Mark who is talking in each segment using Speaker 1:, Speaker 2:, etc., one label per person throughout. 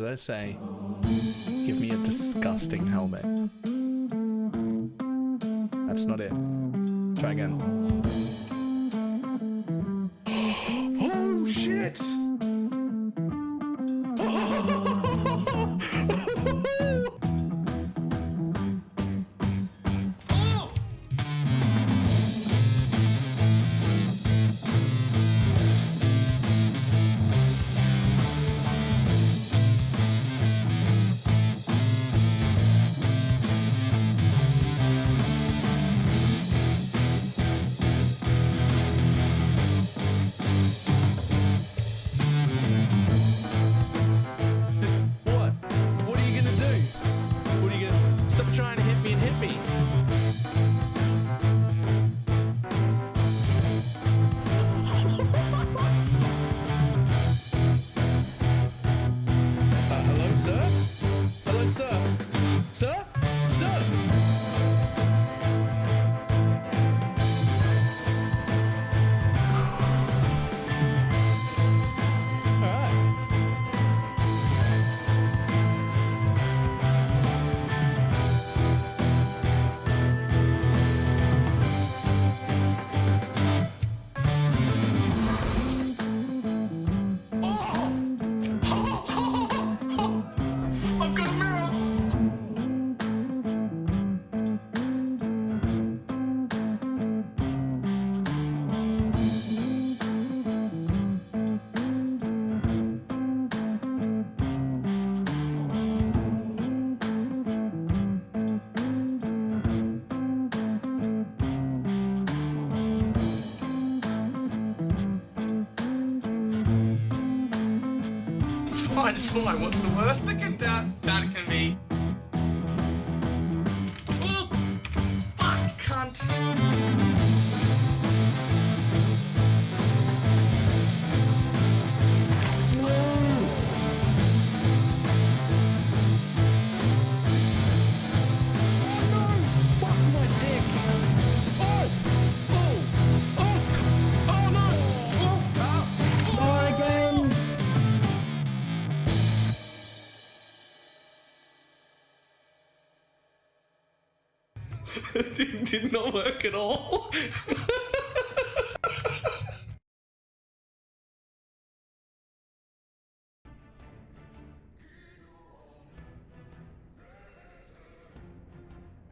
Speaker 1: did I say? Give me a disgusting helmet. That's not it. Try again. Oh shit!
Speaker 2: It's fine. What's the worst that can be? Oh, fuck, cunt. Did not work at all.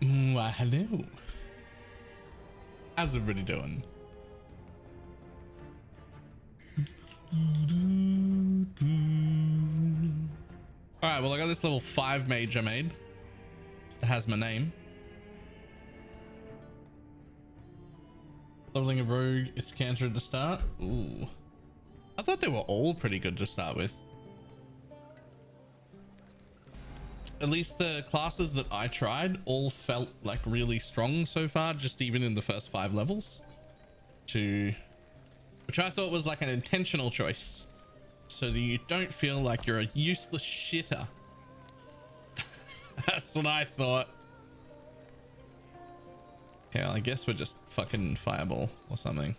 Speaker 1: Well, hello. How's everybody doing? Alright, well I got this level 5 mage I made. That has my name. Leveling a rogue, it's cancer at the start. Ooh. I thought they were all pretty good to start with. At least the classes that I tried all felt like really strong so far, just even in the first 5 levels. Which I thought was like an intentional choice, so that you don't feel like you're a useless shitter. That's what I thought. Okay, well, I guess we're just fucking fireball or something.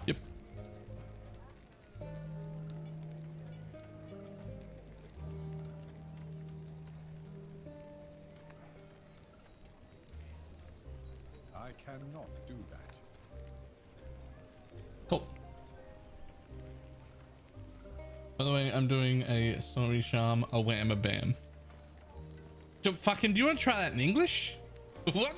Speaker 1: Yep.
Speaker 3: I cannot do that.
Speaker 1: Cool. By the way, I'm doing a story charm, a wham a bam. So fucking, do you want to try that in English? What?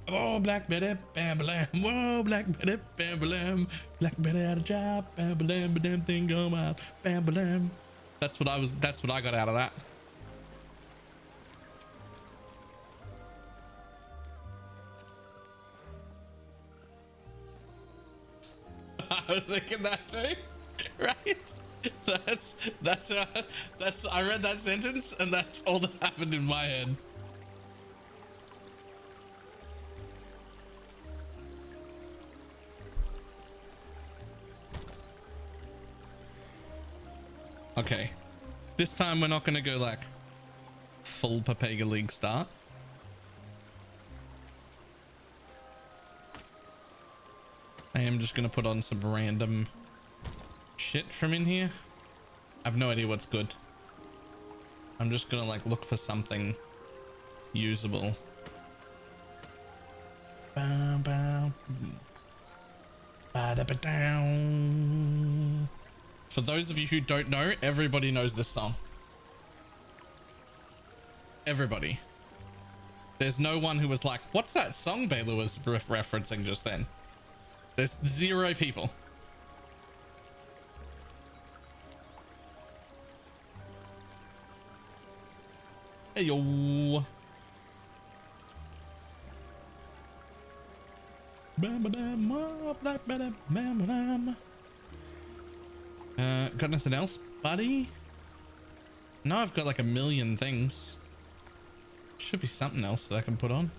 Speaker 1: Oh, Black Betty, bam blam. Whoa, Black Betty, bam blam. Black Betty had a job, bam blam, but damn thing go out, bam blam. That's what I got out of that. I was thinking that too, right? That's I read that sentence and that's all that happened in my head. Okay, This time we're not going to go like full Papega League start. I am just going to put on some random shit from in here. I have no idea what's good. I'm just going to like look for something usable. Bow, bow. Ba-da-ba-down. For those of you who don't know, everybody knows this song. Everybody. There's no one who was like, what's that song Baylor was referencing just then? There's 0 people. Hey yo. Got nothing else, buddy? No, I've got like a million things. Should be something else that I can put on.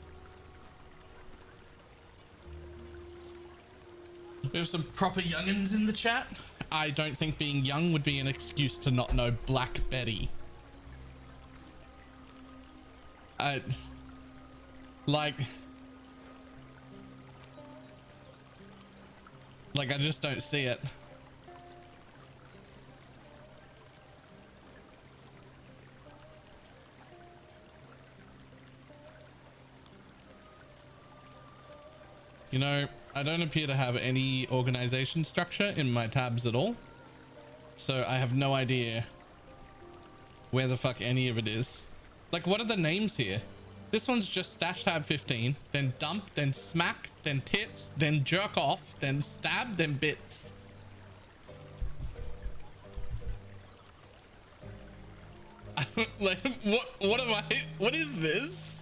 Speaker 1: We have some proper youngins in the chat. I don't think being young would be an excuse to not know Black Betty. Like I just don't see it. You know, I don't appear to have any organization structure in my tabs at all. So I have no idea where the fuck any of it is. Like, what are the names here? This one's just stash tab 15, then dump, then smack, then tits, then jerk off, then stab, then bits. Like, what am I, what is this?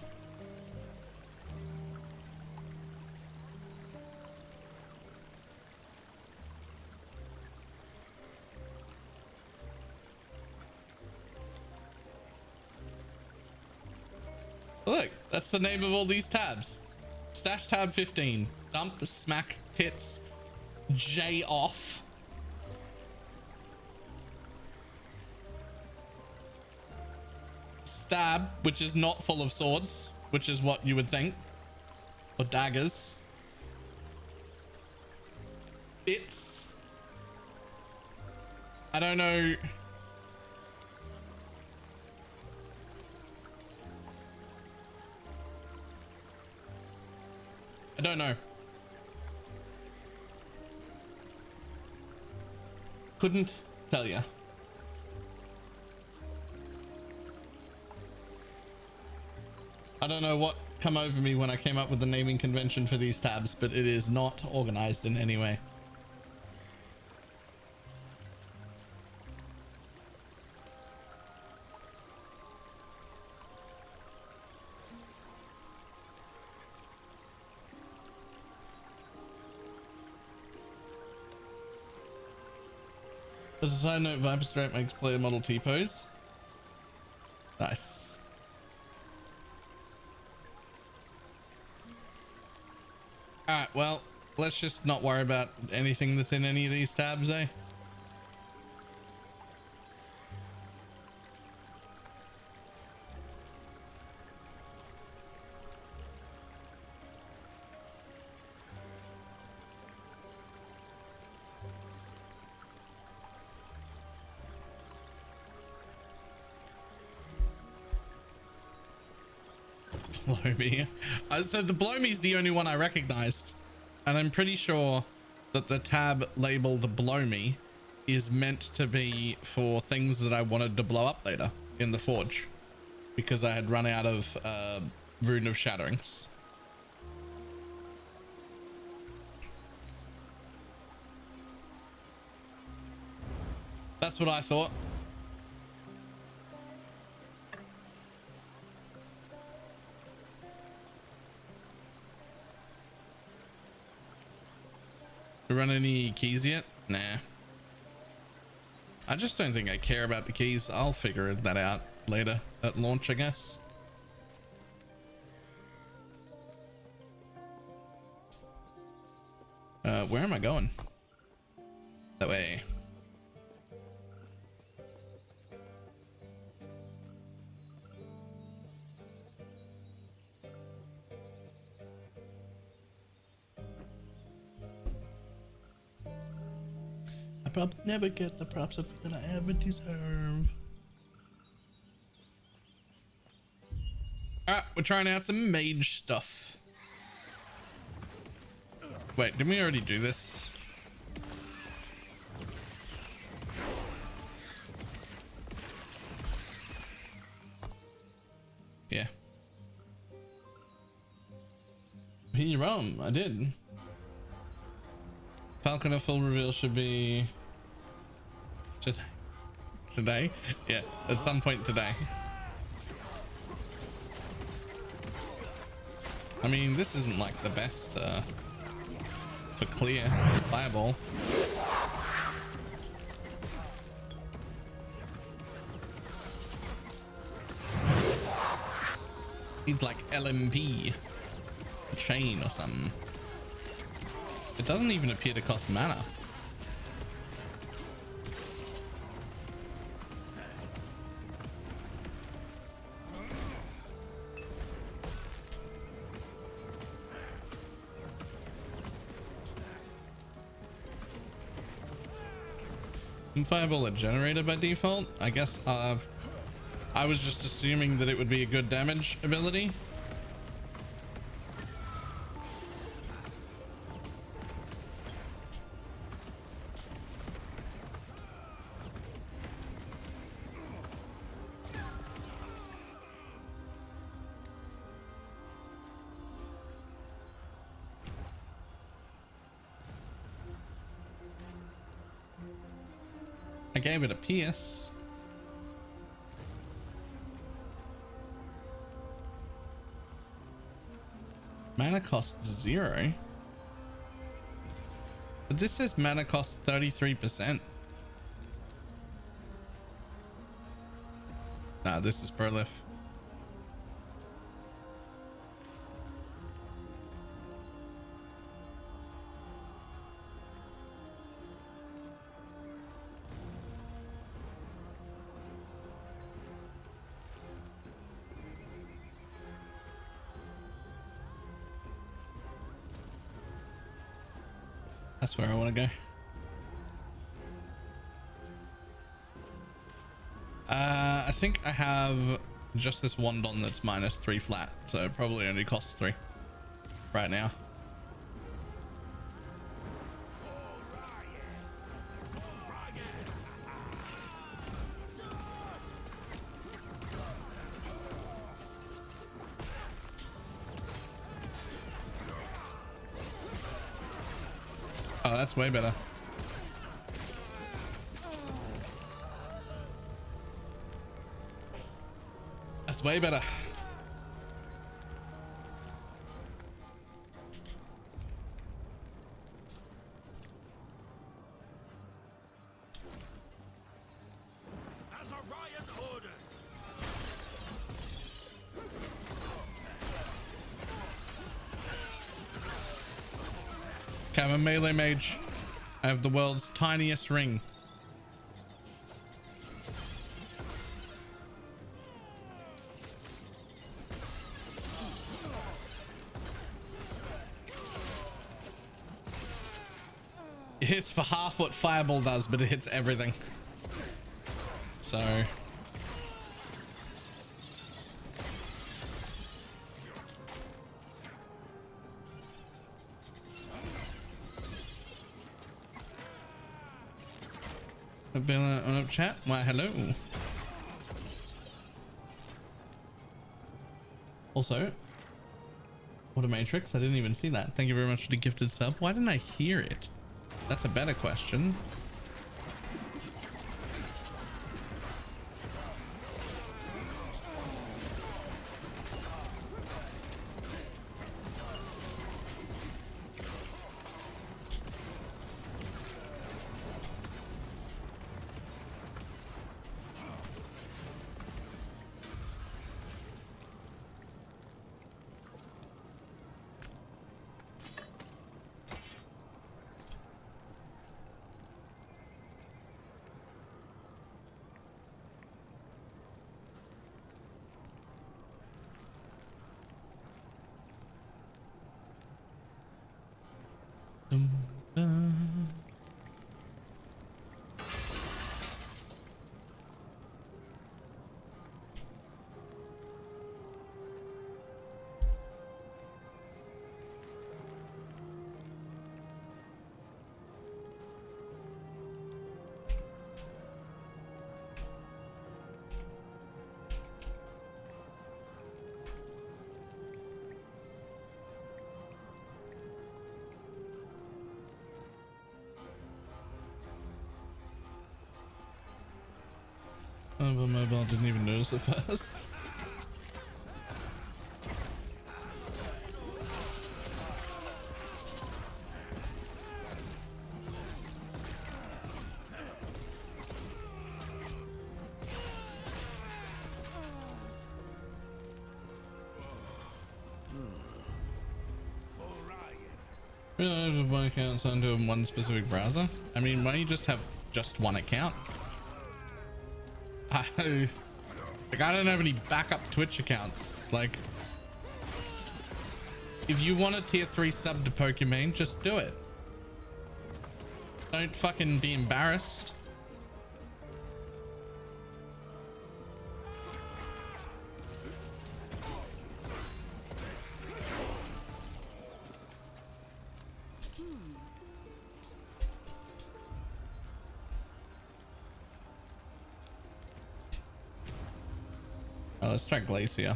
Speaker 1: Look, that's the name of all these tabs. Stash tab 15, dump, smack, tits, J off. Stab, which is not full of swords, which is what you would think. Or daggers. Bits. I don't know. I don't know. Couldn't tell ya. I don't know what come over me when I came up with the naming convention for these tabs, but it is not organized in any way. As a side note, Viper Straight makes player model T-pose. Nice. Alright, well, let's just not worry about anything that's in any of these tabs, eh? Blow me. So the blow me is the only one I recognized, and I'm pretty sure that the tab labeled blow me is meant to be for things that I wanted to blow up later in the forge, because I had run out of Rune of Shatterings. That's what I thought. Run any keys yet? Nah. I just don't think I care about the keys. I'll figure that out later at launch, I guess. Where am I going? That way. props never get the props that I ever deserve. Alright, we're trying out some mage stuff. Wait, didn't we already do this? Yeah. You're wrong, I did. Falconer full reveal should be today? Yeah, at some point today. I mean, this isn't like the best for clear fireball. Needs like LMP, a chain or something. It doesn't even appear to cost mana. Isn't fireball a generator by default? I guess I was just assuming that it would be a good damage ability. I gave it a pierce. Mana cost 0. But this says mana cost 33%. Nah, this is prolif. That's where I want to go. I think I have just this wand on that's -3 flat, so it probably only costs 3 right now. Oh, that's way better. That's way better.
Speaker 4: As Orion ordered.
Speaker 1: Okay, I'm a melee mage. I have the world's tiniest ring. It hits for half what fireball does, but it hits everything. So I've been on up chat. Why, hello. Also, what a matrix. I didn't even see that. Thank you very much for the gifted sub. Why didn't I hear it? That's a better question. Oh, but mobile didn't even notice it first. Realize one account onto one specific browser. I mean, why don't you just have just one account? Like, I don't have any backup Twitch accounts. Like, if you want a tier 3 sub to Pokemon, just do it. Don't fucking be embarrassed. Oh, let's try Glacier.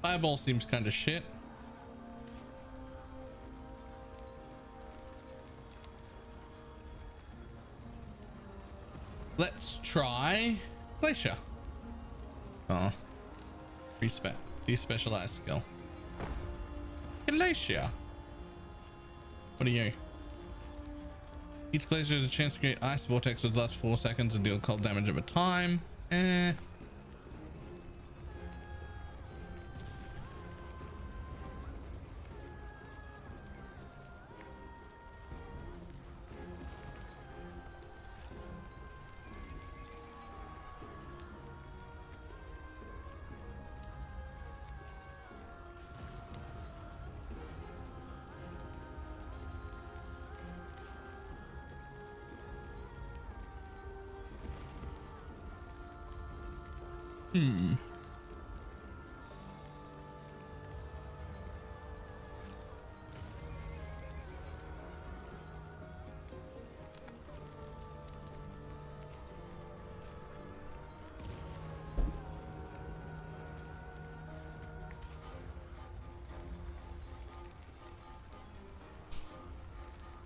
Speaker 1: Fireball seems kind of shit. Let's try Glacier. Oh, despecialized skill. Glacier. What are you? Each Glacier has a chance to create ice vortex with last 4 seconds and deal cold damage over time. I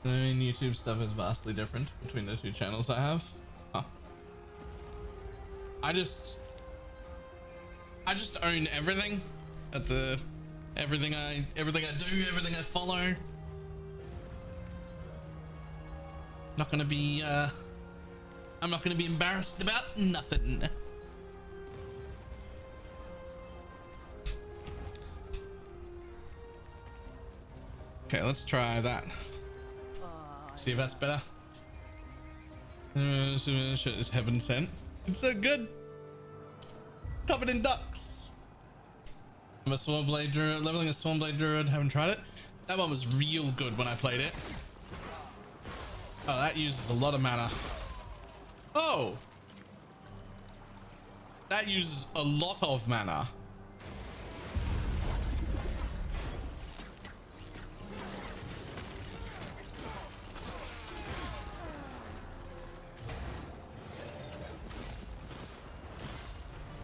Speaker 1: mean, YouTube stuff is vastly different between the two channels I have. Huh. I just own everything at the everything I do, everything I follow. Not gonna be I'm not gonna be embarrassed about nothing. Okay, let's try that. See if that's better. Shit is heaven sent. It's so good. Covered in ducks. I'm a Swarmblade Druid, leveling a Swarmblade Druid. Haven't tried it. That one was real good when I played it. Oh, that uses a lot of mana. Oh, that uses a lot of mana.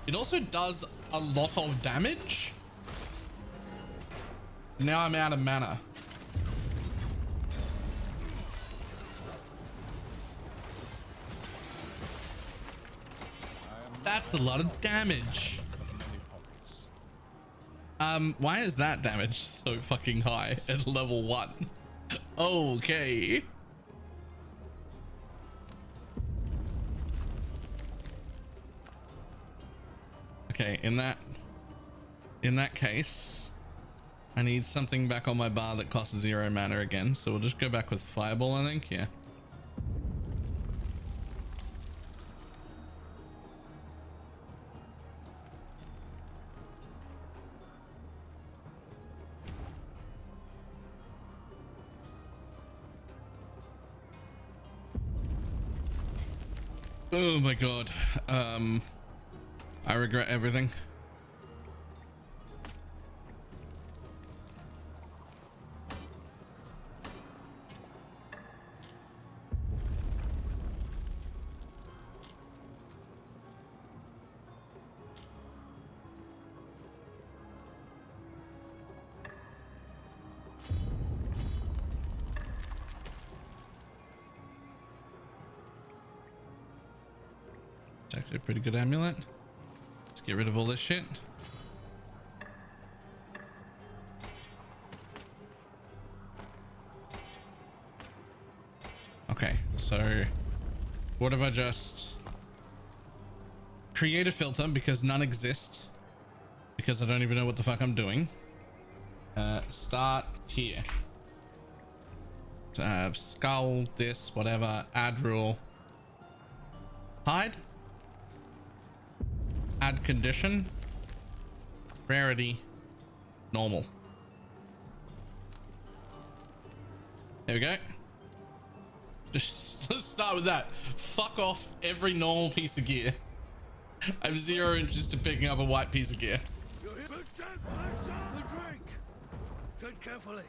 Speaker 1: It also does a lot of damage. Now I'm out of mana. That's a lot of damage. Why is that damage so fucking high at level 1? Okay. Okay, in that case, I need something back on my bar that costs 0 mana again. So we'll just go back with Fireball, I think. Yeah. Oh my god. I regret everything. It's actually a pretty good amulet. Let's get rid of all this shit. Okay, so what if I just create a filter because none exist, because I don't even know what the fuck I'm doing. Start here. Skull, this, whatever, add rule, hide, add condition, rarity, normal. There we go. Just let's start with that. Fuck off every normal piece of gear. I have 0 interest in picking up a white piece of gear.
Speaker 4: You're here. The drink. Tread carefully.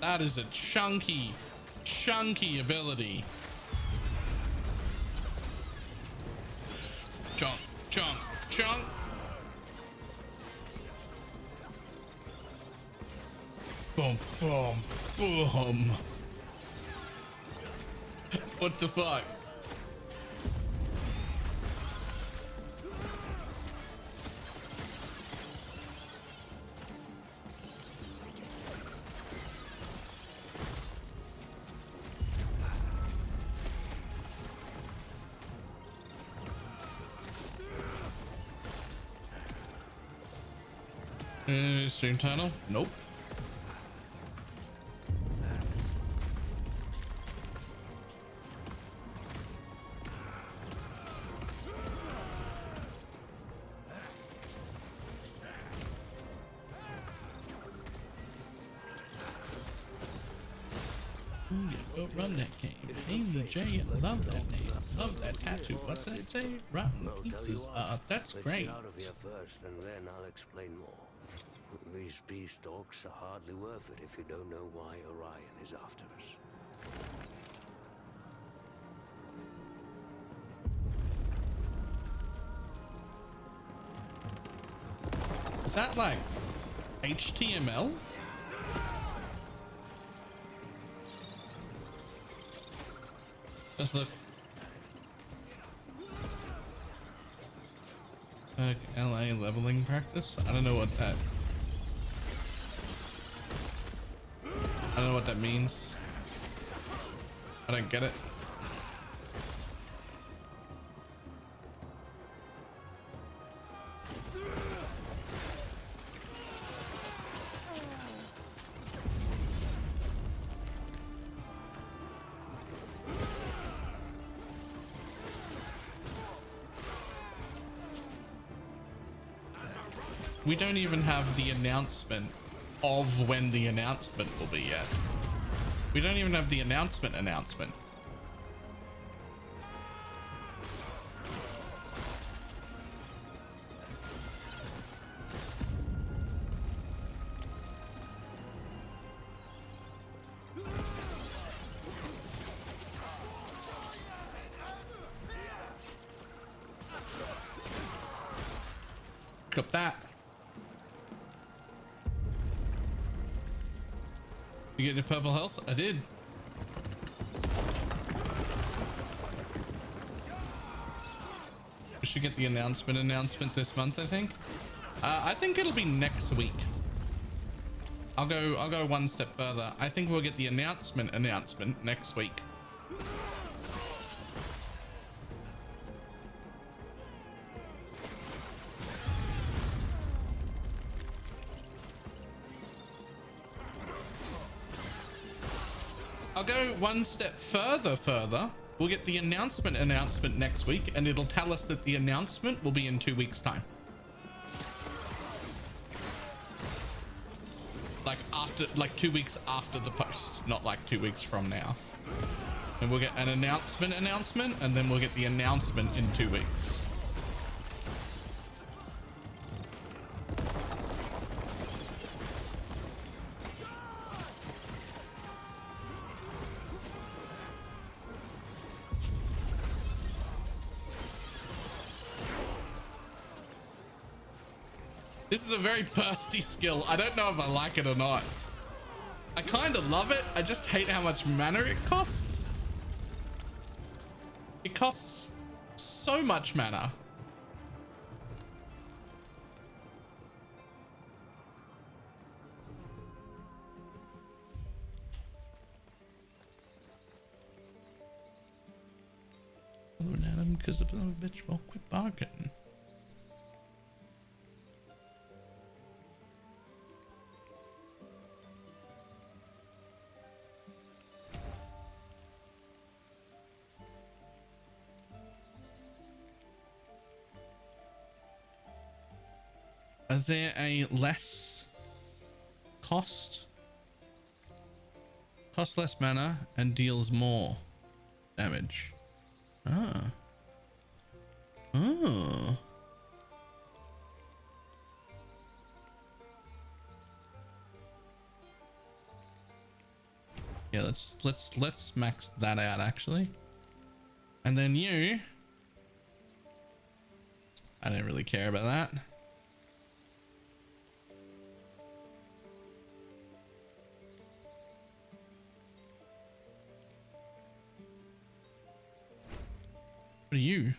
Speaker 1: That is a chunky ability. Chunk, chunk, chunk. Boom, boom, boom. What the fuck? Stream title? Nope. Ooh, yeah, well, run that game. AJ, I love that name. Love that tattoo. What's that say? Rotten pizzas. That's great.
Speaker 5: Let's get out of here first, and then I'll explain more. These beastalks are hardly worth it if you don't know why Orion is after us.
Speaker 1: Is that like HTML? Let's look. LA leveling practice? I don't know what that. I don't know what that means. I don't get it. We don't even have the announcement of when the announcement will be yet. We don't even have the announcement. Look up that. You get the purple health? I did. We should get the announcement this month, I think. I think it'll be next week. I'll go one step further. I think we'll get the announcement next week. I'll go one step further. We'll get the announcement next week, and it'll tell us that the announcement will be in 2 weeks' time. Like 2 weeks after the post, not like 2 weeks from now. And we'll get an announcement, and then we'll get the announcement in 2 weeks. This is a very bursty skill. I don't know if I like it or not. I kind of love it. I just hate how much mana it costs. It costs so much mana. At him because of a bitch will quit barking. Is there a less cost? Costs less mana and deals more damage. Ah. Oh. Yeah, let's max that out actually. And then you, I don't really care about that. What are you?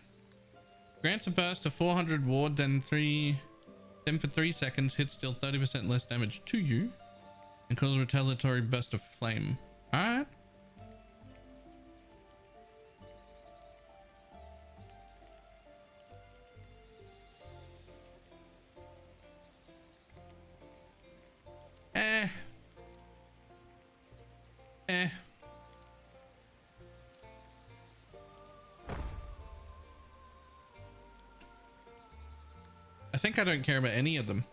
Speaker 1: Grants a burst of 400 ward, then for 3 seconds, hits deal 30% less damage to you, and causes a retaliatory burst of flame. Alright. I think I don't care about any of them.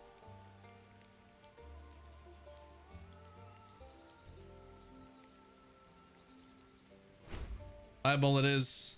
Speaker 1: Fireball it is.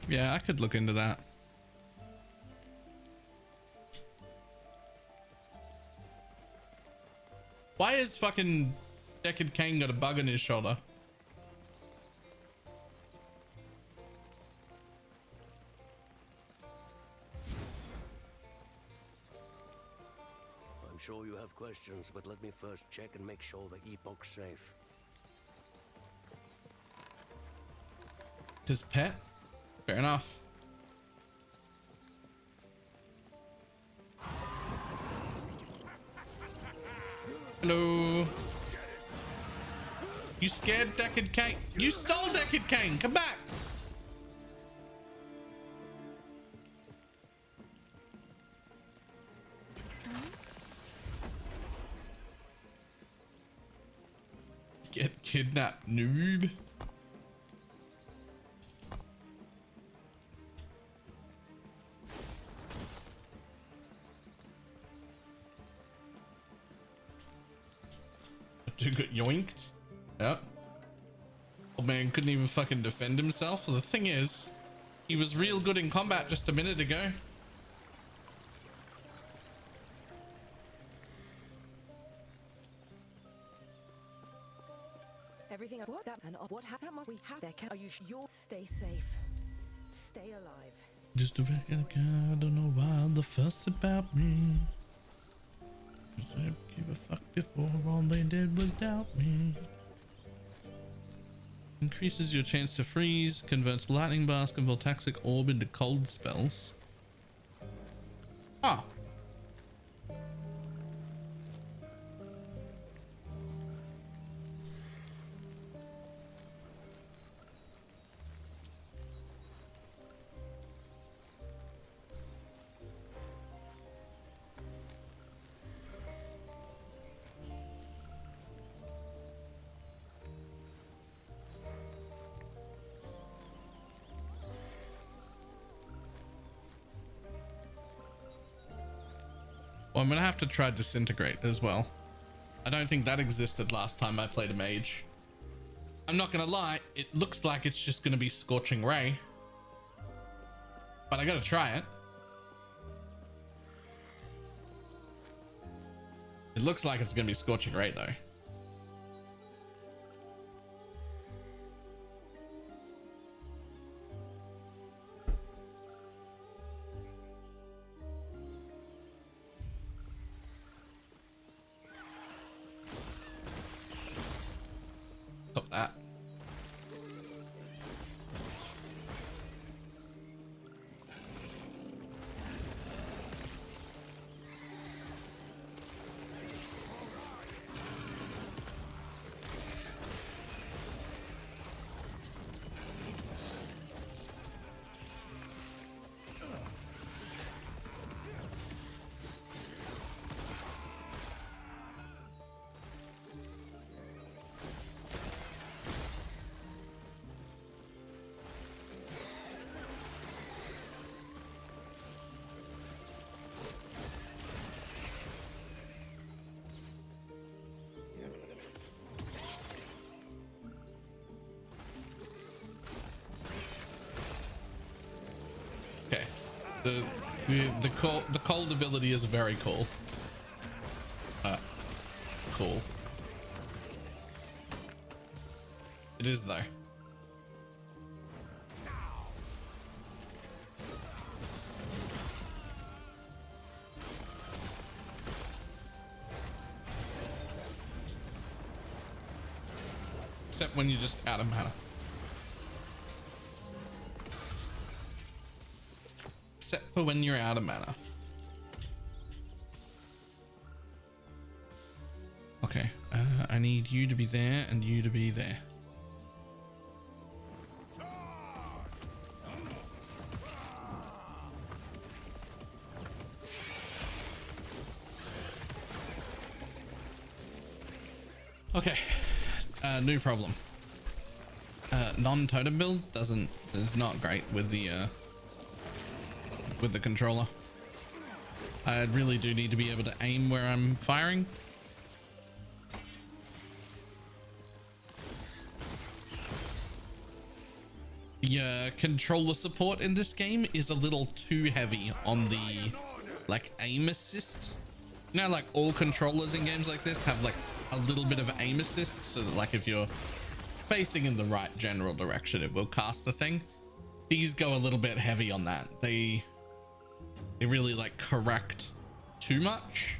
Speaker 1: Yeah, I could look into that. Why is fucking Deckard Cain got a bug on his shoulder?
Speaker 5: I'm sure you have questions, but let me first check and make sure the epoch's safe.
Speaker 1: His pet? Fair enough. Hello. You scared Deckard Cain? You stole Deckard Cain. Come back. Get kidnapped, noob. Dude got yoinked. Yep. Old man couldn't even fucking defend himself. Well, the thing is, he was real good in combat just a minute ago.
Speaker 6: Everything what that and what that must we have there? Are you sure? Stay safe. Stay alive.
Speaker 1: Just a reckon I don't know why the fuss about me. I give a fuck before all they did was doubt me. Increases your chance to freeze, converts lightning blast and voltaxic orb into cold spells. Ah. Well, I'm gonna have to try disintegrate as well. I don't think that existed last time I played a mage. I'm not gonna lie, it looks like it's just gonna be Scorching Ray, but I gotta try it. It looks like it's gonna be Scorching Ray though. Stop that. The cold ability is very cool. Cool. It is though. Except when you just out of mana. Except for when you're out of mana. Okay, I need you to be there and you to be there. Okay, new problem. Non-totem build is not great with the controller. I really do need to be able to aim where I'm firing. The controller support in this game is a little too heavy on the like aim assist. You know, like all controllers in games like this have like a little bit of aim assist, so that like if you're facing in the right general direction, it will cast the thing. These go a little bit heavy on that. They really like correct too much.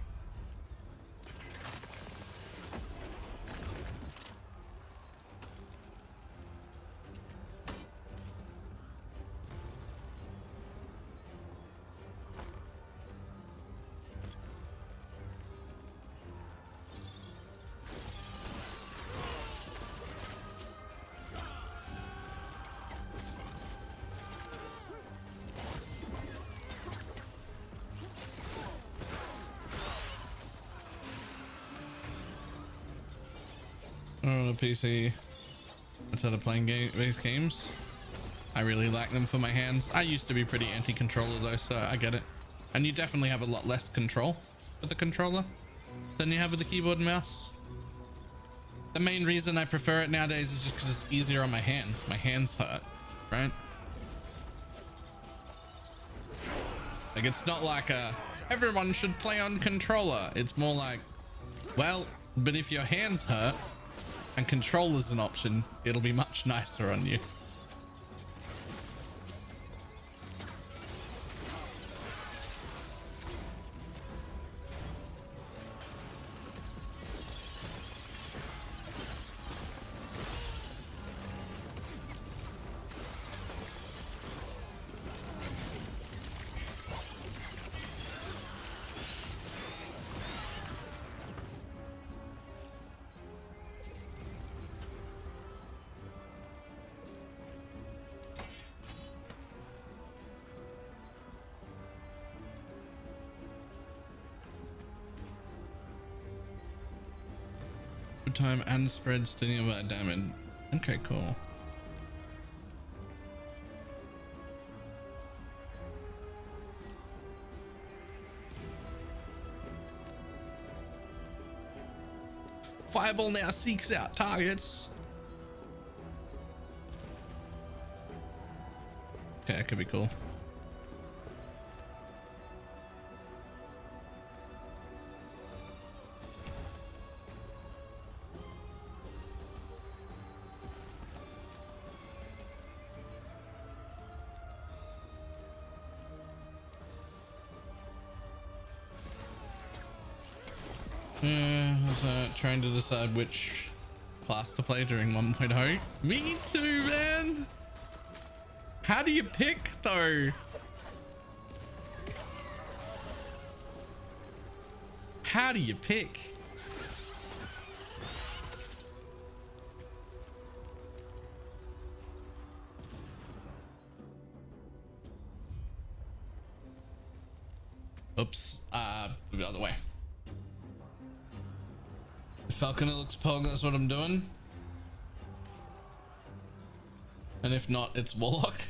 Speaker 1: On a PC instead of playing these games, I really like them for my hands. I used to be pretty anti-controller though, so I get it. And you definitely have a lot less control with the controller than you have with the keyboard and mouse. The main reason I prefer it nowadays is just because it's easier on my hands. My hands hurt, right? Like it's not like everyone should play on controller. It's more like, well, but if your hands hurt and controller's an option, it'll be much nicer on you. Time and spreads to nearby damage. Okay, cool. Fireball now seeks out targets. Okay, that could be cool. Trying to decide which class to play during 1.0. Me too, man. How do you pick though? How do you pick? Oops. The other way. Falconer looks pog, that's what I'm doing. And if not, it's Warlock.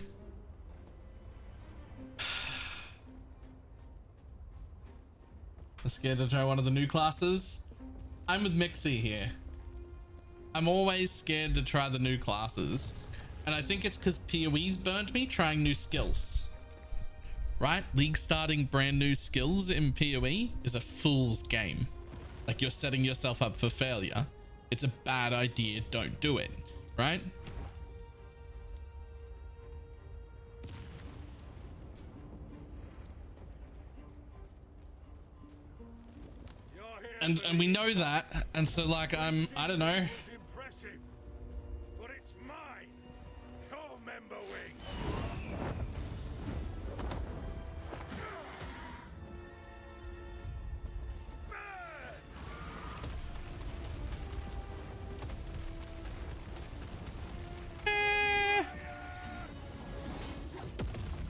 Speaker 1: I'm scared to try one of the new classes. I'm with Mixie here. I'm always scared to try the new classes. And I think it's because PoE's burnt me trying new skills. Right? League starting brand new skills in PoE is a fool's game. Like you're setting yourself up for failure. It's a bad idea. Don't do it. Right? And we know that. And so like I don't know.
Speaker 4: Impressive, but it's mine. Core member wing.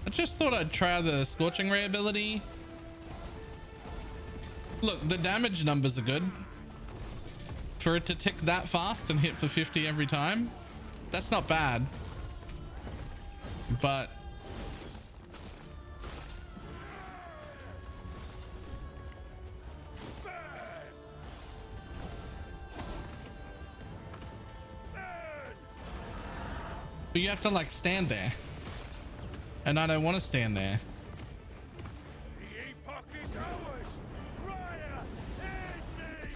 Speaker 1: I just thought I'd try the Scorching Ray ability. Look, the damage numbers are good. For it to tick that fast and hit for 50 every time, that's not bad. But you have to like stand there. And I don't want to stand there.
Speaker 4: The epoch is ours. Raya, aid me.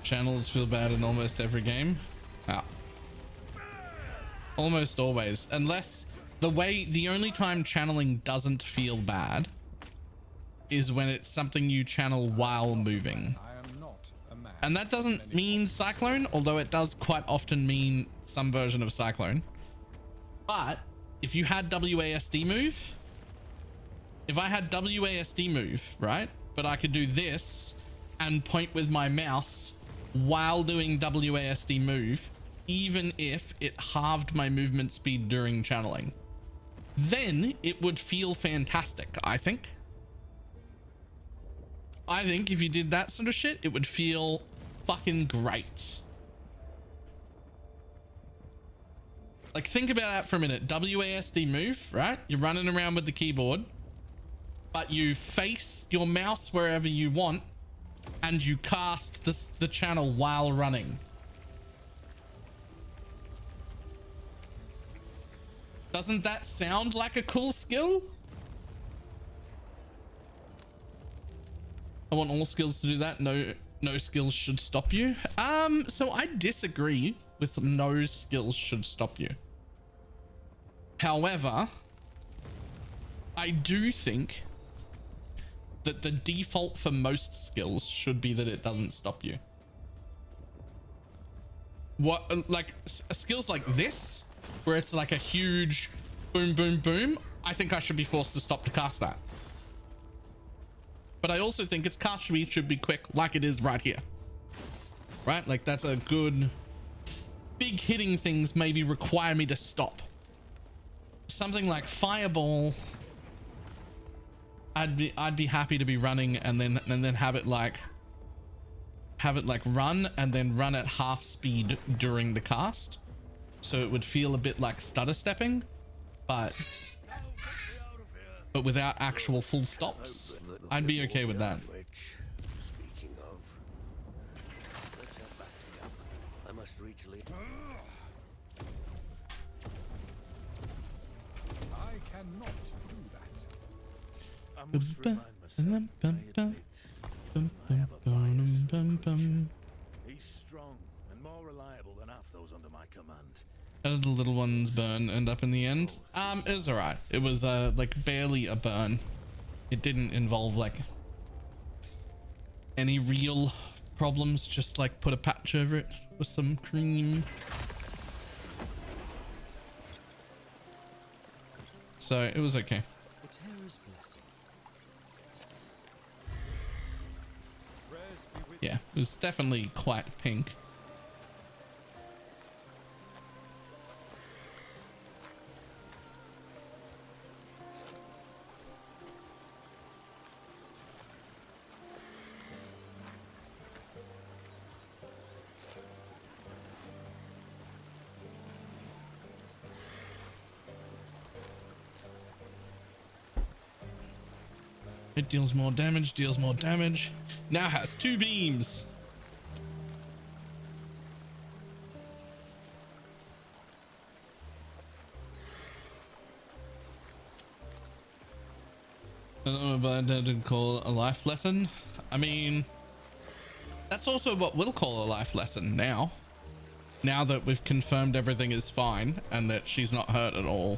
Speaker 1: Channels feel bad in almost every game. Ah. Almost always, unless the only time channeling doesn't feel bad is when it's something you channel while moving.
Speaker 3: I am not a man.
Speaker 1: And that doesn't mean Cyclone, although it does quite often mean some version of Cyclone. But if you had WASD move, if I had WASD move, right? But I could do this and point with my mouse while doing WASD move, even if it halved my movement speed during channeling, then it would feel fantastic. I think if you did that sort of shit, it would feel fucking great. Like, think about that for a minute. WASD move, right? You're running around with the keyboard, but you face your mouse wherever you want and you cast the channel while running. Doesn't that sound like a cool skill? I want all skills to do that. No skills should stop you. So I disagree with no skills should stop you. However, I do think that the default for most skills should be that it doesn't stop you. What, like skills like this, where it's like a huge boom, boom, boom, I think I should be forced to stop to cast that. But I also think its cast speed should be quick, like it is right here. Right? Like that's a good... Big hitting things maybe require me to stop. Something like Fireball, I'd be happy to be running and then have it like run and then run at half speed during the cast. so it would feel a bit like stutter stepping, but without actual full stops. I'd be okay with that.
Speaker 5: Speaking of, let's head back to camp. I must reach Lee.
Speaker 3: I cannot do that.
Speaker 4: I must remind myself. He's strong and more reliable than half those under my command.
Speaker 1: How did the little ones burn end up in the end? It was alright. It was like barely a burn. It didn't involve like any real problems. Just like put a patch over it with some cream. So it was okay.
Speaker 7: The terror's blessing.
Speaker 1: Yeah, it was definitely quite pink. It deals more damage, deals more damage. Now has 2 beams. I don't know, but I didn't call a life lesson. I mean, that's also what we'll call a life lesson now. Now that we've confirmed everything is fine and that she's not hurt at all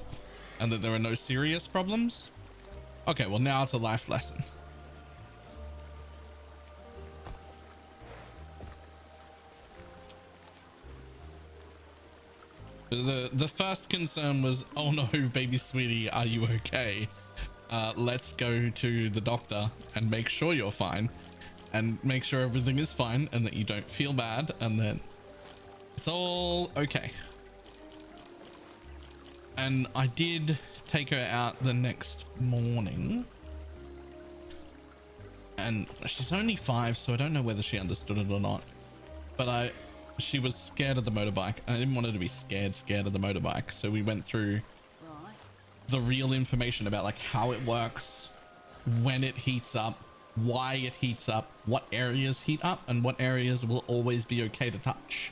Speaker 1: and that there are no serious problems. Okay, well now it's a life lesson. The first concern was, oh no, baby sweetie, are you okay? Let's go to the doctor and make sure you're fine and make sure everything is fine and that you don't feel bad and that it's all okay. And I did take her out the next morning and she's only 5, so I don't know whether she understood it or not, but she was scared of the motorbike. I didn't want her to be scared of the motorbike, so we went through the real information about like how it works, when it heats up, why it heats up, what areas heat up, and what areas will always be okay to touch.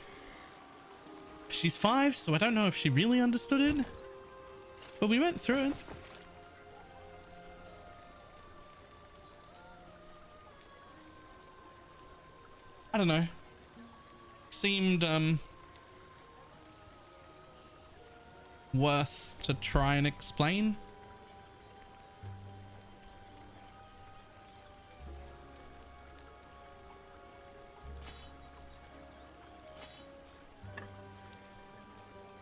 Speaker 1: She's 5, so I don't know if she really understood it, but we went through it. I don't know. Seemed worth to try and explain.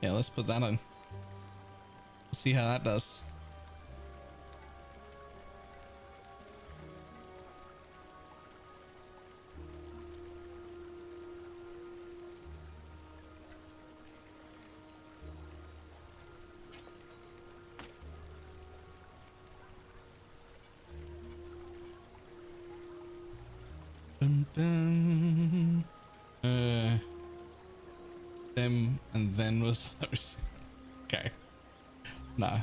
Speaker 1: Yeah, let's put that in. See how that does. Them and then was those. Okay. No.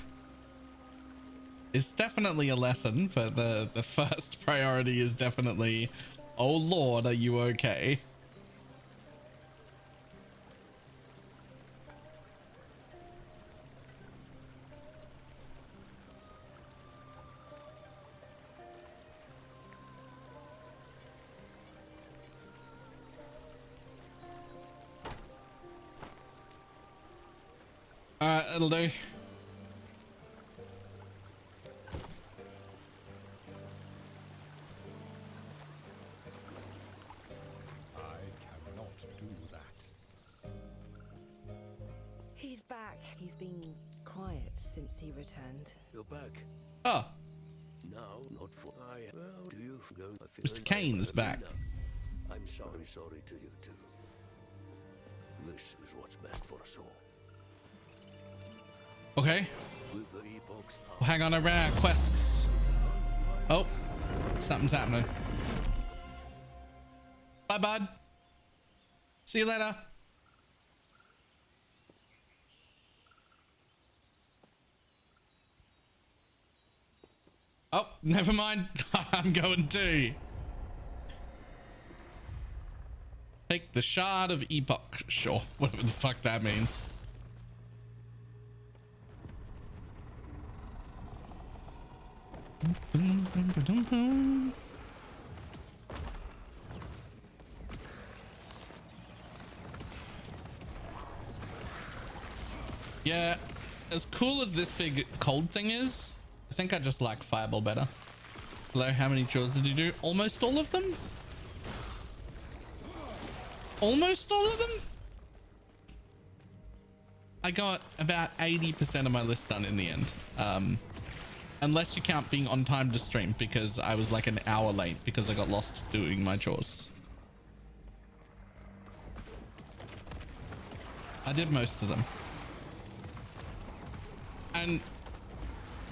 Speaker 1: It's definitely a lesson, but the first priority is definitely, oh Lord, are you okay? It'll do.
Speaker 3: I cannot do that.
Speaker 6: He's back. He's been quiet since he returned.
Speaker 5: You're back.
Speaker 1: Oh,
Speaker 5: No, not for. Well, do you go?
Speaker 1: Mr. Kane's back.
Speaker 5: I'm sorry to you too. This is what's best for us all.
Speaker 1: okay.
Speaker 5: With the epoch's
Speaker 1: Well, hang on, I ran out of quests. Oh, something's happening. Bye, bud. See you later. Oh, never mind. I'm going to take the shard of epoch. Sure, whatever the fuck that means. Yeah, as cool as this big cold thing is, I think I just like Fireball better. Hello, how many chores did you do? Almost all of them? Almost all of them? I got about 80% of my list done in the end. Unless you count being on time to stream, because I was like an hour late because I got lost doing my chores. I did most of them. And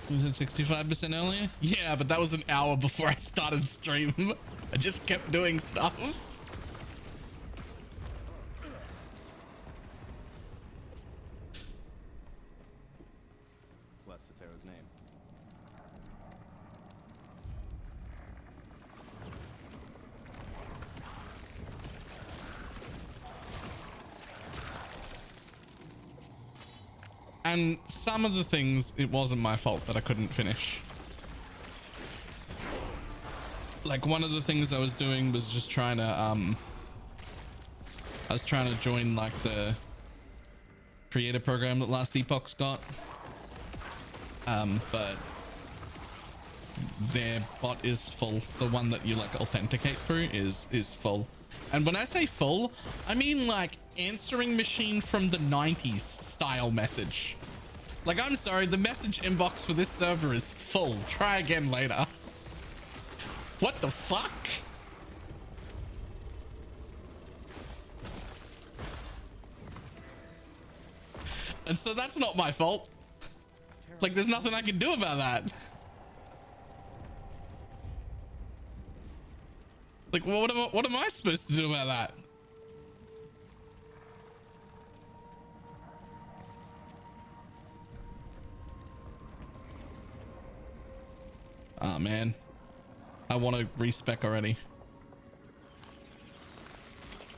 Speaker 1: was it 65% earlier? Yeah, but that was an hour before I started stream. I just kept doing stuff.
Speaker 7: Bless Sotero's name.
Speaker 1: And some of the things, it wasn't my fault that I couldn't finish. Like one of the things I was doing was just trying to, I was trying to join like the creator program that Last Epoch's got. But their bot is full. The one that you like authenticate through is full. And when I say full, I mean like answering machine from the 90s style message. Like, I'm sorry, the message inbox for this server is full. Try again later. What the fuck? And so that's not my fault. Like, there's nothing I can do about that. Like, what am I supposed to do about that? Oh man, I want to respec already.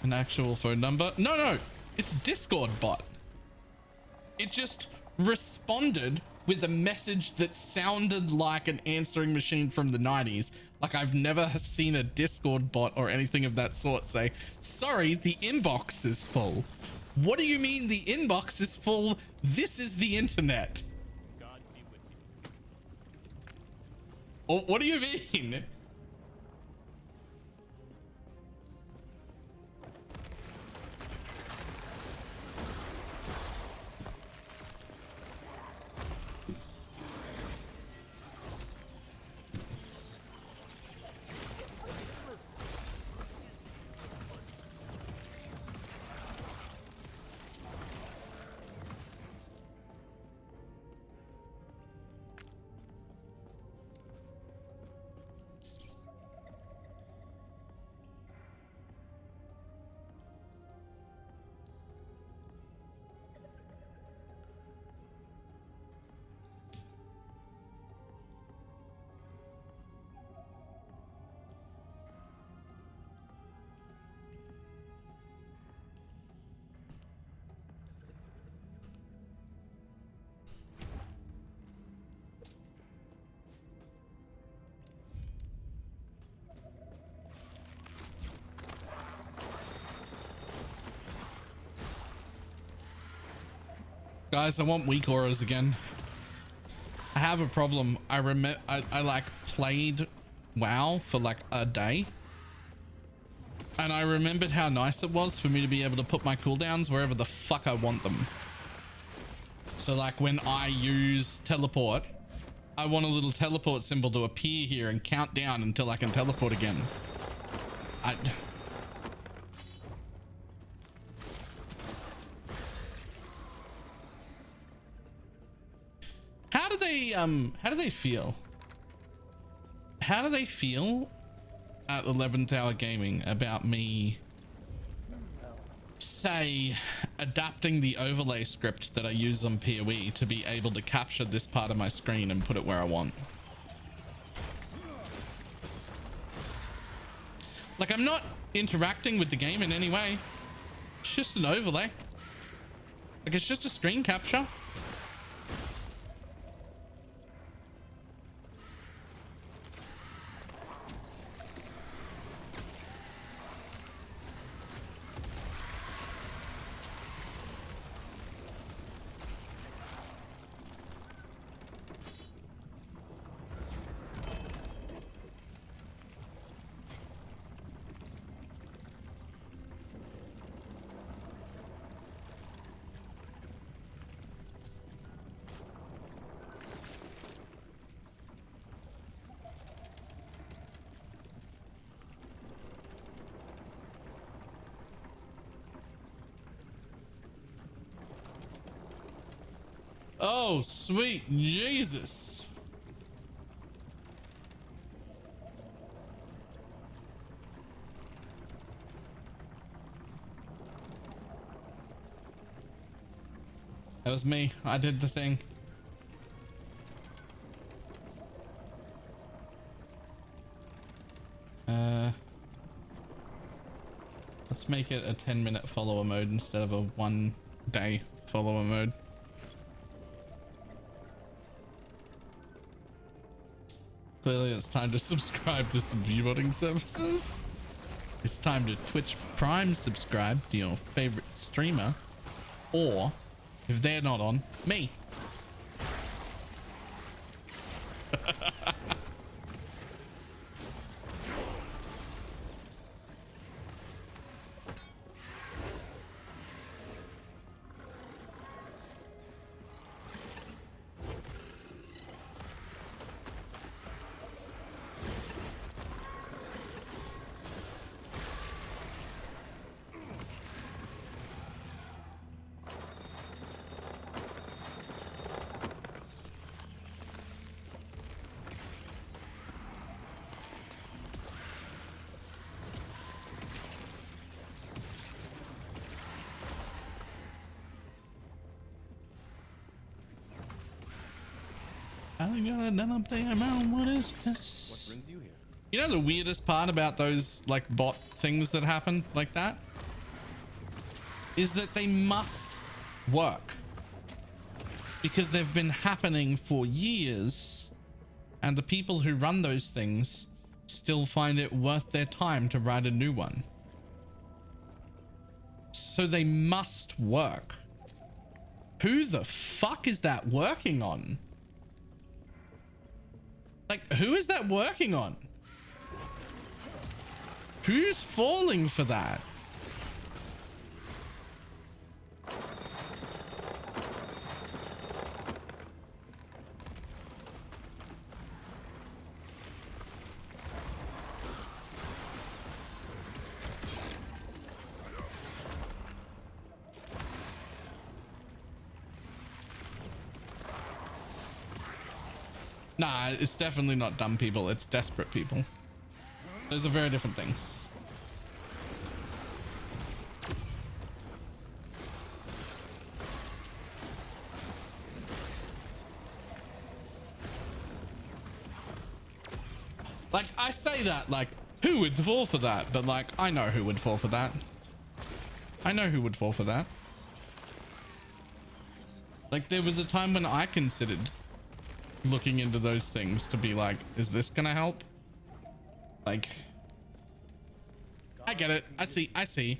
Speaker 1: An actual phone number? No, it's a Discord bot. It just responded with a message that sounded like an answering machine from the 90s. Like, I've never seen a Discord bot or anything of that sort say, sorry, the inbox is full. What do you mean the inbox is full? This is the internet.
Speaker 7: God be with you.
Speaker 1: Oh, what do you mean? Guys, I want weak auras again. I have a problem. I like played WoW for like a day. And I remembered how nice it was for me to be able to put my cooldowns wherever the fuck I want them. So like when I use teleport, I want a little teleport symbol to appear here and count down until I can teleport again. How do they feel? How do they feel at 11th Hour Gaming about me, say, adapting the overlay script that I use on PoE to be able to capture this part of my screen and put it where I want? Like, I'm not interacting with the game in any way. It's just an overlay. Like, it's just a screen capture. Oh, sweet Jesus. That was me. I did the thing. Let's make it a 10-minute follower mode instead of a 1-day follower mode. Clearly it's time to subscribe to some viewbotting services. It's time to Twitch Prime subscribe to your favorite streamer, or if they're not on, me. What is this?
Speaker 7: What brings you here?
Speaker 1: You know the weirdest part about those like bot things that happen like that is that they must work because they've been happening for years, and the people who run those things still find it worth their time to write a new one. So they must work. Who the fuck is that working on? Like, who is that working on? Who's falling for that? Nah, it's definitely not dumb people. It's desperate people. Those are very different things. Like, I say that, like, who would fall for that? But, like, I know who would fall for that. I know who would fall for that. Like, there was a time when I considered looking into those things to be like, is this gonna help? Like, I get it. I see.
Speaker 4: Stay safe.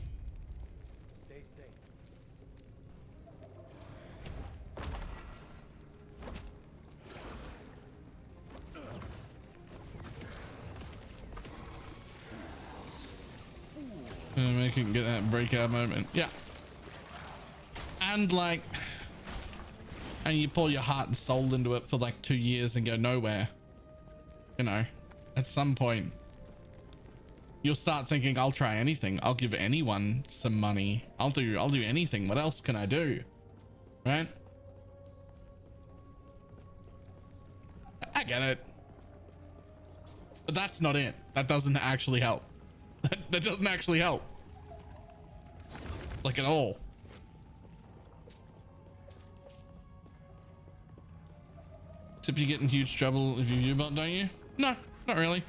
Speaker 1: Make it get that breakout moment. Yeah. And like, and you pour your heart and soul into it for like 2 years and go nowhere. You know, at some point you'll start thinking, I'll try anything. I'll give anyone some money. I'll do anything. What else can I do? Right? I get it. But that's not it. That doesn't actually help. That doesn't actually help. Like at all. Except you get in huge trouble if you viewbot, don't you? No, not really.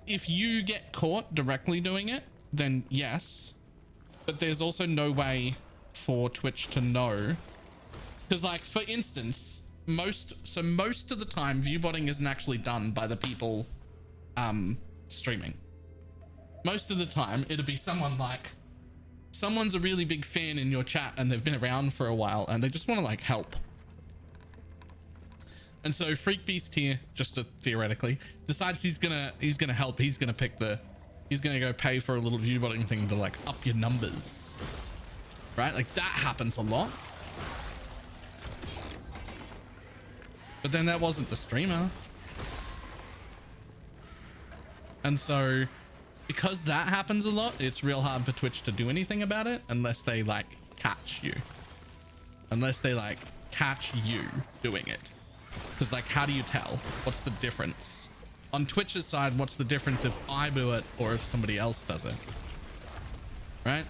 Speaker 1: if you get caught directly doing it, then yes, but there's also no way for Twitch to know, because like for instance, most of the time viewbotting isn't actually done by the people streaming. Most of the time it'll be someone's a really big fan in your chat and they've been around for a while and they just want to like help. And so Freak Beast here, just theoretically, decides he's gonna help. He's gonna go pay for a little viewbotting thing to like up your numbers, right? Like that happens a lot. But then that wasn't the streamer. And so because that happens a lot, it's real hard for Twitch to do anything about it unless they like catch you. Unless they like catch you doing it. Because like, how do you tell? What's the difference? On Twitch's side, what's the difference if I do it or if somebody else does it? Right?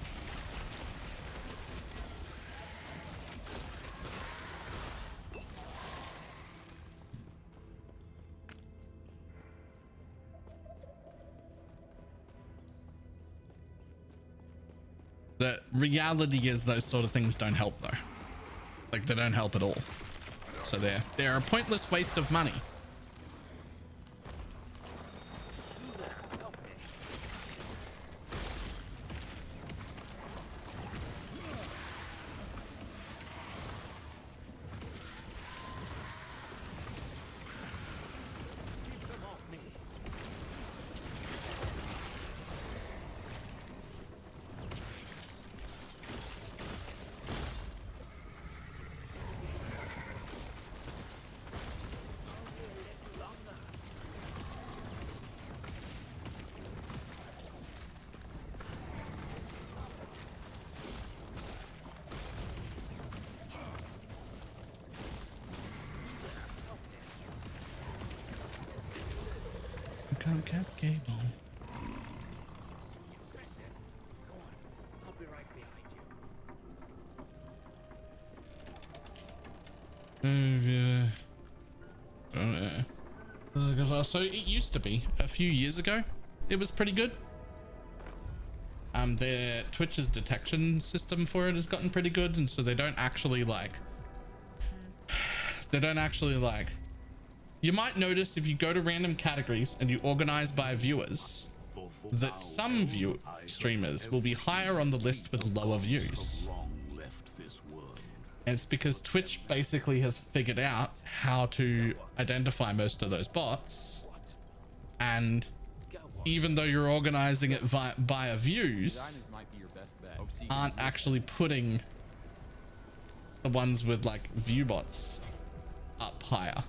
Speaker 1: The reality is those sort of things don't help though. Like they don't help at all. So they're a pointless waste of money. Comcast cable.
Speaker 4: That's it. Go on. I'll be right behind you.
Speaker 1: So it used to be a few years ago. It was pretty good. Their Twitch's detection system for it has gotten pretty good, and so they don't actually like. You might notice if you go to random categories and you organize by viewers, that some streamers will be higher on the list with lower views. And it's because Twitch basically has figured out how to identify most of those bots. And even though you're organizing it via views, aren't actually putting the ones with like view bots up higher.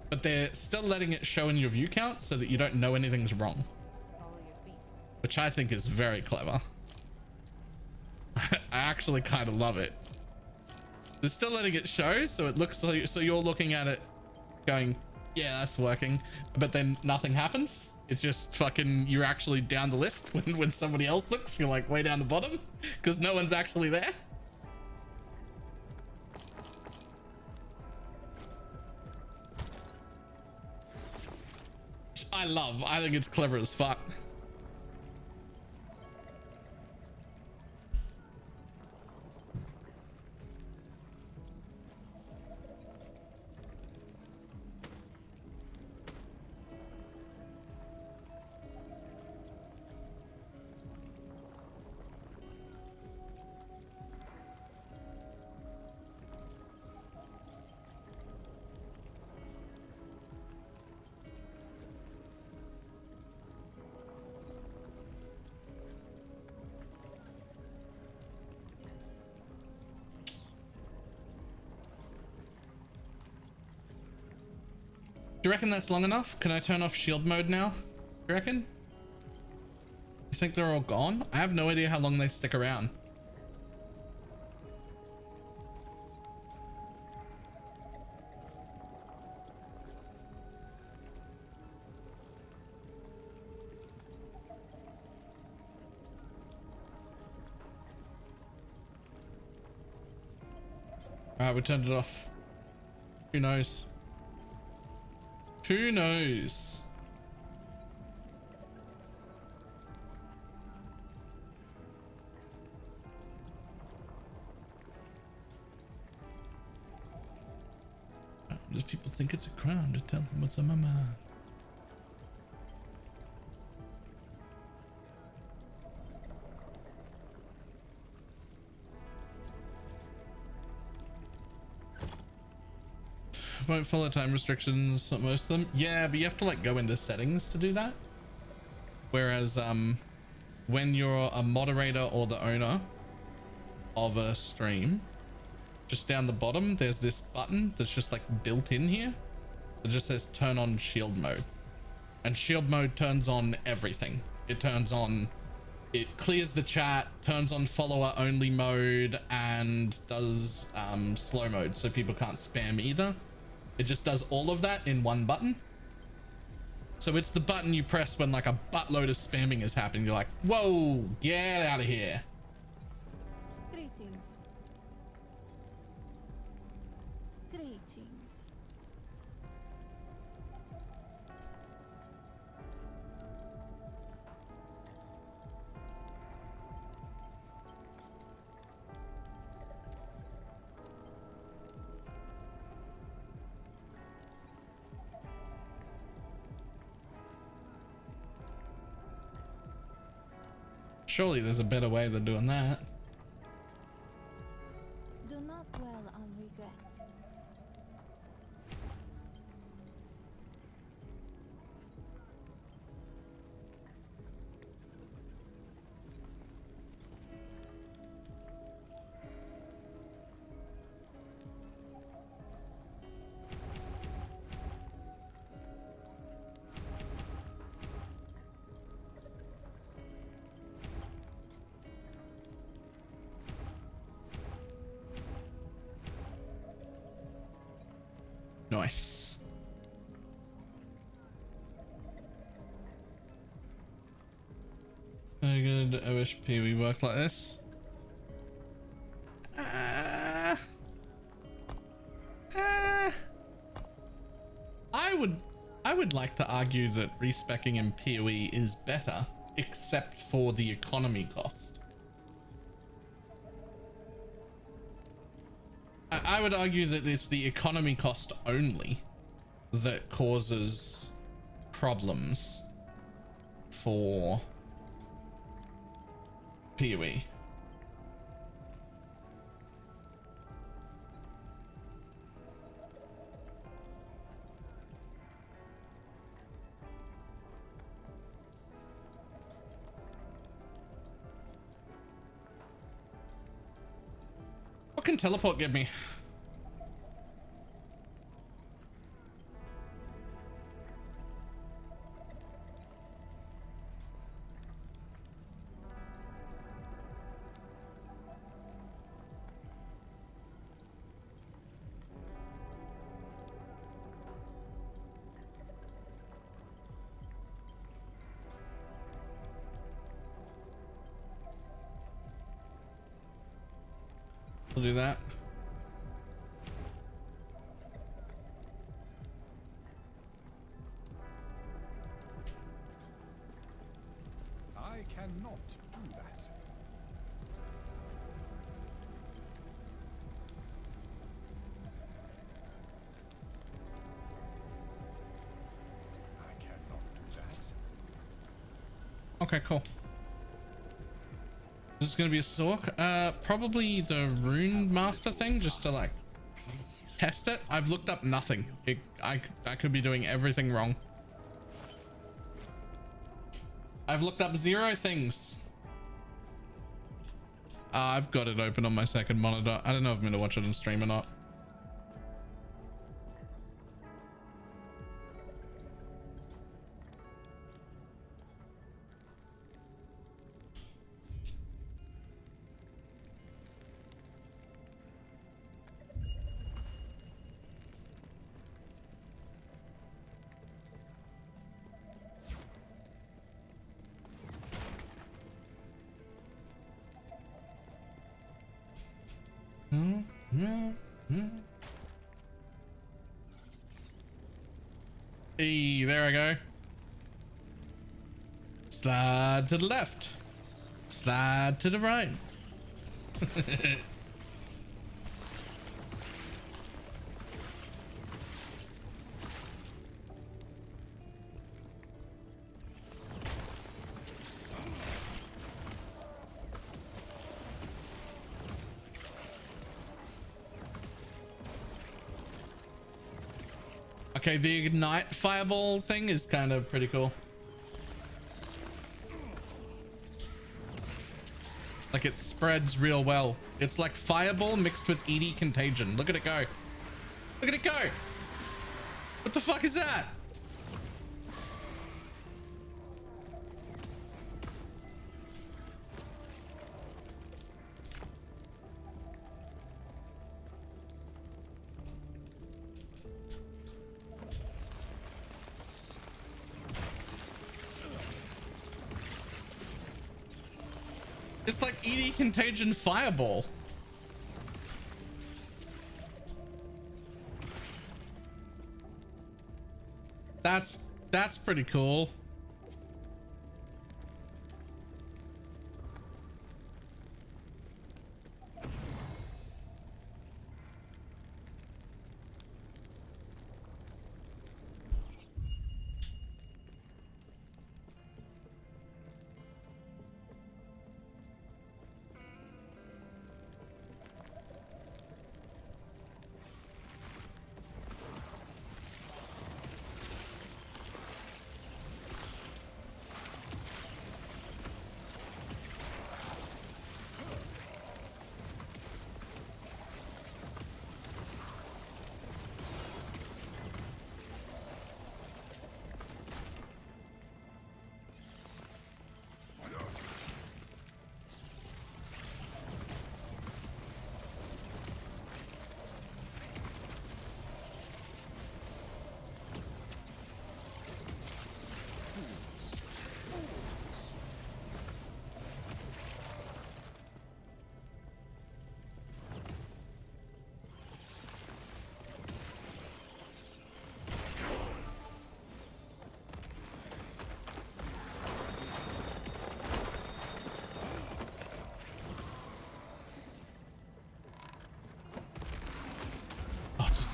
Speaker 1: But they're still letting it show in your view count so that you don't know anything's wrong, which I think is very clever. I actually kind of love it. They're still letting it show so it looks like, so you're looking at it going, yeah, that's working, but then nothing happens. It's just fucking, you're actually down the list when somebody else looks, you're like way down the bottom because no one's actually there. I think it's clever as fuck. Do you reckon that's long enough? Can I turn off shield mode now? You reckon? You think they're all gone? I have no idea how long they stick around. All right, we turned it off. Who knows? Who knows? tell him what's on my mind. Won't follow time restrictions, most of them. Yeah, but you have to like go into settings to do that. Whereas when you're a moderator or the owner of a stream, just down the bottom there's this button that's just like built in here. It just says turn on shield mode, and shield mode turns on everything. It turns on, it clears the chat, turns on follower only mode, and does slow mode so people can't spam either. It just does all of that in one button. So it's the button you press when like a buttload of spamming is happening. You're like, whoa, get out of here.
Speaker 8: Greetings. Greetings.
Speaker 1: Surely there's a better way than doing that.
Speaker 8: Do not dwell on regrets.
Speaker 1: Nice. Very good. OSP, we work like this. I would like to argue that respeccing in PoE is better, except for the economy cost. I would argue that it's the economy cost only that causes problems for PoE. What can teleport give me? We'll do that.
Speaker 3: I cannot do that. I cannot do that.
Speaker 1: Okay, cool. This is gonna be a Sork. Probably the Rune Master thing, just to like test it. I've looked up nothing. I could be doing everything wrong. I've looked up 0 things. I've got it open on my second monitor. I don't know if I'm gonna watch it on stream or not. Hey, there I go. Slide to the left. Slide to the right. Okay, the ignite fireball thing is kind of pretty cool. Like it spreads real well. It's like fireball mixed with ED contagion. Look at it go. Look at it go. What the fuck is that? It's like ED contagion fireball. That's pretty cool.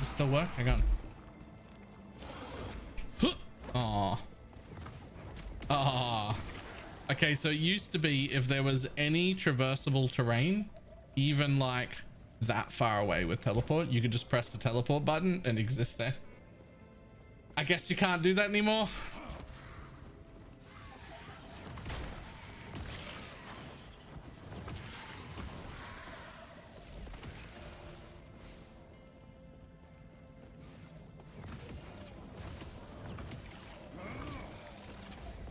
Speaker 1: Still work? Hang on. Aww. Aww. Okay, so it used to be if there was any traversable terrain, even like that far away with teleport, you could just press the teleport button and exist there. I guess you can't do that anymore.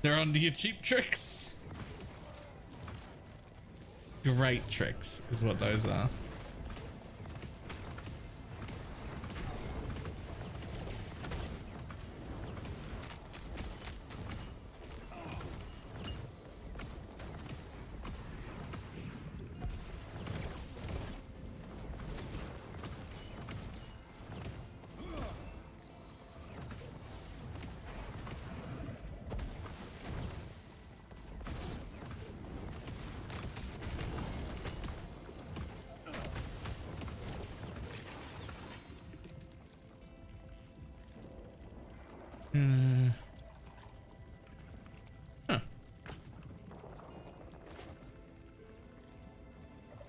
Speaker 1: They're onto your cheap tricks. Great tricks is what those are.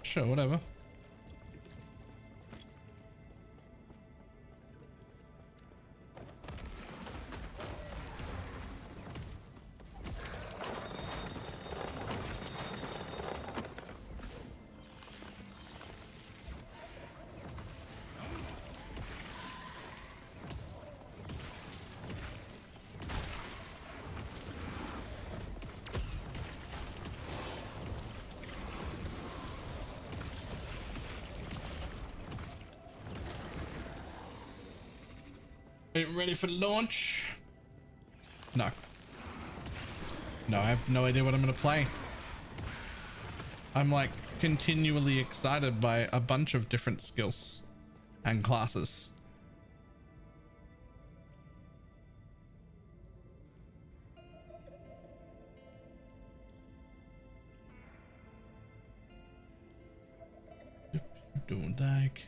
Speaker 1: Sure, whatever. Are you ready for launch? No. No, I have no idea what I'm gonna play. I'm like continually excited by a bunch of different skills and classes. Don't like.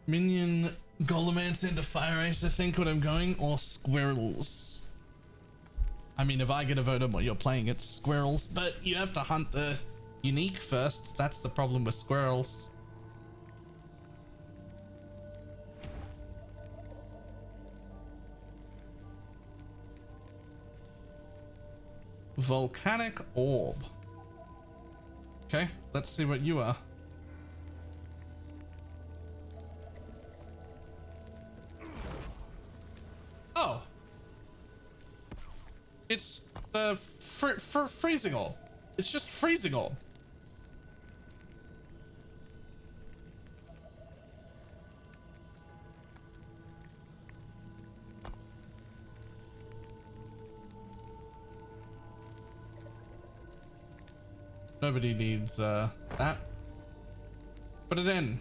Speaker 1: Minion Golemance into Fire Ace, I think, what I'm going, or Squirrels. I mean, if I get a vote on what you're playing, it's Squirrels, but you have to hunt the unique first. That's the problem with Squirrels. Volcanic Orb. Okay, let's see what you are. Oh. It's the freezing orb. It's just freezing orb. Nobody needs that. Put it in.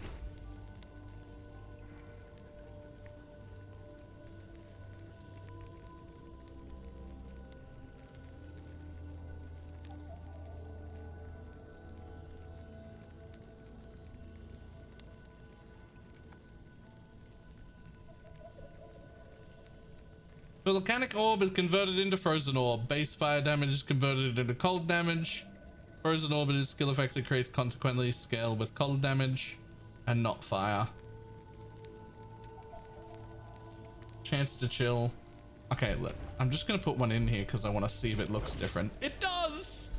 Speaker 1: The volcanic orb is converted into frozen orb. Base fire damage is converted into cold damage. Frozen orb is skill effect that creates consequently scale with cold damage and not fire. Chance to chill. Okay, look, I'm just gonna put one in here because I want to see if it looks different. It does.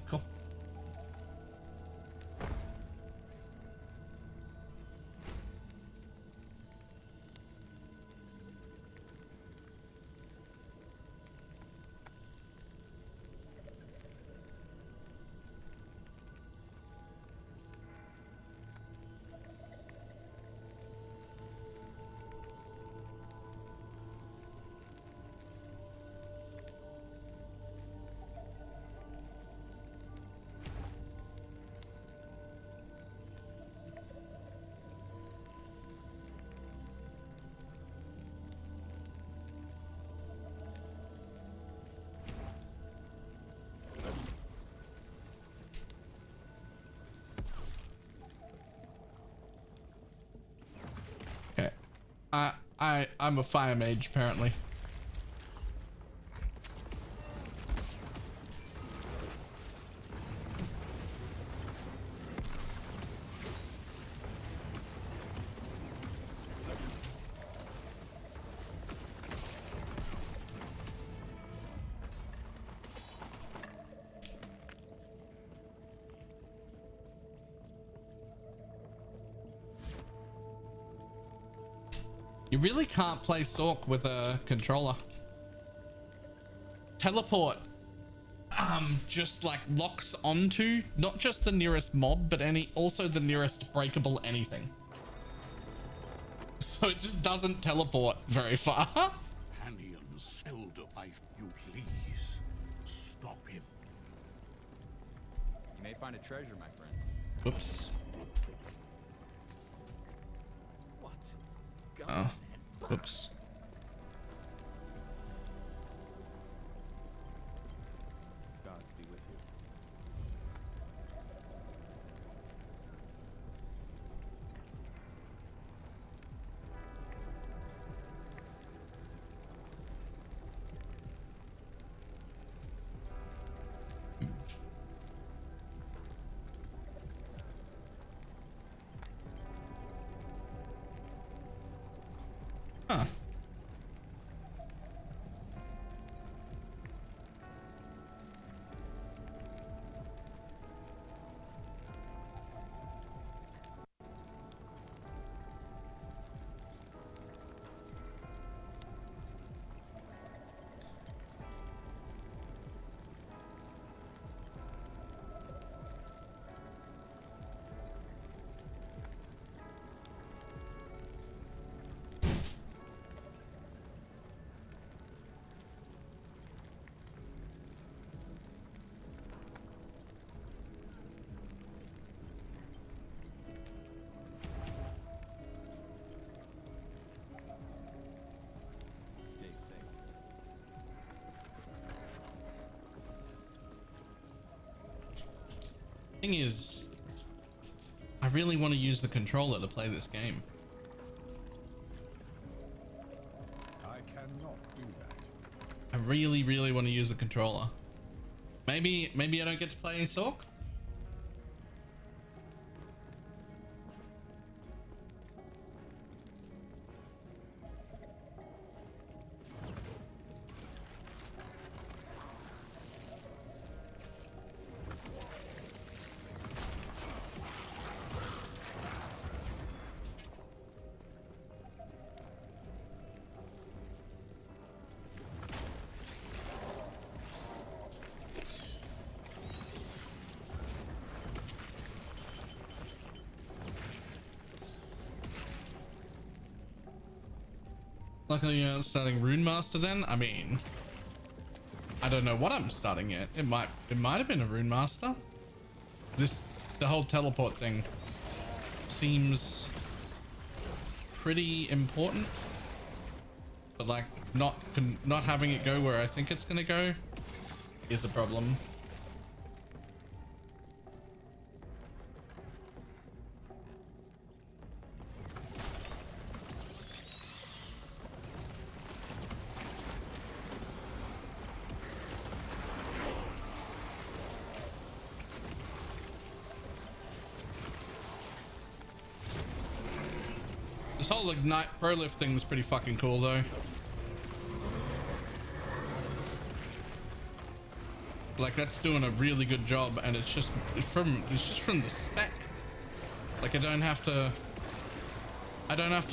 Speaker 1: Cool. I'm a fire mage apparently. You really can't play Sork with a controller. Teleport just like locks onto not just the nearest mob, but also the nearest breakable anything. So it just doesn't teleport very far.
Speaker 3: Companions, elder life, you please stop him.
Speaker 7: You may find a treasure, my friend.
Speaker 1: Whoops.
Speaker 7: What?
Speaker 1: Oh, whoops.
Speaker 7: Gods be with you.
Speaker 1: Huh. Thing is, I really want to use the controller to play this game.
Speaker 3: I cannot do that.
Speaker 1: I really, really want to use the controller. Maybe I don't get to play Sork. Luckily you're not starting Rune Master then. I mean, I don't know what I'm starting yet. It might have been a Rune Master. The whole teleport thing seems pretty important, but like not having it go where I think it's gonna go is a problem. This whole Ignite Pro Lift thing is pretty fucking cool though. Like that's doing a really good job, and it's just from the spec. Like I don't have to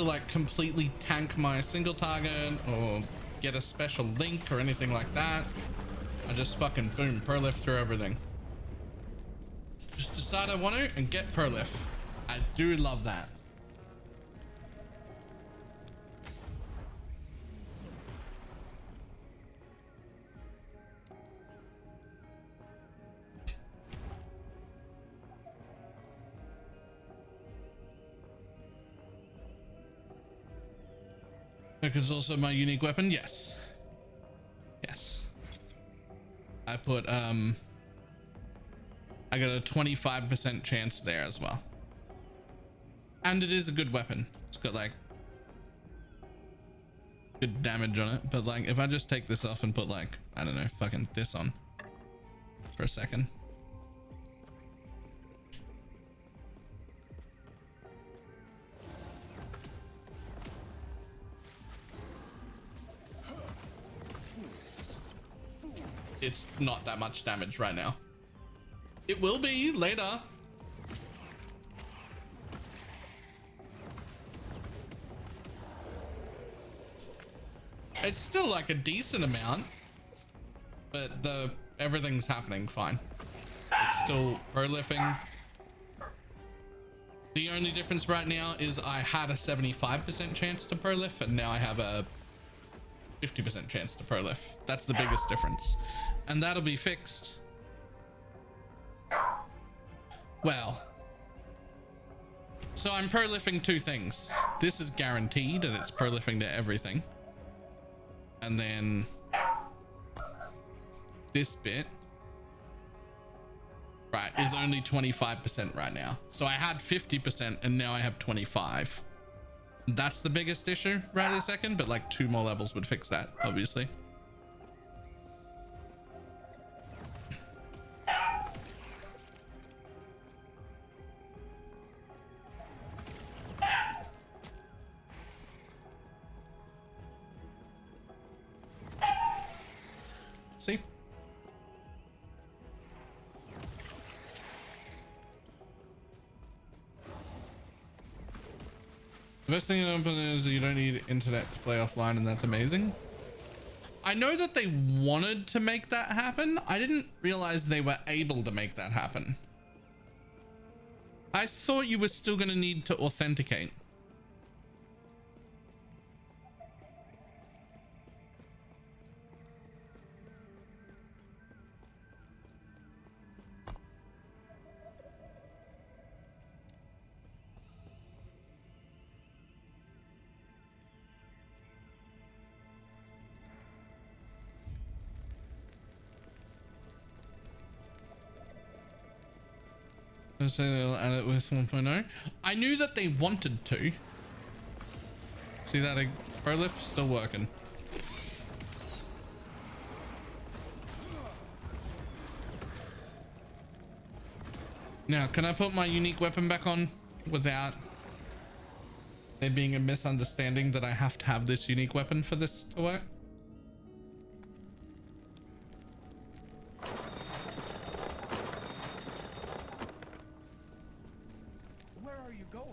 Speaker 1: like completely tank my single target or get a special link or anything like that. I just fucking boom, Pro Lift through everything. Just decide I want to and get Pro Lift. I do love that. It's also my unique weapon. Yes. I put I got a 25% chance there as well, and it is a good weapon. It's got like good damage on it, but like if I just take this off and put like, I don't know, fucking this on for a second. It's not that much damage right now. It will be later. It's still like a decent amount, but everything's happening fine. It's still pro-lifting. The only difference right now is I had a 75% chance to pro-lift, and now I have a 50% chance to pro-lift. That's the biggest difference, and that'll be fixed. Well, so I'm pro-lifting two things. This is guaranteed, and it's pro-lifting to everything. And then this bit, right, is only 25% right now. So I had 50% and now I have 25. That's the biggest issue right this second, but like 2 more levels would fix that, obviously. See? The best thing is you don't need internet to play offline, and that's amazing. I know that they wanted to make that happen. I didn't realize they were able to make that happen. I thought you were still going to need to authenticate. Let's say they'll add it with 1.0. I knew that they wanted to. See that pro lift still working. Now, can I put my unique weapon back on without there being a misunderstanding that I have to have this unique weapon for this to work?
Speaker 3: Where are you going?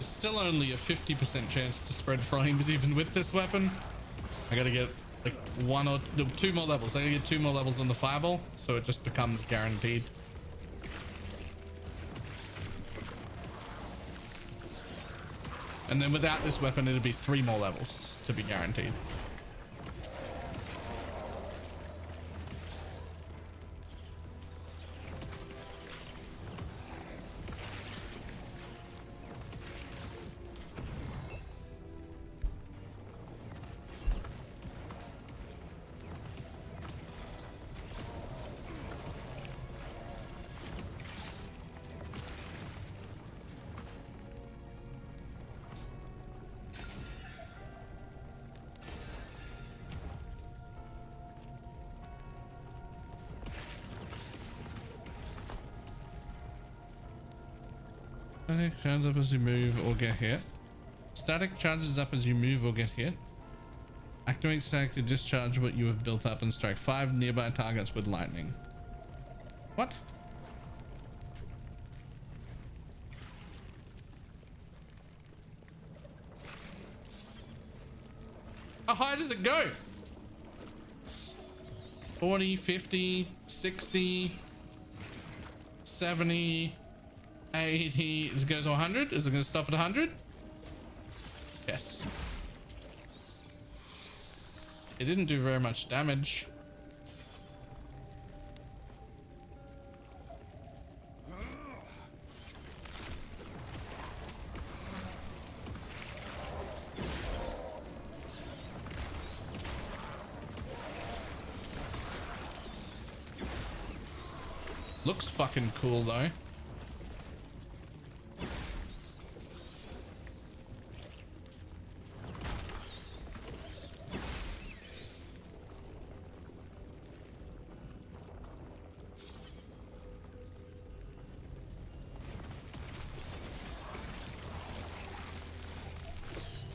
Speaker 1: Still only a 50% chance to spread frames even with this weapon. I gotta get like two more levels. I gotta get 2 more levels on the fireball, so it just becomes guaranteed. And then without this weapon, it'll be 3 more levels to be guaranteed. Static charges up as you move or get hit. Static charges up as you move or get hit. Activate static to discharge what you have built up and strike 5 nearby targets with lightning. What? How high does it go? 40, 50, 60, 70, 80. Is it going to 100? Is it going to stop at 100? Yes. It didn't do very much damage. Looks fucking cool though.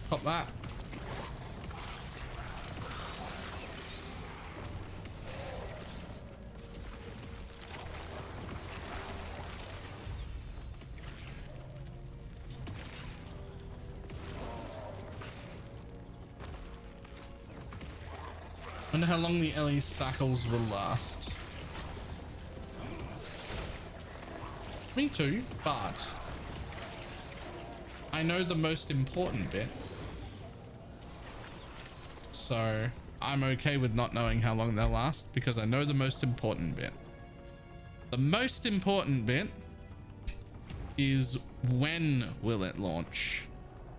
Speaker 1: Pop that. Wonder how long the LE cycles will last. Me too, but I know the most important bit. So I'm okay with not knowing how long they'll last because I know the most important bit. The most important bit is when will it launch?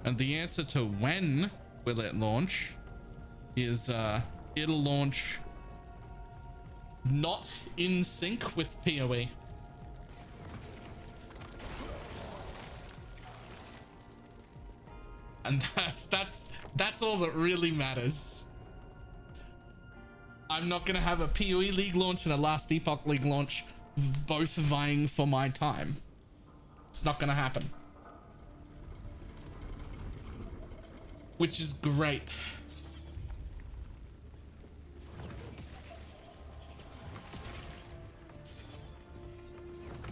Speaker 1: And the answer to when will it launch is it'll launch not in sync with PoE. And that's all that really matters. I'm not gonna have a PoE League launch and a Last Epoch League launch both vying for my time. It's not gonna happen. Which is great.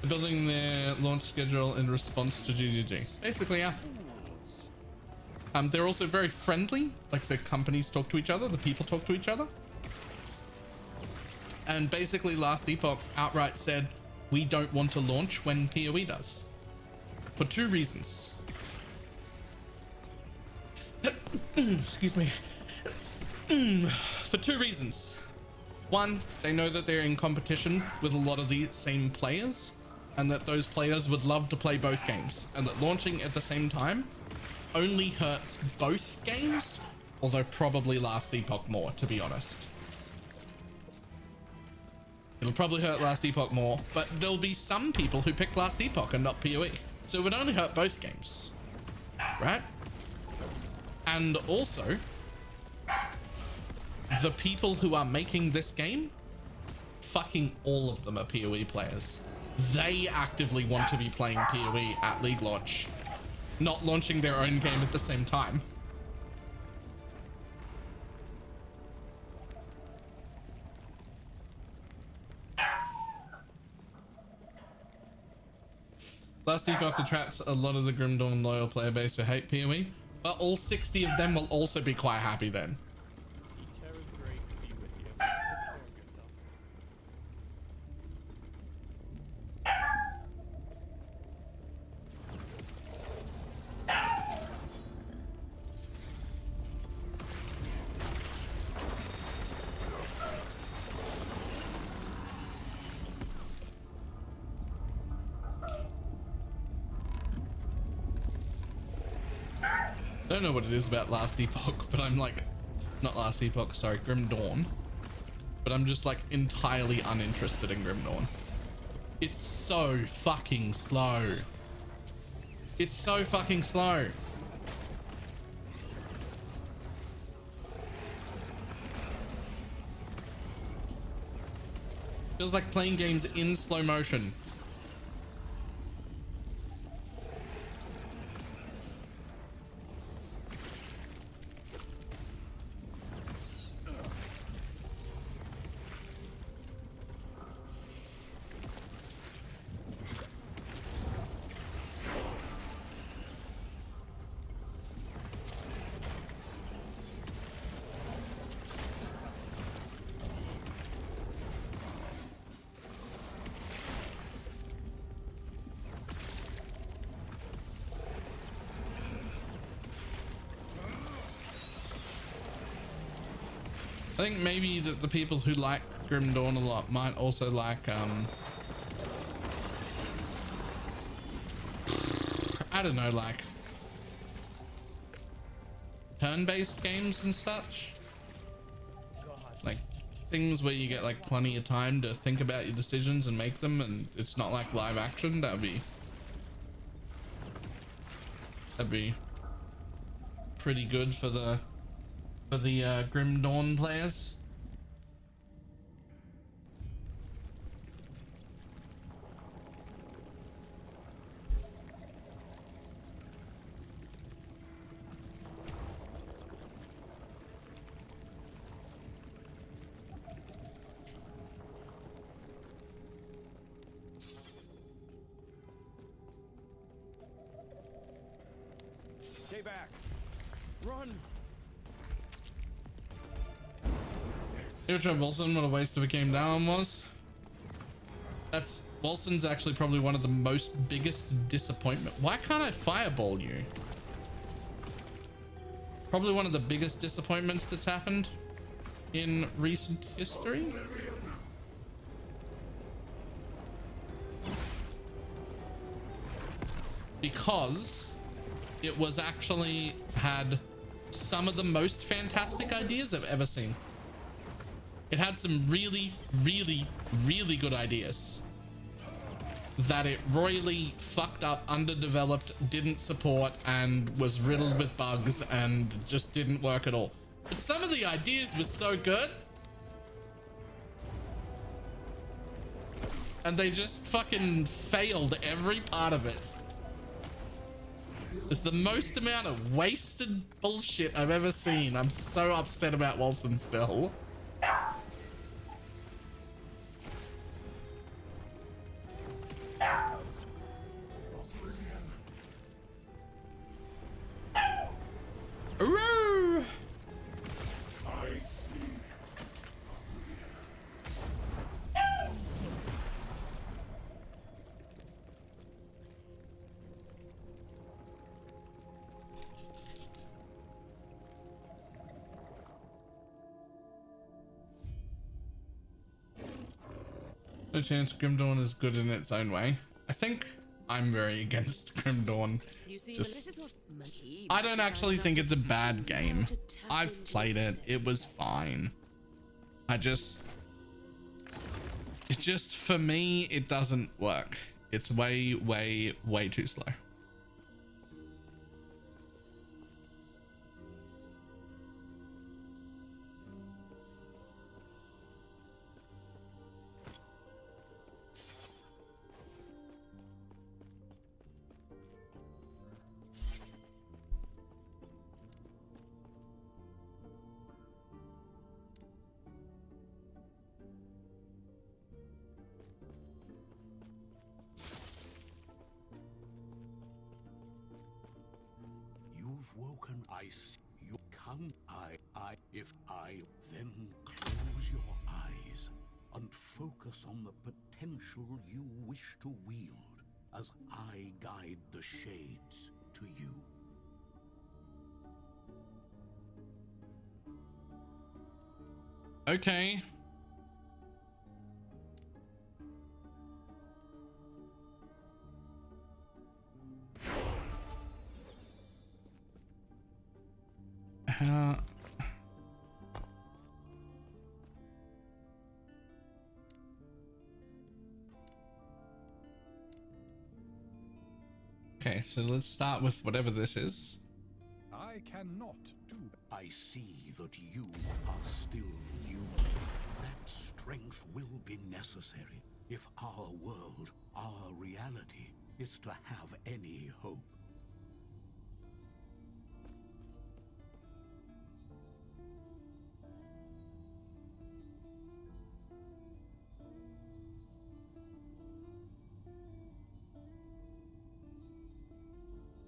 Speaker 1: They're building their launch schedule in response to GGG. Basically, yeah. They're also very friendly. Like the companies talk to each other, the people talk to each other. And basically Last Epoch outright said, we don't want to launch when PoE does. For two reasons. Excuse me. For two reasons. One, they know that they're in competition with a lot of the same players, and that those players would love to play both games, and that launching at the same time only hurts both games, although probably Last Epoch more, to be honest. It'll probably hurt Last Epoch more, but there'll be some people who pick Last Epoch and not PoE, so it would only hurt both games, right? And also, the people who are making this game, fucking all of them are PoE players. They actively want to be playing PoE at League launch, not launching their own game at the same time. Last Epoch attracts a lot of the Grim Dawn loyal player base who hate PoE, but all 60 of them will also be quite happy then.
Speaker 7: Terra's grace be with you. Take care of yourself.
Speaker 1: I don't know what it is about Last Epoch, but I'm like, not Last Epoch, sorry, Grim Dawn. But I'm just like entirely uninterested in Grim Dawn. It's so fucking slow. It's so fucking slow. Feels like playing games in slow motion. I think maybe that the people who like Grim Dawn a lot might also like I don't know, like turn-based games and such, like things where you get like plenty of time to think about your decisions and make them, and it's not like live action. That'd be pretty good for the Grim Dawn players.
Speaker 7: Stay back. Run.
Speaker 1: Wilson, what a waste of a game that one was. That's Wilson's actually probably one of the most biggest disappointment. Why can't I fireball you? Probably one of the biggest disappointments that's happened in recent history. Because it was actually had some of the most fantastic ideas I've ever seen. It had some really, really, really good ideas that it royally fucked up, underdeveloped, didn't support, and was riddled with bugs and just didn't work at all. But some of the ideas were so good, and they just fucking failed every part of it. It's the most amount of wasted bullshit I've ever seen. I'm so upset about Wilson still. No chance. Grim Dawn is good in its own way. I think I'm very against Grim Dawn. I don't actually think it's a bad game. I've played it. It was fine. It just, for me, it doesn't work. It's way, way, way too slow.
Speaker 4: Woken, you come, if I, then close your eyes and focus on the potential you wish to wield as I guide the shades to you.
Speaker 1: Okay. Okay, so let's start with whatever this is.
Speaker 3: I cannot do that.
Speaker 4: I see that you are still you. That strength will be necessary if our world, our reality, is to have any hope.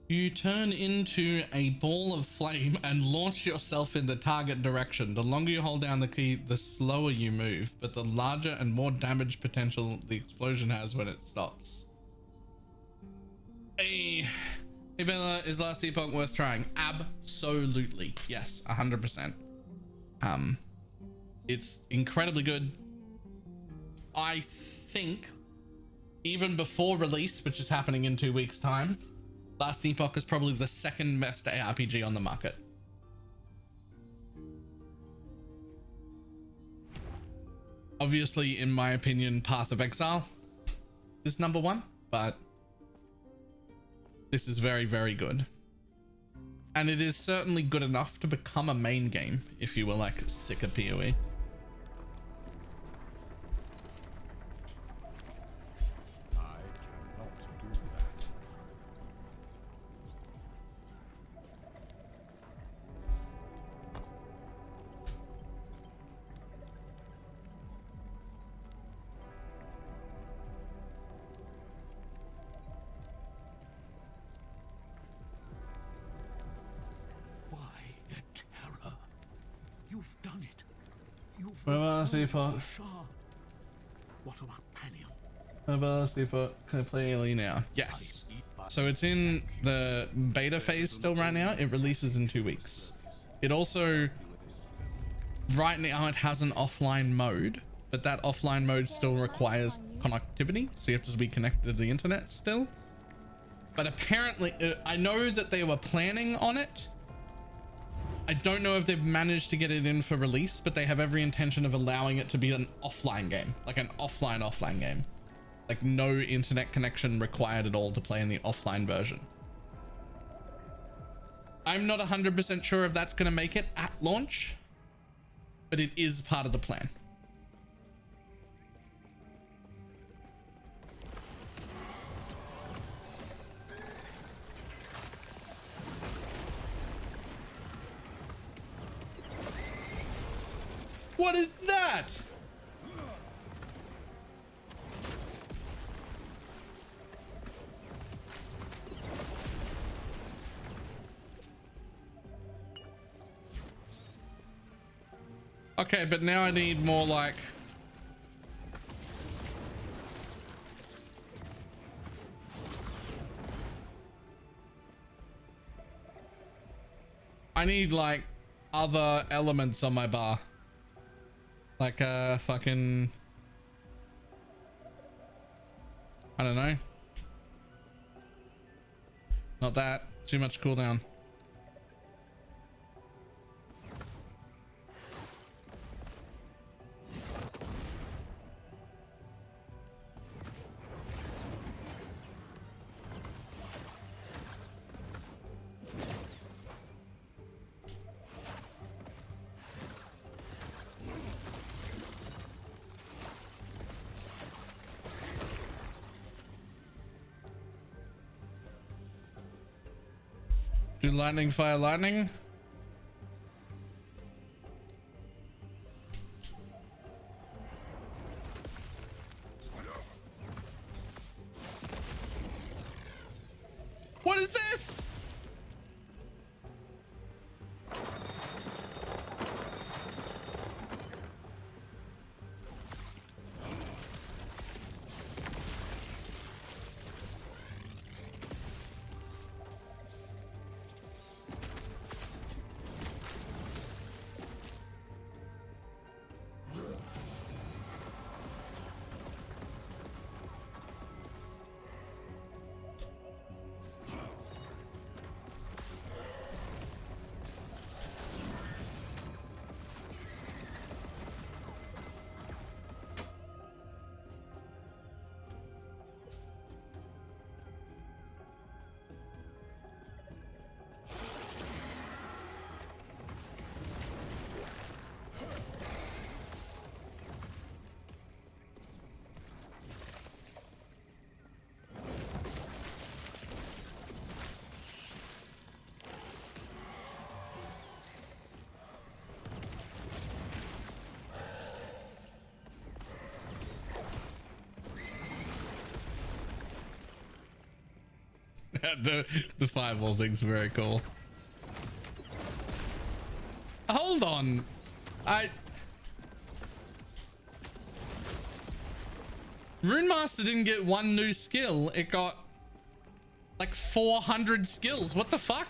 Speaker 1: You turn into a ball of flame and launch yourself in the target direction. The longer you hold down the key, the slower you move, but the larger and more damage potential the explosion has when it stops. Hey Bella, is Last Epoch worth trying? Absolutely. Yes, 100%. It's incredibly good. I think even before release, which is happening in 2 weeks' time, Last Epoch is probably the second best ARPG on the market. Obviously, in my opinion, Path of Exile is number one, but this is very, very good. And it is certainly good enough to become a main game if you were like sick of PoE. Last Epoch.
Speaker 4: What about Panion?
Speaker 1: Last Epoch completely now. Yes. So it's in the beta phase still right now. It releases in 2 weeks. It also, right now, it has an offline mode, but that offline mode still requires connectivity. So you have to be connected to the internet still. But apparently, I know that they were planning on it. I don't know if they've managed to get it in for release, but they have every intention of allowing it to be an offline game, like an offline game. Like no internet connection required at all to play in the offline version. I'm not 100% sure if that's going to make it at launch, but it is part of the plan. What is that? Okay, but now I need more like... I need like other elements on my bar. Like fucking I don't know. Not that. Too much cooldown. Do lightning, fire, lightning. What is this? the fireball thing's very cool. Hold on. Rune Master didn't get one new skill. It got like 400 skills. What the fuck?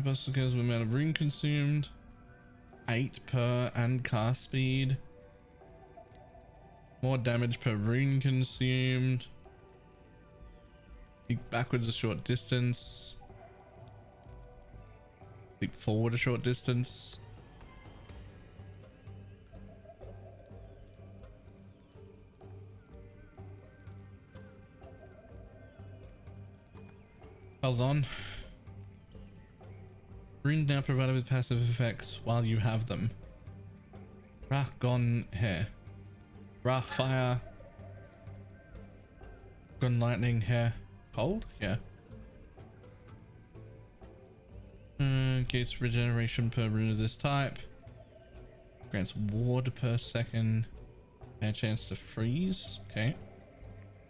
Speaker 1: Buster skills with amount of rune consumed, 8 per and cast speed, more damage per rune consumed, leap backwards a short distance, leap forward a short distance. Hold on. Runes now provided with passive effects while you have them. Rah gone here. Rah fire. Gone lightning here. Cold? Yeah. Gates regeneration per rune of this type. Grants ward per second. And a chance to freeze. Okay.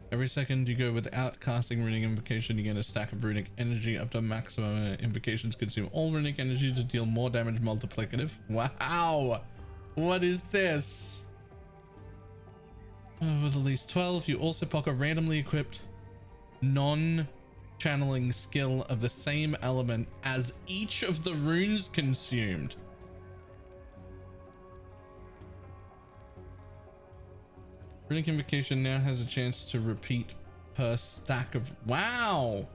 Speaker 1: Every second you go without casting runic invocation, you get a stack of runic energy up to maximum. Invocations consume all runic energy to deal more damage multiplicative. Wow! What is this? With at least 12, you also pocket randomly equipped non-channeling skill of the same element as each of the runes consumed. Runic invocation now has a chance to repeat per stack of... Wow!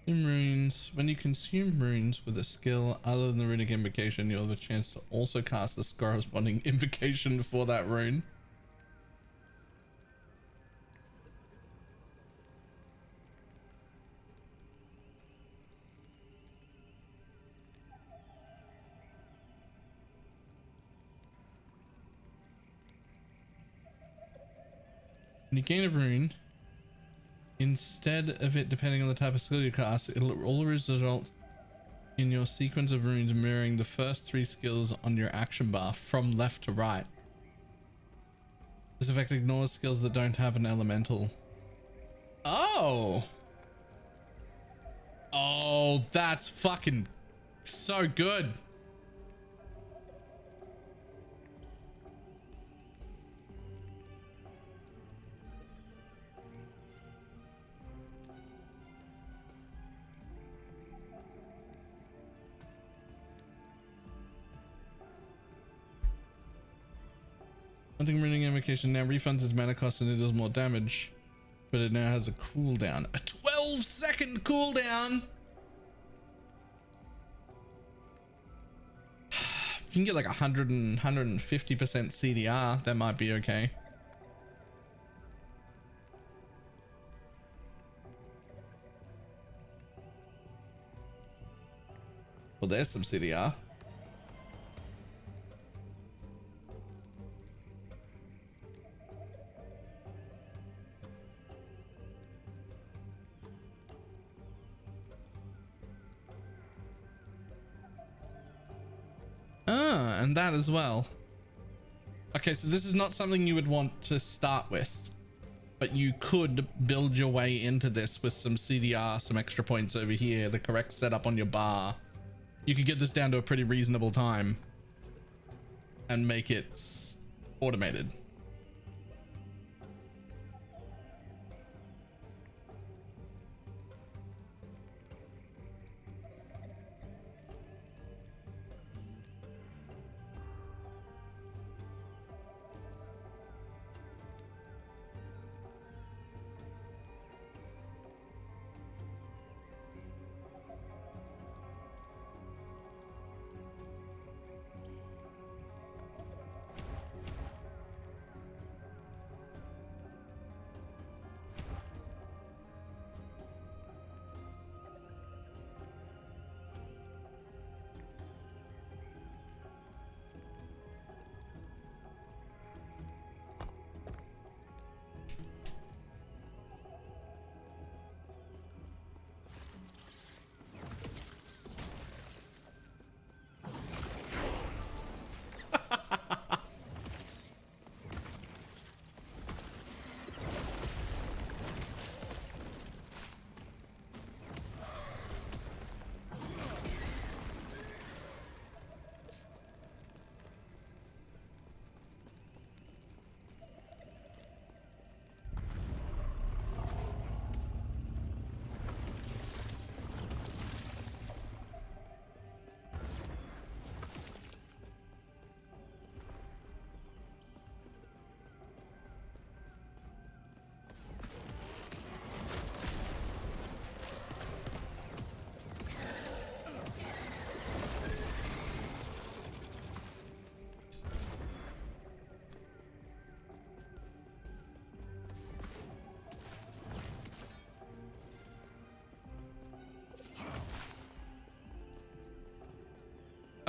Speaker 1: In runes, when you consume runes with a skill other than the runic invocation, you'll have a chance to also cast the corresponding invocation for that rune. When you gain a rune, instead of it depending on the type of skill you cast, it'll always result in your sequence of runes mirroring the first 3 skills on your action bar from left to right. This effect ignores skills that don't have an elemental. Oh! Oh, that's fucking so good. Hunting ruining invocation now refunds its mana cost and it does more damage, but it now has a cooldown. A 12-second cooldown. If you can get like 150% CDR, that might be okay. Well, there's some CDR. And that as well. Okay, so this is not something you would want to start with, but you could build your way into this with some CDR, some extra points over here, the correct setup on your bar. You could get this down to a pretty reasonable time and make it automated.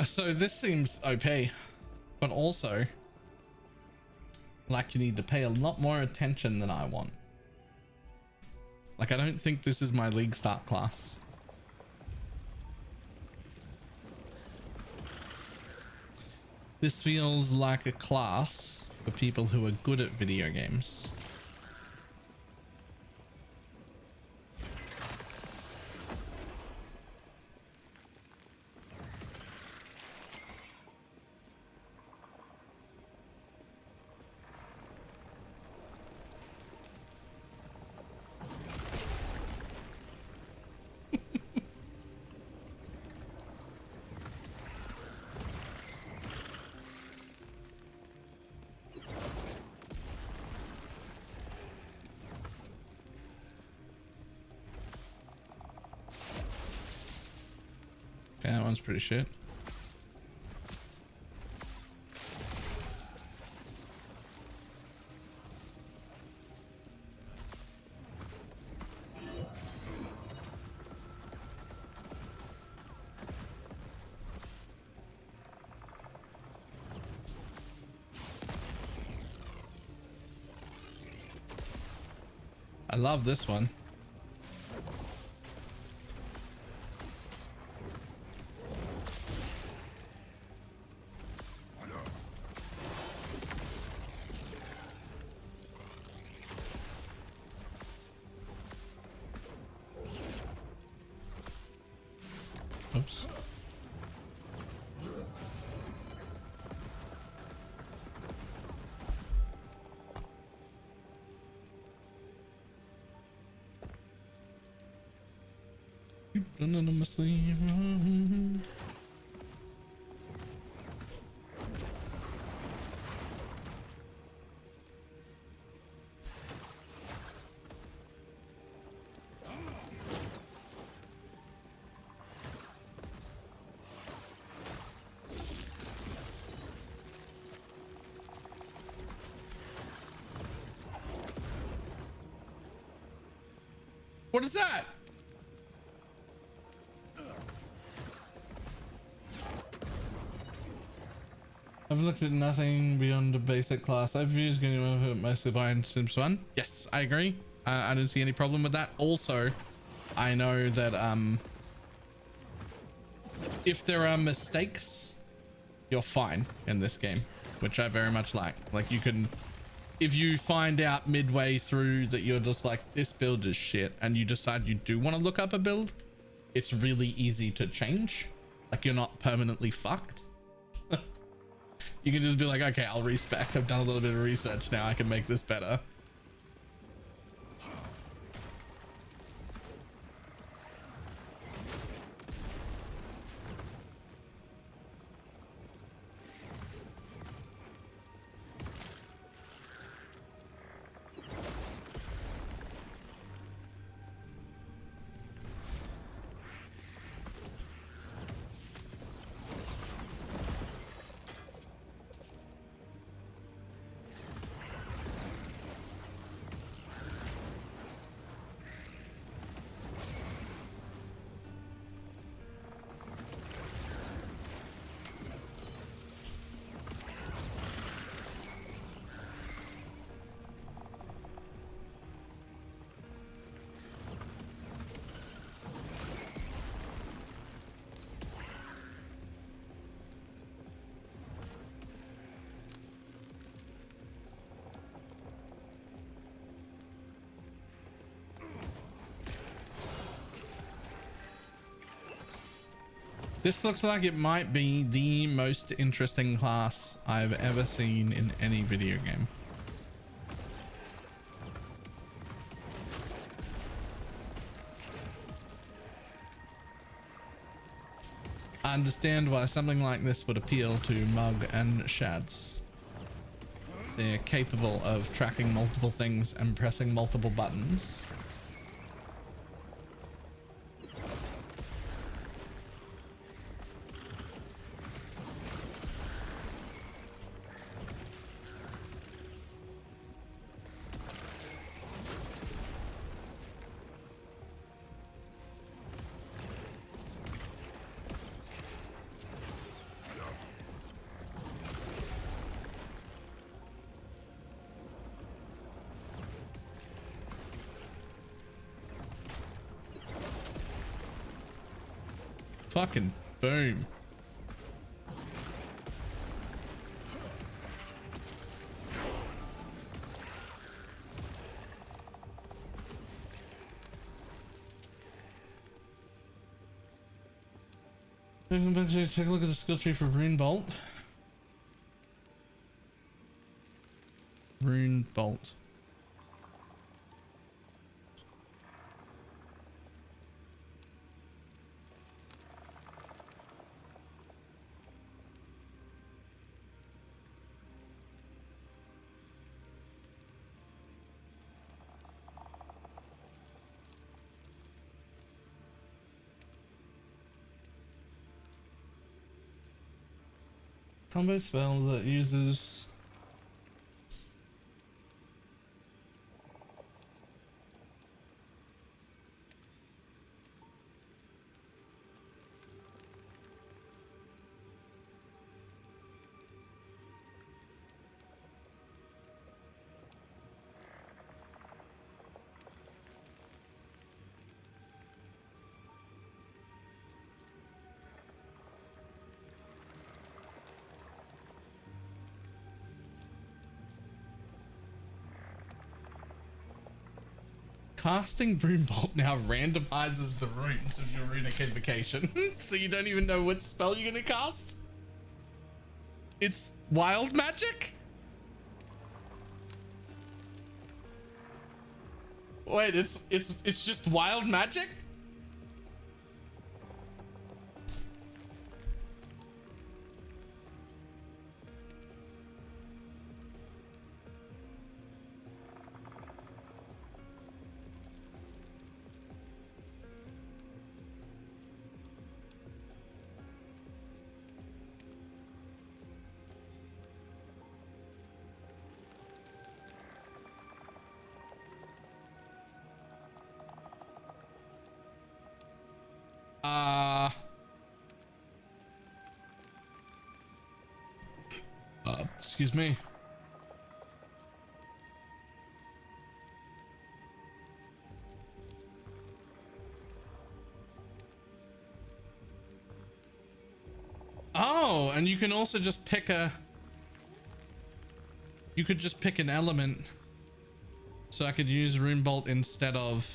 Speaker 1: So this seems OP, but also like you need to pay a lot more attention than I want. Like, I don't think this is my league start class. This feels like a class for people who are good at video games. Okay, that one's pretty shit. I love this one. Oops. Anonymously. What is that? I've looked at nothing beyond the basic class. I've used getting mostly by Sims 1. Yes, I agree. I didn't see any problem with that. Also, I know that if there are mistakes, you're fine in this game, which I very much like. Like you can, if you find out midway through that you're just like, this build is shit, and you decide you do want to look up a build, it's really easy to change. Like you're not permanently fucked. You can just be like, okay, I'll respec. I've done a little bit of research now. I can make this better. This looks like it might be the most interesting class I've ever seen in any video game. I understand why something like this would appeal to Mug and Shads. They're capable of tracking multiple things and pressing multiple buttons. Fucking boom. Take a look at the skill tree for Rune Bolt. Rune Bolt. Combo spell that uses casting Rune Bolt now randomizes the runes of your runic invocation. So you don't even know what spell you're gonna cast. It's wild magic? Wait, it's just wild magic? Excuse me. Oh, and you can also just pick you could just pick an element. So I could use Rune Bolt instead of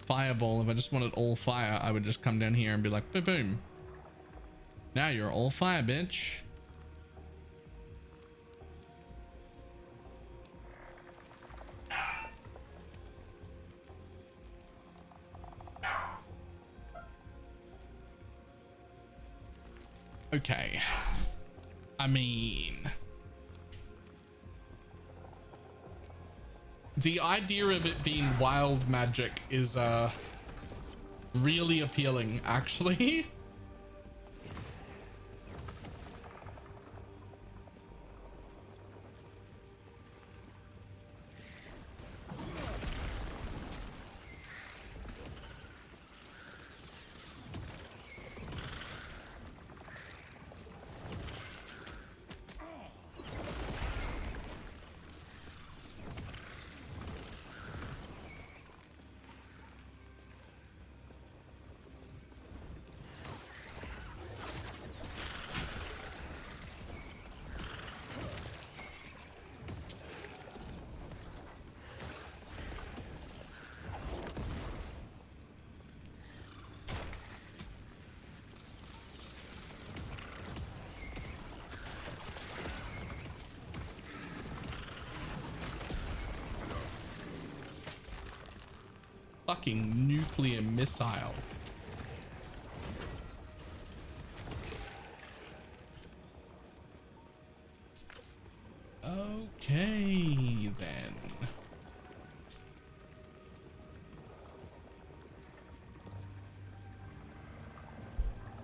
Speaker 1: Fireball. If I just wanted all fire, I would just come down here and be like, boom, boom. Now you're all fire, bitch. Okay. I mean, the idea of it being wild magic is really appealing, actually. Fucking nuclear missile. Okay, then.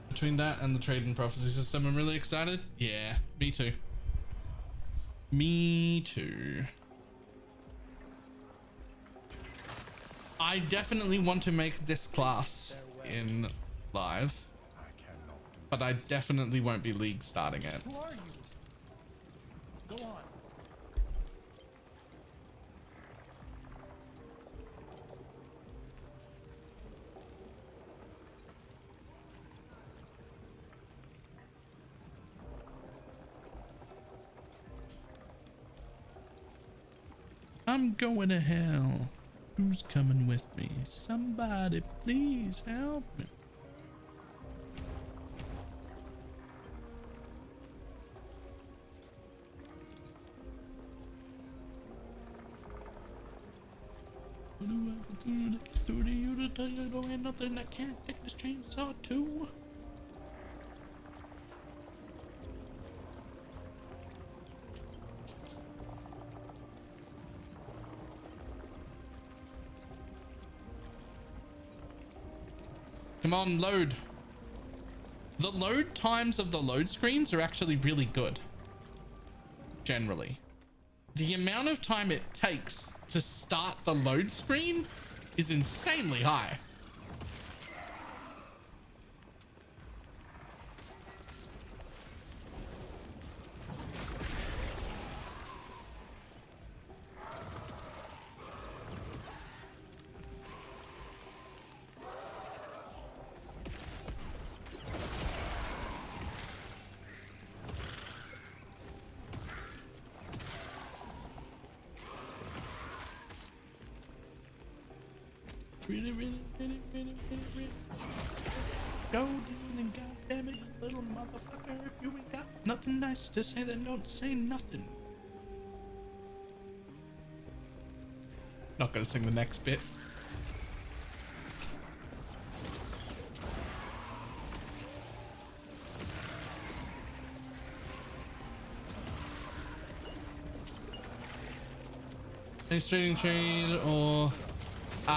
Speaker 1: Between that and the trade and prophecy system, I'm really excited. Yeah, me too. Me too. I definitely want to make this class in live, but I definitely won't be league starting it.
Speaker 7: Who are you? Go on.
Speaker 1: I'm going to hell. Who's coming with me? Somebody please help me. What do I do to get through to you to tell you I don't have nothing that can't take this chainsaw too? Come on, load. The load times of the load screens are actually really good. Generally. The amount of time it takes to start the load screen is insanely high. Really, really, really, really, really, really. Go down and goddamn it, you little motherfucker. If you ain't got nothing nice to say, then don't say nothing. Not gonna sing the next bit. Thanks, trade or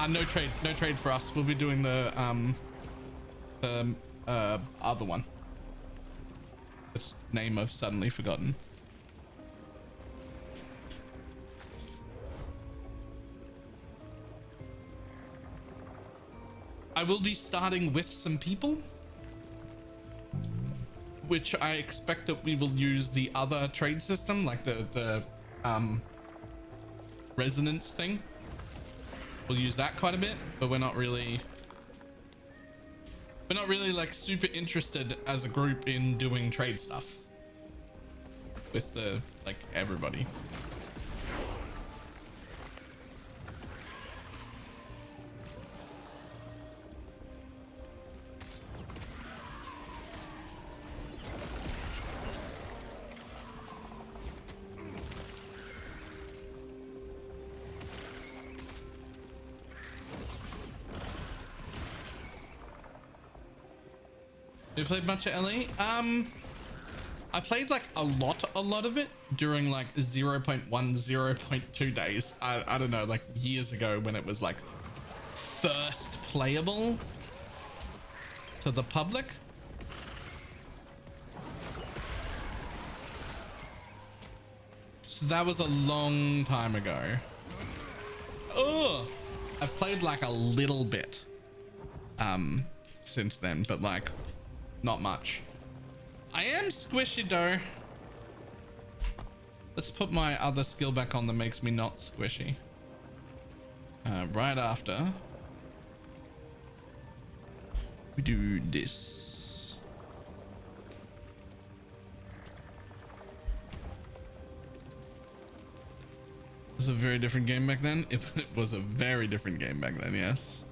Speaker 1: no trade for us. We'll be doing the other one. Its name I've suddenly forgotten. I will be starting with some people, which I expect that we will use the other trade system, like the resonance thing. We'll use that quite a bit, but we're not really like super interested as a group in doing trade stuff with the like everybody. You played much of LE? I played like a lot of it during like 0.1, 0.2 days. I don't know, like years ago when it was like first playable to the public. So that was a long time ago. Oh, I've played like a little bit since then, but like not much. I am squishy though. Let's put my other skill back on that makes me not squishy. Right after we do this. It was a very different game back then. It was a very different game back then, yes.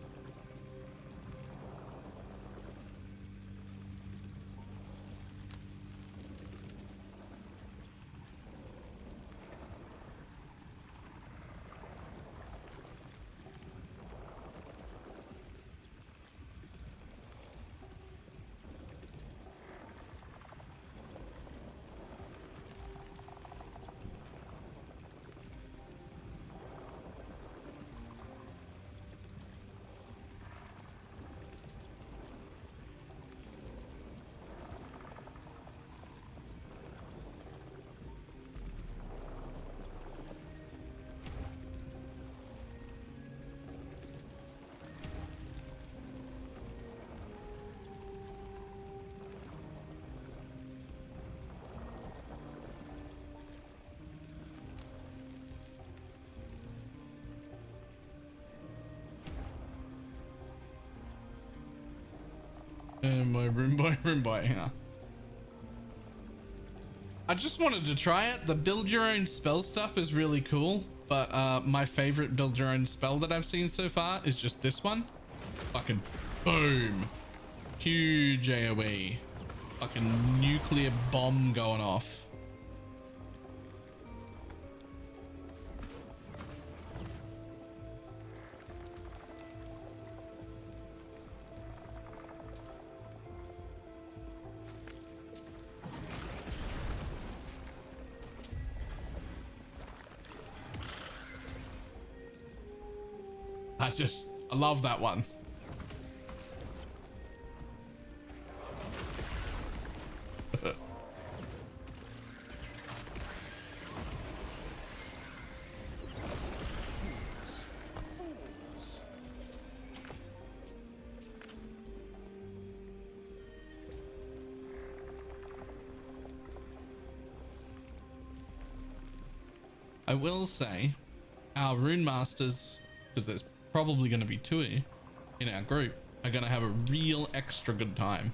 Speaker 1: My room boy, yeah. I just wanted to try it. The build your own spell stuff is really cool, but my favorite build your own spell that I've seen so far is just this one. Fucking boom. Huge AoE. Fucking nuclear bomb going off. I love that one. I will say our Rune Masters, because there's probably going to be two in our group, are going to have a real extra good time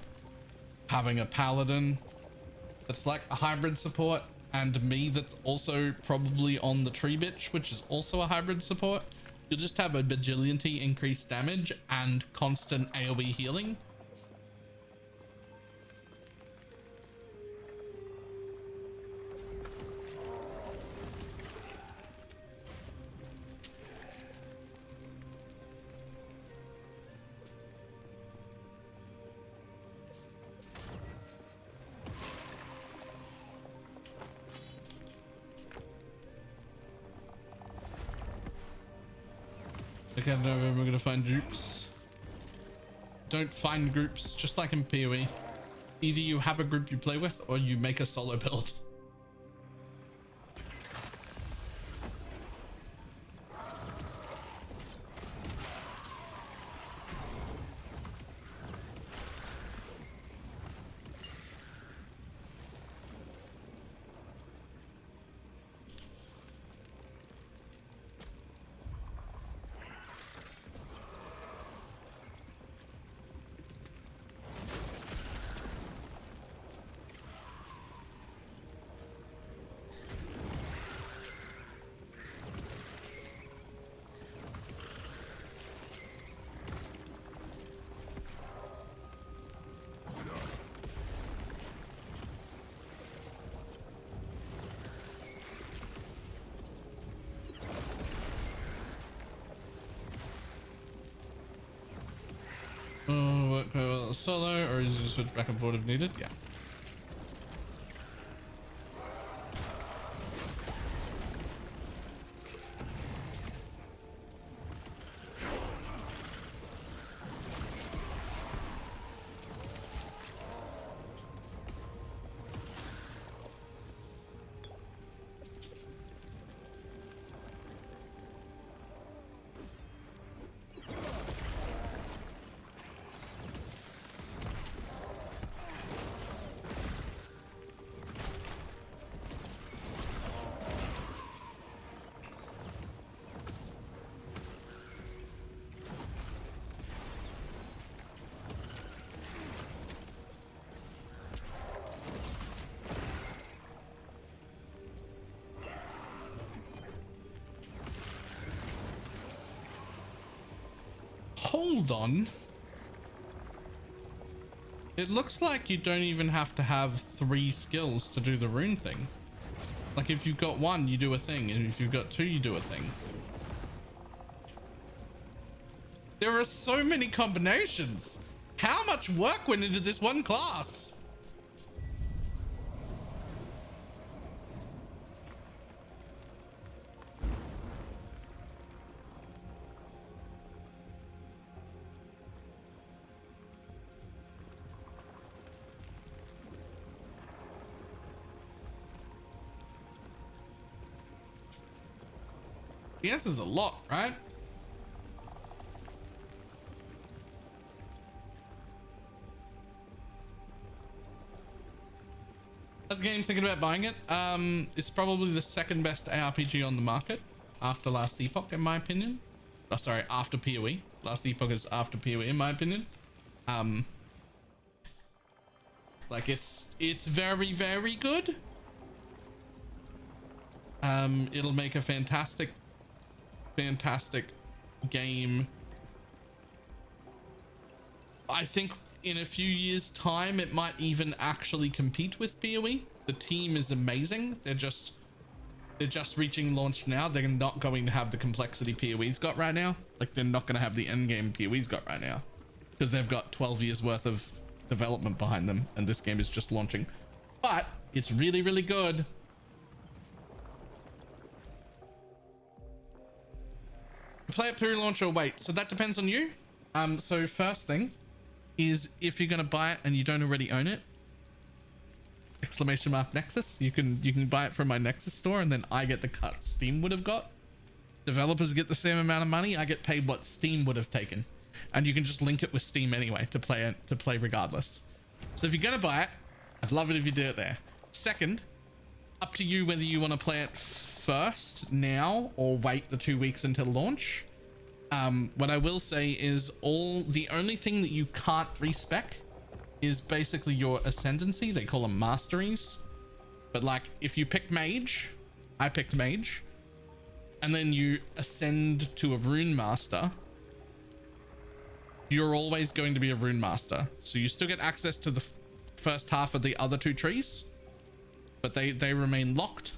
Speaker 1: having a paladin that's like a hybrid support, and me that's also probably on the tree bitch, which is also a hybrid support. You'll just have a bajillionty increased damage and constant AoE healing. Okay, no, we're gonna find groups. Don't find groups, just like in PoE. Either you have a group you play with or you make a solo build. Work solo, or is it just switch back and forth if needed? Yeah. Hold on. It looks like you don't even have to have 3 skills to do the rune thing. Like if you've got 1, you do a thing, and if you've got 2, you do a thing. There are so many combinations. How much work went into this one class? The answer's a lot, right? How's the game? Thinking about buying it? It's probably the second best ARPG on the market after Last Epoch, in my opinion. Oh, sorry, after PoE. Last Epoch is after PoE, in my opinion. Like it's very, very good. It'll make a fantastic game. I think in a few years time it might even actually compete with PoE. The team is amazing. They're just reaching launch now. They're not going to have the complexity PoE's got right now. Like they're not going to have the endgame PoE's got right now because they've got 12 years worth of development behind them and this game is just launching. But it's really, really good. Play it pre-launch or wait, so that depends on you. So first thing is if you're gonna buy it and you don't already own it, !Nexus, you can buy it from my Nexus store and then I get the cut Steam would have got. Developers get the same amount of money. I get paid what Steam would have taken, and you can just link it with Steam anyway to play regardless. So if you're gonna buy it, I'd love it if you do it there. Second, up to you whether you want to play it first now or wait the 2 weeks until launch. What I will say is the only thing that you can't respec is basically your ascendancy. They call them masteries, but like if you pick mage, I picked mage, and then you ascend to a Rune Master, you're always going to be a Rune Master. So you still get access to the first half of the other two trees, but they remain locked.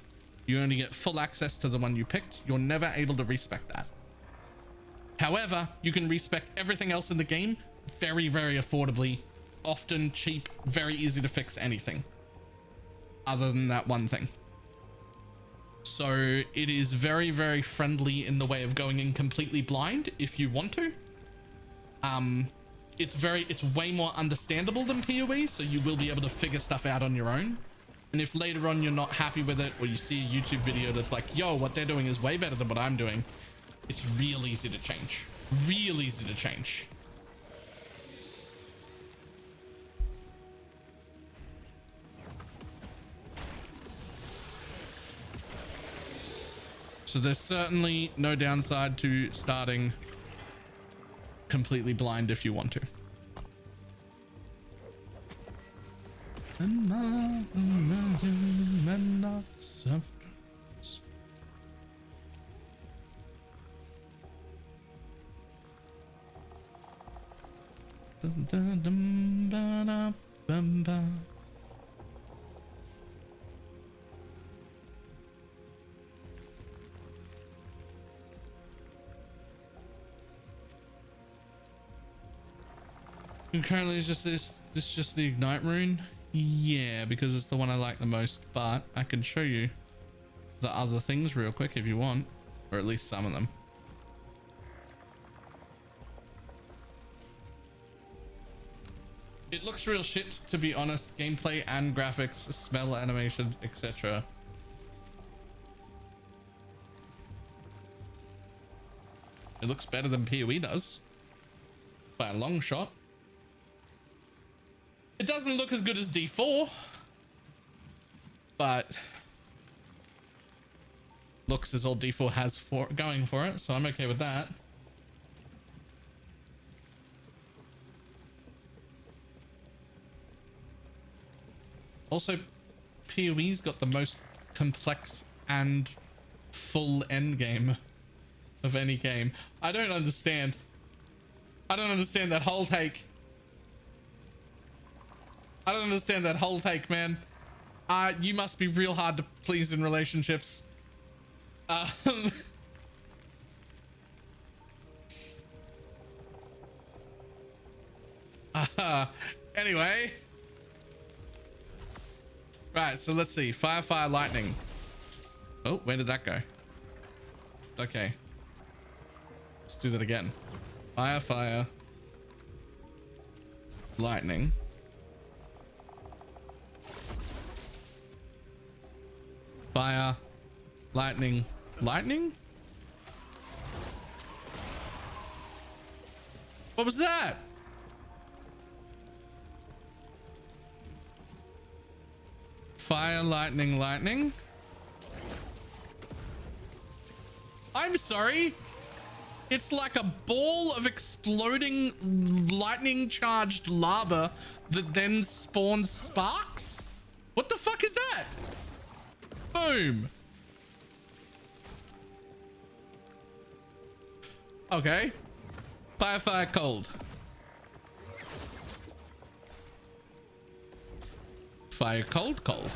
Speaker 1: You only get full access to the one you picked. You're never able to respec that. However, you can respec everything else in the game very, very affordably, often cheap, very easy to fix anything other than that one thing. So it is very, very friendly in the way of going in completely blind if you want to. It's way more understandable than PoE, so you will be able to figure stuff out on your own. And if later on you're not happy with it, or you see a YouTube video that's like, yo, what they're doing is way better than what I'm doing, it's real easy to change. Real easy to change. So there's certainly no downside to starting completely blind if you want to. And currently it's just this just the ignite rune. Yeah, because it's the one I like the most, but I can show you the other things real quick if you want, or at least some of them. It looks real shit, to be honest. Gameplay and graphics, smell animations, etc. It looks better than PoE does by a long shot. It doesn't look as good as D4, but looks as all D4 has for going for it, so I'm okay with that. Also, PoE's got the most complex and full endgame of any game. I don't understand that whole take. I don't understand that whole take, man. You must be real hard to please in relationships. Anyway. Right, so let's see. Fire, fire, lightning. Oh, where did that go? Okay. Let's do that again. Fire, fire. Lightning. Fire, lightning, lightning? What was that? Fire, lightning, lightning? I'm sorry. It's like a ball of exploding lightning charged lava that then spawns sparks? What the fuck is that? Boom. Okay. Fire, fire, cold. Fire, cold, cold.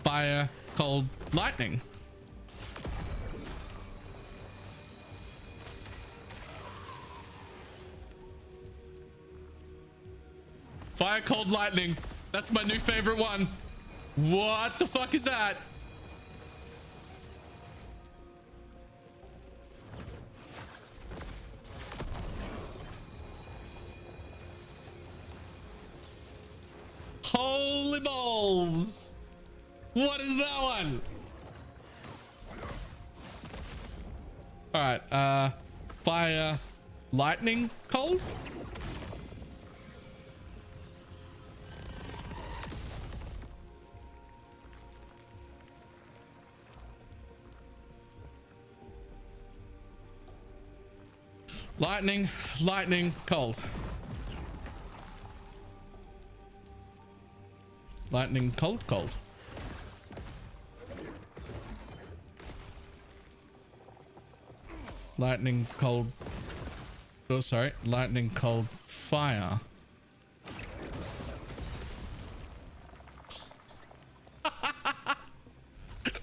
Speaker 1: Fire, cold, lightning. Fire, cold, lightning. That's my new favorite one. What the fuck is that? Holy balls. What is that one? All right, fire, lightning, cold. Lightning, lightning, cold. Lightning cold. Lightning cold. Oh, sorry. Lightning cold fire.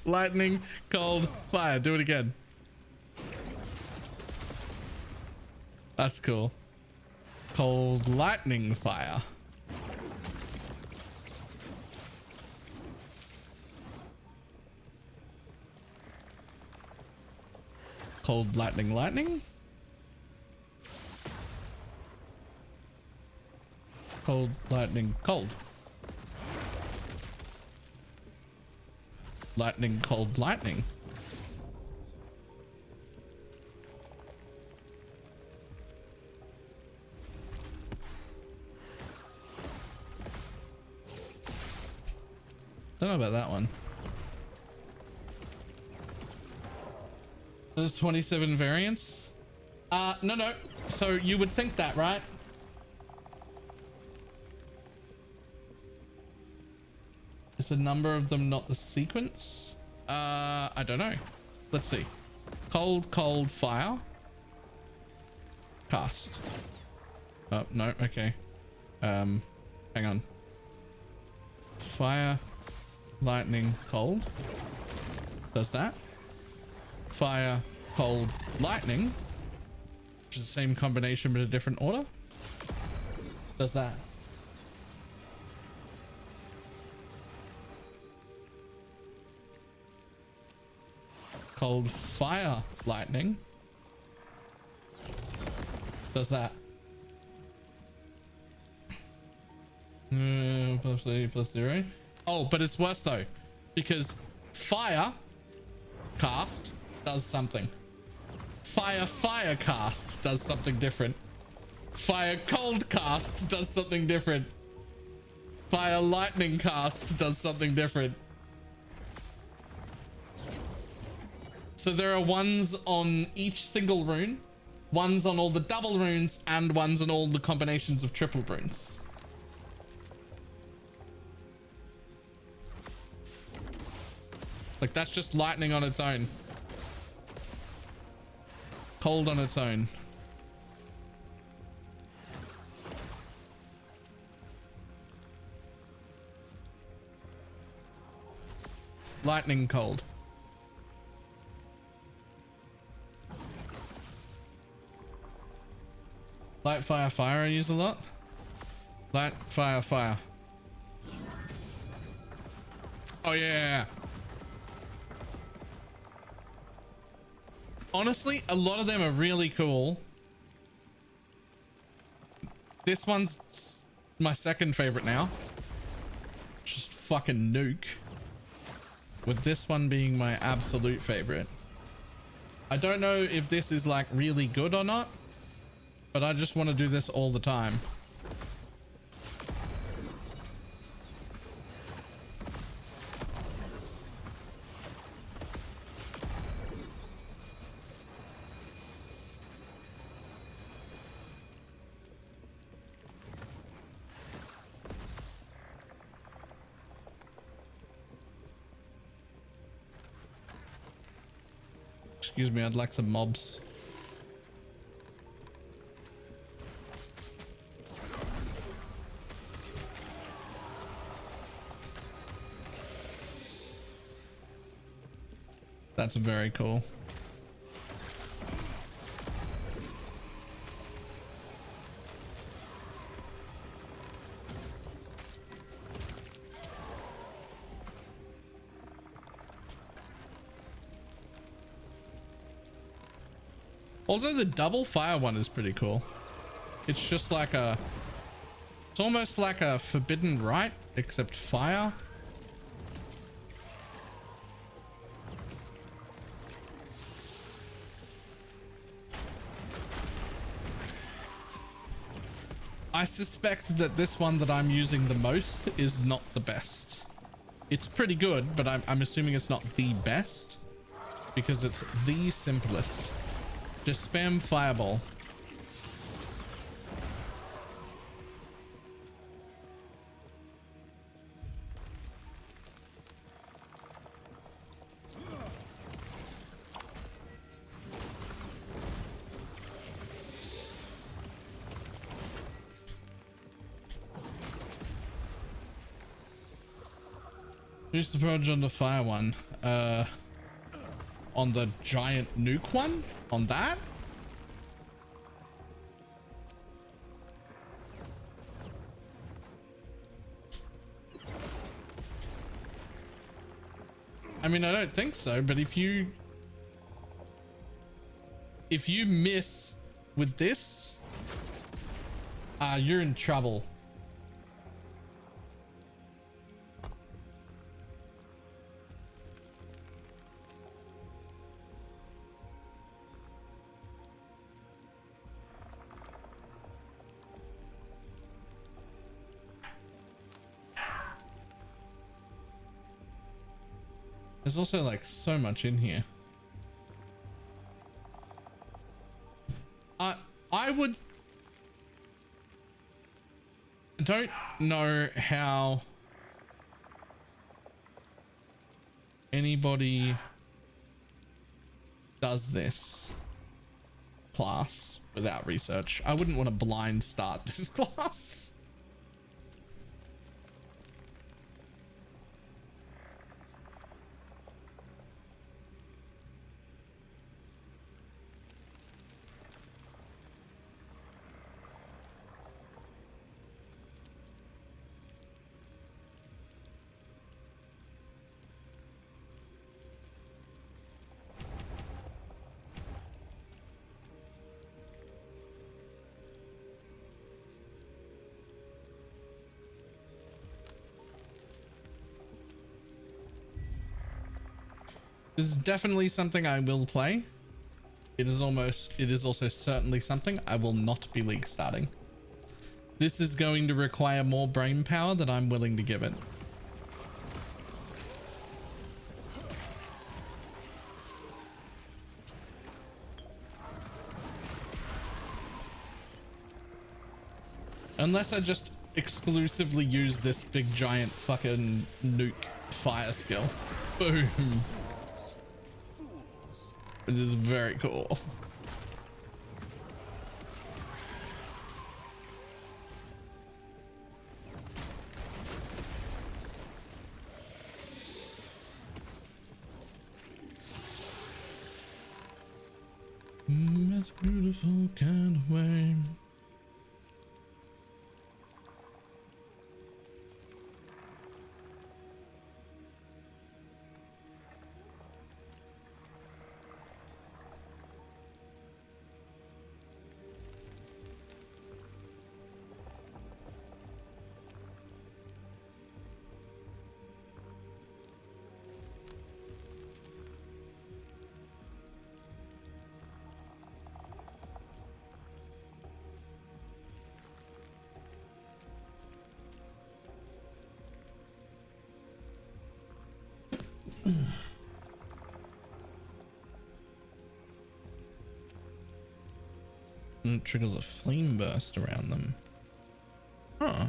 Speaker 1: Lightning cold fire. Do it again. That's cool. Cold lightning fire. Cold lightning. Cold lightning cold. Lightning cold lightning. Don't know about that one. There's 27 variants. No. So you would think that, right? Is the number of them not the sequence? I don't know. Let's see. Cold, fire. Cast. Oh, no, okay. Hang on. Fire, lightning, cold. Does that. Fire, cold, lightning. Which is the same combination but a different order. Does that. Cold, fire, lightning. Does that. Plus 3 plus 0. Oh, but it's worse though. Because fire cast does something. Fire cast does something different. Fire cold cast does something different. Fire lightning cast does something different. So there are ones on each single rune, ones on all the double runes, and ones on all the combinations of triple runes. Like that's just lightning on its own. Cold on its own. Lightning cold. Light, fire, fire I use a lot. Light, fire, fire. Oh yeah. Honestly, a lot of them are really cool. This one's my second favorite now. Just fucking nuke. With this one being my absolute favorite. I don't know if this is like really good or not, but I just want to do this all the time. Excuse me, I'd like some mobs. That's very cool. Also, the double fire one is pretty cool. It's just like a... It's almost like a forbidden rite, except fire. I suspect that this one that I'm using the most is not the best. It's pretty good, but I'm assuming it's not the best because it's the simplest. Just spam fireball. Boost the purge on the fire one. On the giant nuke one? On that? I mean, I don't think so, but if you miss with this, you're in trouble. There's also like so much in here. I don't know how anybody does this class without research. I wouldn't want to blind start this class. This is definitely something I will play. It is also certainly something I will not be league starting. This is going to require more brain power than I'm willing to give it. Unless I just exclusively use this big giant fucking nuke fire skill. Boom. It is very cool. It's beautiful kind of way. It triggers a flame burst around them. Huh.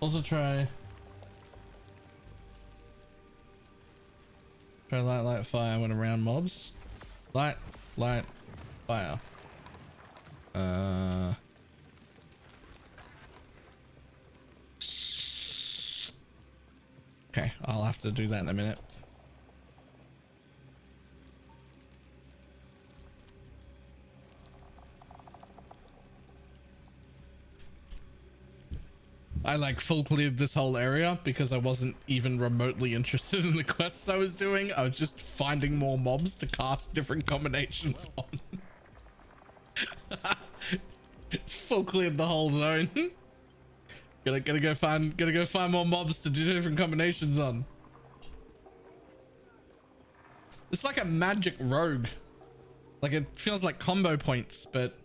Speaker 1: Also try light fire when around mobs. Light fire. Okay, I'll have to do that in a minute. I like full cleared this whole area because I wasn't even remotely interested in the quests I was doing. I was just finding more mobs to cast different combinations on. Full cleared the whole zone. Gotta go find more mobs to do different combinations on. It's like a magic rogue. Like it feels like combo points, but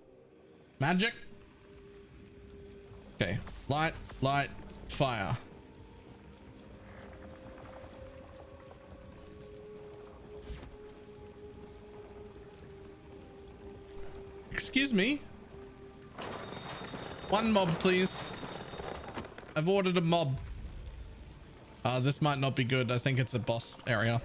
Speaker 1: magic. Okay, light, fire. Excuse me. One mob, please. I've ordered a mob. This might not be good. I think it's a boss area.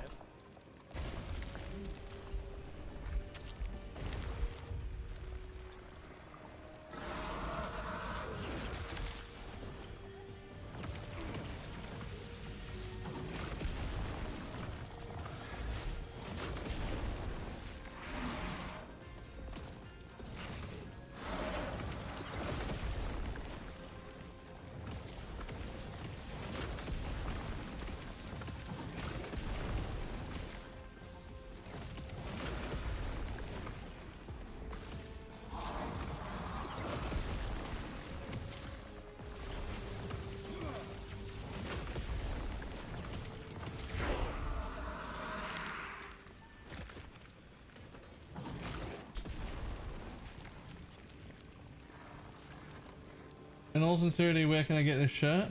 Speaker 1: In all sincerity, where can I get this shirt?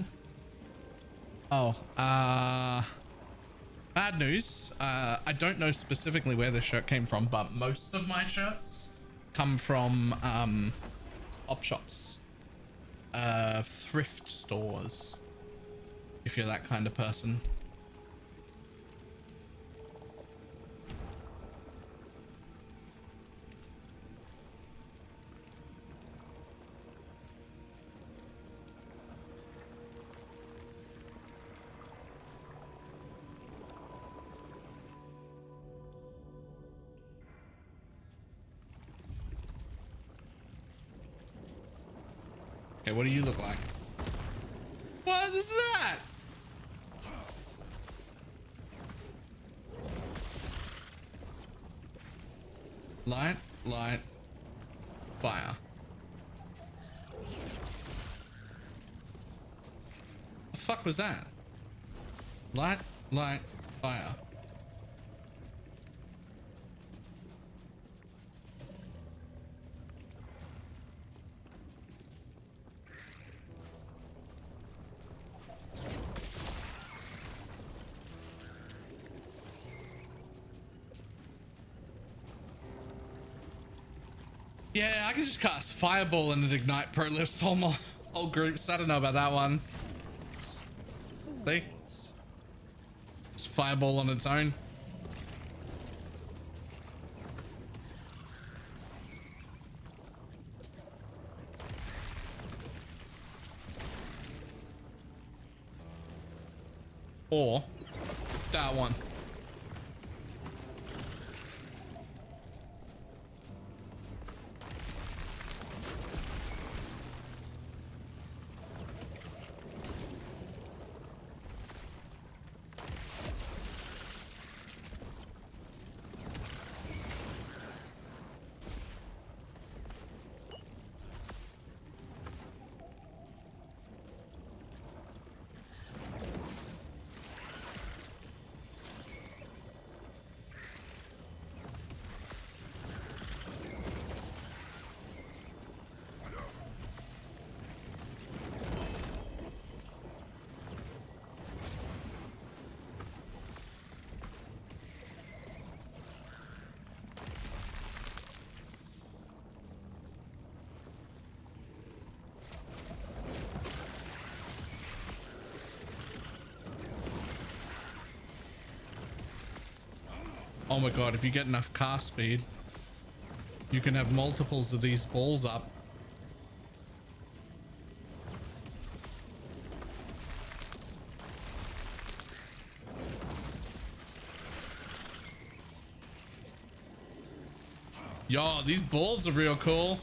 Speaker 1: Oh, bad news. I don't know specifically where this shirt came from, but most of my shirts come from op shops, thrift stores, if you're that kind of person. Okay, what do you look like? What is that? Light, light, fire. The fuck was that? Light, light, fire. Yeah, I can just cast Fireball and it ignite pro lifts whole groups. I don't know about that one. See? Just Fireball on its own. Or that one. Oh my god, if you get enough cast speed, you can have multiples of these balls up. Yo, these balls are real cool.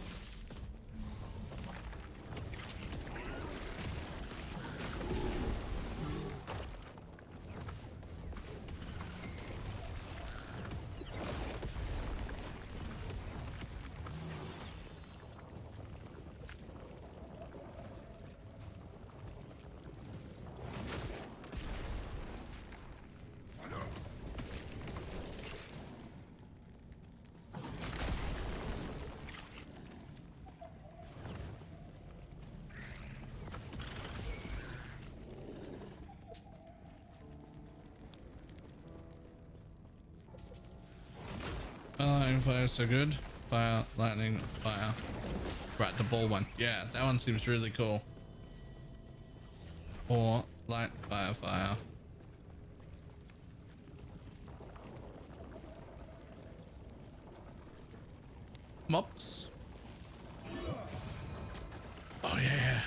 Speaker 1: Fire so good. fire, lightning, fire. Right, the ball one. Yeah, that one seems really cool. Or light, fire, fire. Mops. Oh yeah.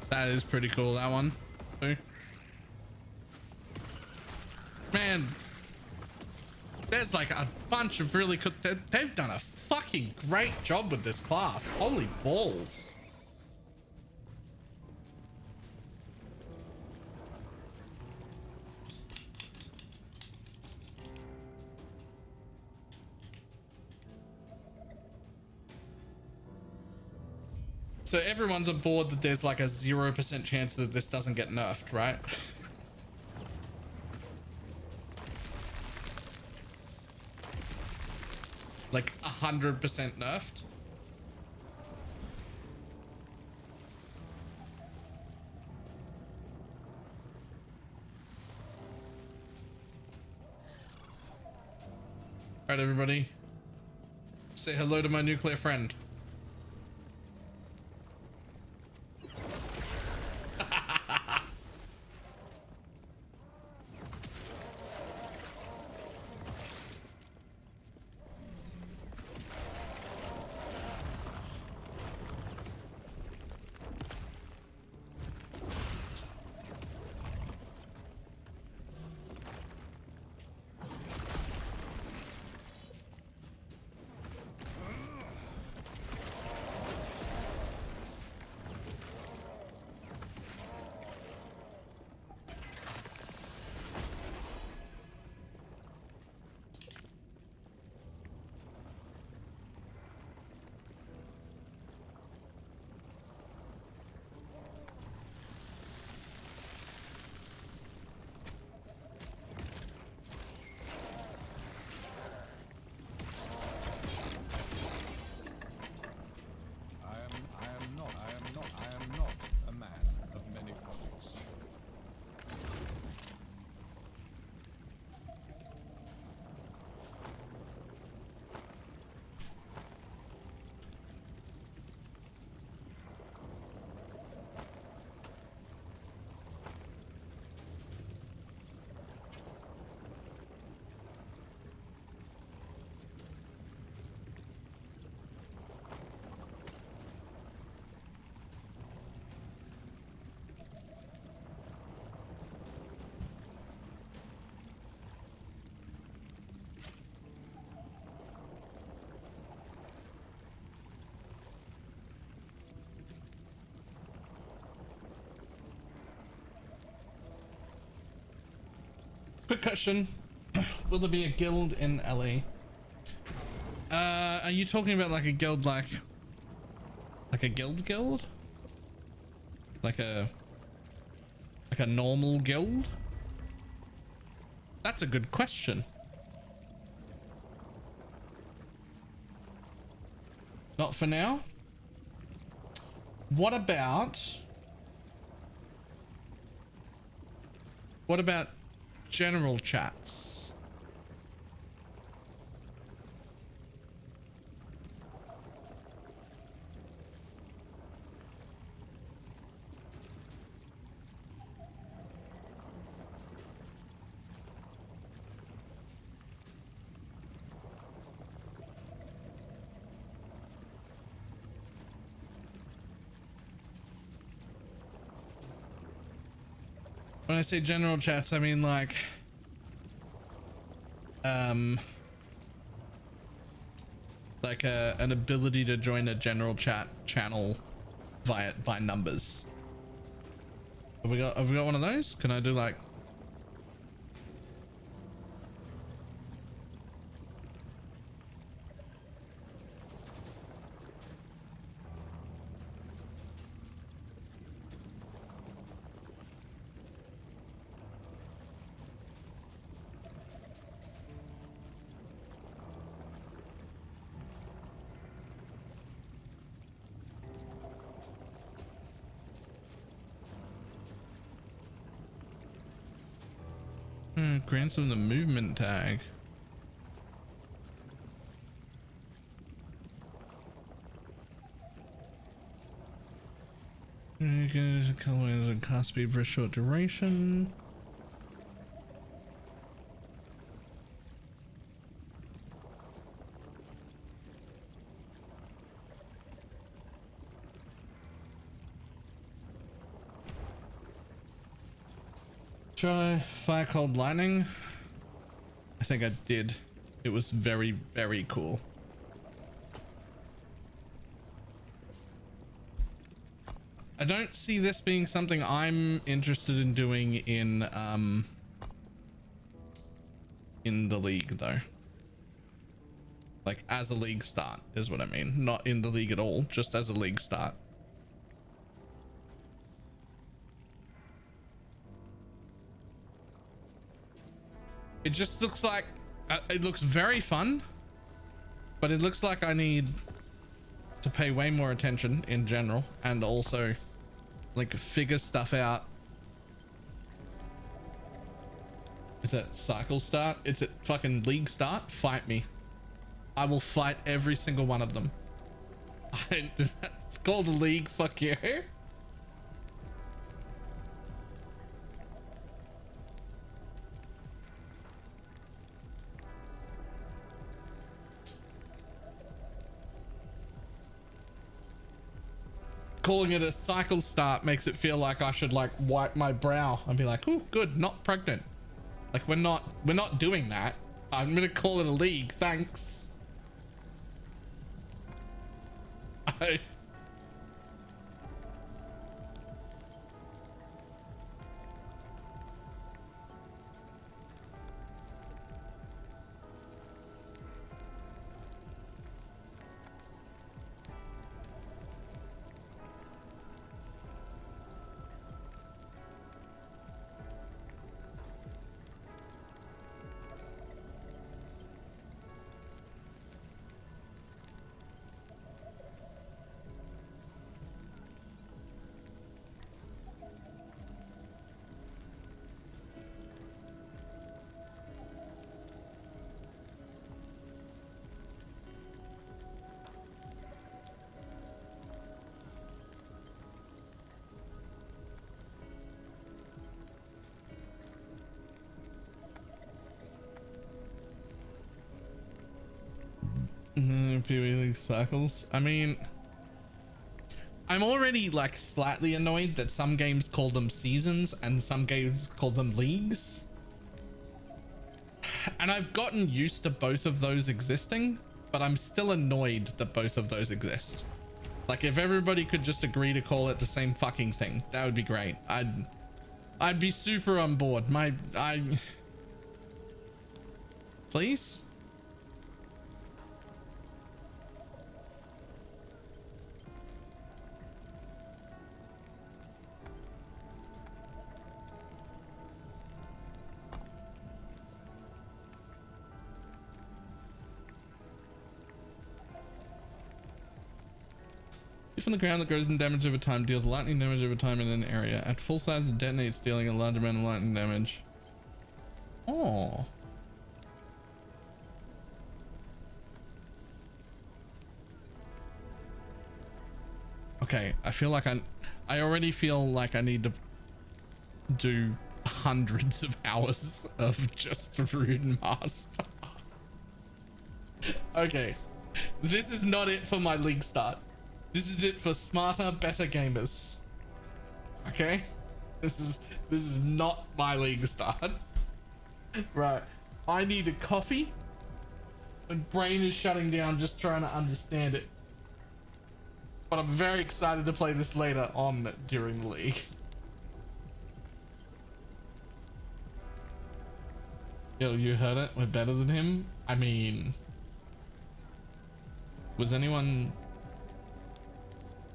Speaker 1: That is pretty cool, that one too. Man, there's like a bunch of really good, they've done a fucking great job with this class. Holy balls. So everyone's aboard that there's like a 0% chance that this doesn't get nerfed, right? Like 100% nerfed. All right, everybody. Say hello to my nuclear friend.
Speaker 3: I am not a man of many projects.
Speaker 1: Quick question. Will there be a guild in LA? Are you talking about like a guild like a guild? Like a normal guild? That's a good question. Not for now. What about general chats? When I say general chats, I mean like an ability to join a general chat channel by numbers. Have we got one of those? Can I do like Grants them the movement tag. Color and cast speed for a short duration. Try fire cold lightning. I think I did. It was very, very cool. I don't see this being something I'm interested in doing in the league though. Like as a league start is what I mean. Not in the league at all, just as a league start. It just looks like it looks very fun, but it looks like I need to pay way more attention in general and also like figure stuff out. Is it cycle start? Is it fucking league start? Fight me. I will fight every single one of them. It's called a league, fuck you. Calling it a cycle start makes it feel like I should like wipe my brow and be like, oh good, not pregnant. Like we're not doing that. I'm gonna call it a league, thanks. League cycles. I mean, I'm already like slightly annoyed that some games call them seasons and some games call them leagues. And I've gotten used to both of those existing, but I'm still annoyed that both of those exist. Like if everybody could just agree to call it the same fucking thing, that would be great. I'd be super on board. Please? From the ground that grows in damage over time, deals lightning damage over time in an area. At full size, it detonates, dealing a large amount of lightning damage. Oh. Okay, I feel like I already feel like I need to do hundreds of hours of just Rune Master. Okay, this is not it for my league start. This is it for smarter, better gamers. Okay? This is not my league start. Right. I need a coffee. My brain is shutting down just trying to understand it. But I'm very excited to play this later on during the league. Yo, you heard it? We're better than him? I mean... Was anyone...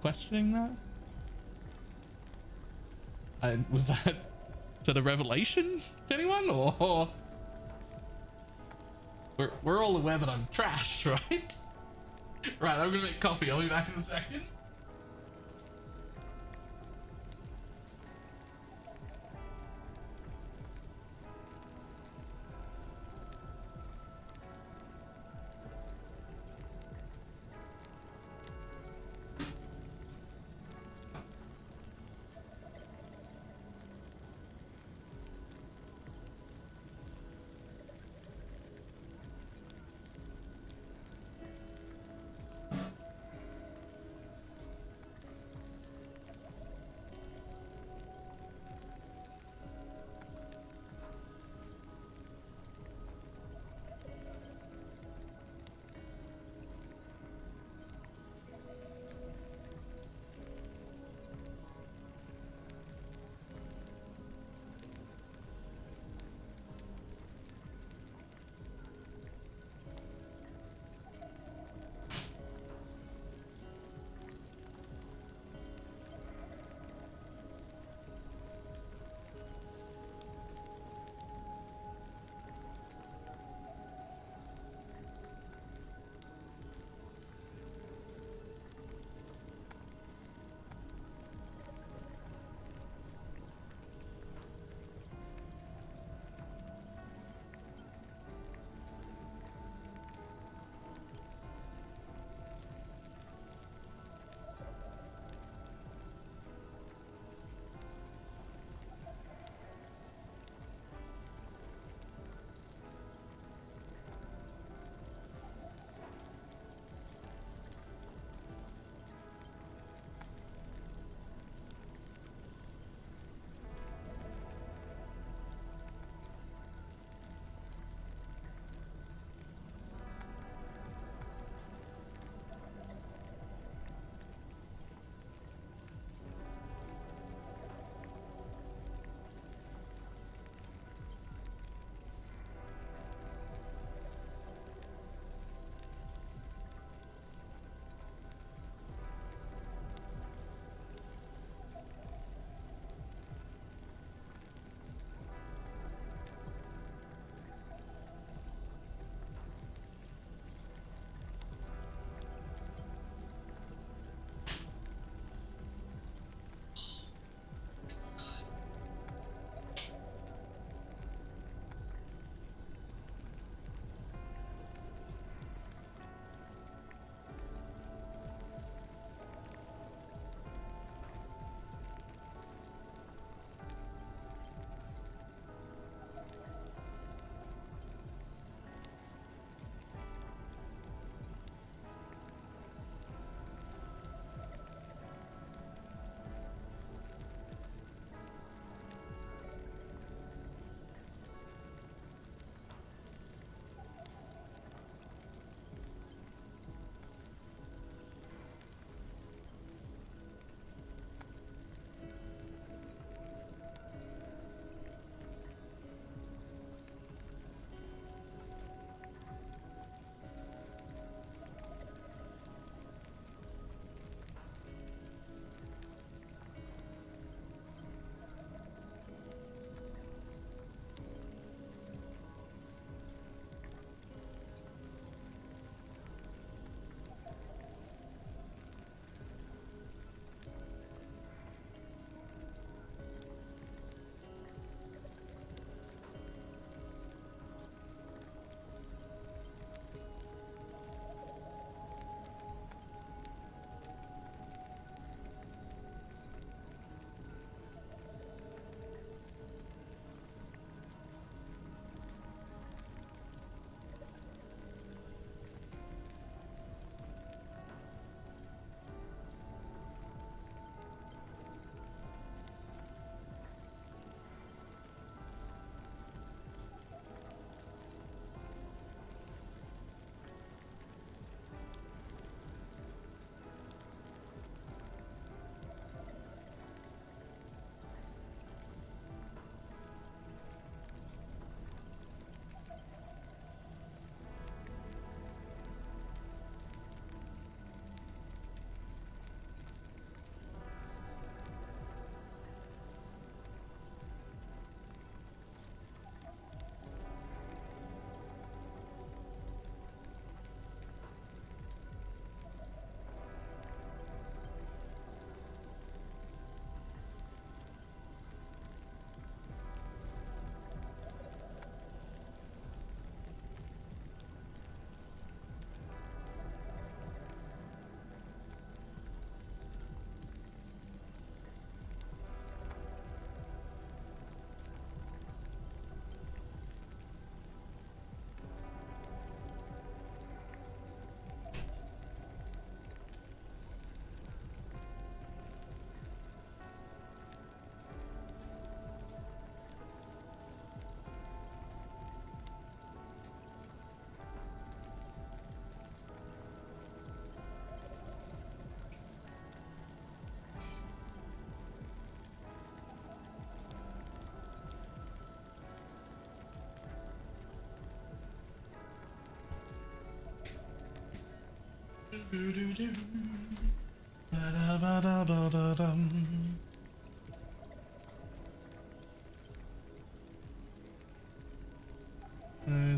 Speaker 1: questioning that? Was that a revelation to anyone, or we're all aware that I'm trash, right? Right, I'm gonna make coffee. I'll be back in a second.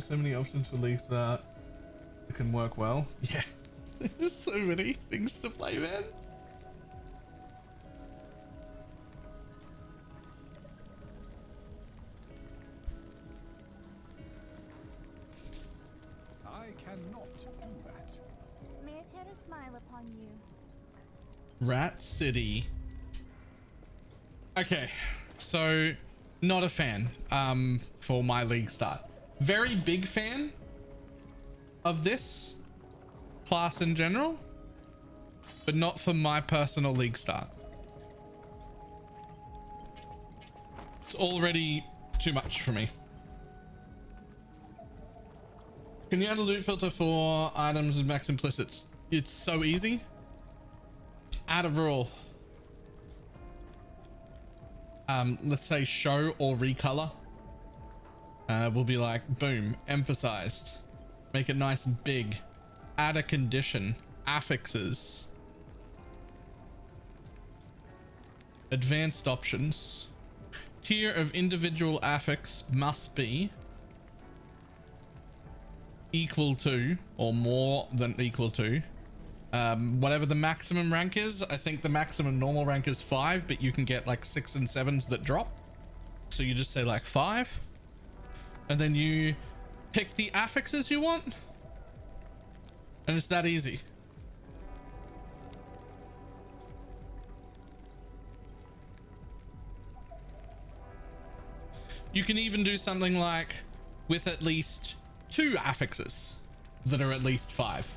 Speaker 1: So many options for leagues that it can work well. Yeah, there's so many things to play, man.
Speaker 3: I cannot do that.
Speaker 8: May a terror smile upon you.
Speaker 1: Rat City. Okay, so not a fan for my league start. Very big fan of this class in general, but not for my personal league start. It's already too much for me. Can you add a loot filter for items with max implicits? It's so easy. Add a rule. Let's say show or recolor. We'll be like, boom, emphasized. Make it nice and big. Add a condition. Affixes. Advanced options. Tier of individual affix must be equal to or more than equal to whatever the maximum rank is. I think the maximum normal rank is 5, but you can get like 6 and 7s that drop. So you just say like 5, and then you pick the affixes you want, and it's that easy. You can even do something like with at least 2 affixes that are at least 5.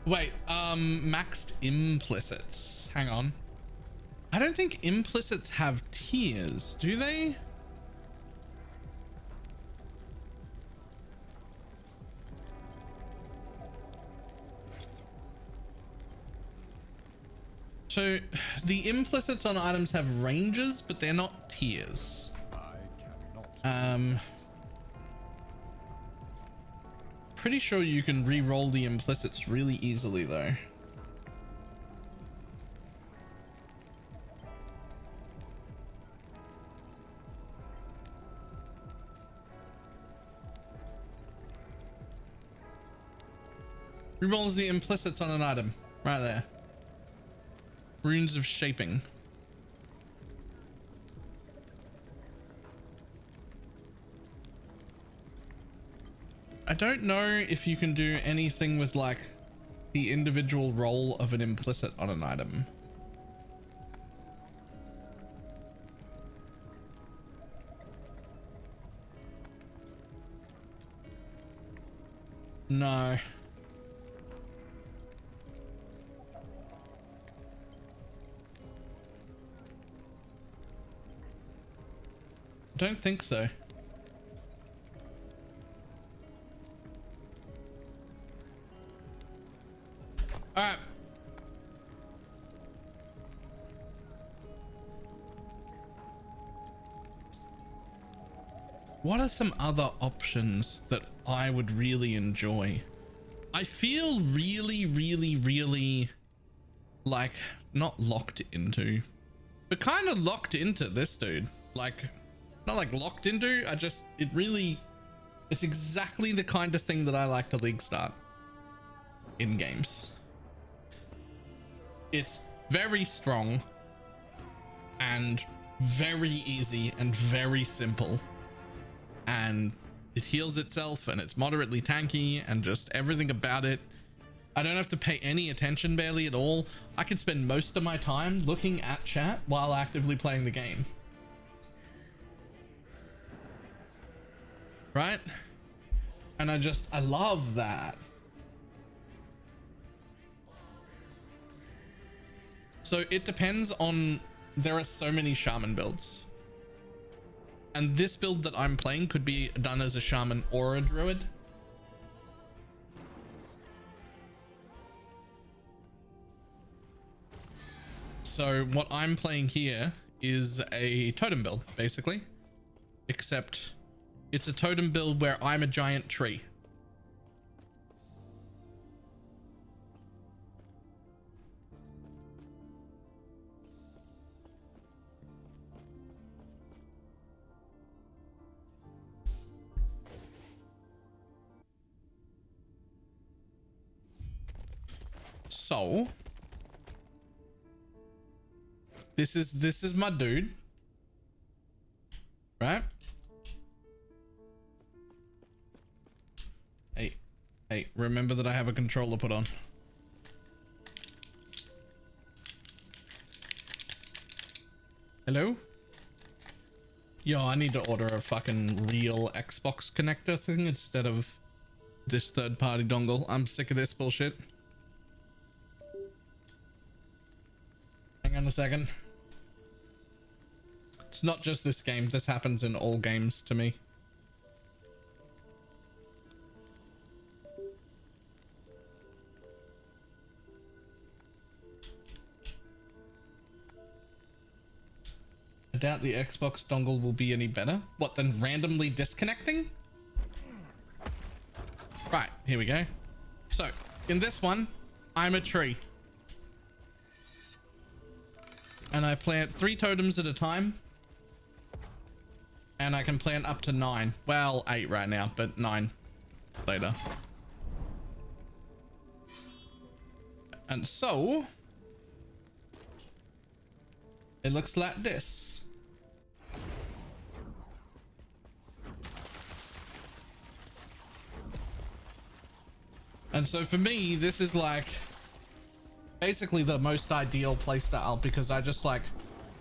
Speaker 1: Wait, maxed implicits. Hang on. I don't think implicits have tiers, do they? So the implicits on items have ranges, but they're not tiers.
Speaker 3: I cannot.
Speaker 1: Pretty sure you can re-roll the implicits really easily though. Re-rolls the implicits on an item right there. Runes of shaping. I don't know if you can do anything with like the individual roll of an implicit on an item. No. I don't think so. All right. What are some other options that I would really enjoy? I feel really like not locked into, but kind of locked into this dude. Like, not like locked into, it's exactly the kind of thing that I like to league start in games. It's very strong and very easy and very simple, and it heals itself and it's moderately tanky and just everything about it. I don't have to pay any attention barely at all. I can spend most of my time looking at chat while actively playing the game. Right? And I love that. So it depends on, there are so many shaman builds. And this build that I'm playing could be done as a shaman or a druid. So what I'm playing here is a totem build, basically. Except It's a totem build where I'm a giant tree. So this is my dude, right? Hey, remember that I have a controller put on. Hello? Yo, I need to order a fucking real Xbox connector thing instead of this third-party dongle. I'm sick of this bullshit. Hang on a second. It's not just this game. This happens in all games to me. I doubt the Xbox dongle will be any better. What, than randomly disconnecting? Right, here we go. So, in this one, I'm a tree. And I plant 3 totems at a time. And I can plant up to 9. Well, 8 right now, but 9 later. And so, it looks like this. And so for me, this is like basically the most ideal playstyle because I just like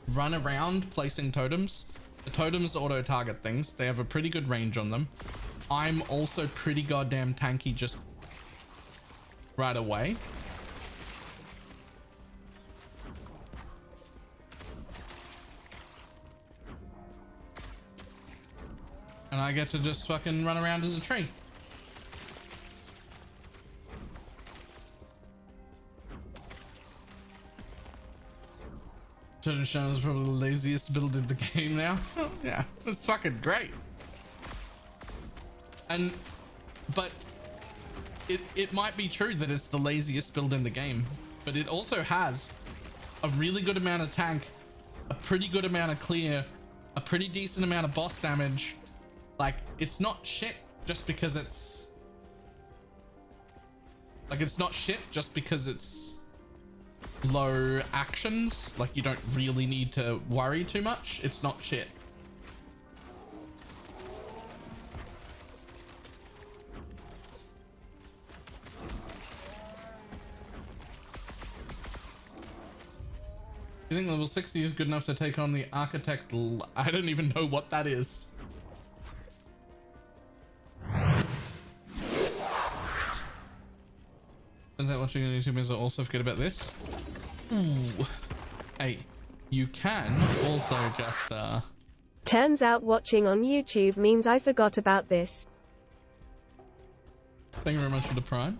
Speaker 1: run around placing totems. The totems auto target things. They have a pretty good range on them. I'm also pretty goddamn tanky just right away. And I get to just fucking run around as a tree. Totem Shadow is probably the laziest build in the game now. Yeah, it's fucking great. But it might be true that it's the laziest build in the game, but it also has a really good amount of tank, a pretty good amount of clear, a pretty decent amount of boss damage. Like, it's not shit just because it's like, it's not shit just because it's low actions. Like, you don't really need to worry too much. It's not shit. You think level 60 is good enough to take on the architect? I don't even know what that is. Turns out watching on YouTube means I also forget about this. Ooh. Hey, you can also just
Speaker 9: Turns out watching on YouTube means I forgot about this.
Speaker 1: Thank you very much for the prime.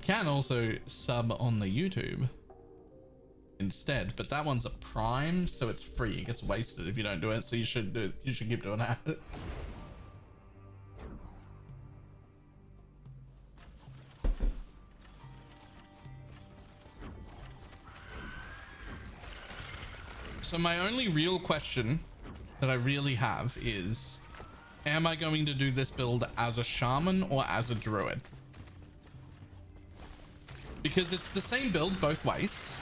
Speaker 1: You can also sub on the YouTube instead, but that one's a prime, so it's free. It gets wasted if you don't do it, so you should do it. You should keep doing that. So my only real question that I really have is, am I going to do this build as a shaman or as a druid? Because it's the same build both ways,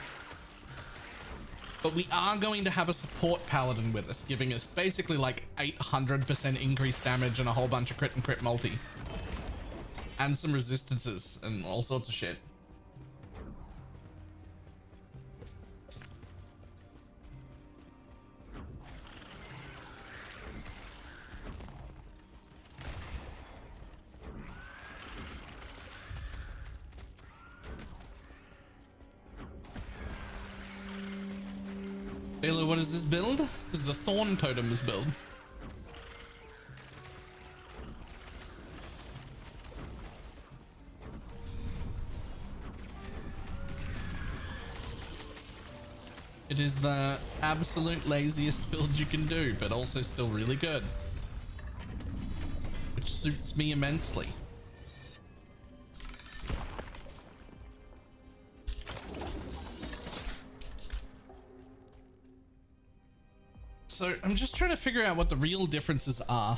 Speaker 1: but we are going to have a support paladin with us, giving us basically like 800% increased damage and a whole bunch of crit and crit multi. And some resistances and all sorts of shit. Baylor, what is this build? This is a Thorn Totems build. It is the absolute laziest build you can do, but also still really good. which suits me immensely. So I'm just trying to figure out what the real differences are.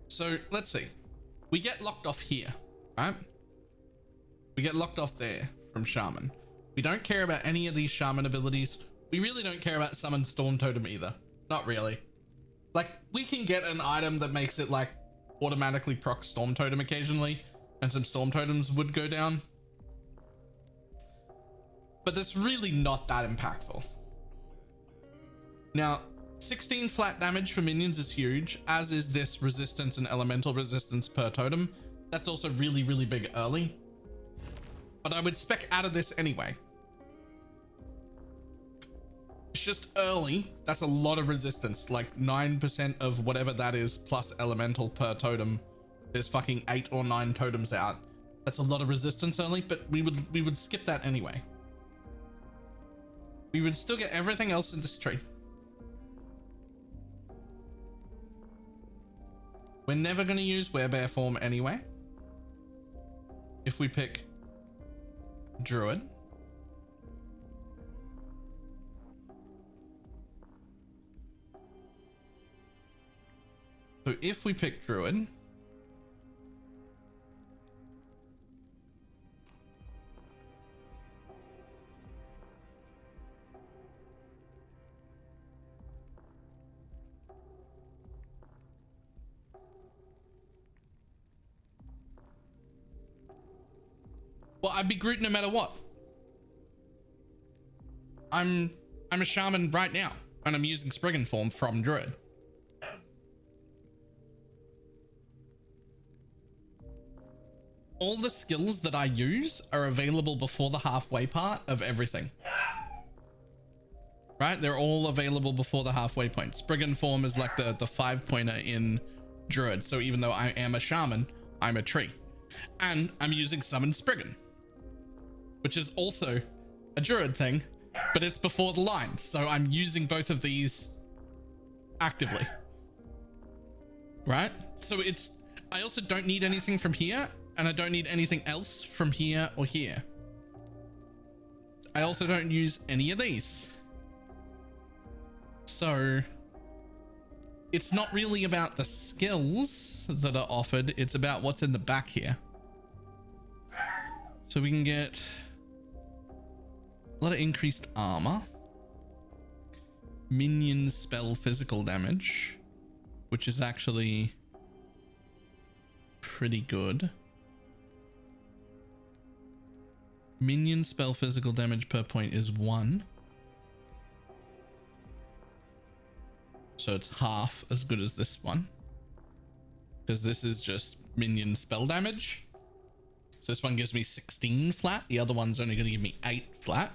Speaker 1: So let's see. We get locked off here, right? We get locked off there from Shaman. We don't care about any of these Shaman abilities. We really don't care about Summon Storm Totem either. Not really. Like, we can get an item that makes it like automatically proc Storm Totem occasionally, and some Storm Totems would go down. But that's really not that impactful. Now, 16 flat damage for minions is huge, as is this resistance and elemental resistance per totem. That's also really, really big early. But I would spec out of this anyway. It's just early. That's a lot of resistance. Like 9% of whatever that is plus elemental per totem. There's fucking 8 or 9 totems out. That's a lot of resistance early, but we would skip that anyway. We would still get everything else in this tree. We're never going to use Werebear form anyway. If we pick Druid. So if we pick Druid, well, I'd be Groot no matter what. I'm a shaman right now, and I'm using Spriggan form from Druid. All the skills that I use are available before the halfway part of everything. Right? They're all available before the halfway point. Spriggan form is like the 5-pointer in Druid. So even though I am a shaman, I'm a tree. And I'm using Summon Spriggan, which is also a Druid thing, but it's before the line. So I'm using both of these actively. Right? So I also don't need anything from here, and I don't need anything else from here or here. I also don't use any of these. So it's not really about the skills that are offered, it's about what's in the back here. So we can get a lot of increased armor, minion spell physical damage, which is actually pretty good. Minion spell physical damage per point is 1. So it's half as good as this one, because this is just minion spell damage. So this one gives me 16 flat. The other one's only going to give me 8 flat.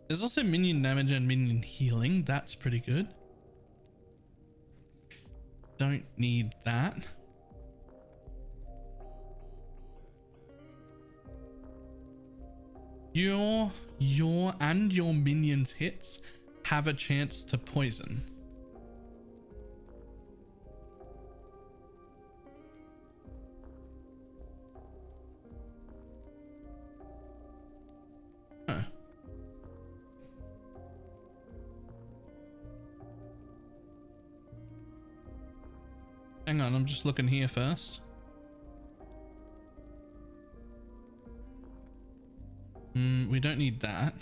Speaker 1: There's also minion damage and minion healing. That's pretty good. Don't need that. Your and your minions hits have a chance to poison. Huh. Hang on, I'm just looking here first. We don't need that.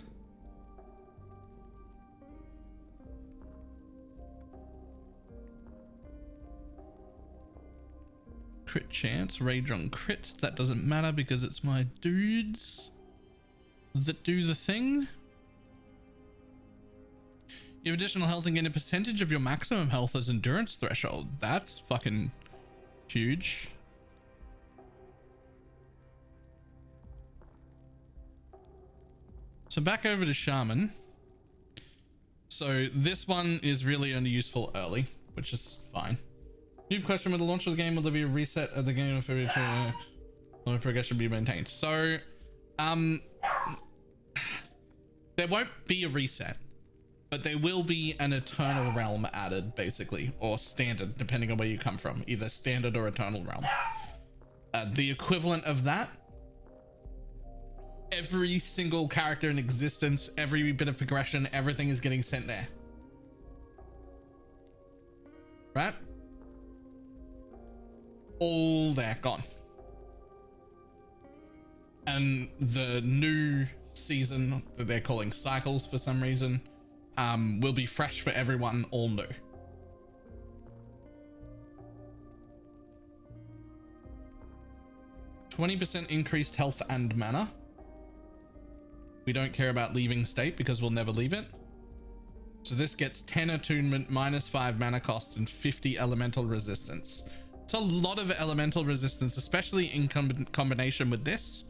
Speaker 1: Crit chance, rage on crit. That doesn't matter because it's my dudes that do the thing. You have additional health and gain a percentage of your maximum health as endurance threshold. That's fucking huge. So back over to Shaman. So this one is really only useful early, which is fine. New question: with the launch of the game, will there be a reset of the game if every progression be maintained? So, there won't be a reset, but there will be an eternal realm added, basically, or standard, depending on where you come from, either standard or eternal realm. The equivalent of that, every single character in existence, every bit of progression, everything is getting sent there. Right? All there, gone. And the new season that they're calling cycles for some reason will be fresh for everyone, all new. %20 increased health and mana. We don't care about leaving state because we'll never leave it. So this gets 10 attunement, -5 mana cost, and 50 elemental resistance. It's a lot of elemental resistance, especially in combination with this,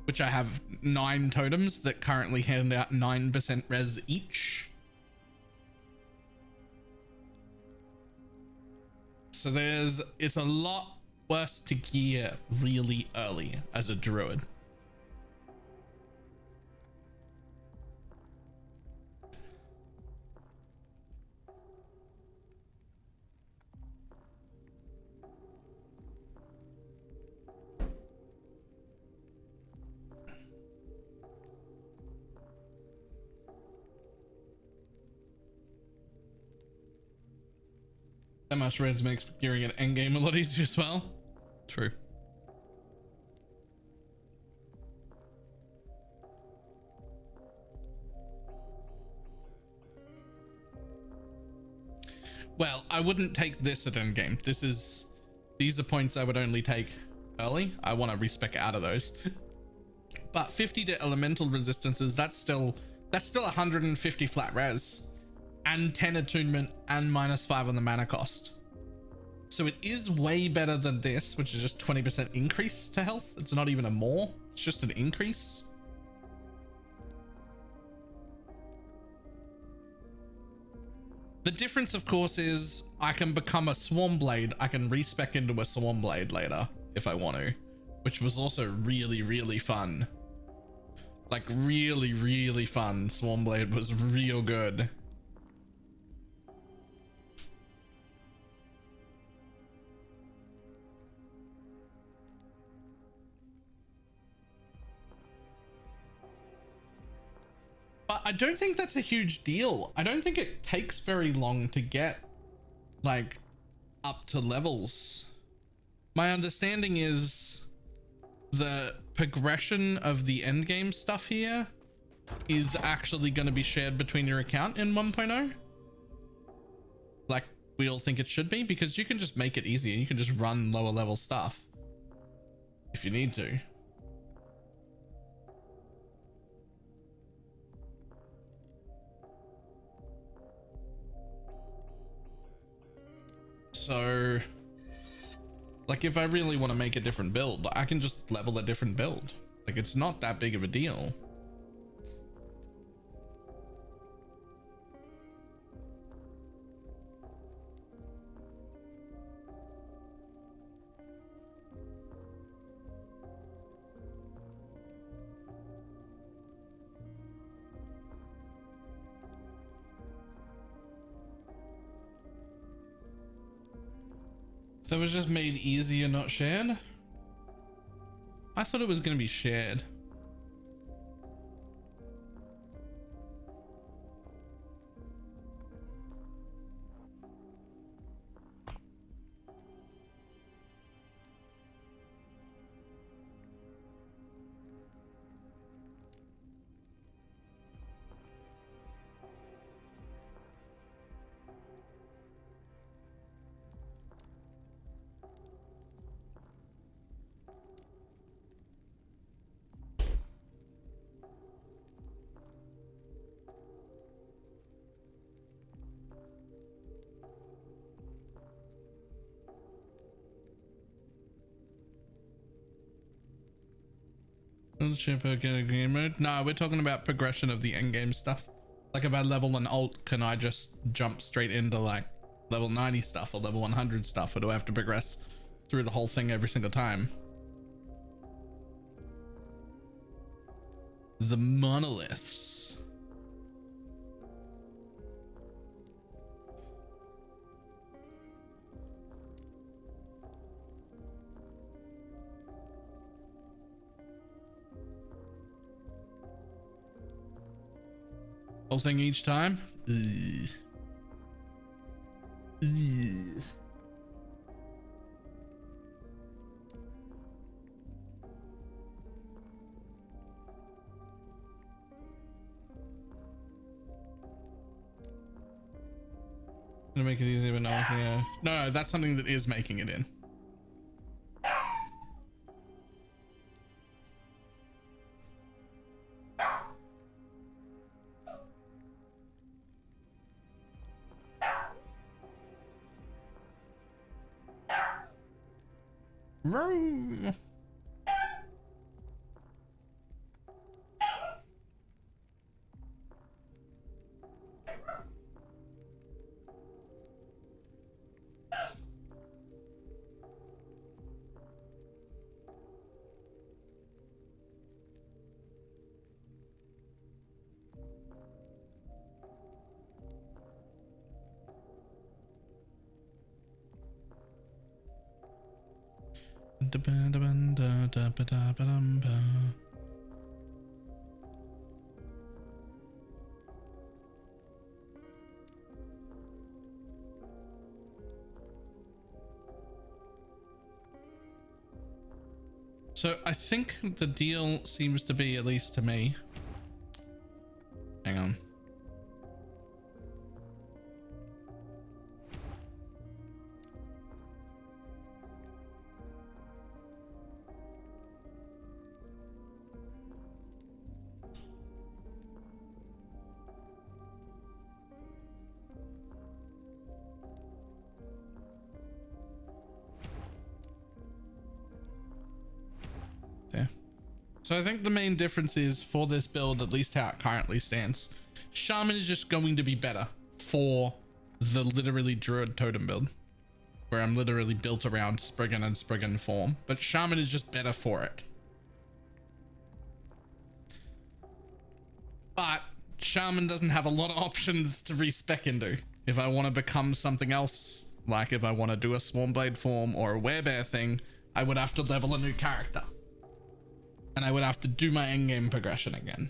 Speaker 1: which I have 9 totems that currently hand out 9% res each. So it's a lot worse to gear really early as a druid. That much reds makes gearing at endgame a lot easier as well. True. Well, I wouldn't take this at endgame. These are points I would only take early. I want to respec out of those. But 50 to elemental resistances, that's still 150 flat res. And 10 attunement and -5 on the mana cost. So it is way better than this, which is just 20% increase to health. It's not even a more, it's just an increase. The difference, of course, is I can become a swarm blade. I can respec into a swarm blade later if I want to, which was also really, really fun. Like really, really fun. Swarm blade was real good. But I don't think that's a huge deal. I don't think it takes very long to get like up to levels. My understanding is the progression of the endgame stuff here is actually going to be shared between your account in 1.0. Like we all think it should be, because you can just make it easier. You can just run lower level stuff if you need to. So, like, if I really want to make a different build, I can just level a different build. Like, it's not that big of a deal. So it was just made easier, not shared? I thought it was going to be shared. Game mode? No, we're talking about progression of the endgame stuff. Like if I level an alt, can I just jump straight into like level 90 stuff or level 100 stuff, or do I have to progress through the whole thing every single time? The monoliths. Whole thing each time? Ugh. Ugh. Gonna make it easier, but no, yeah. No, that's something that is making it in. Vroom. So I think the deal seems to be, at least to me, hang on. So I think the main difference is for this build, at least how it currently stands, Shaman is just going to be better for the literally Druid Totem build, where I'm literally built around Spriggan and Spriggan form, but Shaman is just better for it. But Shaman doesn't have a lot of options to respec into. If I want to become something else, like if I want to do a Swarmblade form or a Werebear thing, I would have to level a new character. And I would have to do my endgame progression again.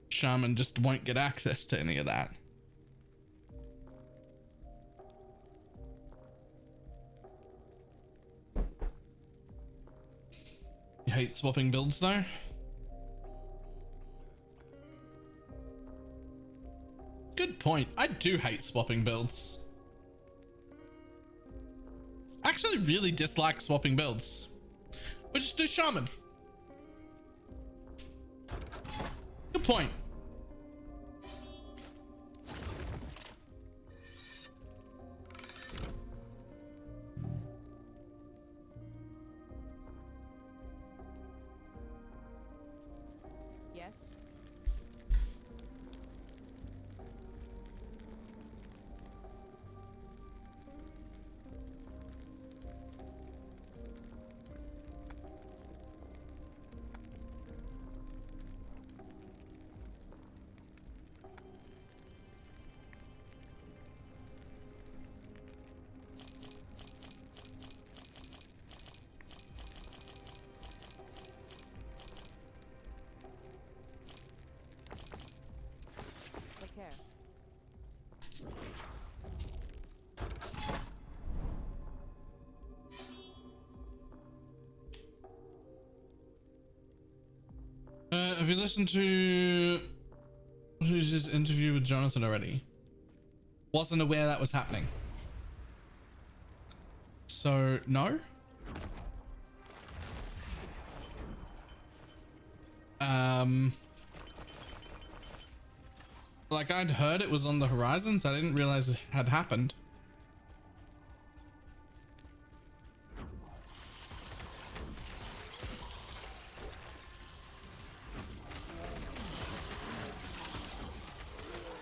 Speaker 1: Shaman just won't get access to any of that. You hate swapping builds though? Good point. I do hate swapping builds. I actually really dislike swapping builds. We'll just do Shaman. Good point.
Speaker 6: Yes. Take care.
Speaker 1: Have you listened to who's this interview with Jonathan already? Wasn't aware that was happening. So no. Like I'd heard it was on the horizons. I didn't realize it had happened.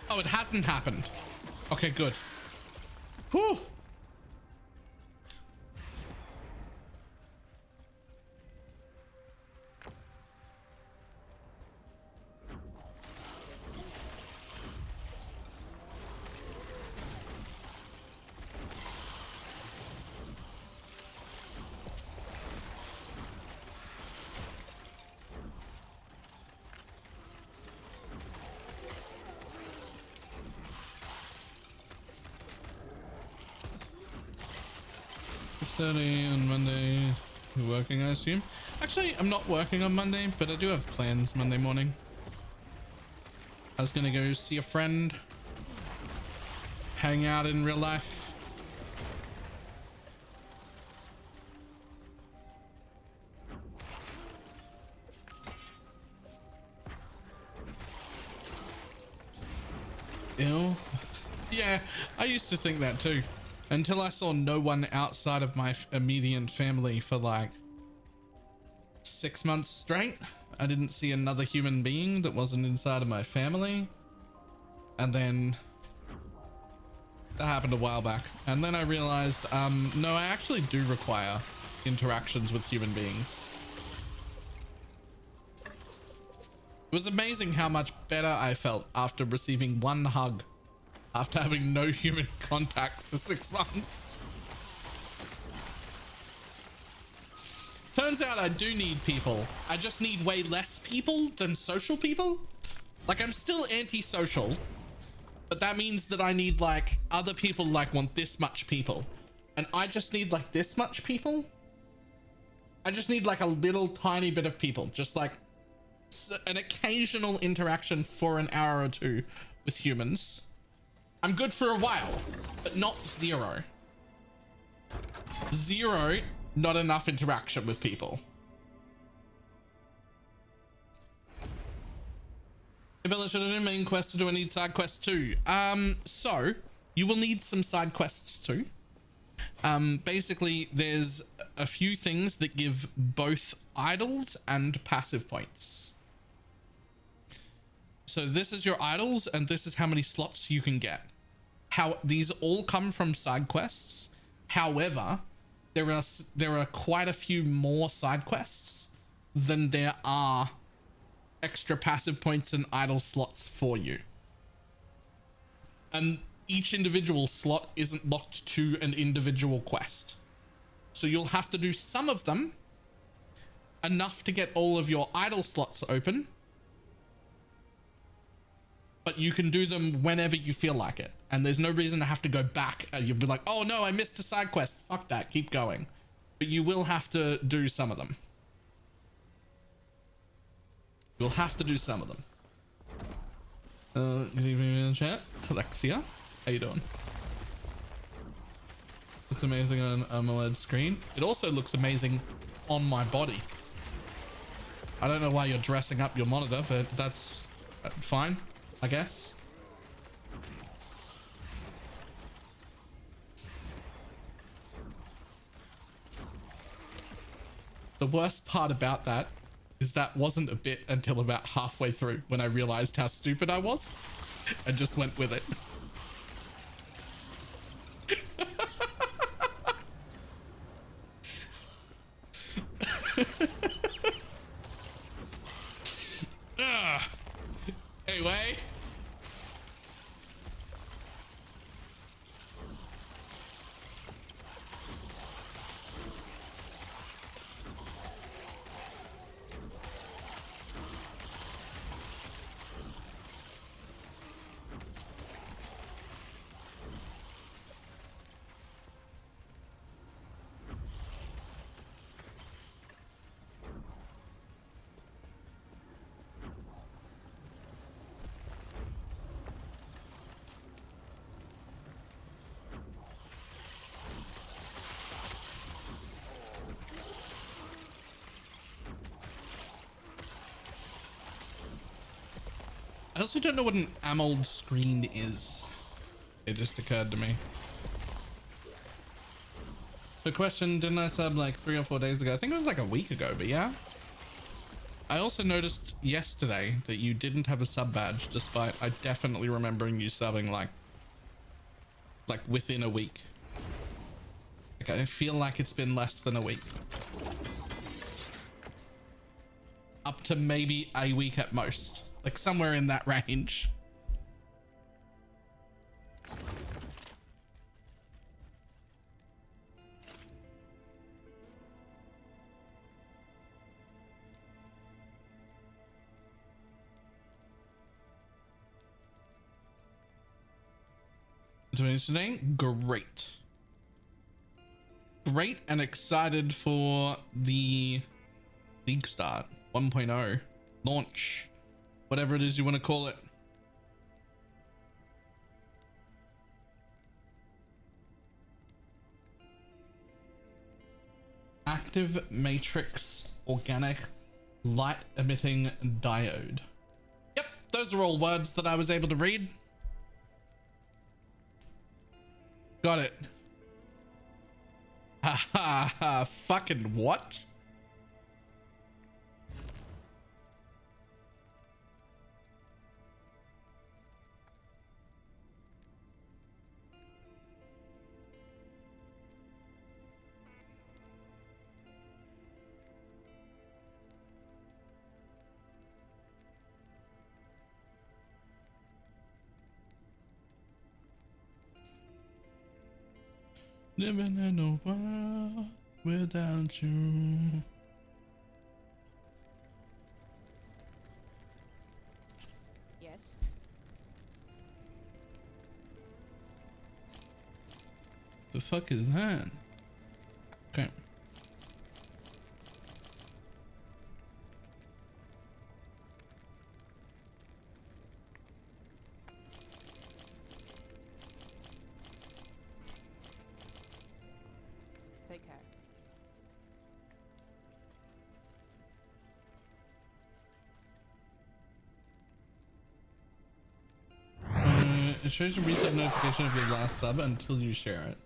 Speaker 1: Oh, it hasn't happened. Okay, good. Whew. Study on Monday. You're working, I assume. Actually, I'm not working on Monday, but I do have plans Monday morning. I was gonna go see a friend, hang out in real life. Ew. Yeah, I used to think that too. Until I saw no one outside of my immediate family for like 6 months straight. I didn't see another human being that wasn't inside of my family. And then that happened a while back. And then I realized, no, I actually do require interactions with human beings. It was amazing how much better I felt after receiving one hug. After having no human contact for 6 months. Turns out I do need people. I just need way less people than social people. Like, I'm still antisocial, but that means that I need like other people like want this much people. And I just need like this much people. I just need like a little tiny bit of people. Just like an occasional interaction for an hour or two with humans. I'm good for a while, but not zero. Zero, not enough interaction with people. Ability to do main quests, or do I need side quests too? So you will need some side quests too. Basically, there's a few things that give both idols and passive points. So this is your idols, and this is how many slots you can get. How these all come from side quests. However, there are quite a few more side quests than there are extra passive points and idle slots for you. And each individual slot isn't locked to an individual quest. So you'll have to do some of them, enough to get all of your idle slots open. But you can do them whenever you feel like it. And there's no reason to have to go back. You'll be like, oh no, I missed a side quest. Fuck that, keep going. But you will have to do some of them. You'll have to do some of them. Good evening in the chat. Alexia, how you doing? Looks amazing on AMOLED screen. It also looks amazing on my body. I don't know why you're dressing up your monitor, but that's fine, I guess. The worst part about that is that wasn't a bit until about halfway through when I realized how stupid I was and just went with it. Anyway. I also don't know what an AMOLED screen is. It just occurred to me. The question, didn't I sub like 3 or 4 days ago? I think it was like a week ago, but yeah. I also noticed yesterday that you didn't have a sub badge, despite I definitely remembering you subbing like like within a week. Like, I feel like it's been less than a week. Up to maybe a week at most. Like somewhere in that range. Today, great. Great and excited for the league start 1.0 launch, whatever it is you want to call it. Active matrix organic light emitting diode. Yep, those are all words that I was able to read. Got it. Ha ha ha. Fucking what? Living in a world without you.
Speaker 6: Yes.
Speaker 1: The fuck is that? Okay.
Speaker 6: Take care.
Speaker 1: It shows you reset notification of your last sub until you share it.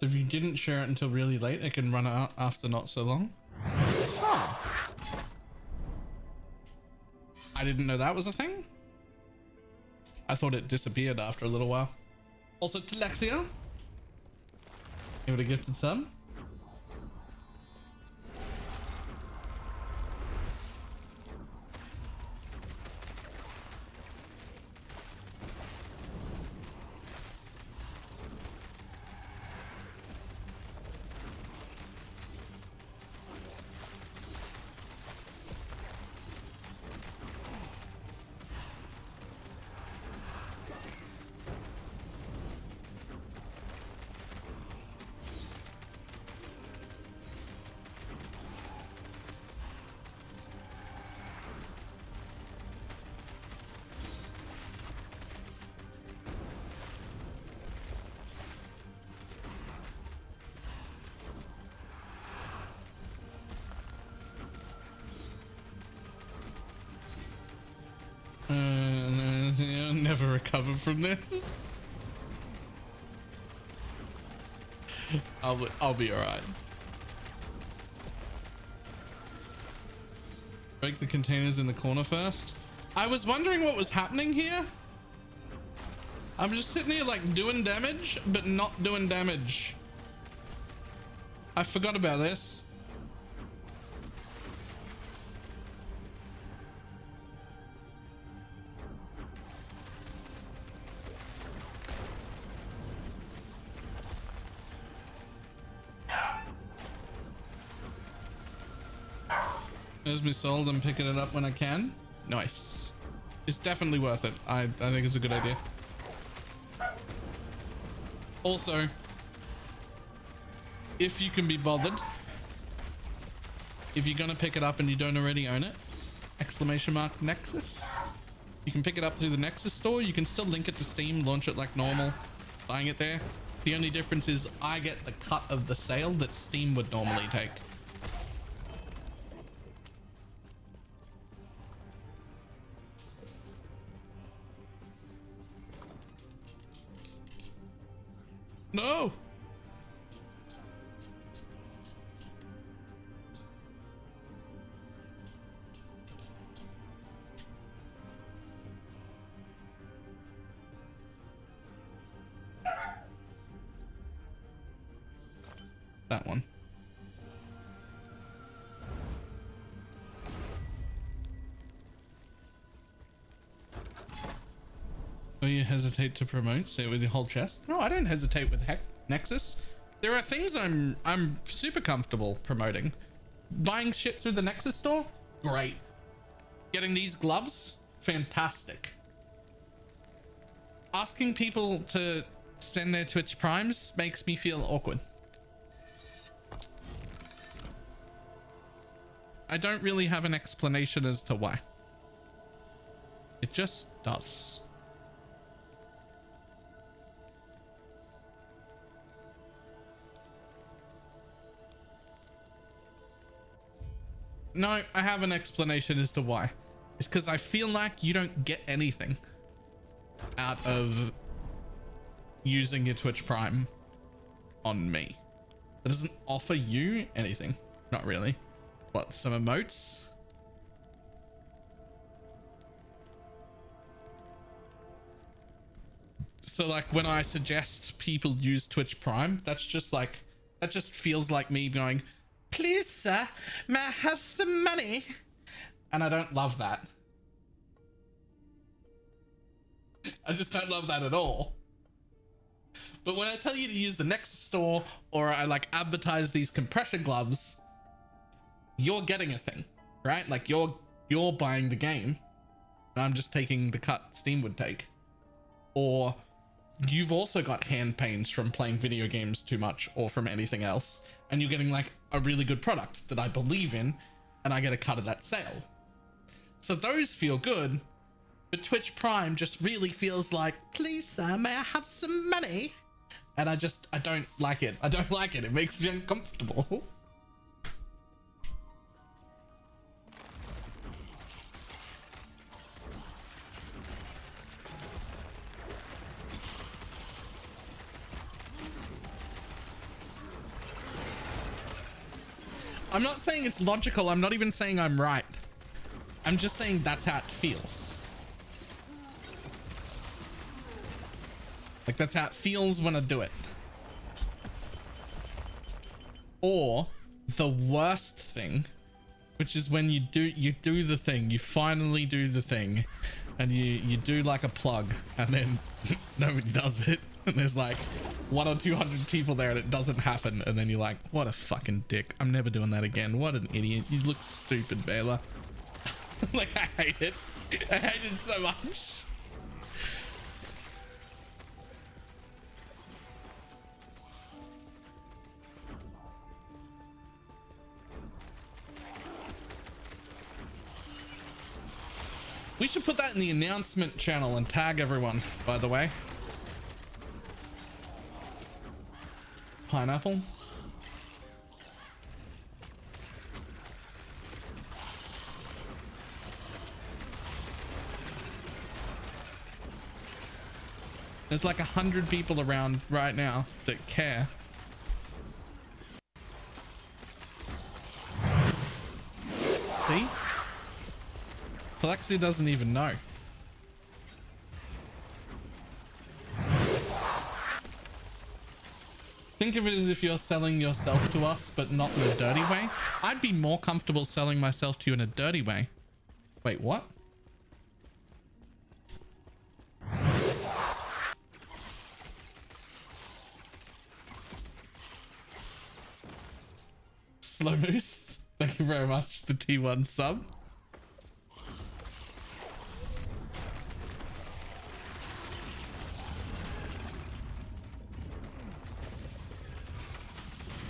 Speaker 1: So if you didn't share it until really late, it can run out after not so long. Huh. I didn't know that was a thing. I thought it disappeared after a little while. Also, Telexia, give it a gifted sub. I'll never recover from this. I'll be alright. Break the containers in the corner first. I was wondering what was happening here. I'm just sitting here like doing damage, but not doing damage. I forgot about this. There's me sold. I'm picking it up when I can. Nice. It's definitely worth it. I think it's a good idea. Also, if you can be bothered, if you're gonna pick it up and you don't already own it, !Nexus. You can pick it up through the Nexus store. You can still link it to Steam, launch it like normal, buying it there. The only difference is I get the cut of the sale that Steam would normally take. No. That one. Oh, you hesitate to promote? Say it with your whole chest? No, I don't hesitate with Nexus. There are things I'm super comfortable promoting. Buying shit through the Nexus store? Great. Getting these gloves? Fantastic. Asking people to spend their Twitch primes makes me feel awkward. I don't really have an explanation as to why. It just does. No, I have an explanation as to why. It's because I feel like you don't get anything out of using your Twitch Prime on me. It doesn't offer you anything. Not really. What, some emotes? So like when I suggest people use Twitch Prime, that's just like, that just feels like me going, please sir, may I have some money? And I don't love that. I just don't love that at all. But when I tell you to use the Nexus store, or I like advertise these compression gloves, you're getting a thing, right? Like you're buying the game and I'm just taking the cut Steam would take. Or you've also got hand pains from playing video games too much or from anything else, and you're getting like a really good product that I believe in, and I get a cut of that sale. So those feel good, but Twitch Prime just really feels like, please sir, may I have some money? And I don't like it. I don't like it. It makes me uncomfortable. I'm not saying it's logical. I'm not even saying I'm right. I'm just saying that's how it feels. Like that's how it feels when I do it. Or the worst thing, which is when you do the thing, you finally do the thing, and you do like a plug, and then nobody does it. And there's like 100 or 200 people there and it doesn't happen, and then you're like, what a fucking dick, I'm never doing that again. What an idiot, you look stupid, Baylor. Like I hate it. I hate it so much. We should put that in the announcement channel and tag everyone, by the way. Pineapple. There's like 100 people around right now that care. See? Alexia doesn't even know. Think of it as if you're selling yourself to us, but not in a dirty way. I'd be more comfortable selling myself to you in a dirty way. Wait, what? Slow Moose, thank you very much. The T1 sub.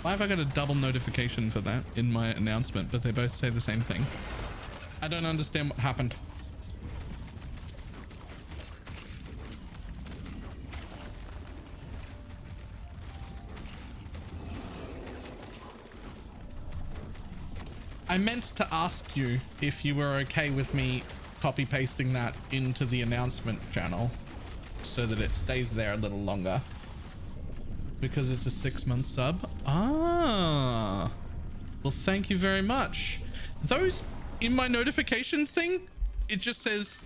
Speaker 1: Why have I got a double notification for that in my announcement, but they both say the same thing? I don't understand what happened. I meant to ask you if you were okay with me copy pasting that into the announcement channel so that it stays there a little longer. Because it's a 6-month sub. Ah, well, thank you very much. Those in my notification thing, it just says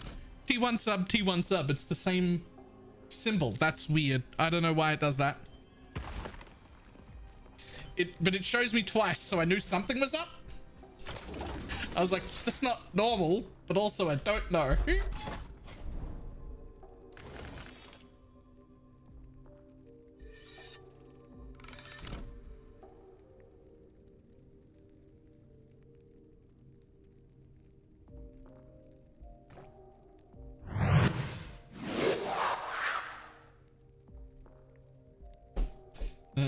Speaker 1: T1 sub, T1 sub. It's the same symbol. That's weird. I don't know why it does that. but it shows me twice, so I knew something was up. I was like, that's not normal, but also I don't know.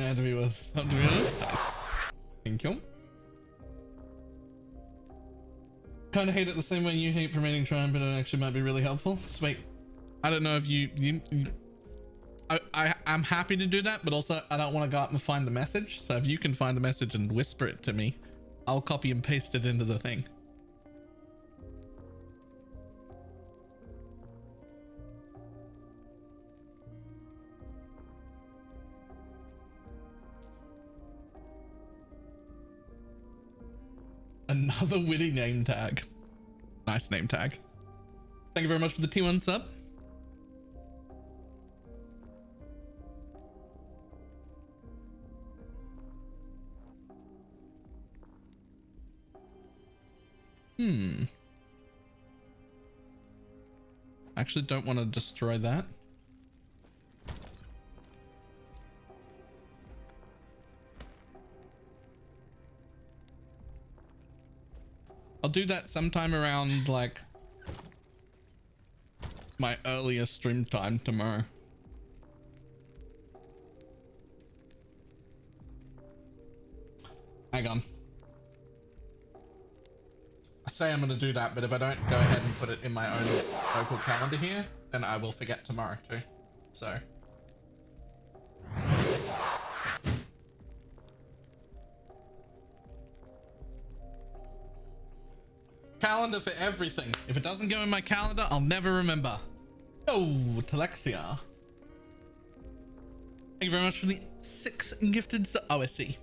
Speaker 1: To be honest, nice. Thank you. Kind of hate it the same way you hate permitting trying, but it actually might be really helpful. Sweet. I don't know if I'm happy to do that, but also I don't want to go up and find the message. So if you can find the message and whisper it to me, I'll copy and paste it into the thing. Another witty name tag. Nice name tag. Thank you very much for the T1 sub. Actually don't want to destroy that. I'll do that sometime around like my earlier stream time tomorrow. Hang on. I say I'm going to do that, but if I don't go ahead and put it in my own local calendar here, then I will forget tomorrow too. So. Calendar for everything. If it doesn't go in my calendar, I'll never remember. Oh, Telexia. Thank you very much for the 6 gifted. Oh, I see.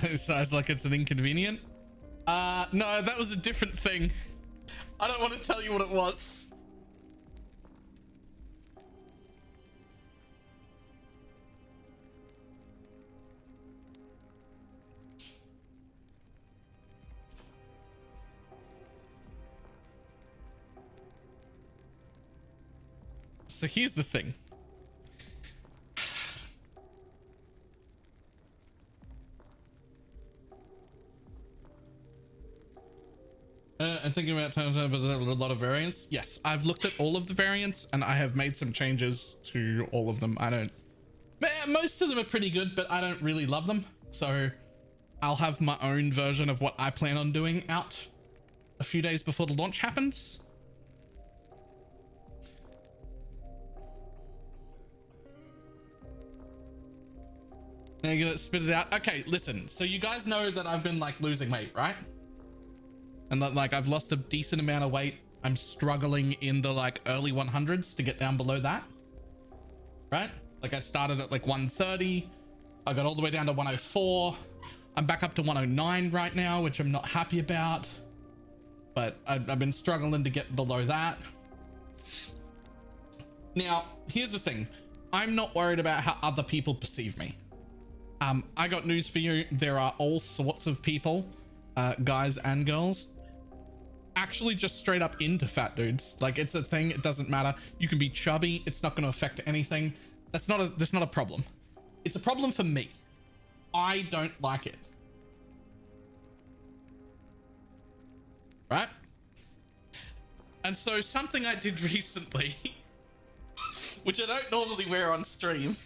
Speaker 1: It sounds like it's an inconvenient. No, that was a different thing. I don't want to tell you what it was. So here's the thing. I'm thinking about times, but there's a lot of variants. Yes, I've looked at all of the variants and I have made some changes to all of them. Most of them are pretty good, but I don't really love them. So I'll have my own version of what I plan on doing out a few days before the launch happens. Now you're gonna spit it out. Okay, listen. So you guys know that I've been like losing weight, right? And that like I've lost a decent amount of weight. I'm struggling in the like early 100s to get down below that. Right? Like I started at like 130. I got all the way down to 104. I'm back up to 109 right now, which I'm not happy about. But I've been struggling to get below that. Now, here's the thing. I'm not worried about how other people perceive me. I got news for you. There are all sorts of people, guys and girls, actually just straight up into fat dudes. Like it's a thing. It doesn't matter. You can be chubby. It's not going to affect anything. That's not a problem. It's a problem for me. I don't like it. Right? And so something I did recently, which I don't normally wear on stream,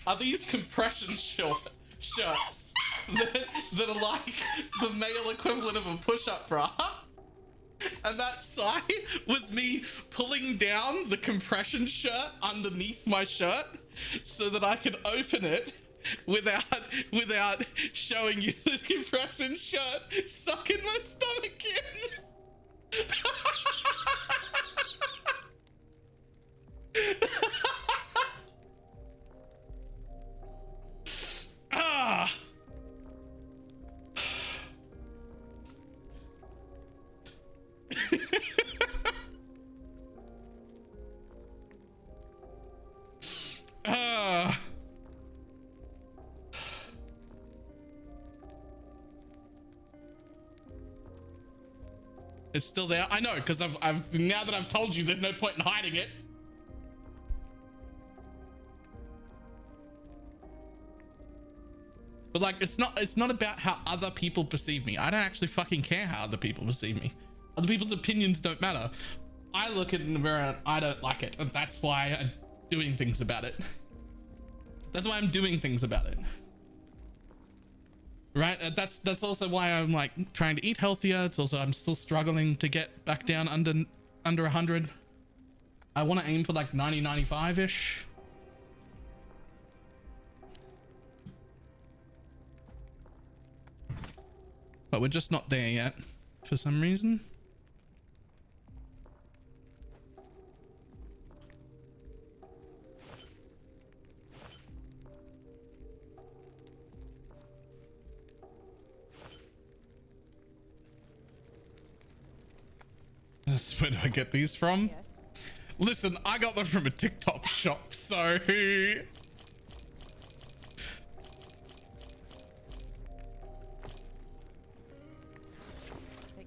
Speaker 1: are these compression shirts that are like the male equivalent of a push-up bra. And that side was me pulling down the compression shirt underneath my shirt so that I could open it without showing you the compression shirt stuck in my stomach in. Ah. Ah. It's still there. I know, because I've now that I've told you, there's no point in hiding it. But like, it's not about how other people perceive me. I don't actually fucking care how other people perceive me. Other people's opinions don't matter. I look at it in the mirror and I don't like it, and that's why I'm doing things about it. That's why I'm doing things about it. Right? That's also why I'm like trying to eat healthier. It's also I'm still struggling to get back down under 100. I want to aim for like 90, 95-ish. But we're just not there yet for some reason. Where do I get these from?
Speaker 6: Yes.
Speaker 1: Listen, I got them from a TikTok shop, so...
Speaker 6: Take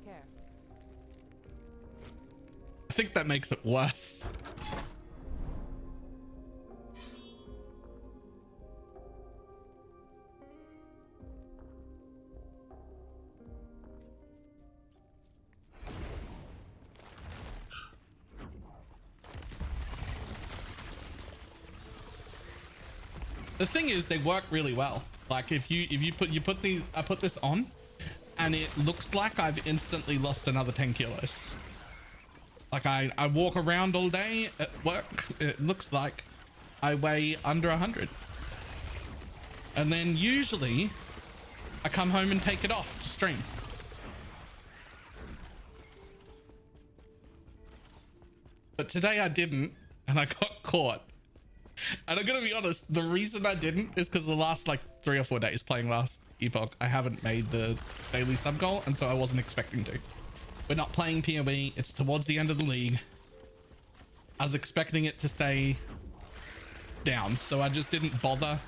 Speaker 6: care.
Speaker 1: I think that makes it worse. The thing is, they work really well. Like if you put these, I put this on, and it looks like I've instantly lost another 10 kilos. Like I walk around all day at work. It looks like I weigh under 100, and then usually I come home and take it off to stream. But today I didn't, and I got caught. And I'm gonna be honest, the reason I didn't is because the last like 3 or 4 days playing last epoch, I haven't made the daily sub goal, and so I wasn't expecting to. We're not playing PoE, it's towards the end of the league. I was expecting it to stay down, so I just didn't bother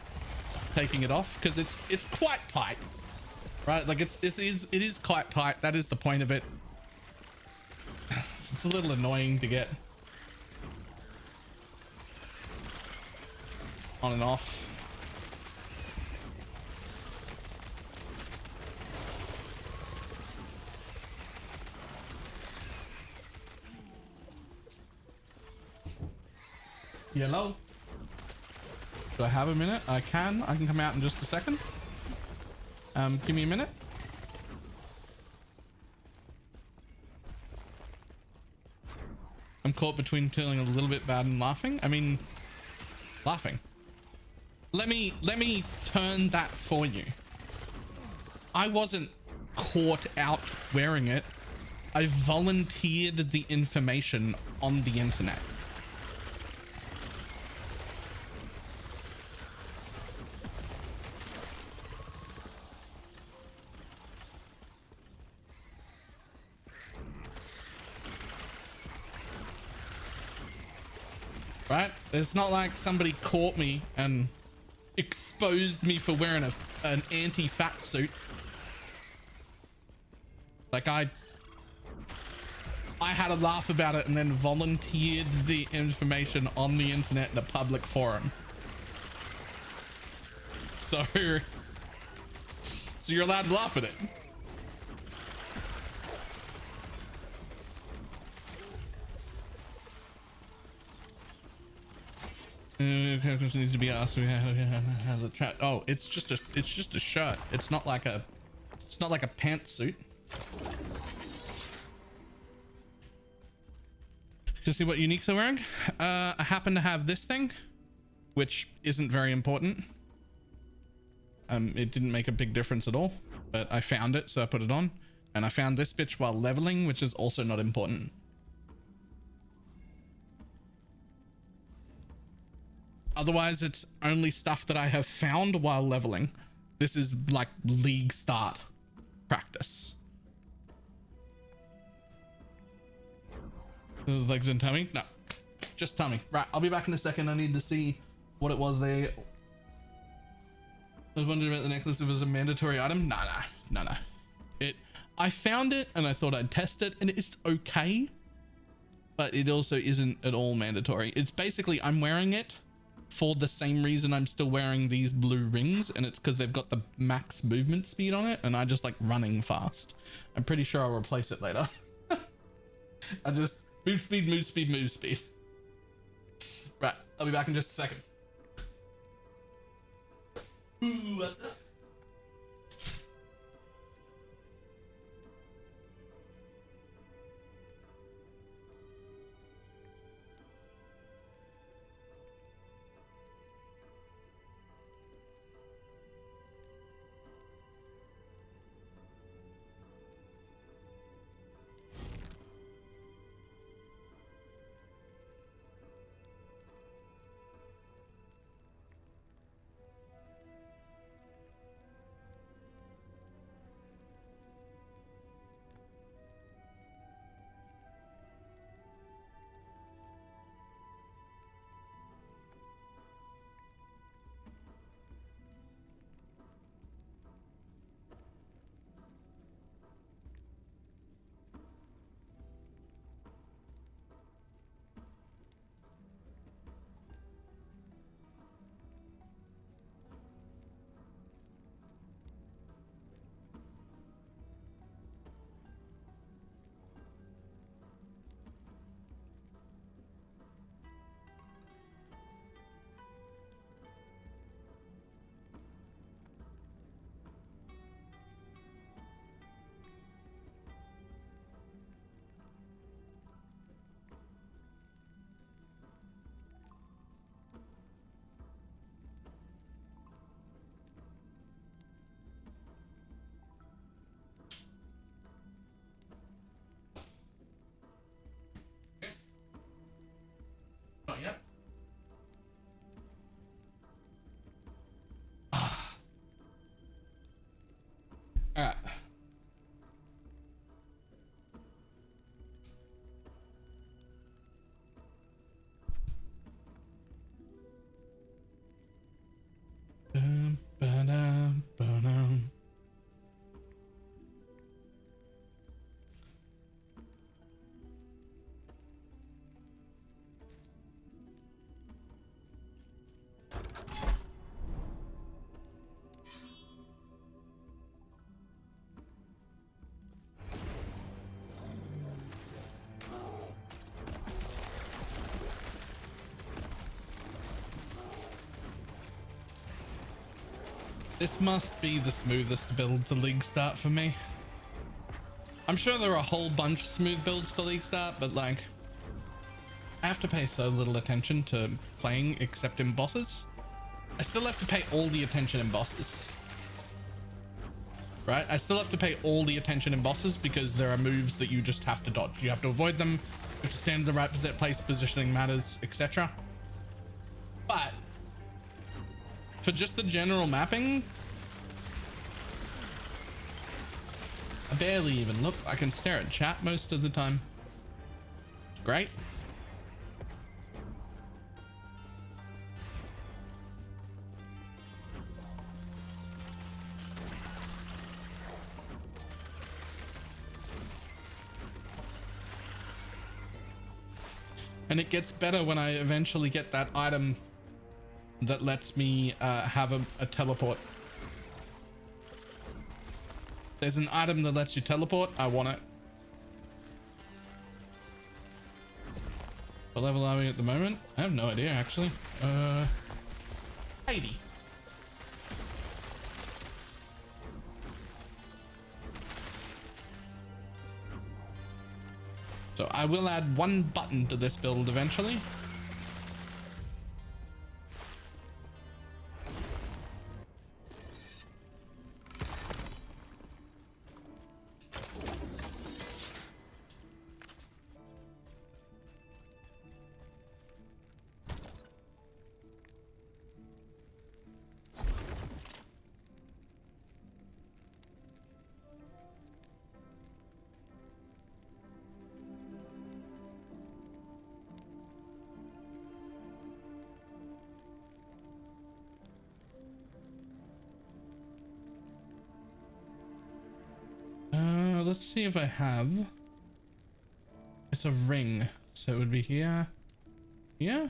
Speaker 1: taking it off because it's quite tight, right? Like it is quite tight. That is the point of it. It's a little annoying to get on and off. Yellow. Do I have a minute? I can come out in just a second. Give me a minute. I'm caught between feeling a little bit bad and laughing. I mean, laughing. Let me turn that for you. I wasn't caught out wearing it. I volunteered the information on the internet. Right? It's not like somebody caught me and exposed me for wearing an anti-fat suit. Like I had a laugh about it and then volunteered the information on the internet in a public forum. So you're allowed to laugh at it. Needs to be asked. Has a chat. Oh, it's just a shirt. It's not like a pantsuit. To see what uniques are wearing. I happen to have this thing, which isn't very important. It didn't make a big difference at all, but I found it, so I put it on. And I found this bitch while leveling, which is also not important. Otherwise, it's only stuff that I have found while leveling. This is like league start practice. Legs and tummy? No, just tummy. Right, I'll be back in a second. I need to see what it was there. I was wondering about the necklace if it was a mandatory item. Nah. I found it and I thought I'd test it, and it's okay, but it also isn't at all mandatory. It's basically, I'm wearing it for the same reason I'm still wearing these blue rings, and it's because they've got the max movement speed on it, and I just like running fast. I'm pretty sure I'll replace it later. I just move speed. Right, I'll be back in just a second. Ooh, what's up? Yep. All right. Ba-dum. This must be the smoothest build to league start for me. I'm sure there are a whole bunch of smooth builds to league start, but like, I have to pay so little attention to playing except in bosses. I still have to pay all the attention in bosses. Right? I still have to pay all the attention in bosses because there are moves that you just have to dodge. You have to avoid them. You have to stand in the right place, positioning matters, etc. But for just the general mapping, I barely even look. I can stare at chat most of the time. Great. And it gets better when I eventually get that item that lets me have a teleport. There's an item that lets you teleport. I want it. What level are we at the moment? I have no idea, actually. 80. So I will add one button to this build eventually. let's see if I have. It's a ring, so it would be here. Yeah.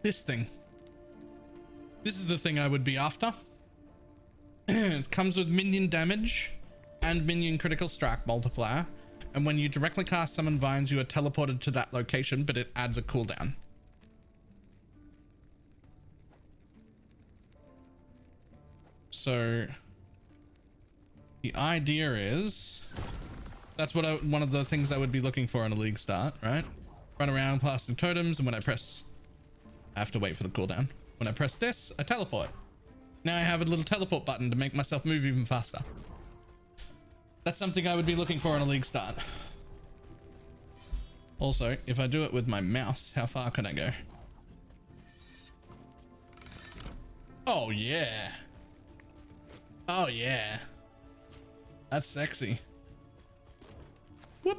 Speaker 1: This thing. This is the thing I would be after. It comes with minion damage and minion critical strike multiplier. And when you directly cast summon vines, you are teleported to that location, but it adds a cooldown. So the idea is, that's what one of the things I would be looking for in a league start, right? Run around casting totems, and when I press, I have to wait for the cooldown. When I press this, I teleport. Now I have a little teleport button to make myself move even faster. That's something I would be looking for in a league start. Also, if I do it with my mouse, how far can I go? Oh yeah. Oh yeah. That's sexy. Whoop.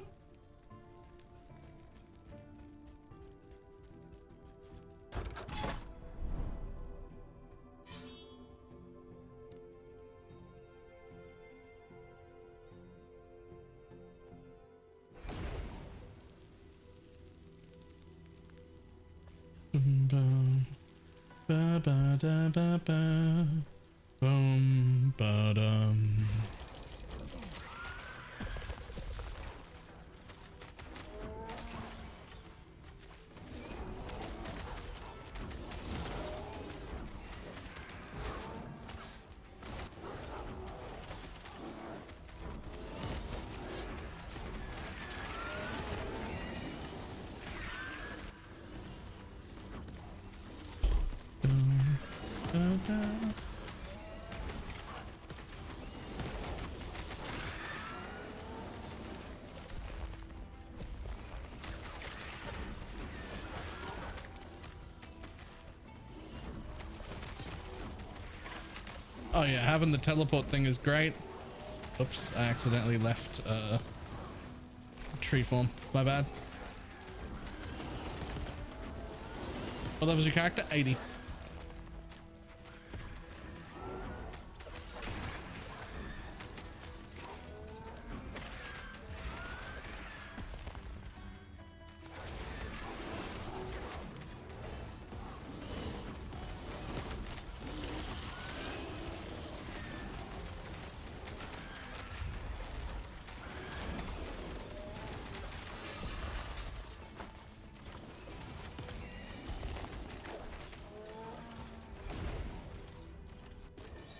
Speaker 1: Ba ba da ba ba. Boom ba dum. Oh yeah, having the teleport thing is great. Oops, I accidentally left tree form. My bad. What level was your character? 80.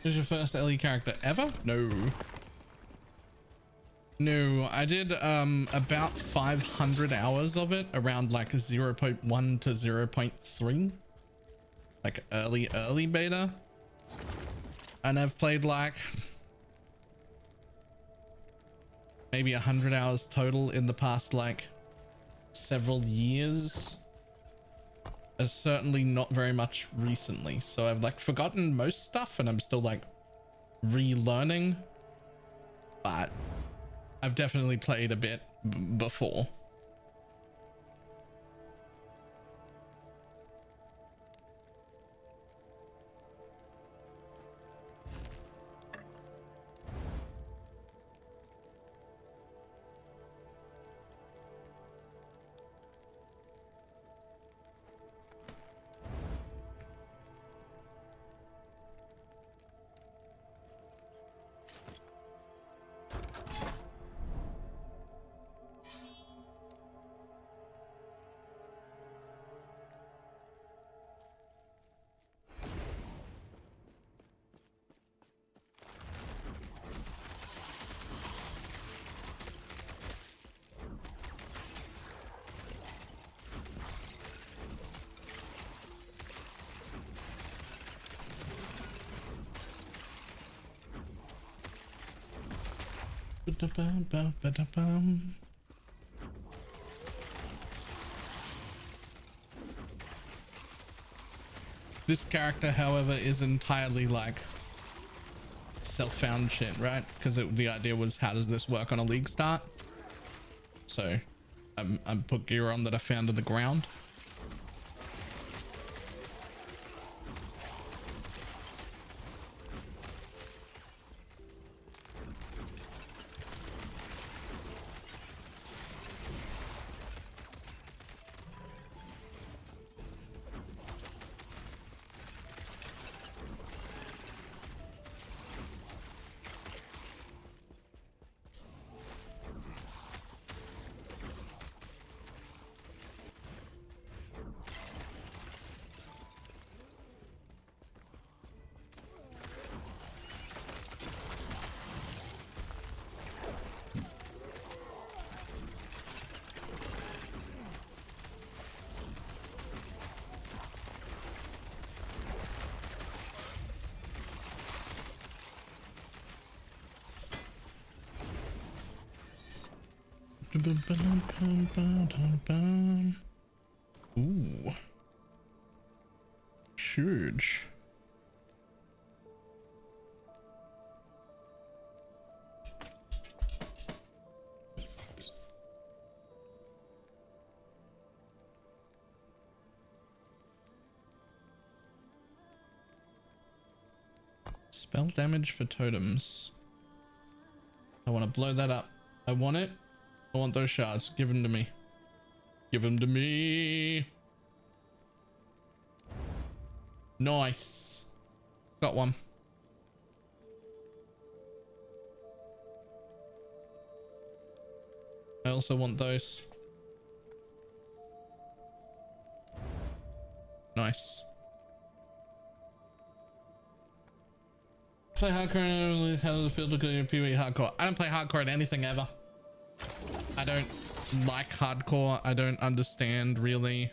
Speaker 1: This is your first LE character ever? No. No, I did about 500 hours of it, around like 0.1 to 0.3. Like early beta. And I've played like maybe 100 hours total in the past like several years. Certainly not very much recently, so I've like forgotten most stuff and I'm still like relearning, but I've definitely played a bit before. This character, however, is entirely like self-found shit, right? Because the idea was, how does this work on a league start? So I put gear on that I found in the ground. Ooh. Huge. Spell damage for totems. I want to blow that up. I want it. I want those shards. Give them to me. Give them to me. Nice. Got one. I also want those. Nice. Play hardcore. How does it feel to go PvE hardcore? I don't play hardcore at anything ever. I don't like hardcore. I don't understand really.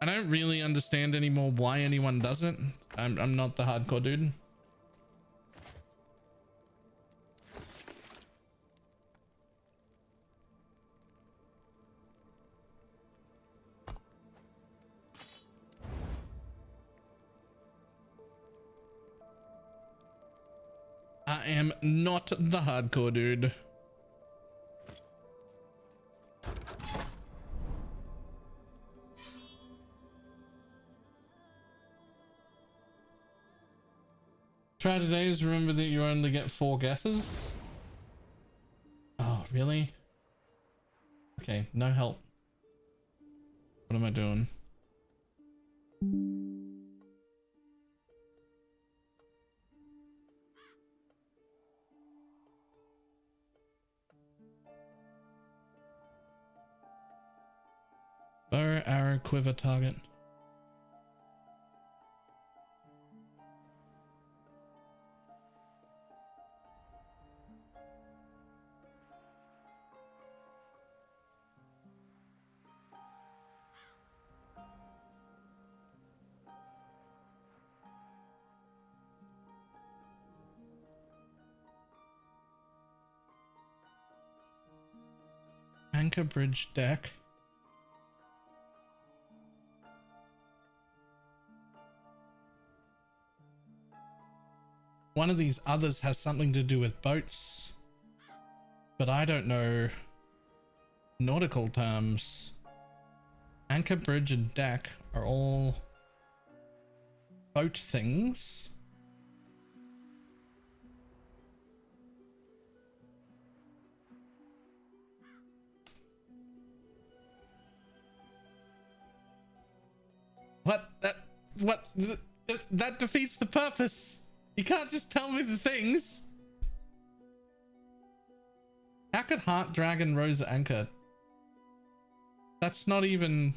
Speaker 1: I don't really understand anymore why anyone does it. I'm not the hardcore dude. I am not the hardcore dude. Try today's. Remember that you only get 4 guesses. Oh, really? Okay, no help. What am I doing? Bow, arrow, quiver, target. Anchor bridge deck. One of these others has something to do with boats, but I don't know nautical terms. Anchor bridge and deck are all boat things. That defeats the purpose. You can't just tell me the things. How could Heart Dragon Rose Anchor? That's not even...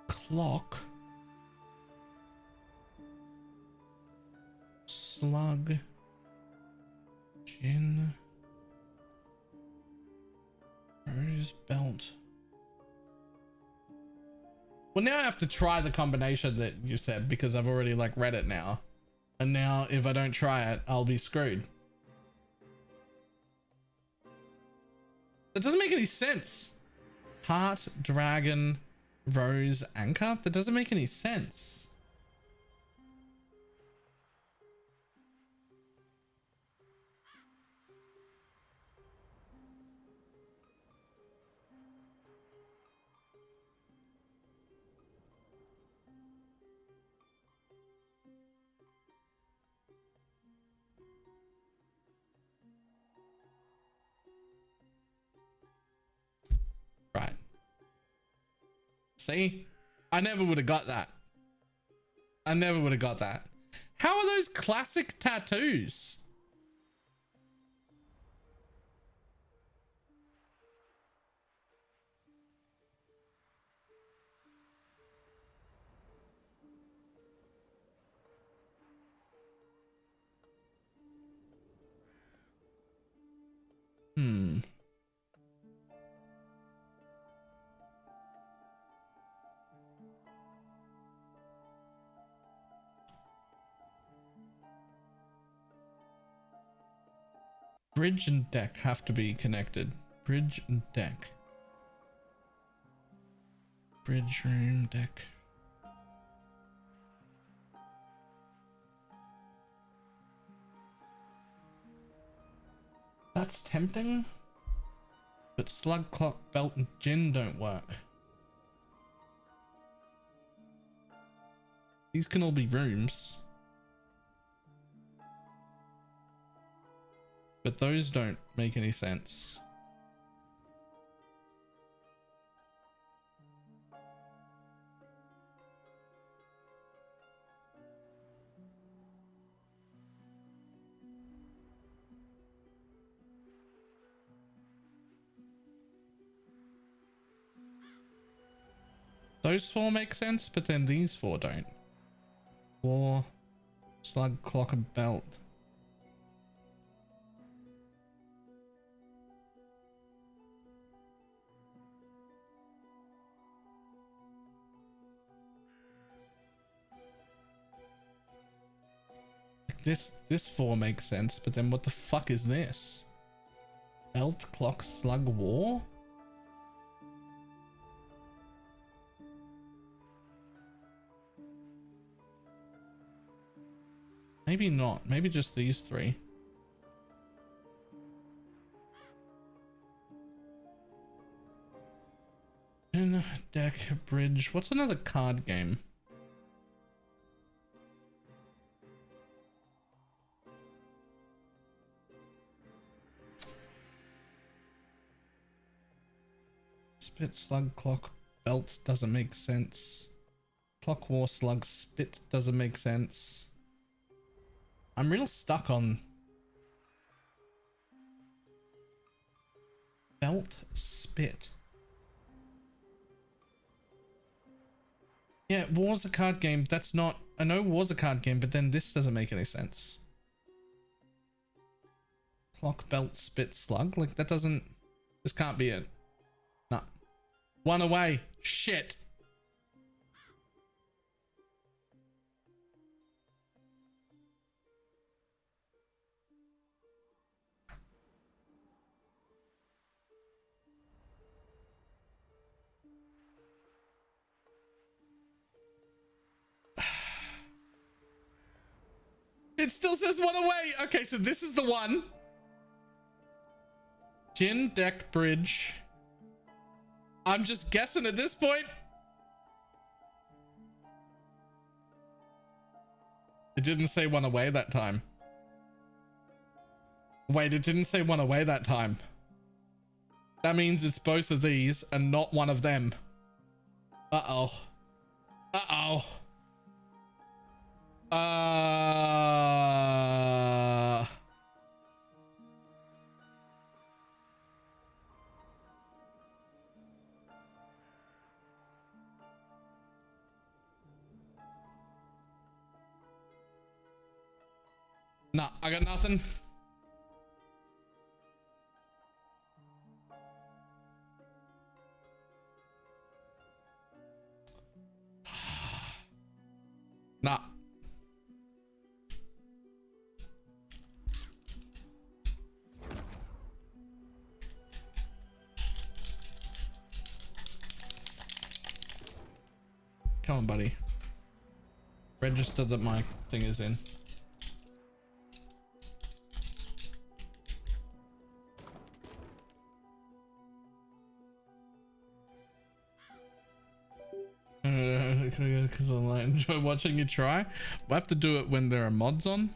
Speaker 1: Clock. Slug. Gin. Rose belt. Well, now I have to try the combination that you said because I've already like read it now. And now if I don't try it, I'll be screwed. That doesn't make any sense. Heart, dragon, rose, anchor. That doesn't make any sense. Right. See? I never would have got that. I never would have got that. How are those classic tattoos? Hmm. Bridge and deck have to be connected. Bridge and deck. Bridge room, deck. That's tempting. But slug, clock, belt, and gin don't work. These can all be rooms. But those don't make any sense. Those four make sense, but then these four don't. 4, slug, clock, and belt. This 4 makes sense, but then what the fuck is this? Belt, clock, slug, war? Maybe not. Maybe just these 3. And deck, bridge. What's another card game? Spit, slug, clock, belt doesn't make sense. Clock, war, slug, spit doesn't make sense. I'm real stuck on belt, spit. Yeah, war's a card game. That's not... I know war's a card game, but then this doesn't make any sense. Clock, belt, spit, slug. Like, that doesn't... This can't be it. Nah. 1 away. Shit. It still says 1 away. Okay, so this is the one. Gin, deck, bridge. I'm just guessing at this point. It didn't say 1 away that time. Wait, it didn't say 1 away that time. That means it's both of these and not one of them. Uh-oh. Uh-oh. Nah, I got nothing. Nah. Come on, buddy. Register that my thing is in. Because I enjoy watching you try. We'll have to do it when there are mods on,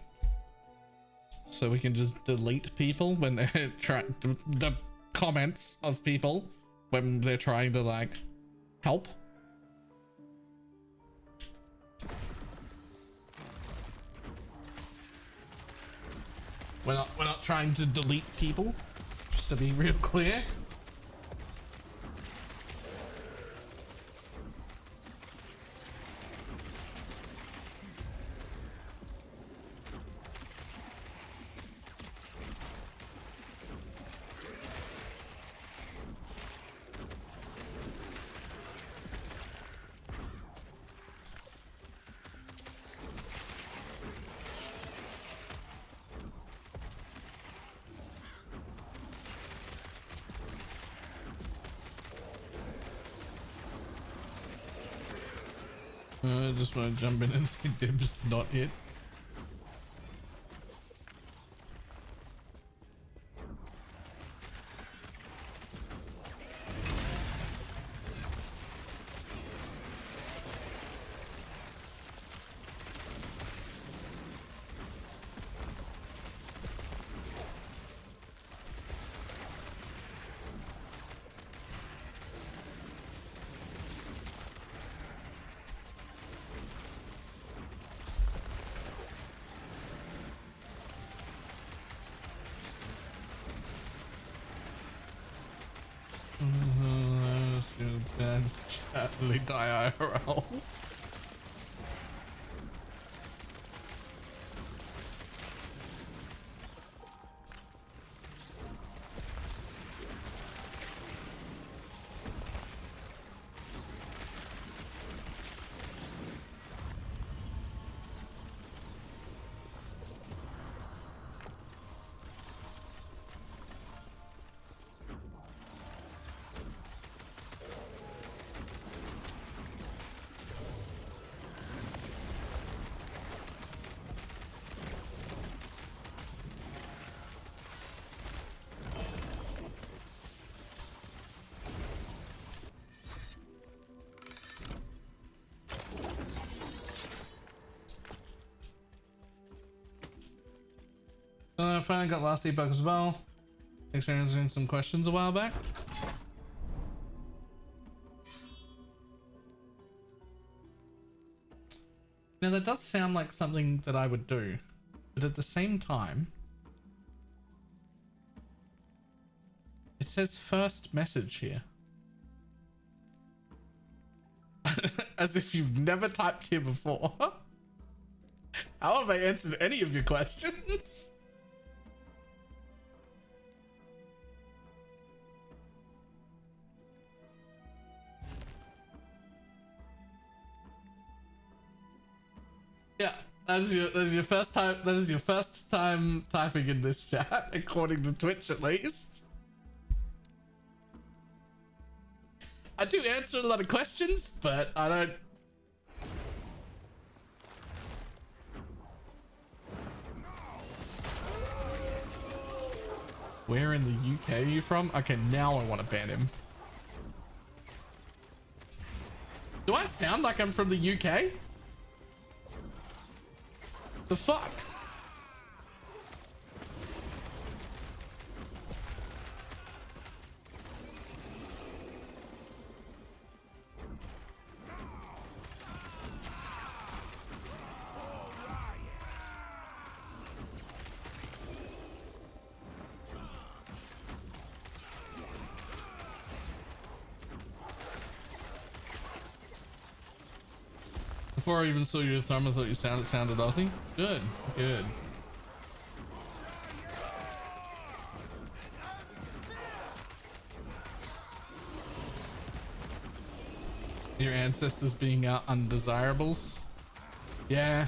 Speaker 1: so we can just delete people when they're trying the comments of people when they're trying to like help. We're not trying to delete people, just to be real clear. I just want to jump in and say dibs, not it. Chatly die IRL. I finally got last debug as well. Experiencing some questions a while back. Now that does sound like something that I would do, but at the same time, it says first message here. As if you've never typed here before. How have I answered any of your questions? Yeah, that is your first time. That is your first time typing in this chat, according to Twitch, at least. I do answer a lot of questions, but I don't. Where in the UK are you from? Okay, now I want to ban him. Do I sound like I'm from the UK? The fuck? Before I even saw your thumb, I thought you sounded Aussie. Good, good. Your ancestors being out undesirables. Yeah.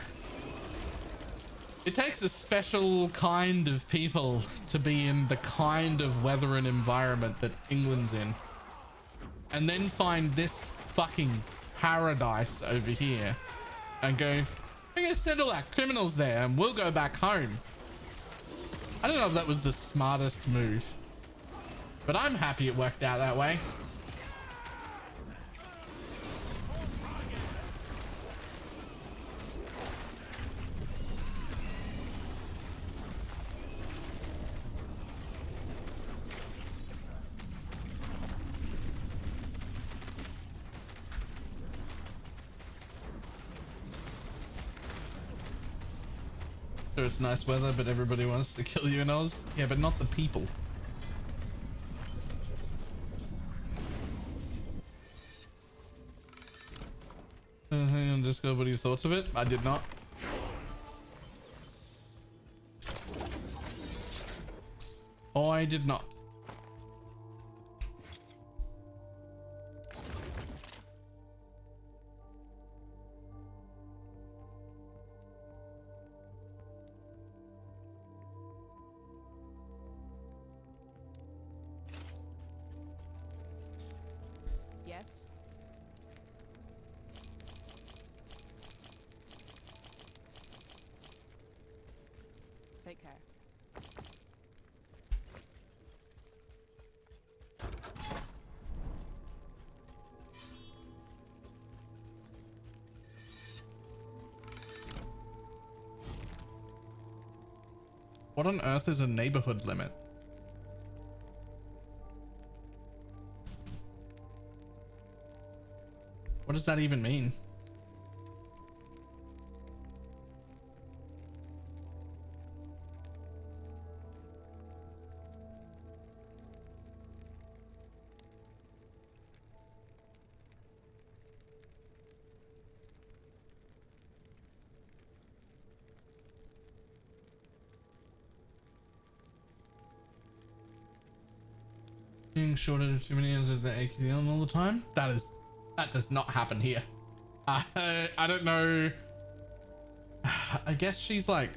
Speaker 1: It takes a special kind of people to be in the kind of weather and environment that England's in. And then find this fucking paradise over here and go, we're gonna send all our criminals there and we'll go back home. I don't know if that was the smartest move, but I'm happy it worked out that way. So it's nice weather, but everybody wants to kill you in Oz. Yeah, but not the people. Hang on Discord, what are your thoughts of it? I did not. Oh, I did not.
Speaker 6: Yes. Take care.
Speaker 1: What on earth is a neighborhood limit? What does that even mean? Being shorted of too many ends of the AKL all the time? That does not happen here. I don't know. I guess she's like,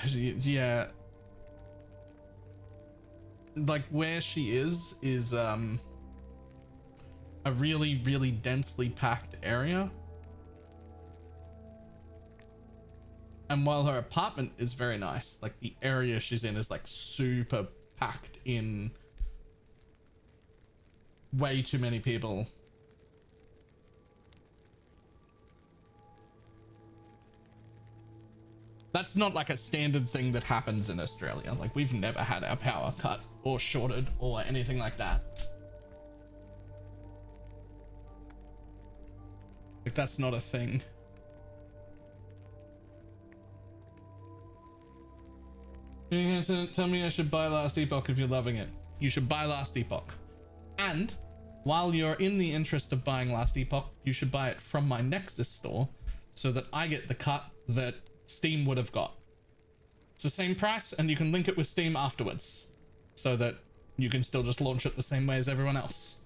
Speaker 1: yeah, like where she is a really densely packed area, and while her apartment is very nice, like the area she's in is like super packed in, way too many people. That's not like a standard thing that happens in Australia. Like we've never had our power cut or shorted or anything like that. Like that's not a thing. You're gonna tell me I should buy Last Epoch if you're loving it. You should buy Last Epoch. And while you're in the interest of buying Last Epoch, you should buy it from my Nexus store so that I get the cut that Steam would have got. It's the same price and you can link it with Steam afterwards so that you can still just launch it the same way as everyone else.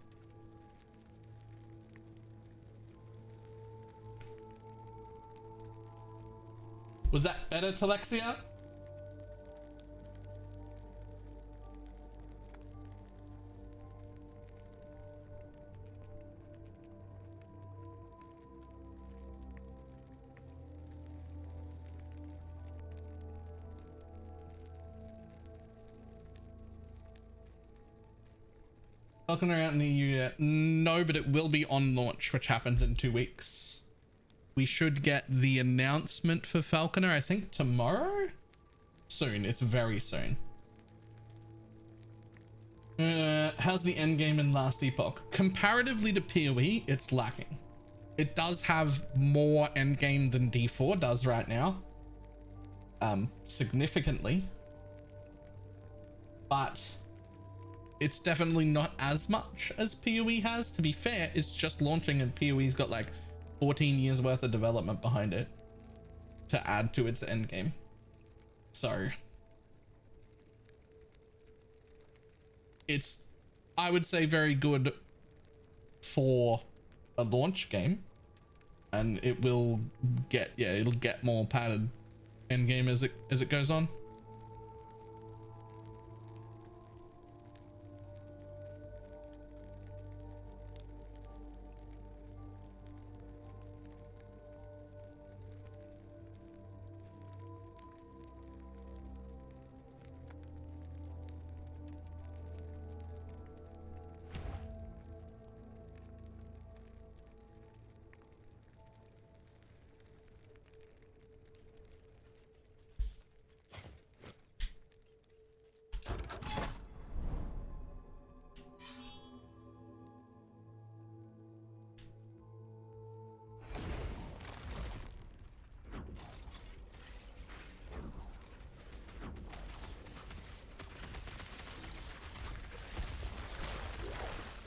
Speaker 1: Was that better, Telexia? Falconer out in the EU yet? No, but it will be on launch, which happens in 2 weeks. We should get the announcement for Falconer, I think tomorrow? Soon, it's very soon. How's the endgame in Last Epoch? Comparatively to PoE, it's lacking. It does have more endgame than D4 does right now. Significantly. But it's definitely not as much as PoE has. To be fair, it's just launching and PoE's got like 14 years worth of development behind it to add to its endgame. So it's, I would say, very good for a launch game, and it will get, yeah, it'll get more padded endgame as it goes on.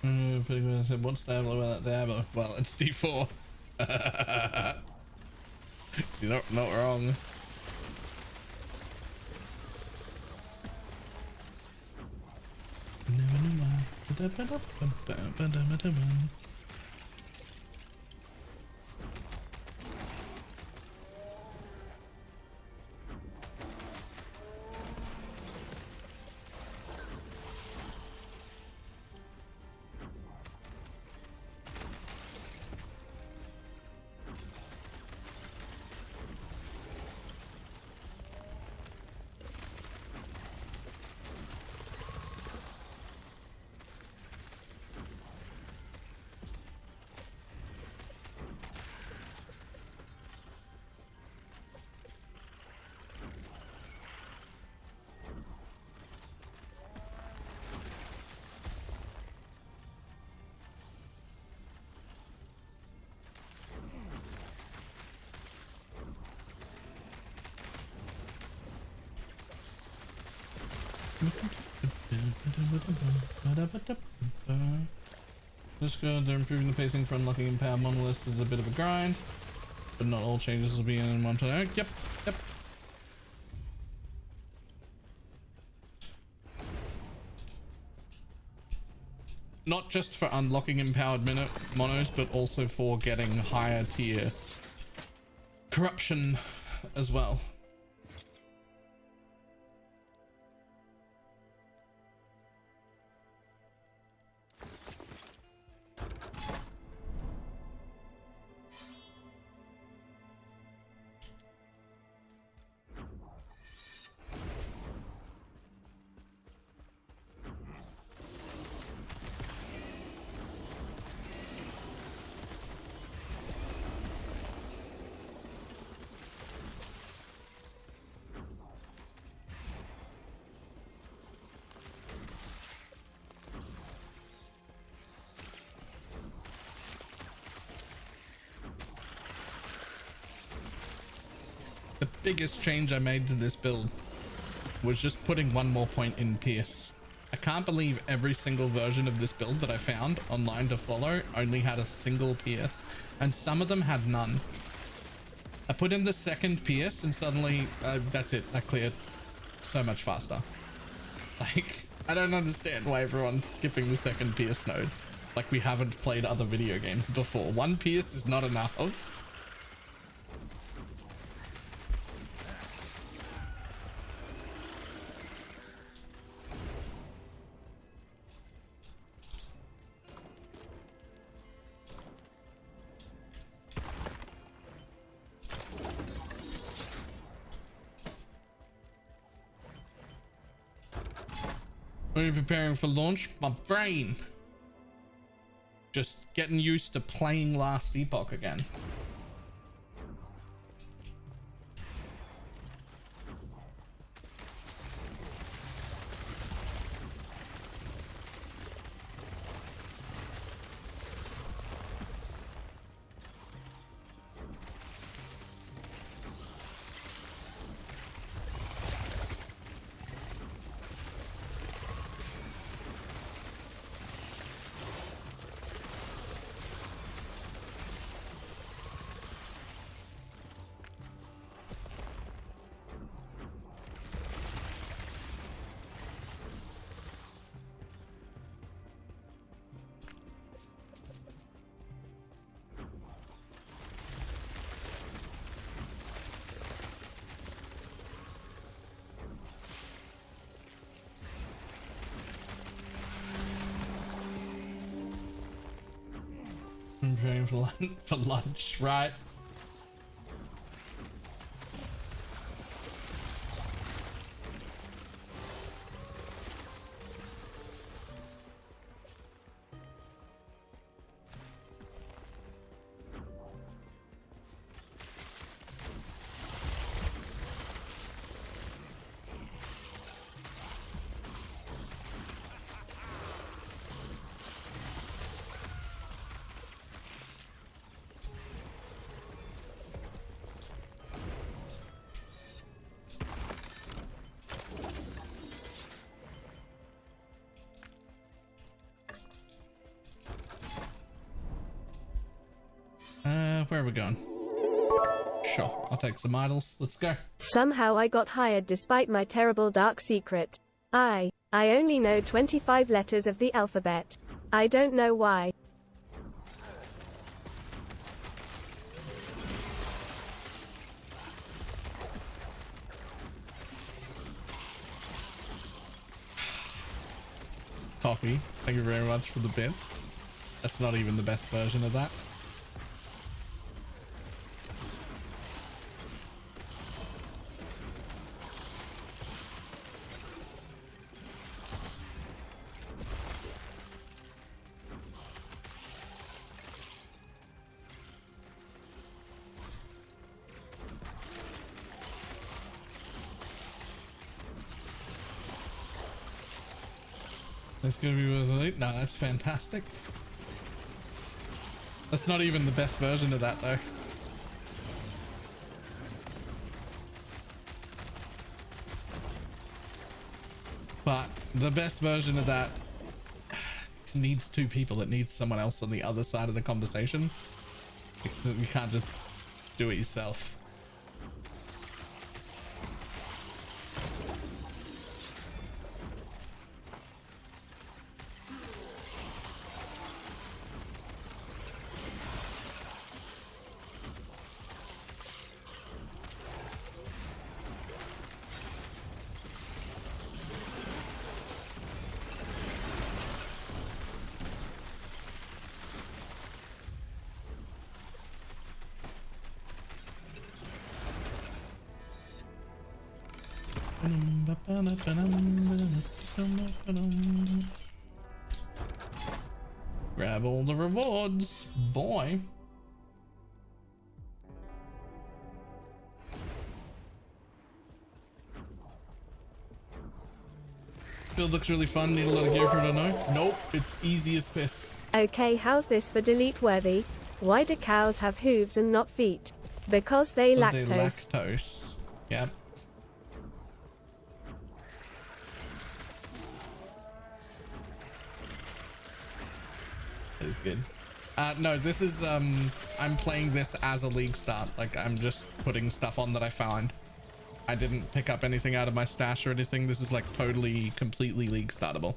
Speaker 1: I said, what's Diablo without Diablo? Well, it's D4. You're not wrong. Just good. They're improving the pacing for unlocking empowered monoliths is a bit of a grind, but not all changes will be in one time. Yep. Not just for unlocking empowered monos, but also for getting higher tier corruption as well. The biggest change I made to this build was just putting one more point in Pierce. I can't believe every single version of this build that I found online to follow only had a single Pierce, and some of them had none. I put in the second Pierce and suddenly that's it, I cleared so much faster. Like, I don't understand why everyone's skipping the second Pierce node. Like we haven't played other video games before. One Pierce is not enough. When you're preparing for launch, my brain just getting used to playing Last Epoch again. I'm preparing for lunch, right? Where are we going? Sure, I'll take some idols. Let's go.
Speaker 9: Somehow I got hired despite my terrible dark secret. I only know 25 letters of the alphabet. I don't know why.
Speaker 1: Coffee, thank you very much for the bits. That's not even the best version of that. That's gonna be elite. No, that's fantastic. That's not even the best version of that though. But the best version of that needs two people. It needs someone else on the other side of the conversation. You can't just do it yourself. Grab all the rewards, boy. Build looks really fun. Need a lot of gear for it, I know. Nope, it's easy as piss.
Speaker 9: Okay, how's this for delete worthy? Why do cows have hooves and not feet? Because they lactose.
Speaker 1: Lactose. Yep. Is good. No, this is I'm playing this as a league start. Like I'm just putting stuff on that I found. I didn't pick up anything out of my stash or anything. This is like totally completely league startable.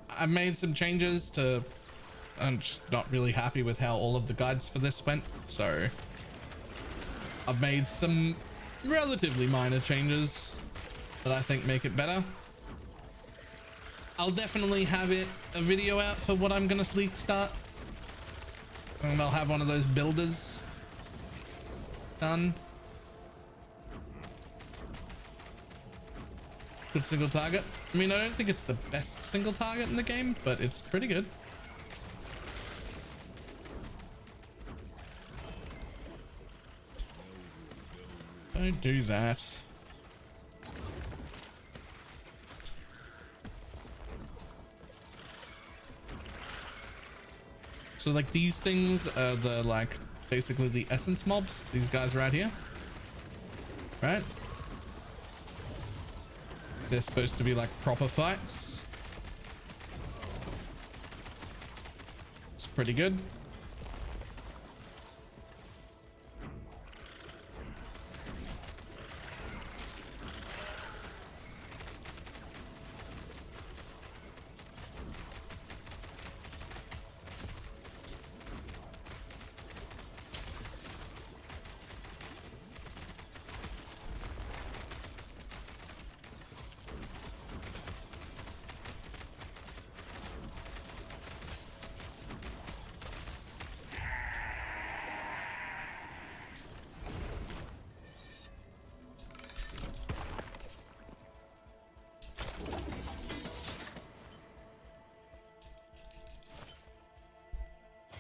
Speaker 1: I made some changes to, I'm just not really happy with how all of the guides for this went, so I've made some relatively minor changes that I think make it better. I'll definitely have a video out for what I'm gonna league start, and I'll have one of those builders done. Good single target. I mean, I don't think it's the best single target in the game, but it's pretty good. Don't do that. So like these things are the like basically the essence mobs, these guys right here, right? They're supposed to be like proper fights. It's pretty good.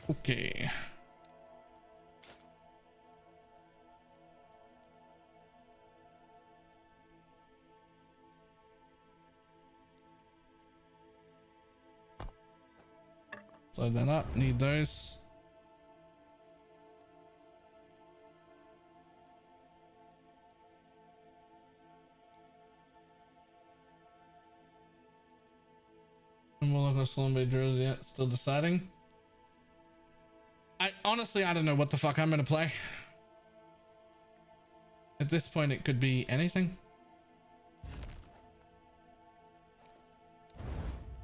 Speaker 1: Okay. Load that up. Need those. I'm more like a Slumby Druid yet, still deciding. I honestly, I don't know what the fuck I'm gonna play. At this point, it could be anything.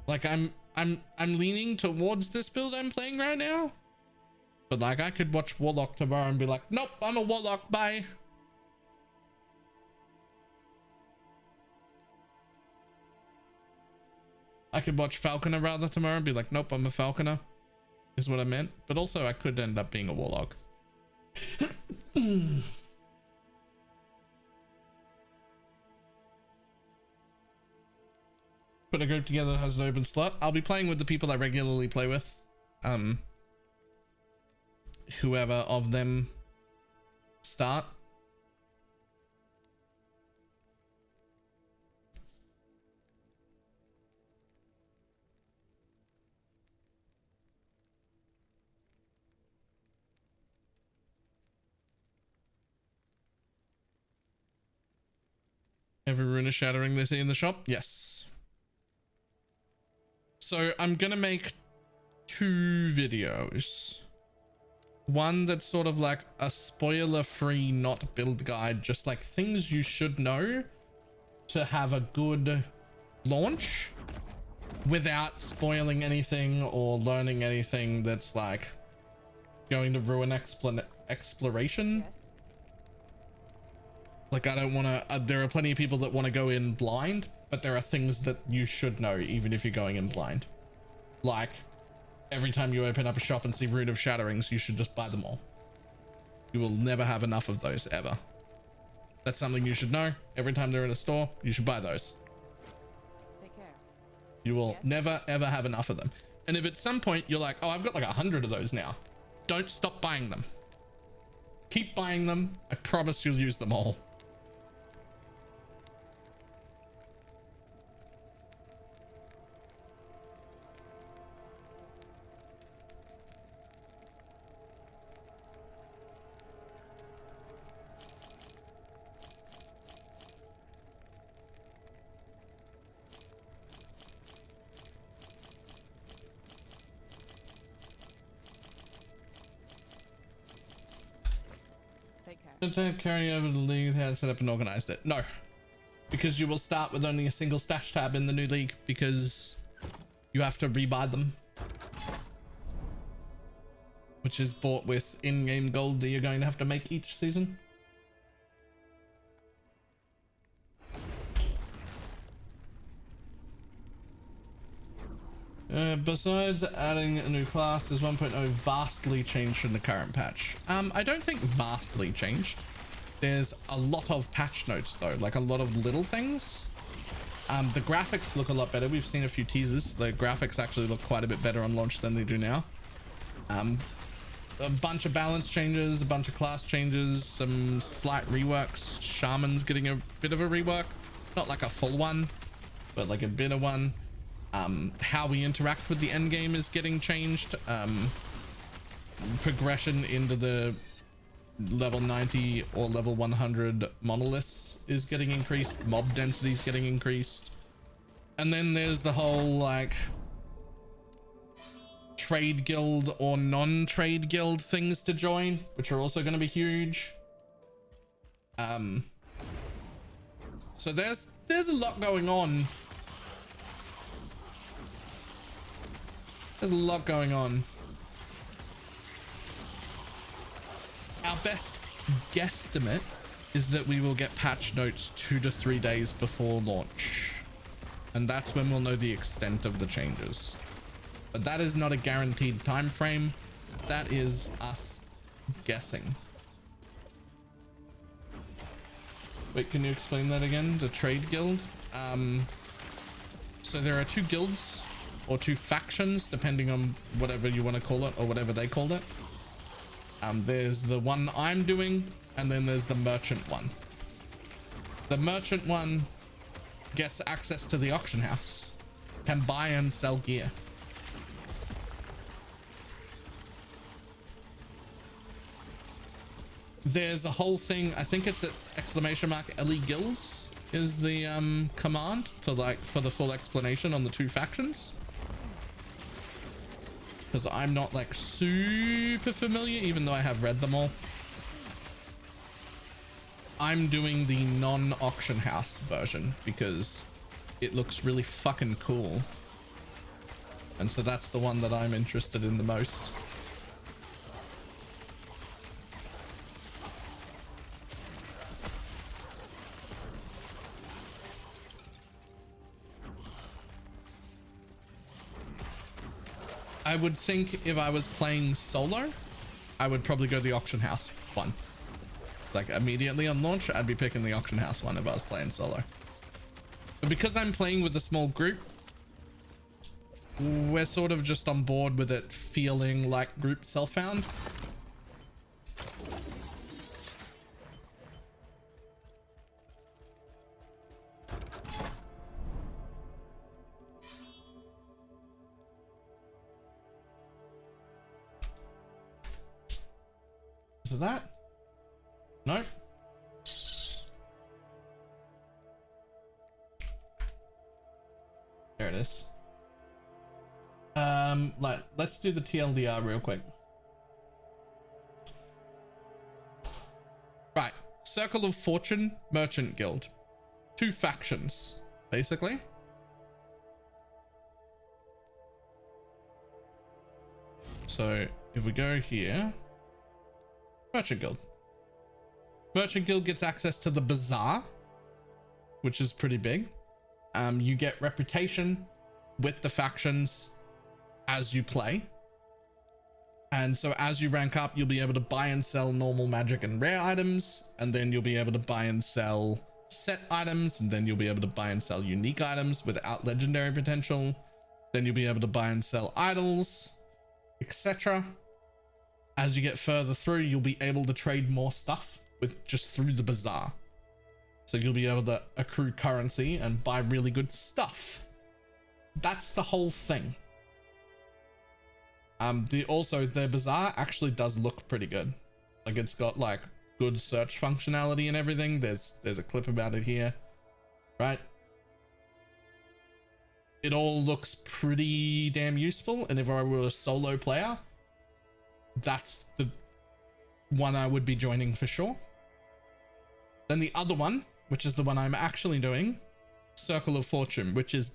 Speaker 1: Like I'm leaning towards this build I'm playing right now. But like I could watch Warlock tomorrow and be like, nope, I'm a Warlock, bye. I could watch Falconer rather tomorrow and be like, nope, I'm a Falconer. Is what I meant. But also I could end up being a Warlock. Put a group together that has an open slot. I'll be playing with the people I regularly play with. Whoever of them start. Every rune is shattering they see in the shop? Yes. So I'm gonna make 2 videos. One that's sort of like a spoiler-free, not build guide, just like things you should know to have a good launch without spoiling anything or learning anything that's like going to ruin exploration.
Speaker 6: Yes.
Speaker 1: Like I don't want to, there are plenty of people that want to go in blind, but there are things that you should know even if you're going in blind. Like every time you open up a shop and see Rune of Shatterings, you should just buy them all. You will never have enough of those ever. That's something you should know. Every time they're in a store, you should buy those.
Speaker 6: Take care.
Speaker 1: You will
Speaker 6: Yes.
Speaker 1: never ever have enough of them. And if at some point you're like, oh, I've got like 100 of those now, don't stop buying them. Keep buying them. I promise you'll use them all. To carry over the league has set up and organized it. No, because you will start with only a single stash tab in the new league because you have to rebuy them, which is bought with in-game gold that you're going to have to make each season. Besides adding a new class, is 1.0 vastly changed from the current patch? I don't think vastly changed. There's a lot of patch notes though, like a lot of little things. The graphics look a lot better. We've seen a few teasers. The graphics actually look quite a bit better on launch than they do now. A bunch of balance changes, a bunch of class changes, some slight reworks. Shaman's getting a bit of a rework. Not like a full one, but like a bit of one. How we interact with the endgame is getting changed. Progression into the level 90 or level 100 monoliths is getting increased. Mob density is getting increased. And then there's the whole like trade guild or non-trade guild things to join, which are also going to be huge. So there's a lot going on. There's a lot going on. Our best guesstimate is that we will get patch notes 2 to 3 days before launch. And that's when we'll know the extent of the changes. But that is not a guaranteed time frame. That is us guessing. Wait, can you explain that again? The trade guild? So there are 2 guilds or 2 factions, depending on whatever you want to call it or whatever they called it. There's the one I'm doing, and then there's the merchant one. The merchant one gets access to the auction house, can buy and sell gear. There's a whole thing, I think it's at ! LE guilds is the command to like for the full explanation on the 2 factions. because I'm not like super familiar, even though I have read them all. I'm doing the non-auction house version because it looks really fucking cool. And so that's the one that I'm interested in the most. I would think if I was playing solo, I would probably go the auction house one. Like immediately on launch, I'd be picking the auction house one if I was playing solo. But because I'm playing with a small group, we're sort of just on board with it feeling like group self-found. Is it that? Nope. There it is. Let's do the TLDR real quick. Right. Circle of Fortune Merchant Guild. 2 factions, basically. So if we go here, Merchant Guild. Merchant Guild gets access to the Bazaar, which is pretty big. You get reputation with the factions as you play. And so as you rank up, you'll be able to buy and sell normal magic and rare items. And then you'll be able to buy and sell set items. And then you'll be able to buy and sell unique items without legendary potential. Then you'll be able to buy and sell idols, etc. As you get further through, you'll be able to trade more stuff with just through the Bazaar. So you'll be able to accrue currency and buy really good stuff. That's the whole thing. The Bazaar actually does look pretty good. Like it's got like good search functionality and everything. There's a clip about it here, right? It all looks pretty damn useful. And if I were a solo player, that's the one I would be joining for sure. Then the other one, which is the one I'm actually doing, Circle of Fortune, which is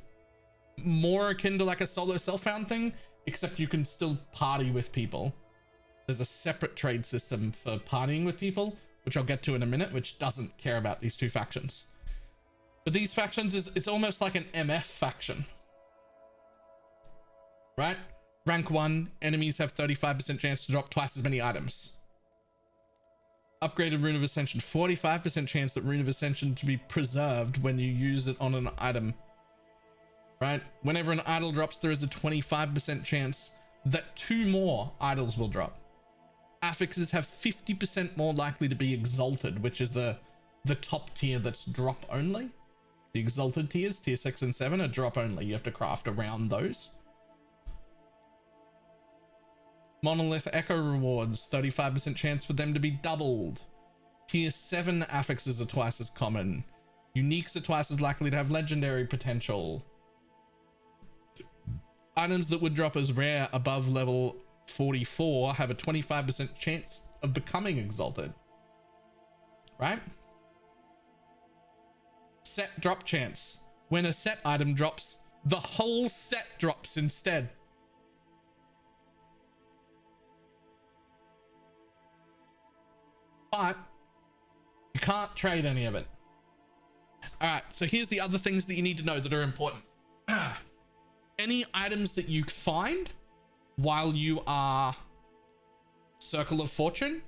Speaker 1: more akin to like a solo self-found thing, except you can still party with people. There's a separate trade system for partying with people, which I'll get to in a minute, which doesn't care about these 2 factions. But these factions it's almost like an MF faction, right? Rank 1, enemies have 35% chance to drop twice as many items. Upgraded Rune of Ascension, 45% chance that Rune of Ascension to be preserved when you use it on an item. Right? Whenever an idol drops, there is a 25% chance that 2 more idols will drop. Affixes have 50% more likely to be exalted, which is the top tier that's drop only. The exalted tiers, tier 6 and 7, are drop only. You have to craft around those. Monolith Echo rewards, 35% chance for them to be doubled. Tier 7 affixes are twice as common. Uniques are twice as likely to have legendary potential. Items that would drop as rare above level 44 have a 25% chance of becoming exalted. Right? Set drop chance. When a set item drops, the whole set drops instead. But you can't trade any of it. All right, so here's the other things that you need to know that are important. Any items that you find while you are Circle of Fortune,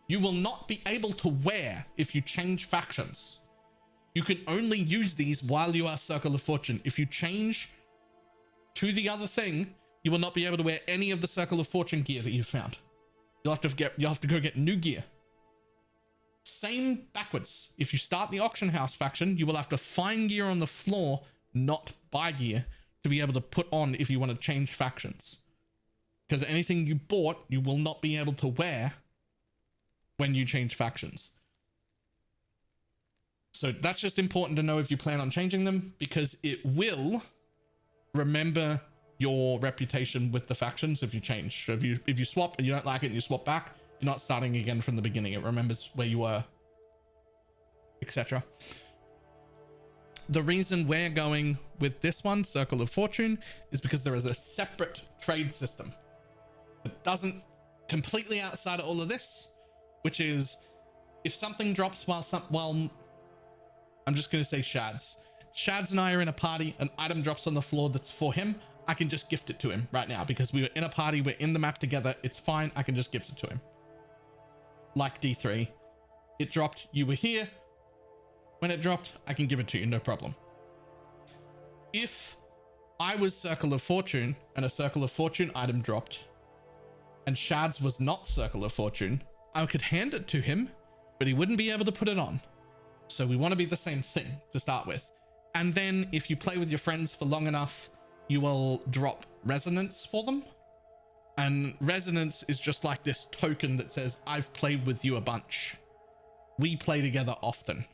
Speaker 1: you will not be able to wear if you change factions. You can only use these while you are Circle of Fortune. If you change to the other thing, you will not be able to wear any of the Circle of Fortune gear that you found. You'll have to go get new gear. Same backwards. If you start the auction house faction, you will have to find gear on the floor, not buy gear, to be able to put on if you want to change factions. Because anything you bought, you will not be able to wear when you change factions. So that's just important to know if you plan on changing them, because it will, remember your reputation with the factions if you change. So if you swap and you don't like it and you swap back, you're not starting again from the beginning. It remembers where you were, etc. The reason we're going with this one, Circle of Fortune, is because there is a separate trade system that doesn't completely outside of all of this, which is if something drops while I'm just going to say Shads and I are in a party, an item drops on the floor that's for him, I can just gift it to him right now because we were in a party, we're in the map together, it's fine, I can just gift it to him. Like D3, it dropped, you were here, when it dropped, I can give it to you, no problem. If I was Circle of Fortune and a Circle of Fortune item dropped and Shads was not Circle of Fortune, I could hand it to him, but he wouldn't be able to put it on. So we want to be the same thing to start with. And then if you play with your friends for long enough, you will drop resonance for them. And resonance is just like this token that says, I've played with you a bunch. We play together often.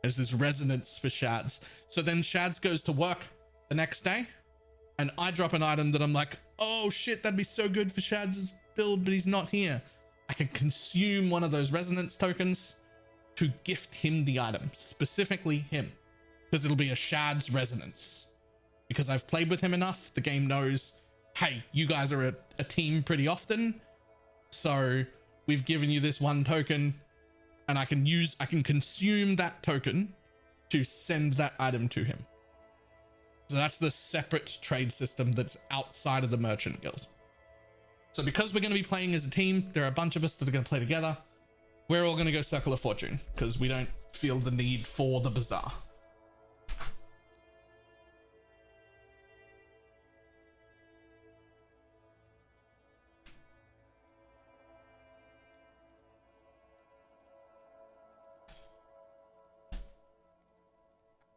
Speaker 1: There's this resonance for Shads. So then Shads goes to work the next day and I drop an item that I'm like, oh shit, that'd be so good for Shads' build, but he's not here. I can consume one of those resonance tokens to gift him the item, specifically him, because it'll be a Shads resonance. Because I've played with him enough, the game knows, hey, you guys are a team pretty often, so we've given you this one token, and I can consume that token to send that item to him. So that's the separate trade system that's outside of the Merchant Guild. So because we're going to be playing as a team, there are a bunch of us that are going to play together. We're all going to go Circle of Fortune because we don't feel the need for the Bazaar.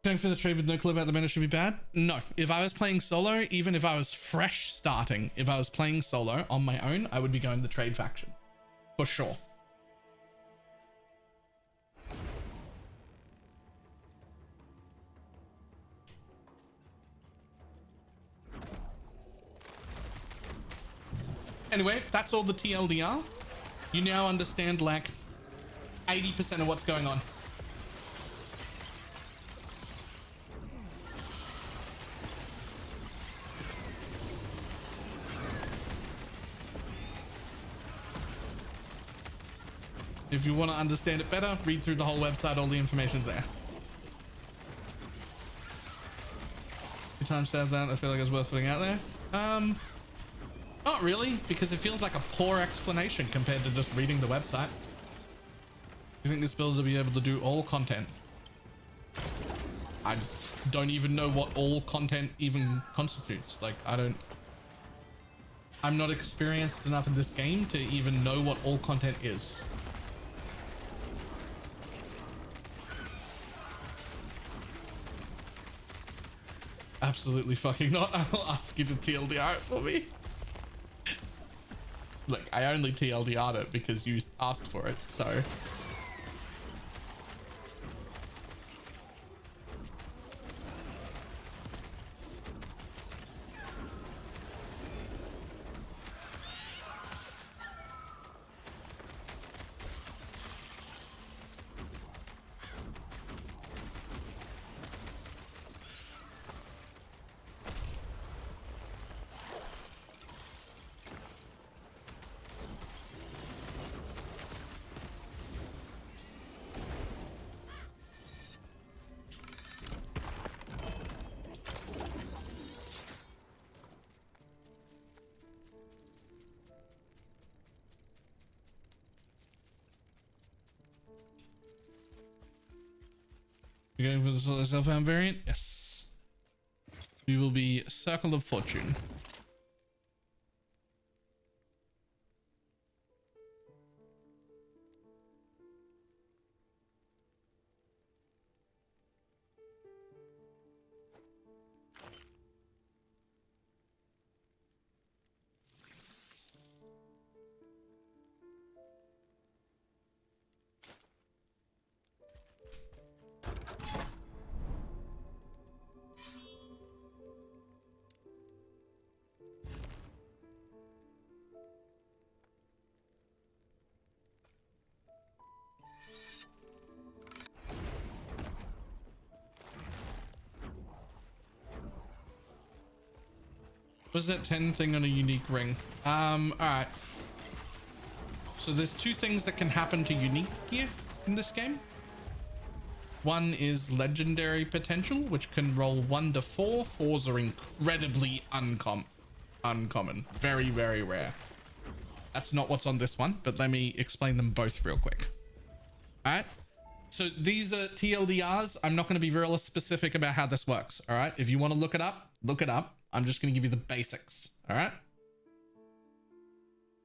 Speaker 1: Going for the trade with no clue about the meta should be bad? No. If I was playing solo, even if I was fresh starting, if I was playing solo on my own, I would be going the trade faction. For sure. Anyway, that's all the TLDR. You now understand like 80% of what's going on. If you want to understand it better, read through the whole website, all the information's there. Your time stands out, I feel like it's worth putting out there. Not really, because it feels like a poor explanation compared to just reading the website. You think this build will be able to do all content? I don't even know what all content even constitutes. Like, I'm not experienced enough in this game to even know what all content is. Absolutely fucking not. I'll ask you to TLDR it for me. Look, I only TLDR'd it because you asked for it, so. You're going for the self-found variant? Yes. We will be Circle of Fortune. Was that 10 thing on a unique ring? All right. So there's two things that can happen to unique gear in this game. One is legendary potential, which can roll 1 to 4. 4s are incredibly uncommon. Very, very rare. That's not what's on this one, but let me explain them both real quick. All right. So these are TLDRs. I'm not going to be real specific about how this works. All right. If you want to look it up, look it up. I'm just going to give you the basics. All right.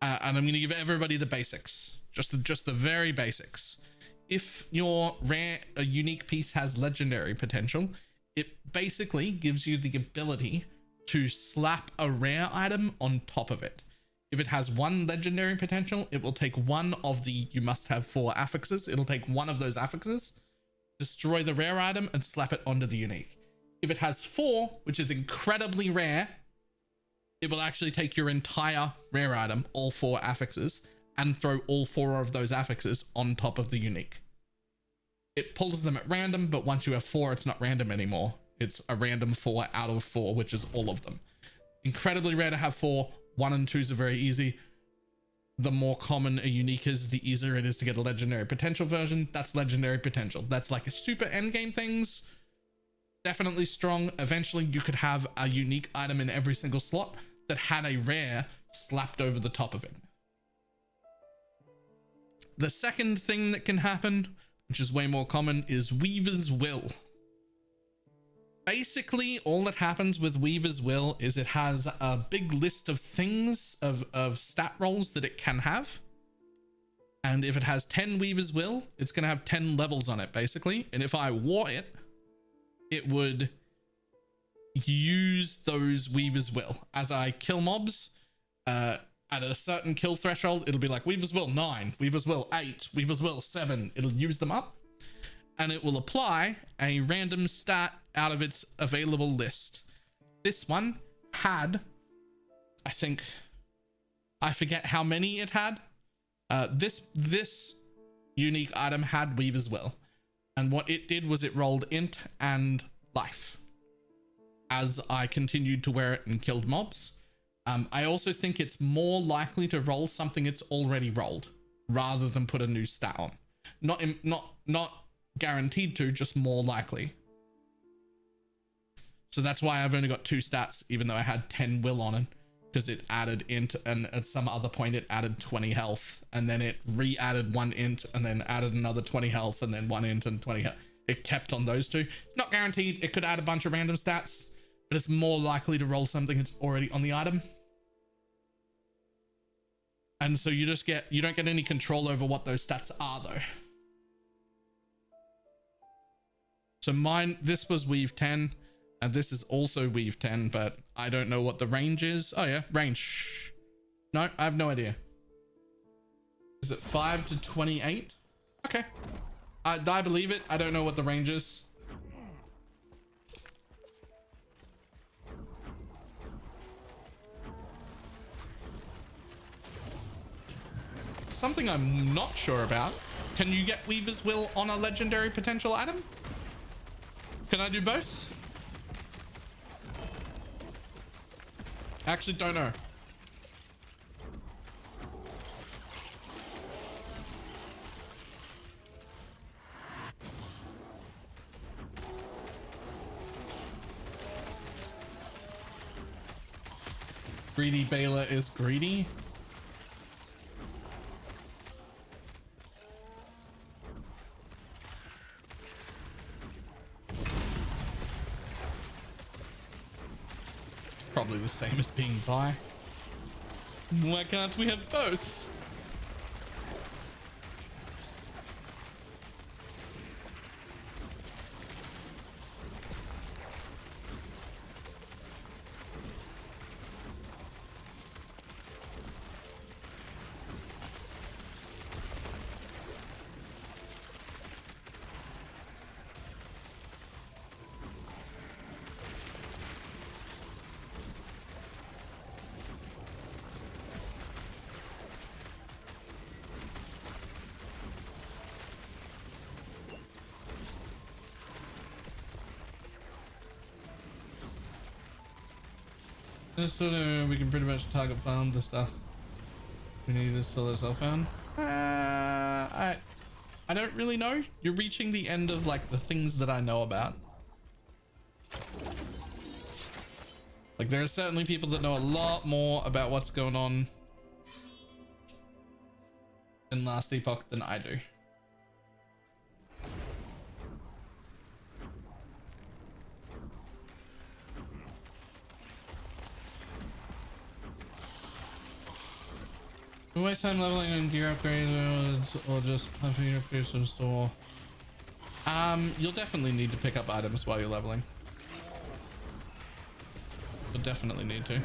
Speaker 1: And I'm going to give everybody the basics, just the very basics. If your a unique piece has legendary potential, it basically gives you the ability to slap a rare item on top of it. If it has 1 legendary potential, it will take one of the, you must have 4 affixes. It'll take one of those affixes, destroy the rare item, and slap it onto the unique. If it has 4, which is incredibly rare, it will actually take your entire rare item, all 4 affixes, and throw all 4 of those affixes on top of the unique. It pulls them at random, but once you have 4, it's not random anymore. It's a random 4 out of 4, which is all of them. Incredibly rare to have 4. 1 and 2s are very easy. The more common a unique is, the easier it is to get a legendary potential version. That's legendary potential. That's like a super endgame things. Definitely strong. Eventually you could have a unique item in every single slot that had a rare slapped over the top of it. The second thing that can happen, which is way more common, is Weaver's Will. Basically, all that happens with Weaver's Will is it has a big list of things, of stat rolls that it can have. And if it has 10 Weaver's Will, it's going to have 10 levels on it, basically. And if I wore it, it would use those Weaver's Will. As I kill mobs, at a certain kill threshold, it'll be like Weaver's Will 9, Weaver's Will 8, Weaver's Will 7. It'll use them up. And it will apply a random stat out of its available list. This one had, I forget how many it had. This unique item had Weaver's Will. And what it did was it rolled int and life as I continued to wear it and killed mobs. I also think it's more likely to roll something it's already rolled rather than put a new stat on. Not guaranteed to, just more likely. So that's why I've only got 2 stats, even though I had 10 will on it, because it added int, and at some other point it added 20 health, and then it re-added 1 int, and then added another 20 health, and then 1 int and 20 health. It kept on those 2. Not guaranteed. It could add a bunch of random stats, but it's more likely to roll something that's already on the item. And so you don't get any control over what those stats are, though. So this was weave 10, and this is also weave 10, but I don't know what the range is. Oh yeah, range. No, I have no idea. Is it 5 to 28? Okay. I believe it. I don't know what the range is. Something I'm not sure about. Can you get Weaver's Will on a legendary potential item? Can I do both? Actually, don't know. Greedy Baler is greedy. Probably the same as being bi. Why can't we have both? Just so that we can pretty much target farm the stuff we need to sell ourselves found. I don't really know. You're reaching the end of like the things that I know about. Like there are certainly people that know a lot more about what's going on in Last Epoch than I do. You waste time leveling on gear upgrades or just pumping your upgrades to the store. You'll definitely need to pick up items while you're leveling. You'll definitely need to.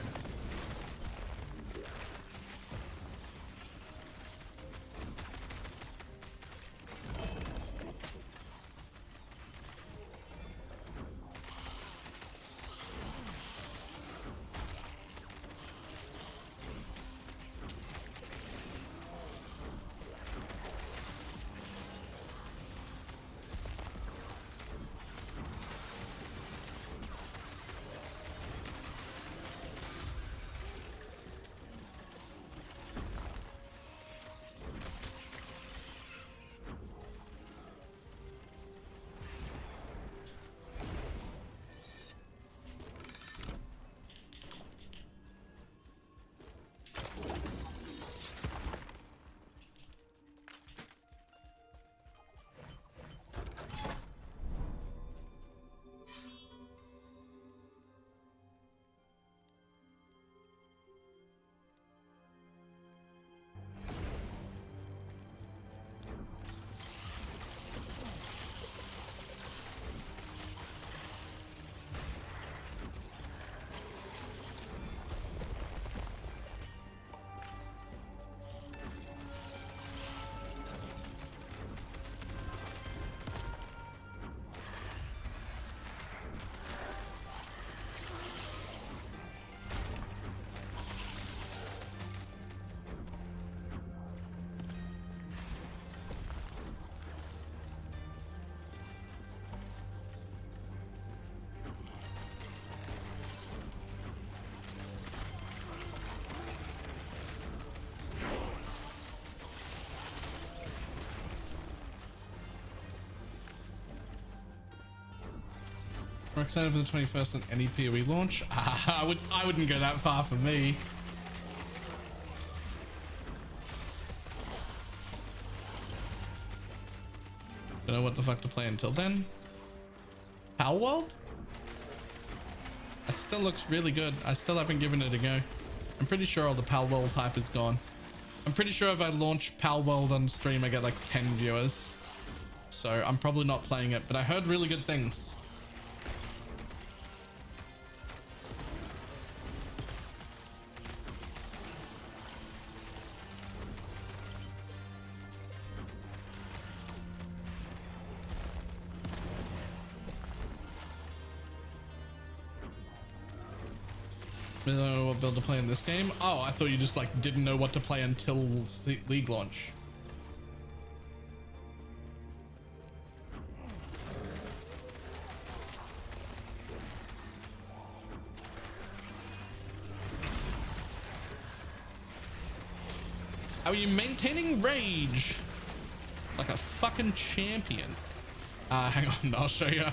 Speaker 1: We're excited for the 21st and any PoE launch. I wouldn't go that far for me. Don't know what the fuck to play until then. Power World? That still looks really good. I still haven't given it a go. I'm pretty sure all the Pal World hype is gone. I'm pretty sure if I launch Pal World on stream, I get like 10 viewers. So I'm probably not playing it, but I heard really good things. I don't know what build to play in this game. Oh, I thought you just like didn't know what to play until League launch. How are you maintaining rage? Like a fucking champion. Hang on, I'll show you.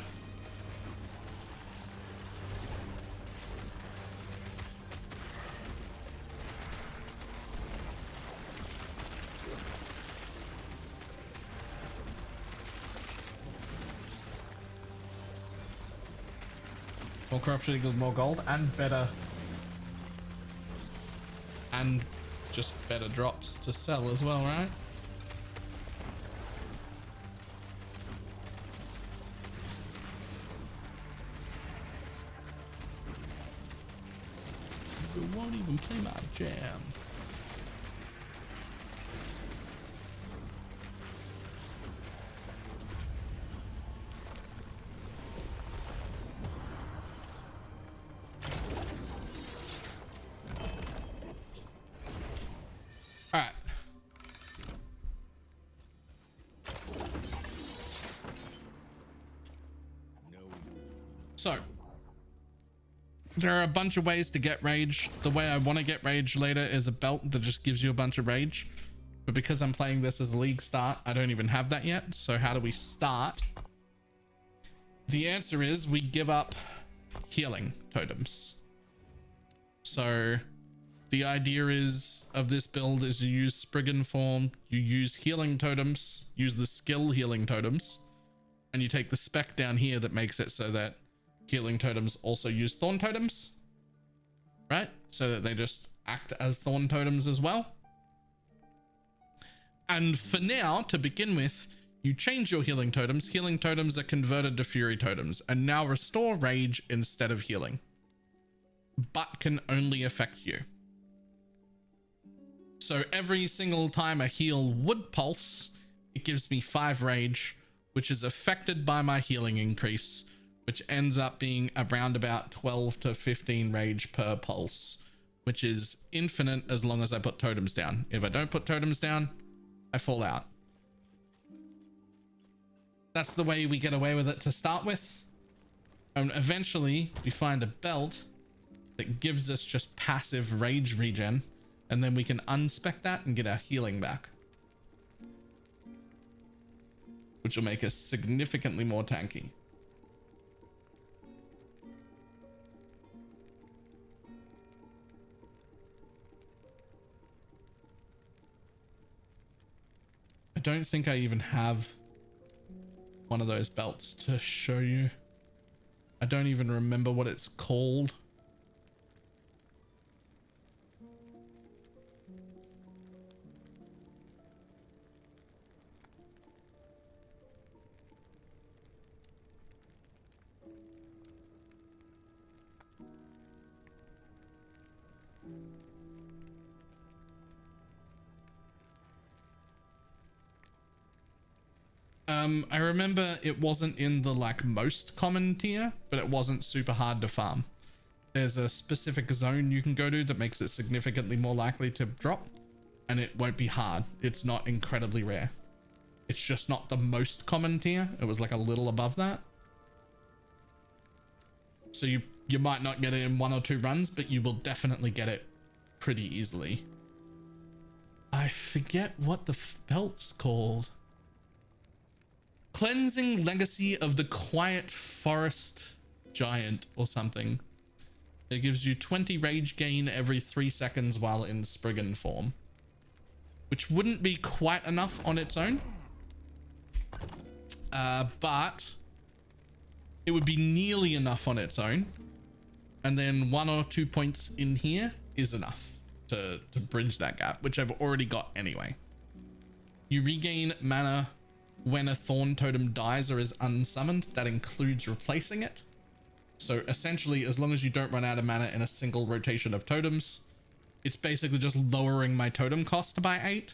Speaker 1: More corruption equals more gold and better. And just better drops to sell as well, right? We won't even play my jam. Alright. So There are a bunch of ways to get rage. The way I want to get rage later is a belt that just gives you a bunch of rage. But because I'm playing this as a league start, I don't even have that yet. So how do we start? The answer is we give up healing totems. So the idea is of this build is you use Spriggan form, you use healing totems, use the skill healing totems, and you take the spec down here that makes it so that healing totems also use Thorn totems, right? So that they just act as Thorn totems as well. And for now, to begin with, you change your healing totems. Healing totems are converted to fury totems and now restore rage instead of healing, but can only affect you. So every single time a heal would pulse, it gives me 5 rage, which is affected by my healing increase, which ends up being around about 12 to 15 rage per pulse, which is infinite as long as I put totems down. If I don't put totems down, I fall out. That's the way we get away with it to start with. And eventually we find a belt that gives us just passive rage regen, and then we can unspec that and get our healing back, which will make us significantly more tanky. I don't think I even have one of those belts to show you. I don't even remember what it's called. I remember it wasn't in the like most common tier, but it wasn't super hard to farm. There's a specific zone you can go to that makes it significantly more likely to drop, and it won't be hard. It's not incredibly rare. It's just not the most common tier. It was like a little above that. So you might not get it in 1 or 2 runs, but you will definitely get it pretty easily. I forget what the belt's called. Cleansing Legacy of the Quiet Forest Giant or something. It gives you 20 rage gain every 3 seconds while in Spriggan form, which wouldn't be quite enough on its own, but it would be nearly enough on its own, and then 1 or 2 points in here is enough to bridge that gap, which I've already got anyway. You regain mana when a Thorn totem dies or is unsummoned. That includes replacing it. So essentially, as long as you don't run out of mana in a single rotation of totems, it's basically just lowering my totem cost by 8,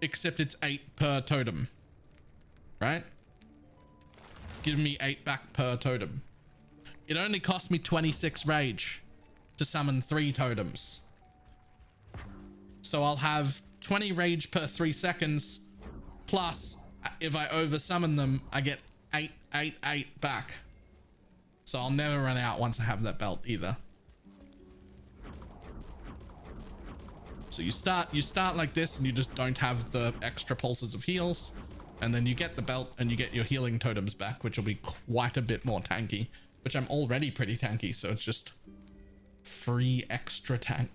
Speaker 1: except it's 8 per totem, right? Give me 8 back per totem. It only cost me 26 rage to summon 3 totems. So I'll have 20 rage per 3 seconds, plus if I over summon them, I get 8 back. So I'll never run out once I have that belt either. So you start like this, and you just don't have the extra pulses of heals, and then you get the belt and you get your healing totems back, which will be quite a bit more tanky, which I'm already pretty tanky, so it's just free extra tank.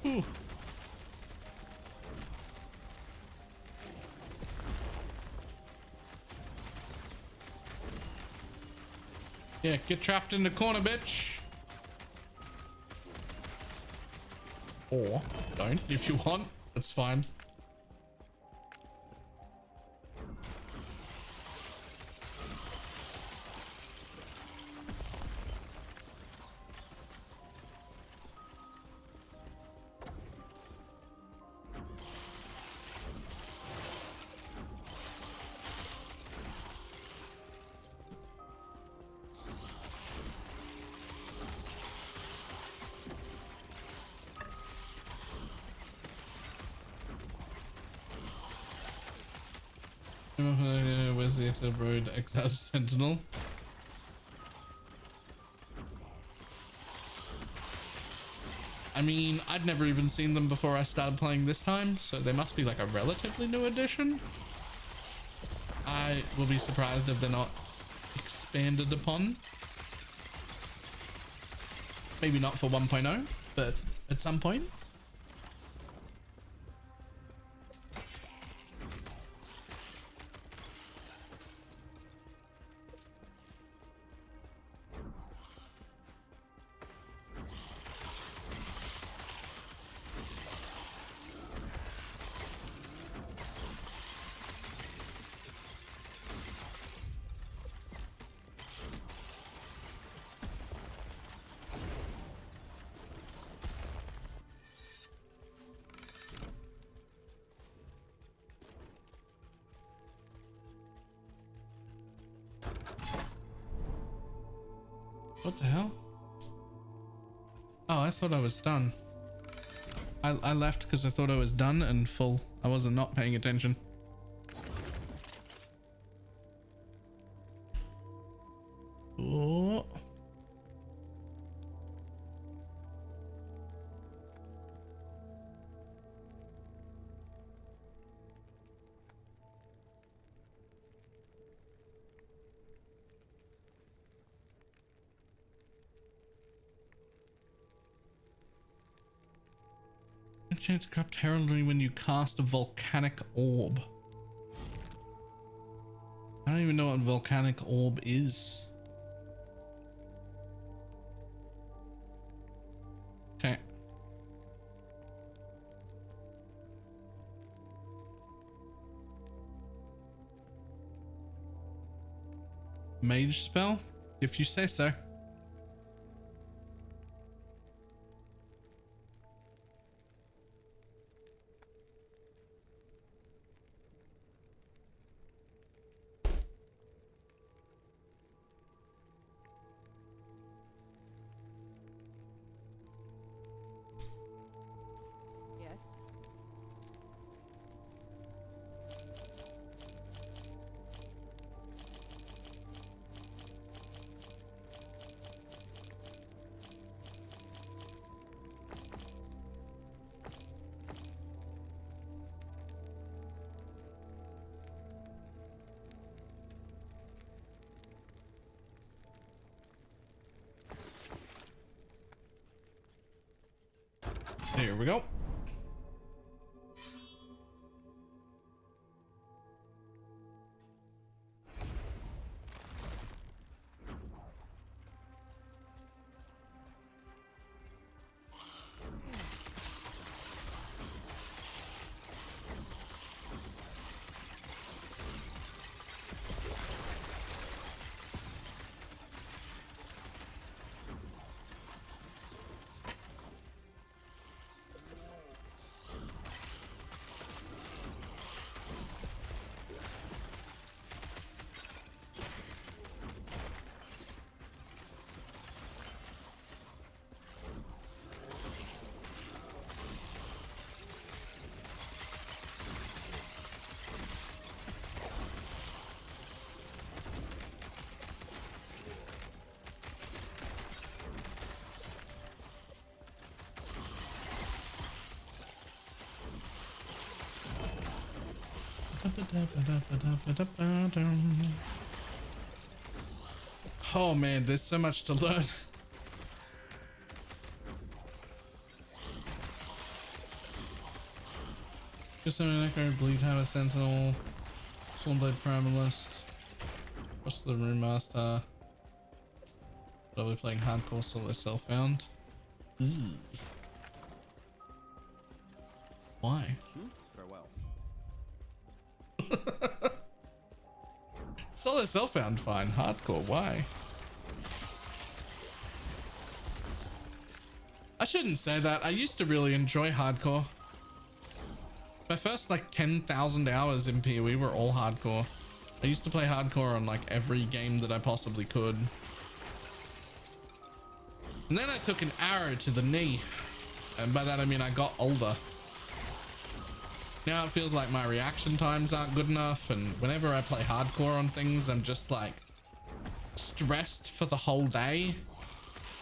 Speaker 1: Ooh. Yeah, get trapped in the corner, bitch. Or don't if you want. That's fine. Where's the road exile sentinel? I mean, I'd never even seen them before I started playing this time, so they must be like a relatively new addition. I will be surprised if they're not expanded upon. Maybe not for 1.0, but at some point. What the hell? Oh, I thought I was done. I left because I thought I was done and full. I wasn't not paying attention. Oh. Chance to craft heraldry when you cast a volcanic orb. I don't even know what volcanic orb is. Okay. Mage spell? If you say so. Here we go. Oh man, there's so much to learn. Custodian Echo, Bleed Hammer Sentinel, Stormblade Primalist, Muscular Rune Master. Probably playing hardcore solo self-found. Why?
Speaker 3: Farewell.
Speaker 1: Solo self-found fine. Hardcore, why? I shouldn't say that. I used to really enjoy hardcore. My first like 10,000 hours in PoE were all hardcore. I used to play hardcore on like every game that I possibly could. And then I took an arrow to the knee. And by that I mean I got older. Now it feels like my reaction times aren't good enough, and whenever I play hardcore on things, I'm just like stressed for the whole day.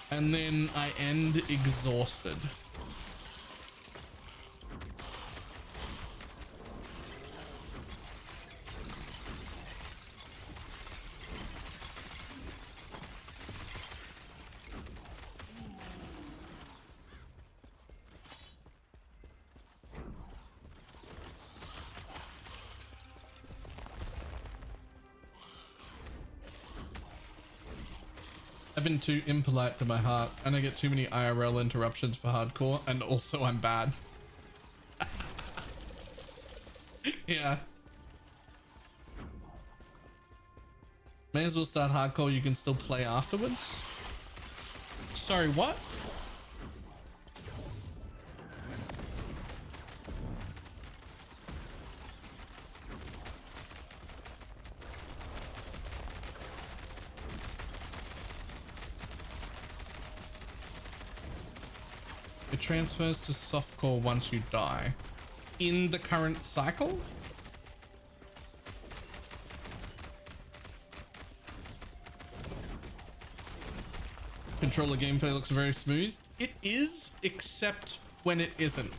Speaker 1: And then I end exhausted. I've been too impolite to my heart, and I get too many IRL interruptions for hardcore, and also I'm bad. Yeah. May as well start hardcore, you can still play afterwards. Sorry, what? It transfers to softcore once you die. In the current cycle? Controller gameplay looks very smooth. It is, except when it isn't.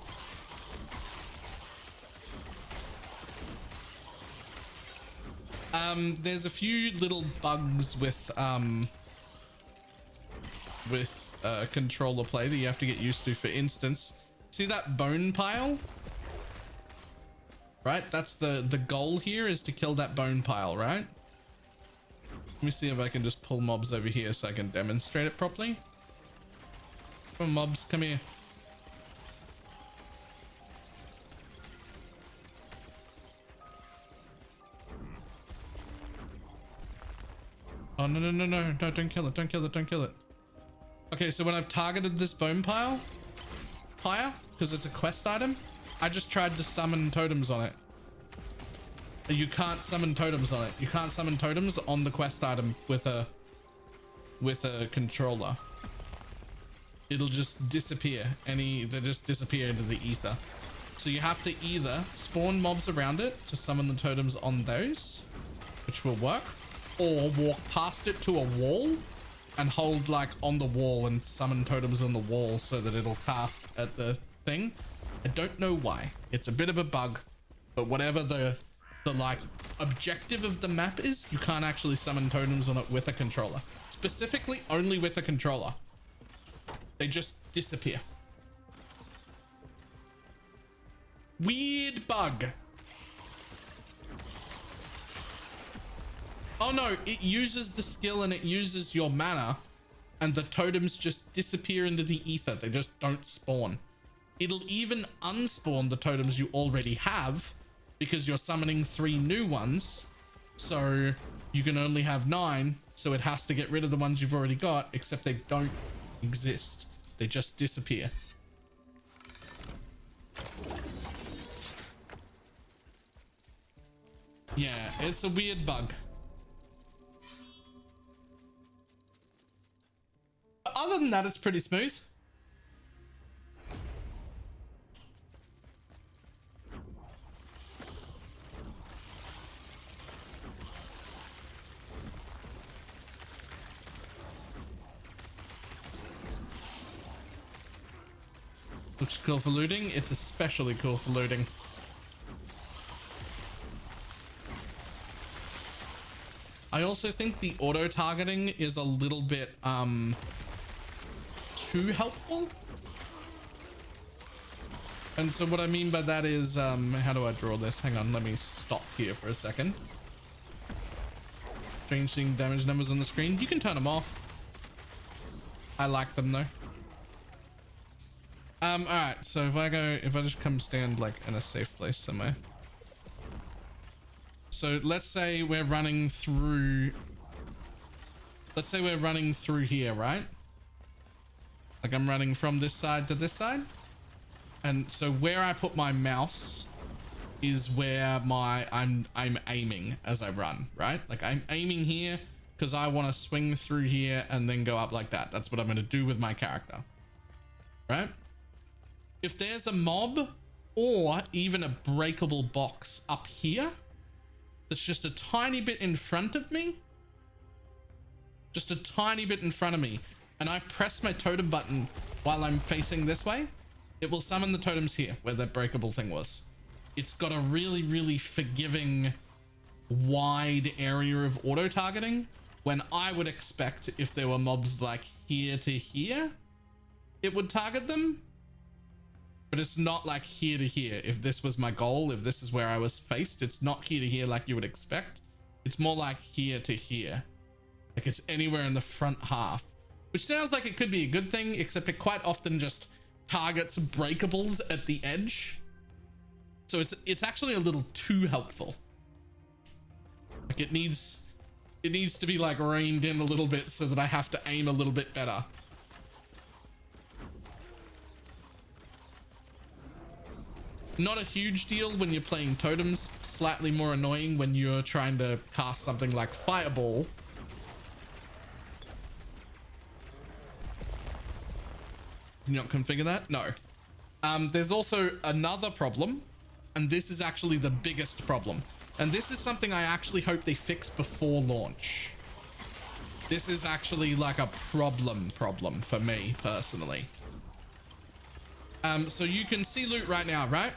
Speaker 1: There's a few little bugs with controller play that you have to get used to. For instance, see that bone pile? Right? That's the goal here, is to kill that bone pile, right? Let me see if I can just pull mobs over here so I can demonstrate it properly. Come on, mobs, come here. Oh, no, no, no, no, no, don't kill it, don't kill it, don't kill it. Okay, so when I've targeted this bone pile higher, because it's a quest item, I just tried to summon totems on it. You can't summon totems on it. You can't summon totems on the quest item with a controller. It'll just disappear. They just disappear into the ether. So you have to either spawn mobs around it to summon the totems on those, which will work, or walk past it to a wall and hold like on the wall and summon totems on the wall so that it'll cast at the thing. I don't know why. It's a bit of a bug, but whatever the like objective of the map is, you can't actually summon totems on it with a controller. Specifically only with a controller. They just disappear. Weird bug. Oh no, it uses the skill and it uses your mana, and the totems just disappear into the ether. They just don't spawn. It'll even unspawn the totems you already have because you're summoning 3 new ones. So you can only have 9. So it has to get rid of the ones you've already got, except they don't exist. They just disappear. Yeah, it's a weird bug. But other than that, it's pretty smooth. Looks cool for looting. It's especially cool for looting. I also think the auto targeting is a little bit too helpful. And so what I mean by that is, how do I draw this? Hang on, let me stop here for a second. Changing damage numbers on the screen. You can turn them off. I like them though. All right. So if I just come stand like in a safe place somewhere. So let's say we're running through. Let's say we're running through here, right? Like I'm running from this side to this side. And so where I put my mouse is where I'm aiming as I run, right? Like I'm aiming here because I want to swing through here and then go up like that. That's what I'm going to do with my character, right? If there's a mob or even a breakable box up here that's just a tiny bit in front of me, just a tiny bit in front of me, and I press my totem button while I'm facing this way, it will summon the totems here where that breakable thing was. It's got a really, really forgiving, wide area of auto targeting, when I would expect if there were mobs like here to here, it would target them. But it's not like here to here. If this was my goal, if this is where I was faced, it's not here to here like you would expect. It's more like here to here. Like it's anywhere in the front half, which sounds like it could be a good thing, except it quite often just targets breakables at the edge. So it's actually a little too helpful. Like it needs to be like reined in a little bit so that I have to aim a little bit better. Not a huge deal when you're playing totems, slightly more annoying when you're trying to cast something like Fireball. Can you not configure that? No. There's also another problem, and this is actually the biggest problem. And this is something I actually hope they fix before launch. This is actually like a problem for me personally. So you can see loot right now, right?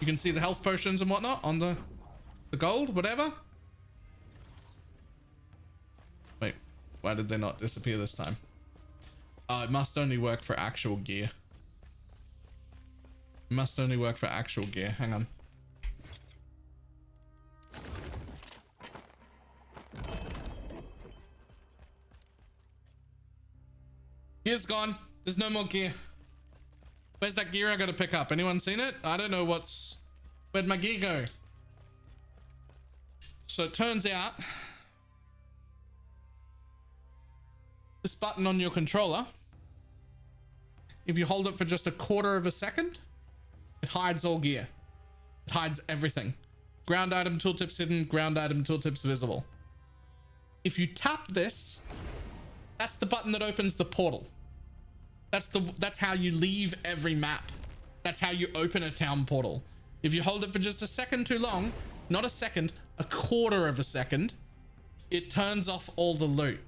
Speaker 1: You can see the health potions and whatnot on the gold, whatever. Wait, why did they not disappear this time? It must only work for actual gear. It must only work for actual gear. Hang on. Gear's gone. There's no more gear. Where's that gear I gotta pick up? Anyone seen it? I don't know where'd my gear go? So it turns out this button on your controller, if you hold it for just a quarter of a second, it hides all gear. It hides everything. Ground item tooltips hidden, ground item tooltips visible. If you tap this, that's the button that opens the portal. That's how you leave every map. That's how you open a town portal. If you hold it for just a second too long, not a second, a quarter of a second, it turns off all the loot.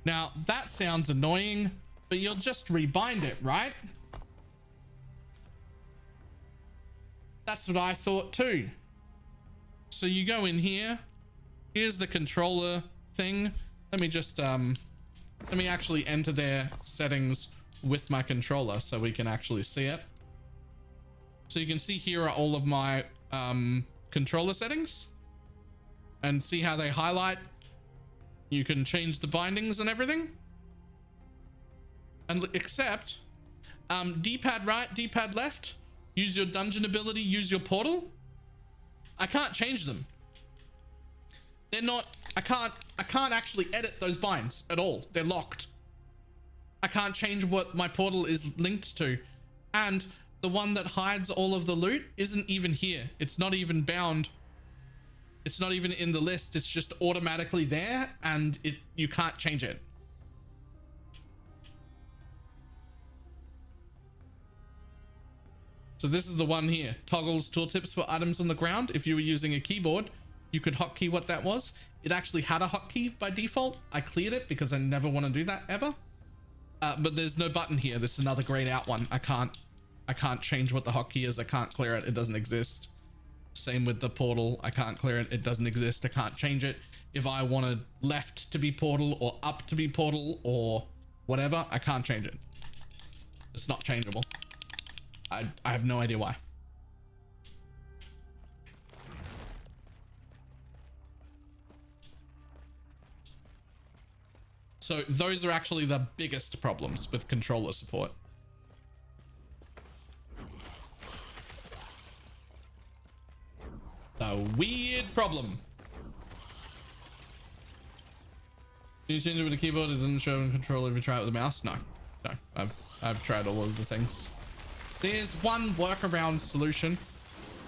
Speaker 1: Now that sounds annoying, but you'll just rebind it, right? That's what I thought too. So you go in here. Here's the controller thing. Let me just let me actually enter their settings with my controller so we can actually see it. So you can see here are all of my controller settings and see how they highlight. You can change the bindings and everything. And except D-pad right, D-pad left, use your dungeon ability, use your portal. I can't change them. They're not, I can't actually edit those binds at all. They're locked. I can't change what my portal is linked to. And the one that hides all of the loot isn't even here. It's not even bound. It's not even in the list. It's just automatically there and you can't change it. So this is the one here. Toggles tooltips for items on the ground. If you were using a keyboard, you could hotkey what that was. It actually had a hotkey by default. I cleared it because I never want to do that ever. But there's no button here. That's another grayed out one. I can't change what the hotkey is. I can't clear it. It doesn't exist. Same with the portal. I can't clear it. It doesn't exist. I can't change it. If I wanted left to be portal or up to be portal or whatever, I can't change it. It's not changeable. I have no idea why. So those are actually the biggest problems with controller support. The weird problem. Can you change it with a keyboard? It doesn't show in controller if you try it with a mouse. No, I've tried all of the things. There's one workaround solution.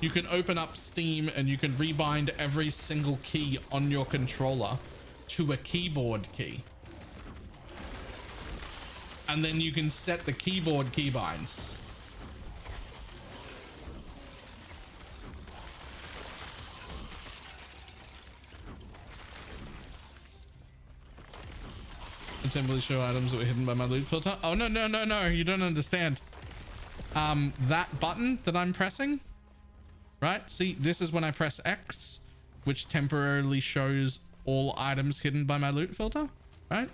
Speaker 1: You can open up Steam and you can rebind every single key on your controller to a keyboard key. And then you can set the keyboard keybinds. Temporarily show items that were hidden by my loot filter. Oh, no, you don't understand. That button that I'm pressing, right? See, this is when I press X, which temporarily shows all items hidden by my loot filter, right?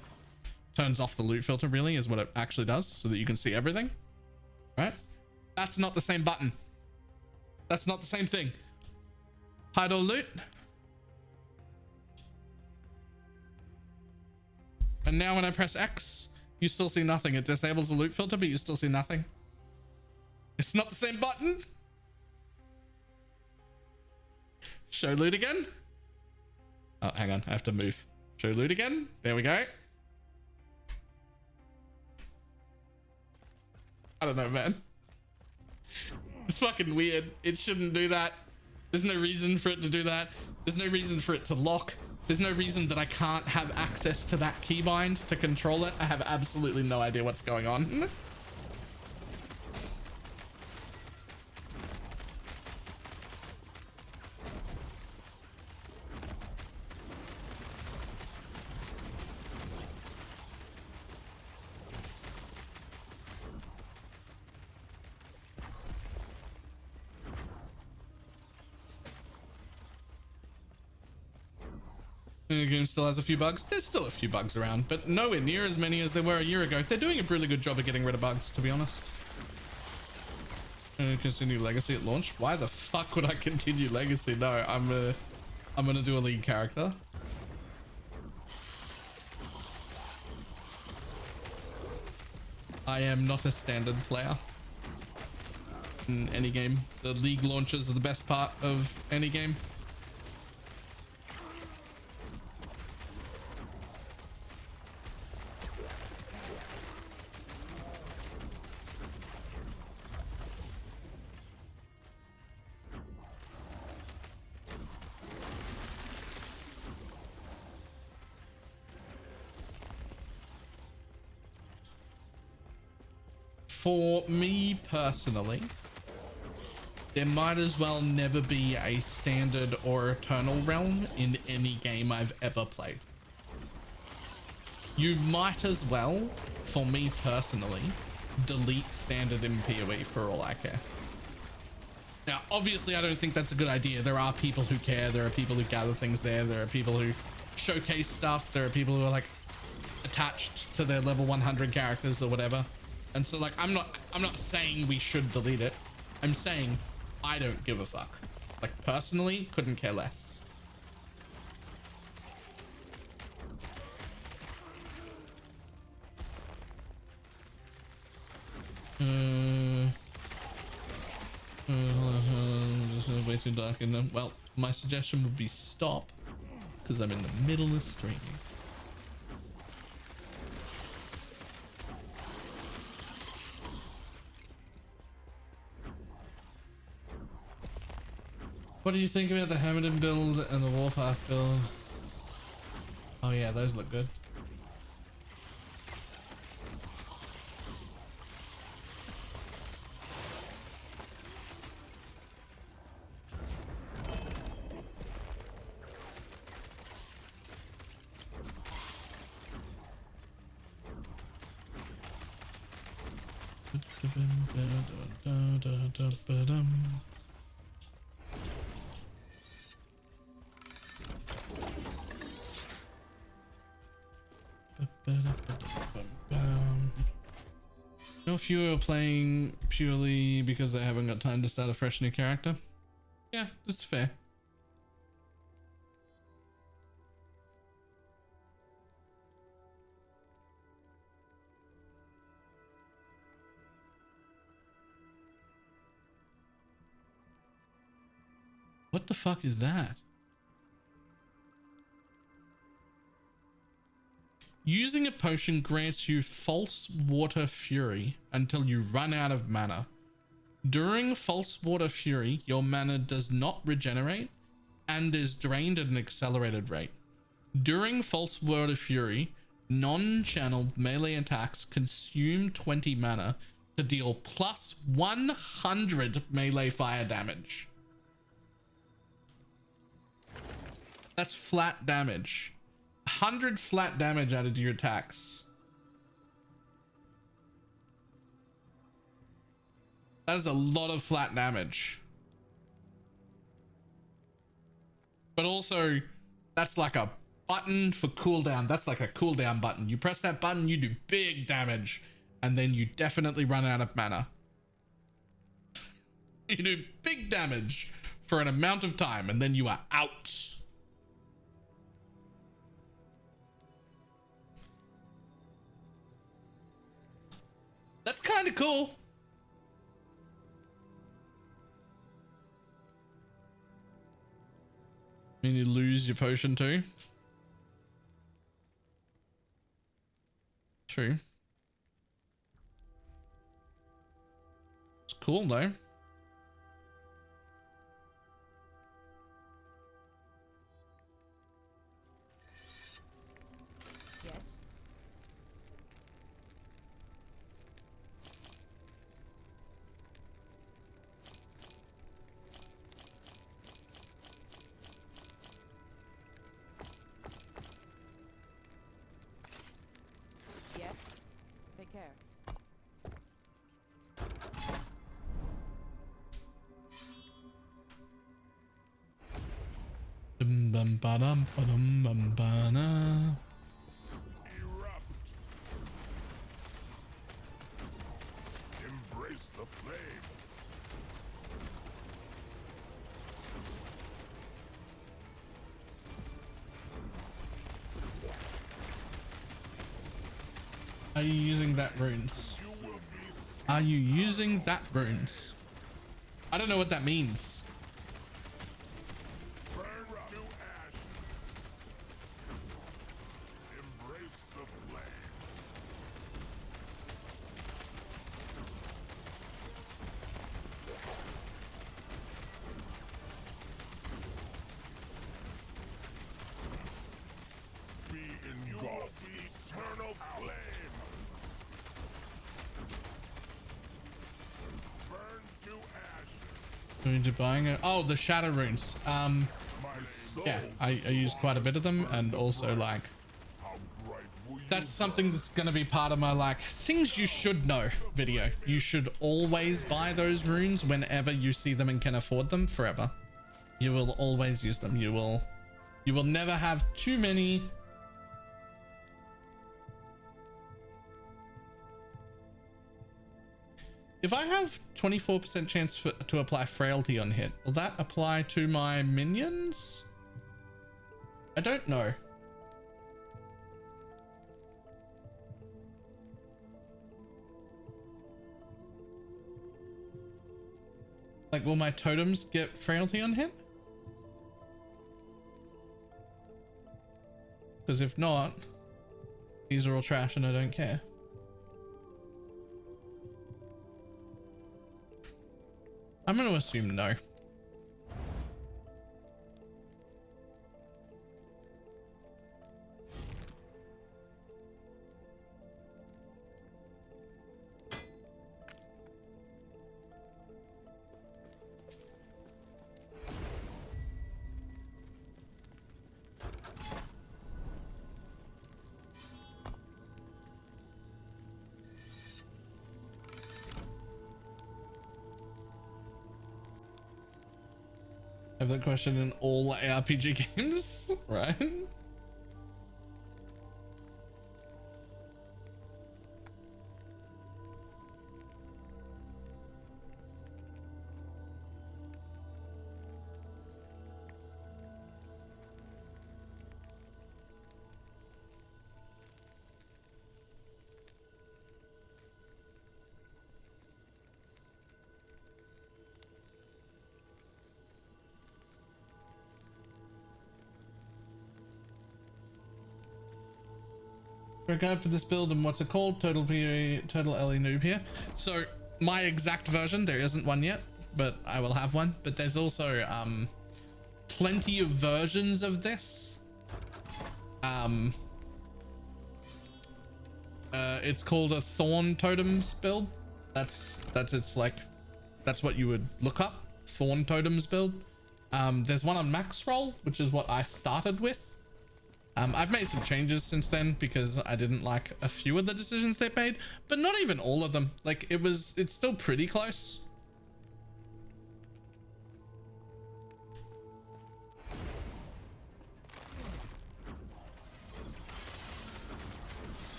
Speaker 1: Turns off the loot filter, really, is what it actually does, so that you can see everything, right? That's not the same button. That's not the same thing. Hide all loot. And now when I press X, you still see nothing. It disables the loot filter, but you still see nothing. It's not the same button. Show loot again. Oh, hang on. I have to move. Show loot again. There we go. I don't know, man. It's fucking weird. It shouldn't do that. There's no reason for it to do that. There's no reason for it to lock. There's no reason that I can't have access to that keybind to control it. I have absolutely no idea what's going on. The game still has a few bugs. There's still a few bugs around, but nowhere near as many as there were a year ago. They're doing a really good job of getting rid of bugs, to be honest. Continue Legacy at launch. Why the fuck would I continue Legacy? No, I'm gonna do a lead character. I am not a standard player in any game. The league launches are the best part of any game. For me personally, there might as well never be a standard or eternal realm in any game I've ever played. You might as well, for me personally, delete standard in PoE for all I care. Now, obviously, I don't think that's a good idea. There are people who care. There are people who gather things there. There are people who showcase stuff. There are people who are like attached to their level 100 characters or whatever. And so like, I'm not saying we should delete it. I'm saying I don't give a fuck. Like personally, couldn't care less. Way too dark in them. Well, my suggestion would be stop, because I'm in the middle of streaming. What do you think about the Hamilton build and the Warpath build? Oh yeah, those look good. a few are playing purely because they haven't got time to start a fresh new character. Yeah, that's fair. What the fuck is that? Using a potion grants you false water fury until you run out of mana. During false water fury, your mana does not regenerate and is drained at an accelerated rate. During false water fury, non-channeled melee attacks consume 20 mana to deal plus 100 melee fire damage. That's flat damage. 100 flat damage added to your attacks. That is a lot of flat damage. But also, that's like a button for cooldown. That's like a cooldown button. You press that button, you do big damage, and then you definitely run out of mana. You do big damage for an amount of time, and then you are out. That's kind of cool. I mean, you lose your potion too. True. It's cool though.
Speaker 6: Yes. Yes. Take care.
Speaker 1: Dum bum ba dum ba dum bum ba na.
Speaker 4: Erupt. Embrace the flame.
Speaker 1: Are you using that runes? Are you using that runes? I don't know what that means.
Speaker 4: Burn to ashes. Embrace the flame. Be engulfed. Eternal flame. Burn to ashes.
Speaker 1: Going to buying it. Oh, the shadow runes.
Speaker 4: My soul.
Speaker 1: Yeah, I use quite a bit of them, and also like
Speaker 4: How bright will you
Speaker 1: that's something that's going to be part of my like things you should know video. You should always buy those runes whenever you see them and can afford them forever. You will always use them. You will never have too many. If I have 24% chance to apply frailty on hit, will that apply to my minions? I don't know. Like, will my totems get frailty on hit? Because if not, these are all trash and I don't care. I'm going to assume no. I have that question in all RPG games, right? Guide for this build and what's it called? Total LE noob here. So my exact version, there isn't one yet, but I will have one. But there's also plenty of versions of this. It's called a Thorn Totems build. That's what you would look up. Thorn Totems build. There's one on max roll, which is what I started with. I've made some changes since then because I didn't like a few of the decisions they made, but not even all of them. Like it's still pretty close.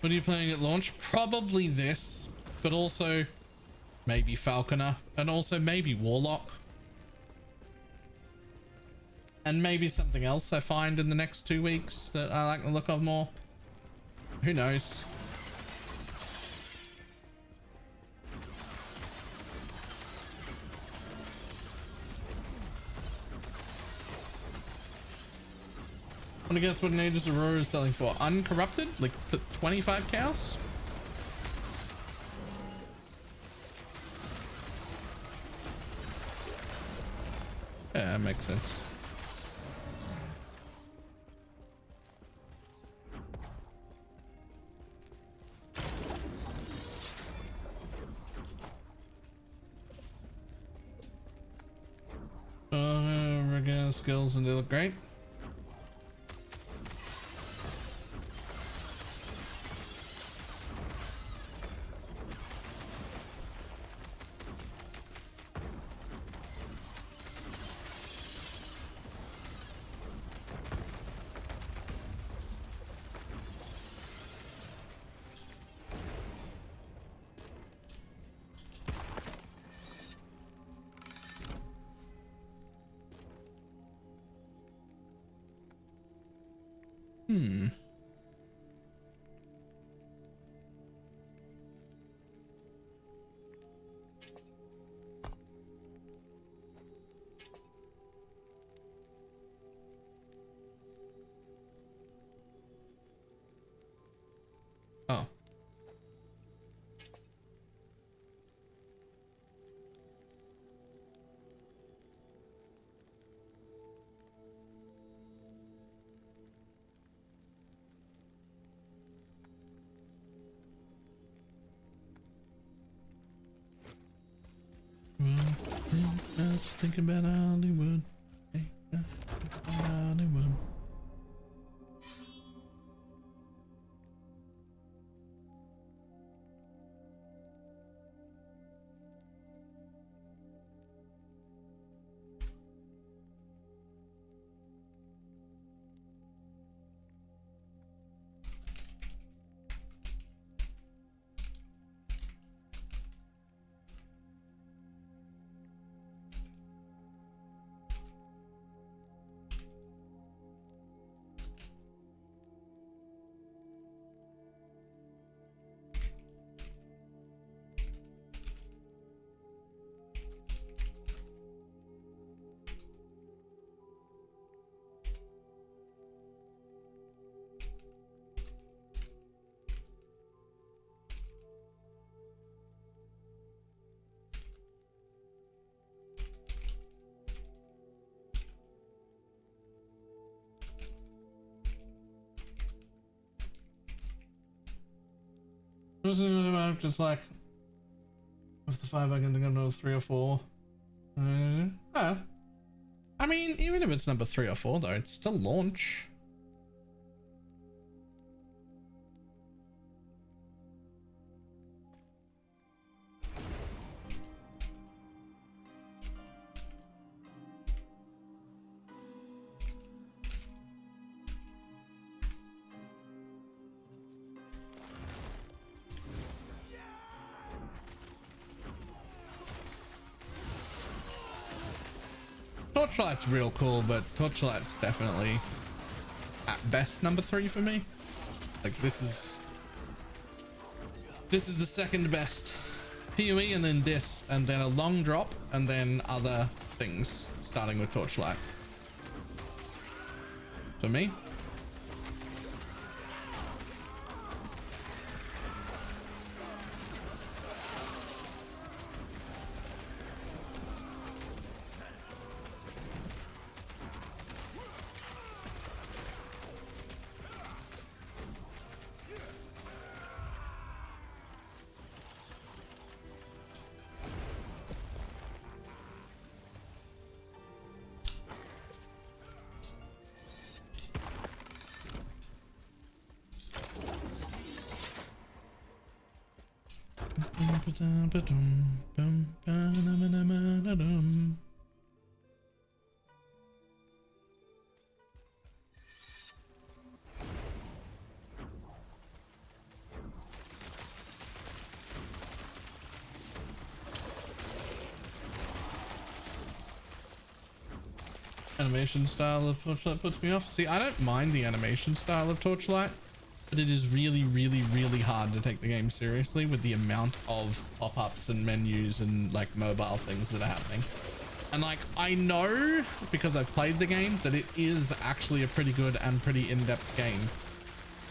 Speaker 1: What are you playing at launch? Probably this, but also maybe Falconer, and also maybe Warlock. And maybe something else I find in the next 2 weeks that I like the look of more. Who knows? Want to guess what an Aegis Aurora is selling for? Uncorrupted? Like 25 cows? Yeah, that makes sense. Regular skills and they look great. Oh. Thinking about Hollywood. Hey, Hollywood. Just like with the 5 I can think of another 3 or 4. I mean, even if it's number 3 or 4 though, it's still launch. Torchlight's real cool, but Torchlight's definitely at best number 3 for me. Like this is the second best. PoE and then this, and then a long drop, and then other things, starting with Torchlight. For me. Animation style of Torchlight puts me off. See, I don't mind the animation style of Torchlight, but it is really, really, really hard to take the game seriously with the amount of pop-ups and menus and like mobile things that are happening. And like, I know because I've played the game that it is actually a pretty good and pretty in-depth game,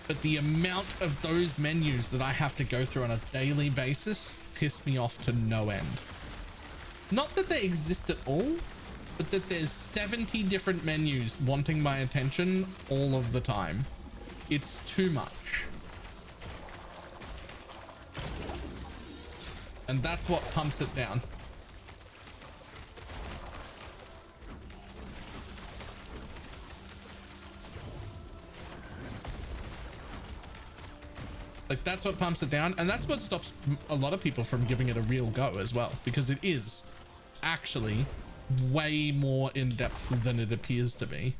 Speaker 1: but the amount of those menus that I have to go through on a daily basis piss me off to no end. Not that they exist at all, but that there's 70 different menus wanting my attention all of the time. It's too much. And that's what pumps it down. Like, that's what pumps it down, and that's what stops a lot of people from giving it a real go as well, because it is actually way more in depth than it appears to be.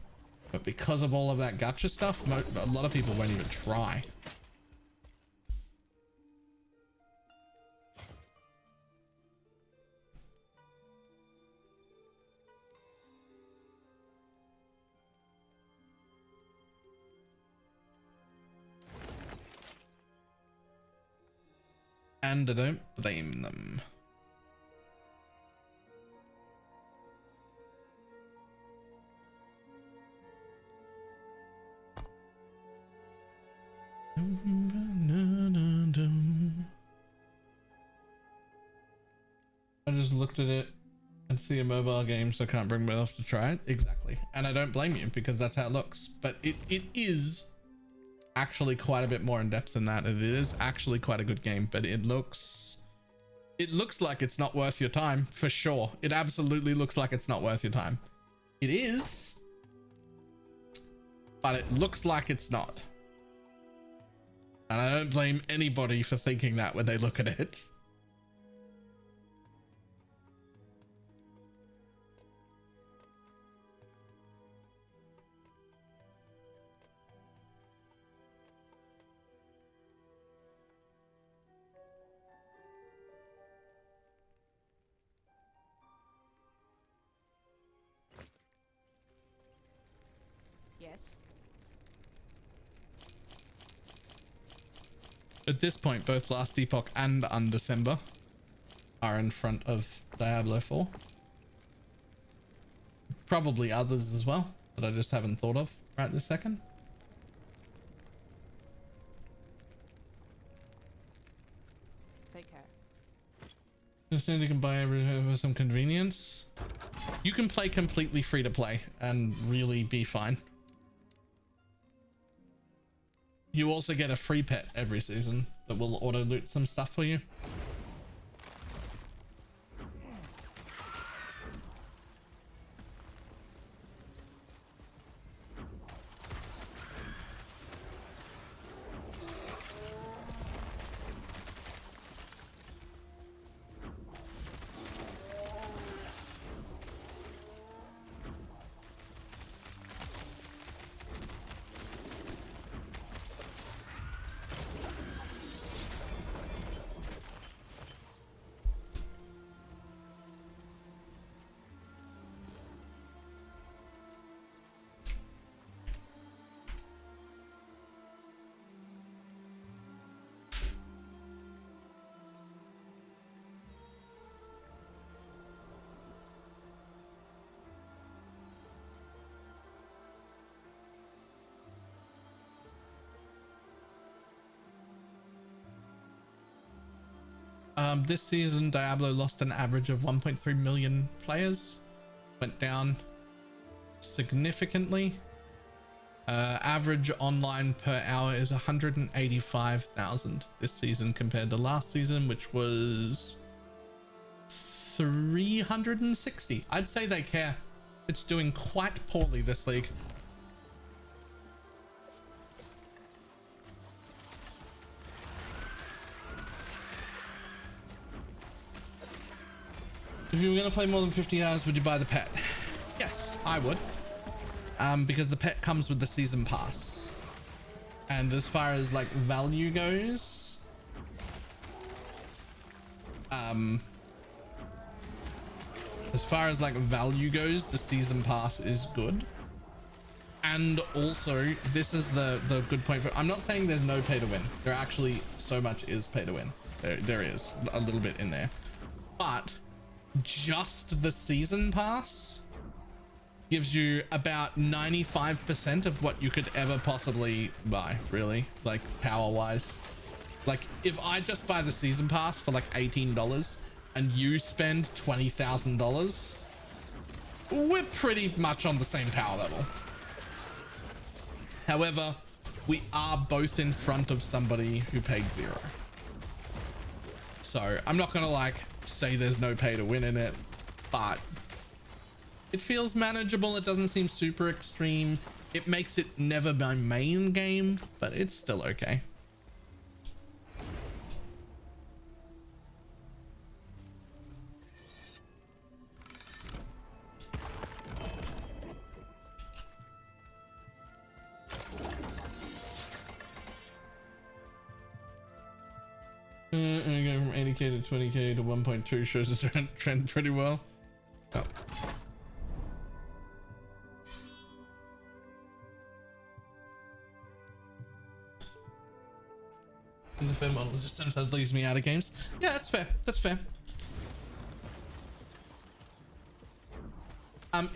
Speaker 1: But because of all of that gacha stuff, a lot of people won't even try. And I don't blame them. I just looked at it and see a mobile game, so I can't bring myself to try it. Exactly. And I don't blame you, because that's how it looks. But it is actually quite a bit more in depth than that. It is actually quite a good game, but it looks like it's not worth your time, for sure. It absolutely looks like it's not worth your time. It is, but it looks like it's not. And I don't blame anybody for thinking that when they look at it.
Speaker 6: Yes.
Speaker 1: At this point, both Last Epoch and Undecember are in front of Diablo 4. Probably others as well, that I just haven't thought of right this second.
Speaker 6: Take care.
Speaker 1: Just need to buy everything for some convenience. You can play completely free to play and really be fine. You also get a free pet every season that will auto loot some stuff for you. This season, Diablo lost an average of 1.3 million players. Went down significantly. Average online per hour is 185,000 this season compared to last season, which was 360. I'd say they care. It's doing quite poorly, this league. If you were going to play more than 50 hours, would you buy the pet? Yes, I would. Because the pet comes with the season pass. And as far as like value goes, the season pass is good. And also, this is the good point for, I'm not saying there's no pay to win. There actually so much is pay to win. There is a little bit in there, but just the season pass gives you about 95% of what you could ever possibly buy, really, like power wise. Like if I just buy the season pass for like $18 and you spend $20,000, we're pretty much on the same power level. However, we are both in front of somebody who paid 0. So I'm not gonna like say there's no pay to win in it, but it feels manageable. It doesn't seem super extreme. It makes it never my main game, but it's still okay. Going from 80k to 20k to 1.2 shows the trend pretty well. Oh. And the fair model just sometimes leaves me out of games. Yeah, that's fair. That's fair.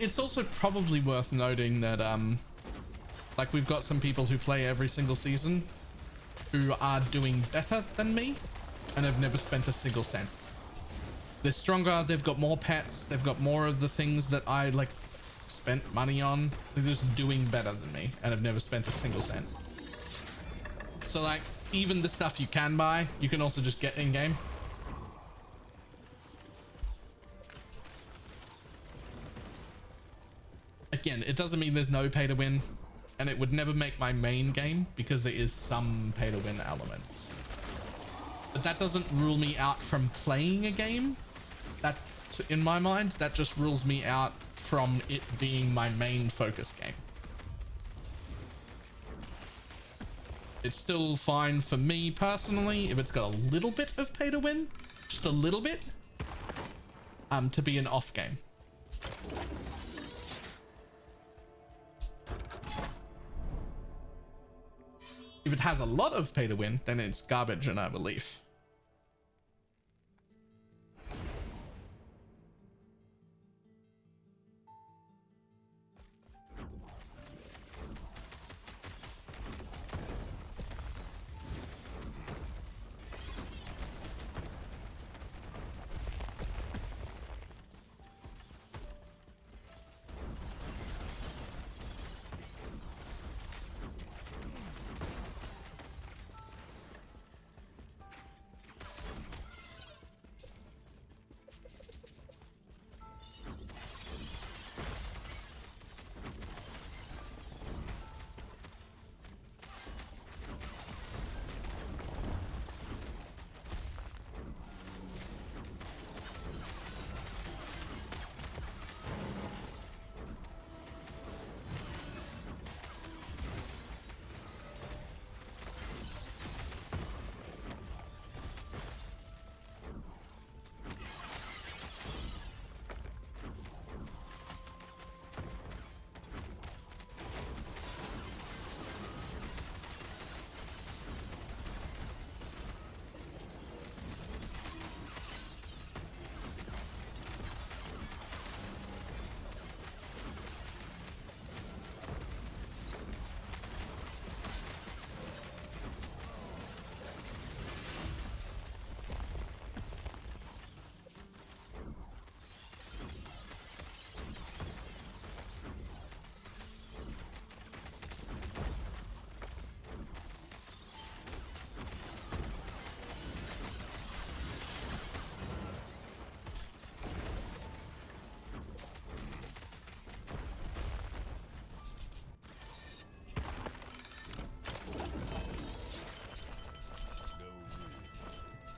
Speaker 1: It's also probably worth noting that like we've got some people who play every single season who are doing better than me and have never spent a single cent. They're stronger, they've got more pets, they've got more of the things that I like spent money on. They're just doing better than me and have never spent a single cent. So like even the stuff you can buy, you can also just get in game. Again, it doesn't mean there's no pay to win, and it would never make my main game because there is some pay to win elements. But that doesn't rule me out from playing a game. That, in my mind, that just rules me out from it being my main focus game. It's still fine for me personally if it's got a little bit of pay to win, just a little bit, to be an off game. If it has a lot of pay to win, then it's garbage and I have a leaf.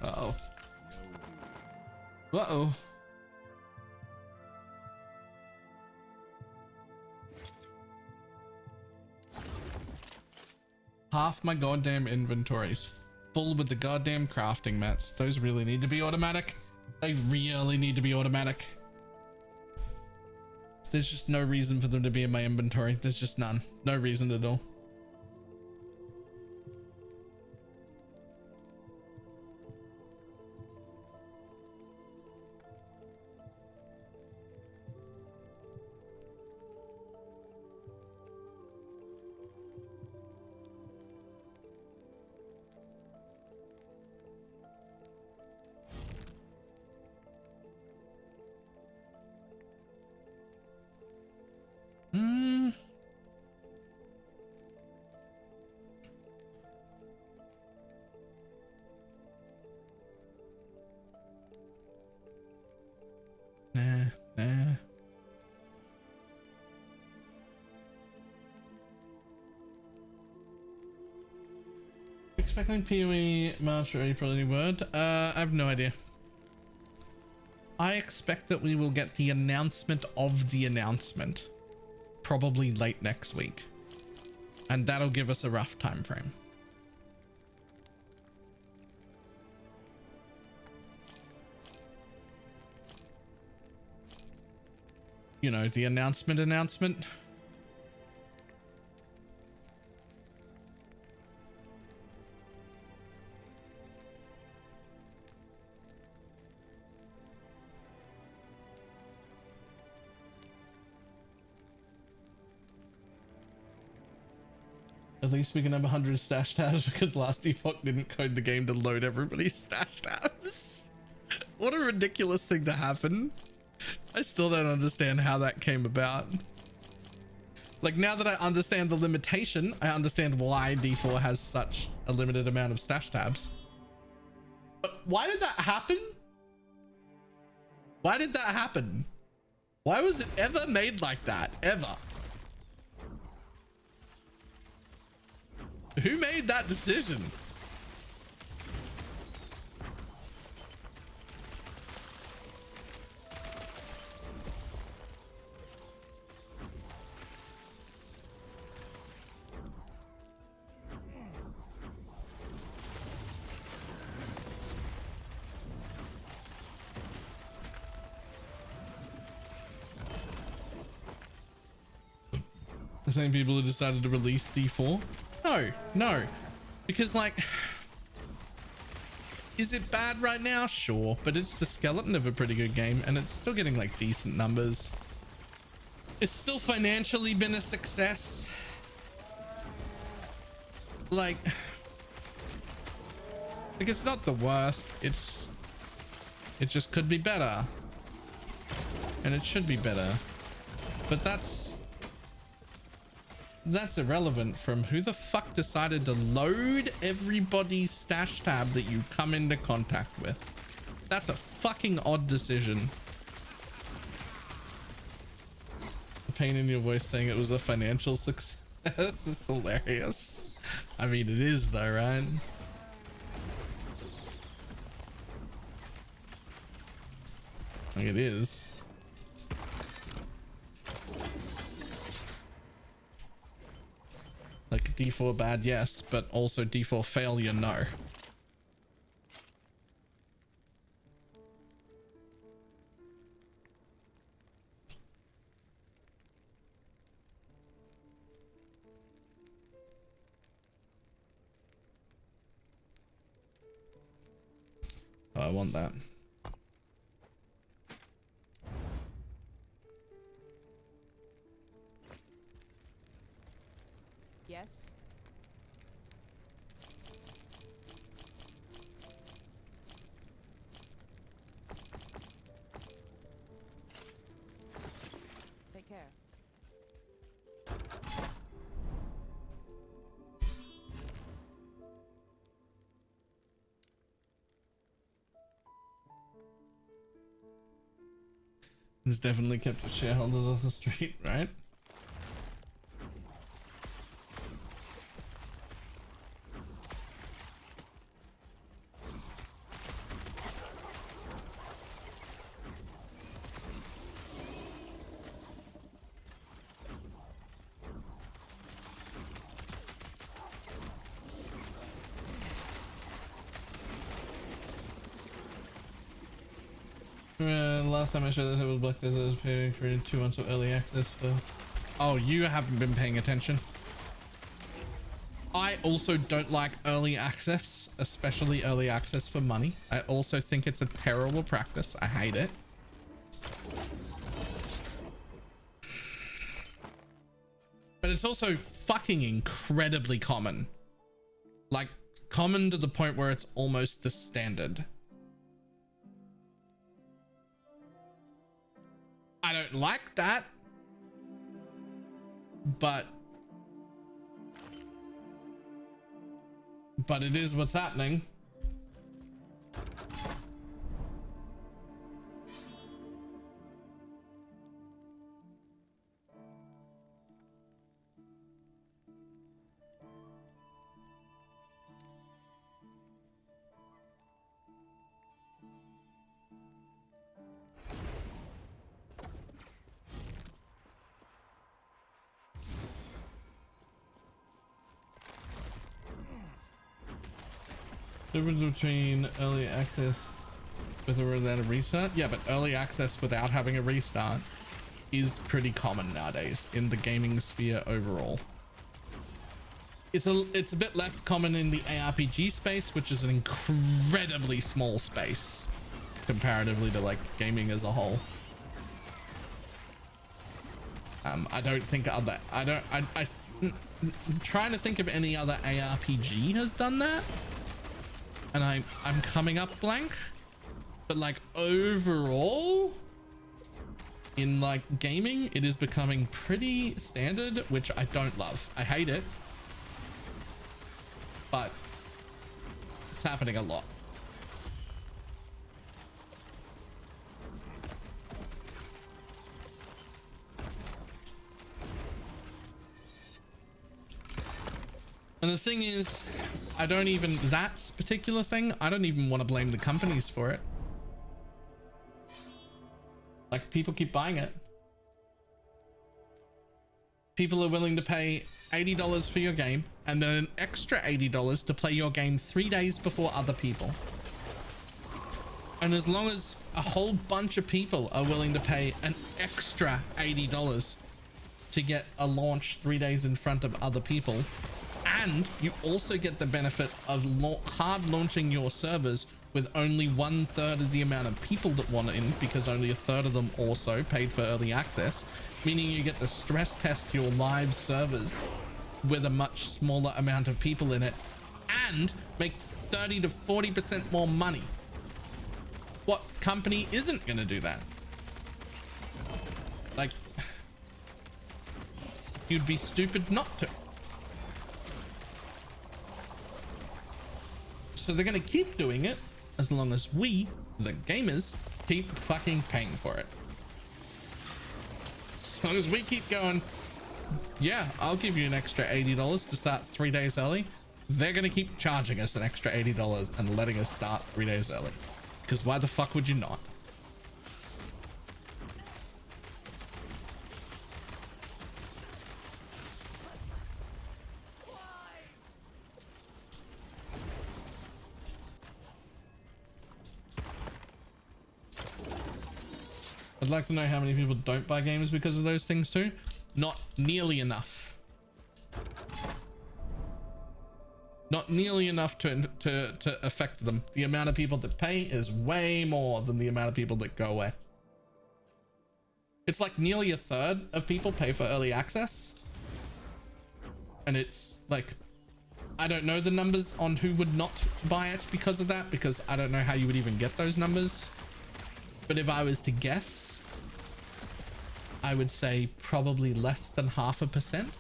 Speaker 1: Uh-oh. Uh-oh. Half my goddamn inventory is full with the goddamn crafting mats. Those really need to be automatic. They really need to be automatic. There's just no reason for them to be in my inventory. There's just none. No reason at all. Nah. Expecting PoE March or April, any word? I have no idea. I expect that we will get the announcement of the announcement probably late next week, and that'll give us a rough time frame. You know, the announcement. At least we can have 100 stash tabs because last default didn't code the game to load everybody's stash tabs. What a ridiculous thing to happen. I still don't understand how that came about. Like, now that I understand the limitation, I understand why D4 has such a limited amount of stash tabs. But why did that happen? Why did that happen? Why was it ever made like that? Ever? Who made that decision? The same people who decided to release D4? No, because, like, is it bad right now? Sure, but it's the skeleton of a pretty good game, and it's still getting like decent numbers. It's still financially been a success. Like it's not the worst. It just could be better, and it should be better, but that's irrelevant from who the fuck decided to load everybody's stash tab that you come into contact with. That's a fucking odd decision. The pain in your voice saying it was a financial success is hilarious. I mean, it is though, right? Like, it is. Like, D4 bad, yes, but also D4 failure, no. Oh, I want that.
Speaker 6: Yes. Take care.
Speaker 1: It's definitely kept the shareholders off the street, right? last time I showed this, it was Black Desert. I was paying for 2 months of early access for... Oh, you haven't been paying attention. I also don't like early access, especially early access for money. I also think it's a terrible practice. I hate it. But it's also fucking incredibly common. Like, common to the point where it's almost the standard. I don't like that. But it is what's happening. Difference between early access with or without a restart? Yeah, but early access without having a restart is pretty common nowadays in the gaming sphere overall. It's a bit less common in the ARPG space, which is an incredibly small space comparatively to like gaming as a whole. I don't think other I'm trying to think of any other ARPG has done that. And I'm coming up blank, but like overall in like gaming, it is becoming pretty standard, which I don't love. I hate it, but it's happening a lot. And the thing is, I don't even, that particular thing, I don't even want to blame the companies for it. Like, people keep buying it. People are willing to pay $80 for your game and then an extra $80 to play your game 3 days before other people. And as long as a whole bunch of people are willing to pay an extra $80 to get a launch 3 days in front of other people, and you also get the benefit of hard launching your servers with only 1/3 of the amount of people that want in, because only 1/3 of them also paid for early access, meaning you get to stress test your live servers with a much smaller amount of people in it and make 30 to 40% more money. What company isn't going to do that? Like, you'd be stupid not to. So they're going to keep doing it as long as we, the gamers, keep fucking paying for it. As long as we keep going, yeah, I'll give you an extra $80 to start 3 days early. They're going to keep charging us an extra $80 and letting us start 3 days early. Because why the fuck would you not? I'd like to know how many people don't buy games because of those things too. Not nearly enough. Not nearly enough to affect them. The amount of people that pay is way more than the amount of people that go away. It's like nearly 1/3 of people pay for early access. And it's like, I don't know the numbers on who would not buy it because of that, because I don't know how you would even get those numbers. But if I was to guess, I would say probably less than 0.5%.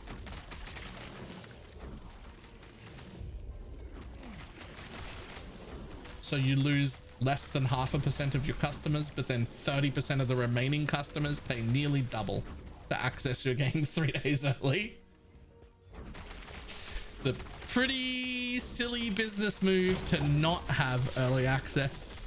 Speaker 1: So you lose less than 0.5% of your customers, but then 30% of the remaining customers pay nearly double to access your game 3 days early. The pretty silly business move to not have early access.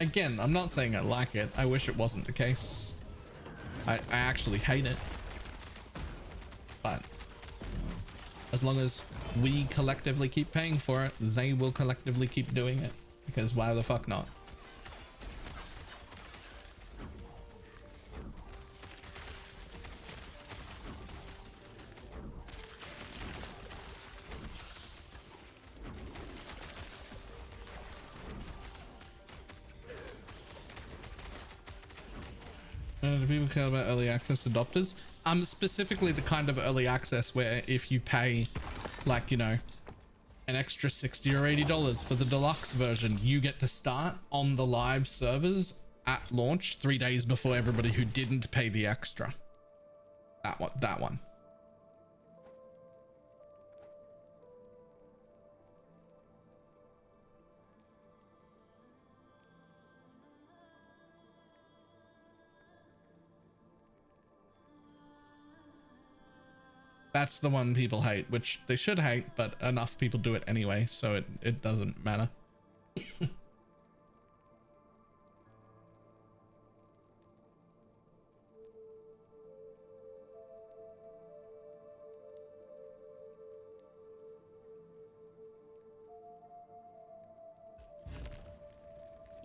Speaker 1: Again, I'm not saying I like it. I wish it wasn't the case. I actually hate it. But as long as we collectively keep paying for it, they will collectively keep doing it. Because why the fuck not? Do people care about early access adopters? Specifically the kind of early access where if you pay like, you know, an extra $60 or $80 for the deluxe version, you get to start on the live servers at launch 3 days before everybody who didn't pay the extra. That one. That's the one people hate, which they should hate, but enough people do it anyway, so it doesn't matter.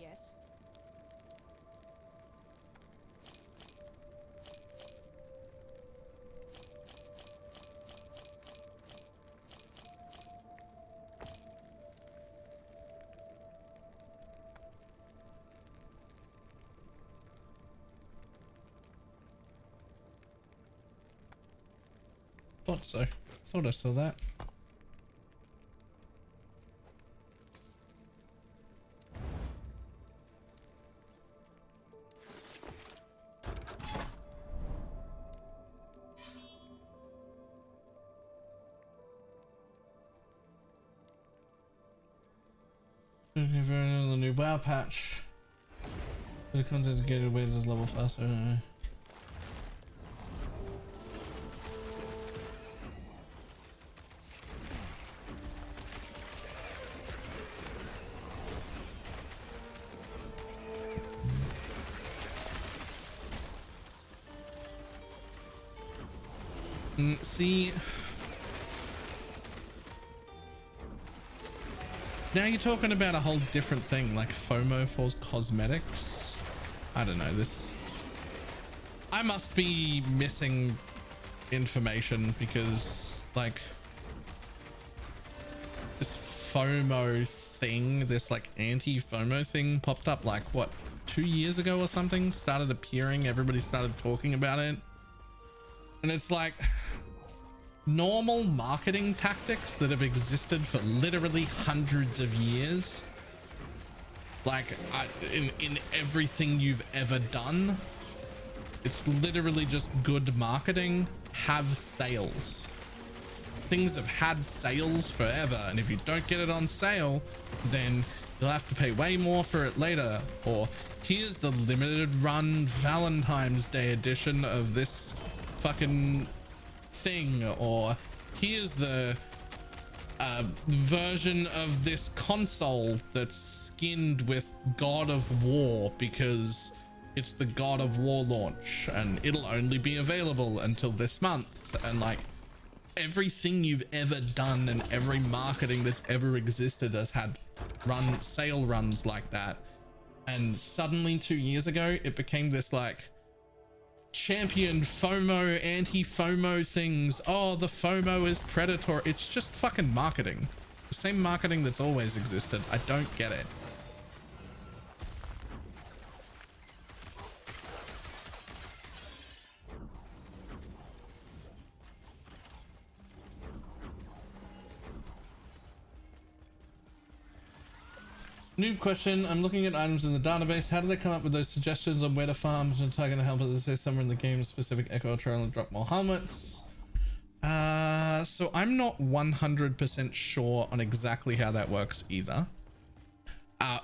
Speaker 6: Yes.
Speaker 1: Thought so. Thought I saw that. Okay, for another new WoW patch. The content gated weight is level faster. See, now you're talking about a whole different thing, like FOMO for cosmetics. I don't know, this, I must be missing information because like this FOMO thing, this like anti-FOMO thing popped up like what, 2 years ago or something, started appearing, everybody started talking about it. And it's like normal marketing tactics that have existed for literally hundreds of years. Like in everything you've ever done, it's literally just good marketing. Have sales. Things have had sales forever, and if you don't get it on sale, then you'll have to pay way more for it later. Or here's the limited run Valentine's Day edition of this fucking thing, or here's the version of this console that's skinned with God of War because it's the God of War launch and it'll only be available until this month. And like everything you've ever done and every marketing that's ever existed has had sale runs like that. And suddenly 2 years ago it became this like champion FOMO, anti-FOMO things. Oh, the FOMO is predatory. It's just fucking marketing. The same marketing that's always existed. I don't get it. Noob question. I'm looking at items in the database. How do they come up with those suggestions on where to farm to target and help us say somewhere in the game specific echo trail and drop more helmets? So I'm not 100% sure on exactly how that works either.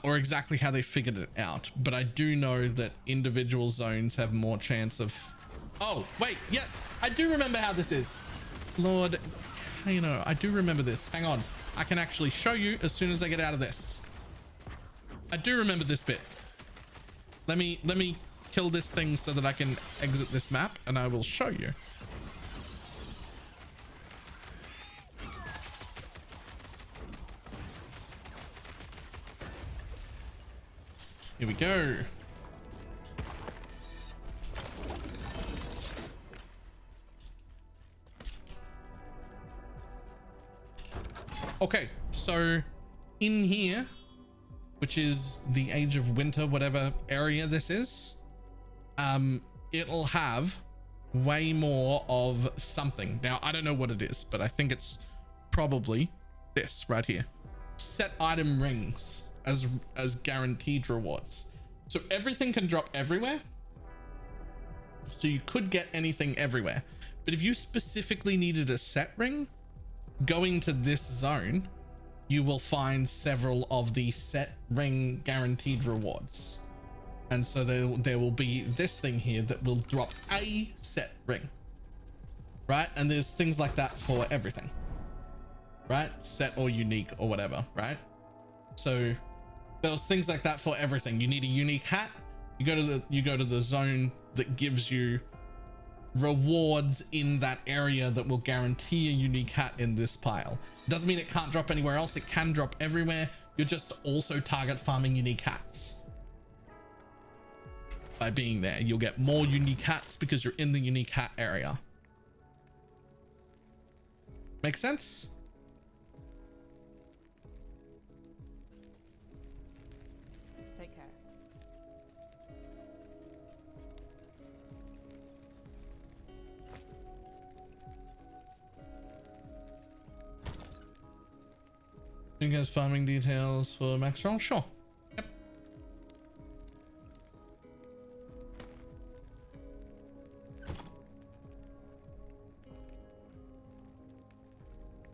Speaker 1: Or exactly how they figured it out. But I do know that individual zones have more chance of... Oh, wait, yes, I do remember how this is. Lord, you know, I do remember this. Hang on. I can actually show you as soon as I get out of this. I do remember this bit. Let me kill this thing so that I can exit this map, and I will show you. Here we go. Okay, so in here, which is the Age of Winter, whatever area this is, it'll have way more of something. Now, I don't know what it is, but I think it's probably this right here. Set item rings as guaranteed rewards. So everything can drop everywhere. So you could get anything everywhere. But if you specifically needed a set ring, going to this zone, you will find several of the set ring guaranteed rewards. And so there will be this thing here that will drop a set ring, right? And there's things like that for everything, right? Set or unique or whatever, right? So there's things like that for everything. You need a unique hat, you go to the zone that gives you rewards in that area that will guarantee a unique hat in this pile. Doesn't mean it can't drop anywhere else. It can drop everywhere. You're just also target farming unique hats. By being there, you'll get more unique hats because you're in the unique hat area. Make sense?
Speaker 6: Take care.
Speaker 1: You guys farming details for max roll? Sure. Yep.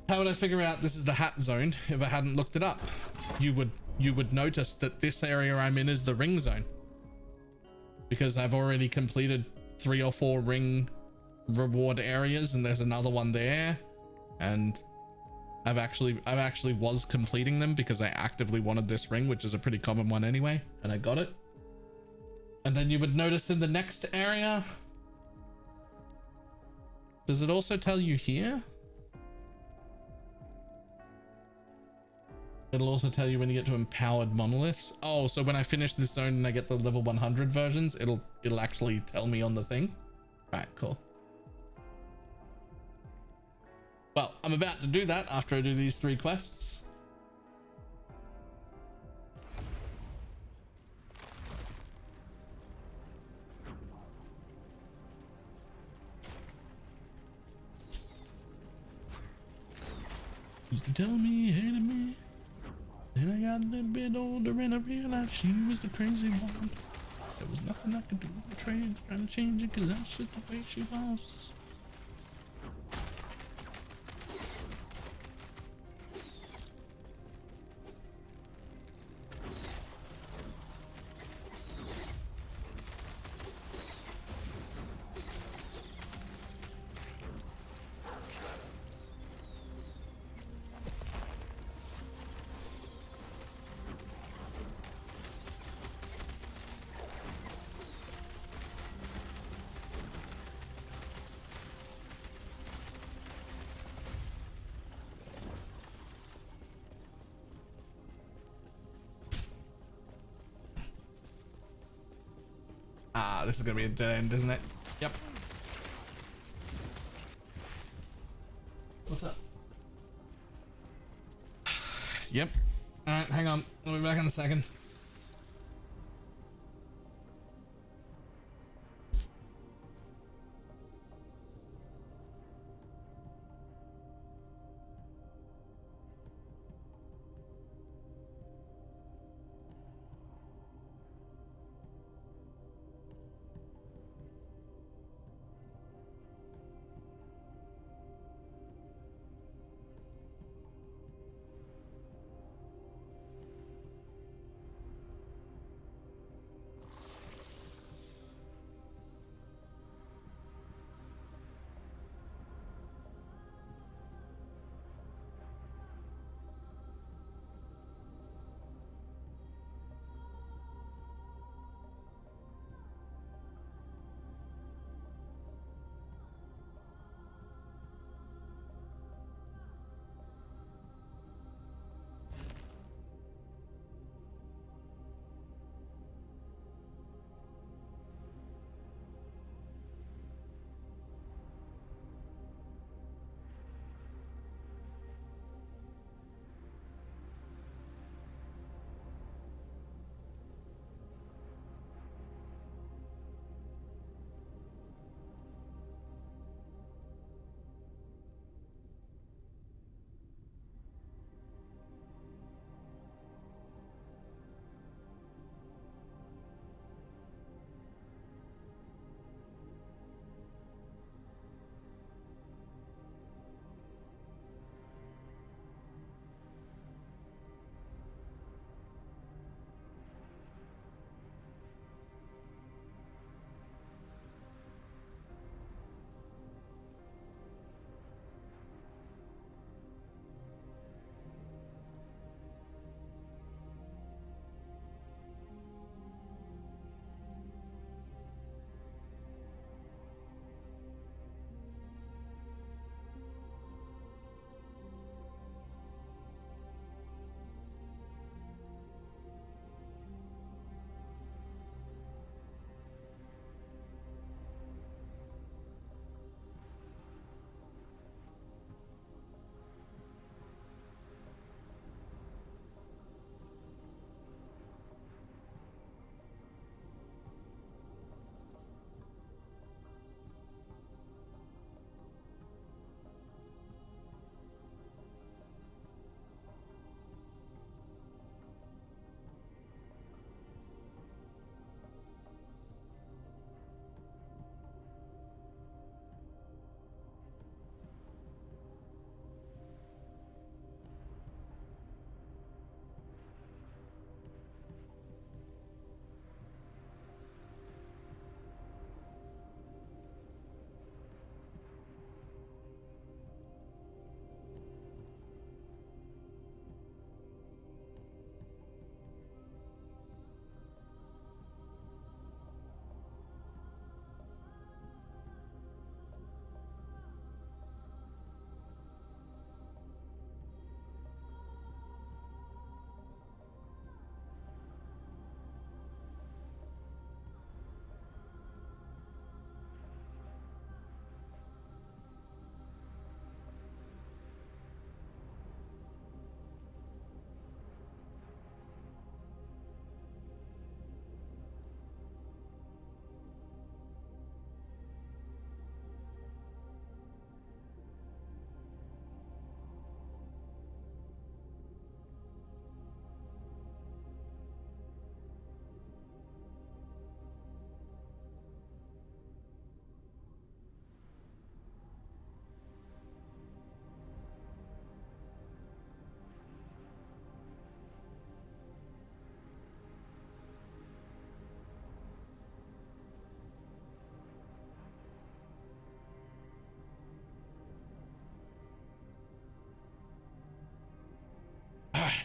Speaker 1: How would I figure out this is the hat zone if I hadn't looked it up? You would notice that this area I'm in is the ring zone, because I've already completed 3 or 4 ring reward areas, and there's another one there, and I've actually was completing them because I actively wanted this ring, which is a pretty common one anyway, and I got it. And then you would notice in the next area, does it also tell you here? It'll also tell you when you get to empowered monoliths. Oh, so when I finish this zone and I get the level 100 versions, it'll actually tell me on the thing. Right, cool. Well, I'm about to do that after I do these 3 quests. Used to tell me you hated me. Then I got a little bit older and I realized she was the crazy one. There was nothing I could do. Trying to change it because that's just the way she was. Ah, this is gonna be a dead end, isn't it? Yep. What's up? Yep. All right, hang on. I'll be back in a second.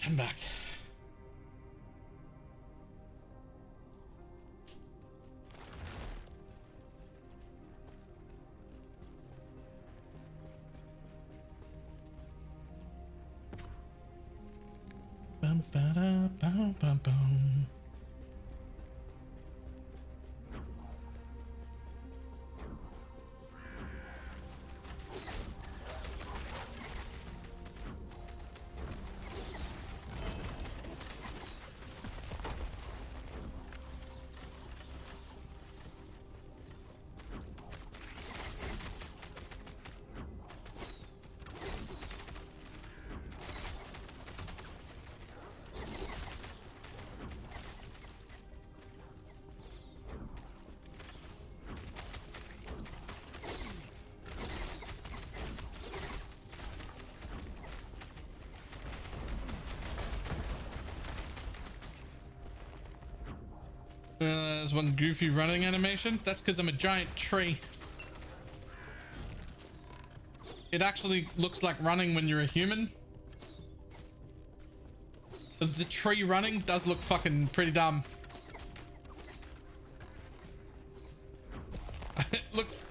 Speaker 1: I'm back. Bum, ba-da, bum, bum, bum. There's one goofy running animation. That's because I'm a giant tree. It actually looks like running when you're a human. The tree running does look fucking pretty dumb.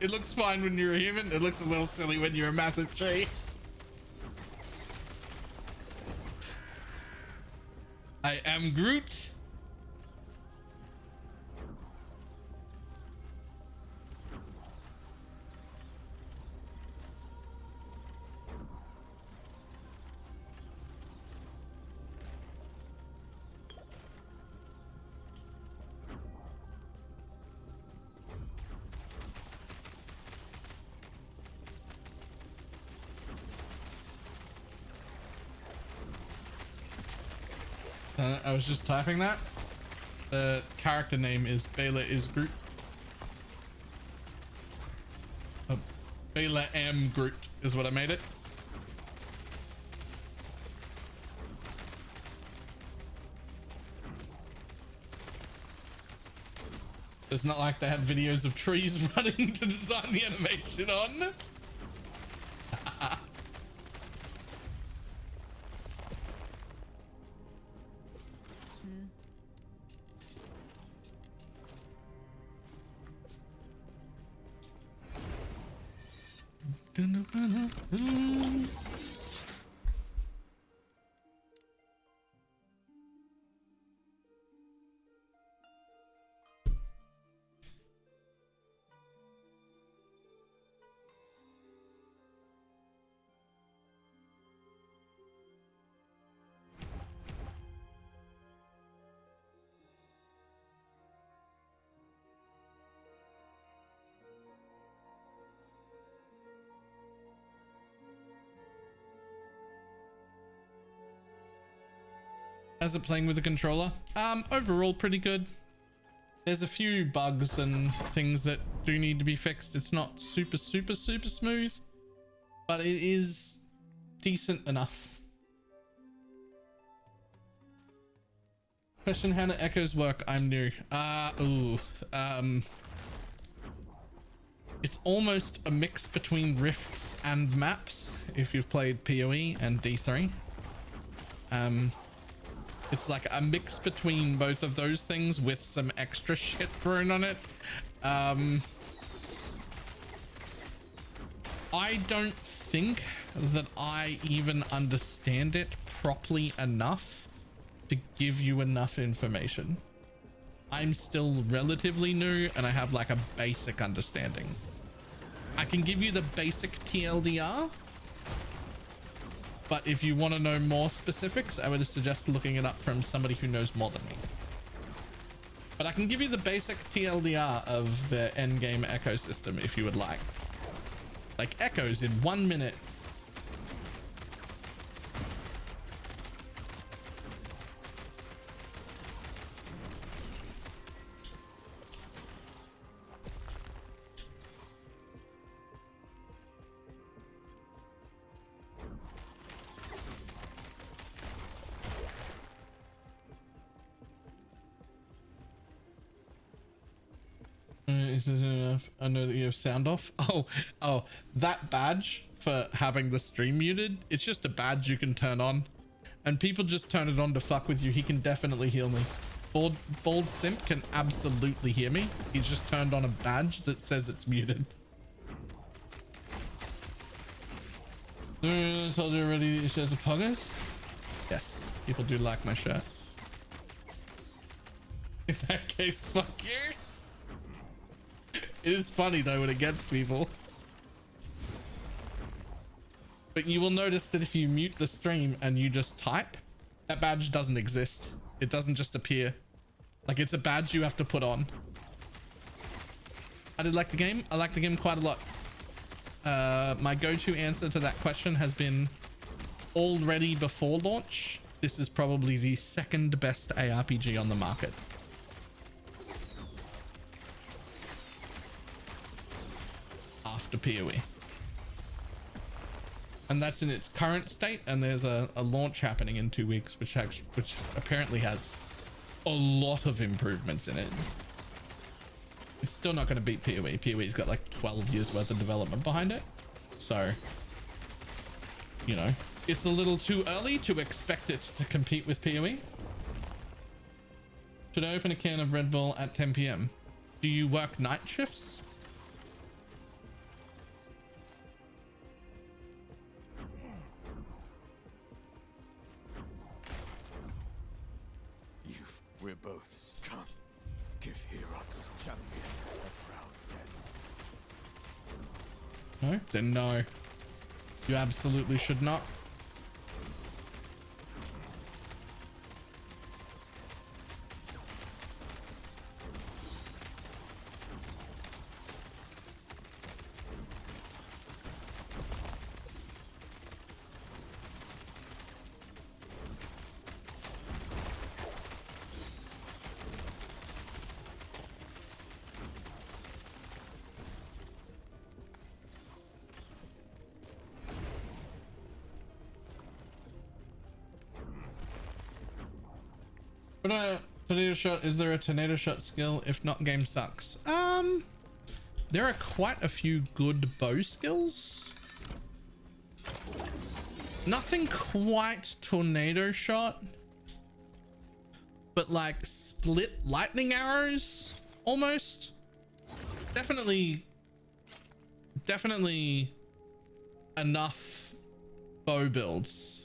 Speaker 1: It looks fine when you're a human. It looks a little silly when you're a massive tree. I am Groot. I was just typing that. The character name is Baylor is Groot. Baylor M Groot is what I made it. It's not like they had videos of trees running to design the animation on. How's it playing with the controller? Overall pretty good. There's a few bugs and things that do need to be fixed. It's not super smooth, but it is decent enough. Question: how do echoes work? I'm new. It's almost a mix between rifts and maps if you've played PoE and D3. It's like a mix between both of those things with some extra shit thrown on it. I don't think that I even understand it properly enough to give you enough information. I'm still relatively new and I have like a basic understanding. I can give you the basic TLDR. But if you want to know more specifics, I would suggest looking it up from somebody who knows more than me. But I can give you the basic TLDR of the Endgame ecosystem if you would like. Like echoes in 1 minute. I know that you have sound off. Oh, that badge for having the stream muted, it's just a badge you can turn on and people just turn it on to fuck with you, he can definitely heal me. Bald Simp can absolutely hear me. He's just turned on a badge that says it's muted. I told you already these shirts are poggers? Yes, people do like my shirts. In that case, fuck you. It is funny though when it gets people. But you will notice that if you mute the stream and you just type, that badge doesn't exist. It doesn't just appear. Like, it's a badge you have to put on. I did like the game. I like the game quite a lot. My go-to answer to that question has been already before launch. This is probably the second best ARPG on the market. After PoE. And that's in its current state, and there's a launch happening in 2 weeks, which apparently has a lot of improvements in it. It's still not going to beat PoE. PoE's got like 12 years worth of development behind it. So, you know, it's a little too early to expect it to compete with PoE. Should I open a can of Red Bull at 10 p.m? Do you work night shifts?
Speaker 3: We're both scum. Give Herod's champion a proud death.
Speaker 1: No? Then no. You absolutely should not. But tornado shot, is there a tornado shot skill? If not, game sucks. There are quite a few good bow skills. Nothing quite tornado shot, but like split lightning arrows almost. Definitely enough bow builds.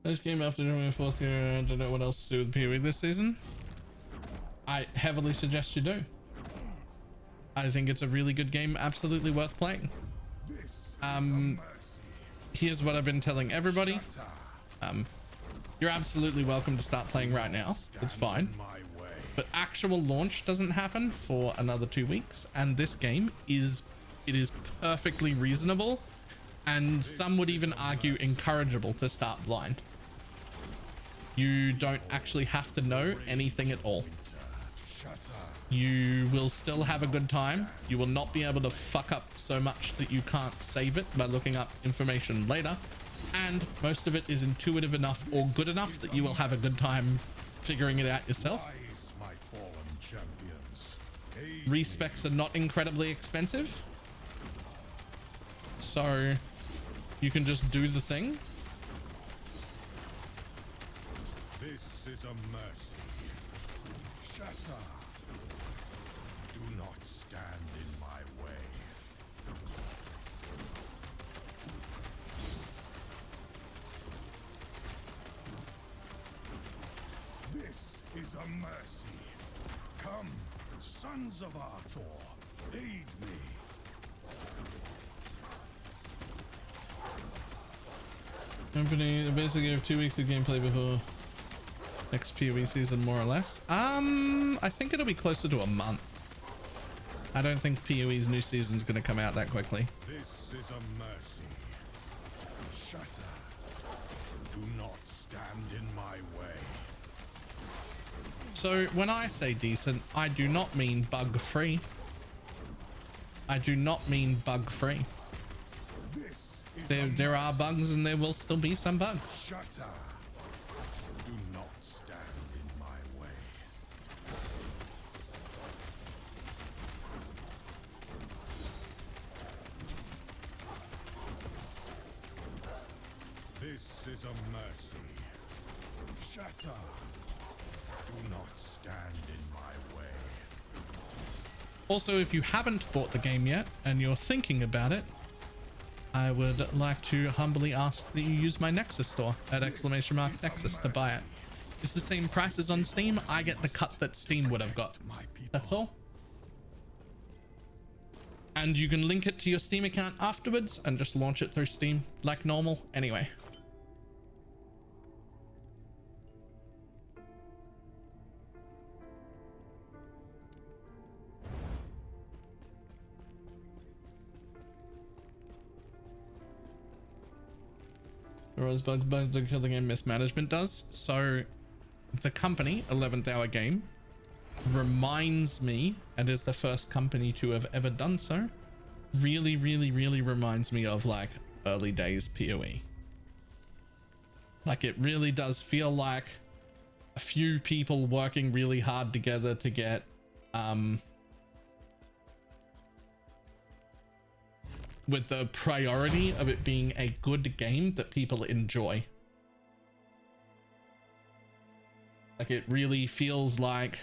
Speaker 1: This game after doing a fourth year, I don't know what else to do with PoE this season. I heavily suggest you do. I think it's a really good game, absolutely worth playing. Here's what I've been telling everybody. You're absolutely welcome to start playing right now. It's fine. But actual launch doesn't happen for another 2 weeks, and this game is perfectly reasonable, and some would even argue encourageable to start blind. You don't actually have to know anything at all. You will still have a good time. You will not be able to fuck up so much that you can't save it by looking up information later. And most of it is intuitive enough or good enough that you will have a good time figuring it out yourself. Respecs are not incredibly expensive, so you can just do the thing.
Speaker 3: This is a mercy. Shatter. Do not stand in my way. This is a mercy. Come, sons of Artor, aid me.
Speaker 1: Company basically have 2 weeks of gameplay before next PoE season, more or less. I think it'll be closer to a month. I don't think PoE's new season's going to come out that quickly.
Speaker 3: This is a mercy. Shatter. Do not stand in my way.
Speaker 1: So when I say decent, I do not mean bug-free. I do not mean bug-free. There are bugs and there will still be some bugs.
Speaker 3: Shatter. Do not stand in my way. This is a mercy. Shatter. Do not stand in my way.
Speaker 1: Also, if you haven't bought the game yet and you're thinking about it, I would like to humbly ask that you use my Nexus store at !Nexus to buy it. It's the same price as on Steam. I get the cut that Steam would have got. That's all. And you can link it to your Steam account afterwards and just launch it through Steam like normal anyway. Bugs to kill the game mismanagement does. So the company 11th Hour Game reminds me, and is the first company to have ever done so, really reminds me of like early days PoE. Like it really does feel like a few people working really hard together to get with the priority of it being a good game that people enjoy. Like it really feels like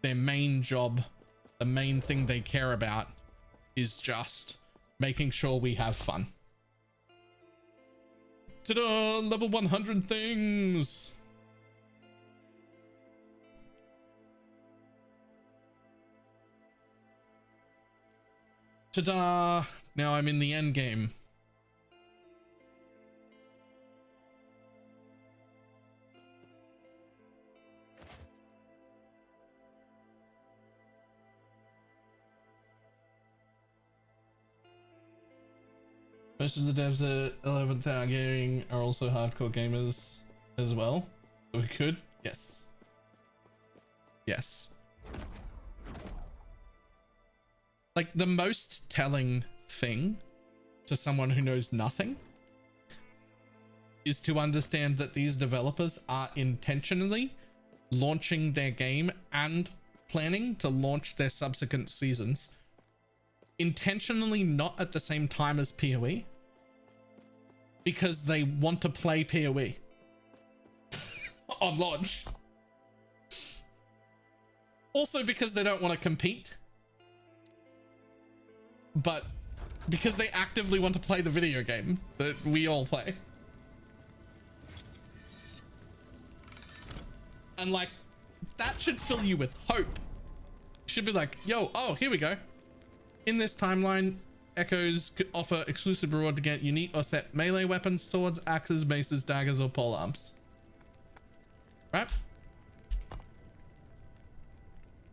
Speaker 1: their main job, the main thing they care about is just making sure we have fun. Ta-da! Level 100 things! Ta-da! Now I'm in the end game. Most of the devs at 11th Hour Gaming are also hardcore gamers as well. So we could? Yes. Yes. Like the most telling thing to someone who knows nothing is to understand that these developers are intentionally launching their game and planning to launch their subsequent seasons intentionally not at the same time as PoE because they want to play PoE on launch. Also because they don't want to compete, but because they actively want to play the video game that we all play. And like, that should fill you with hope. You should be like, yo, oh, here we go. In this timeline, Echoes could offer exclusive reward to get unique or set melee weapons, swords, axes, maces, daggers, or polearms. Right?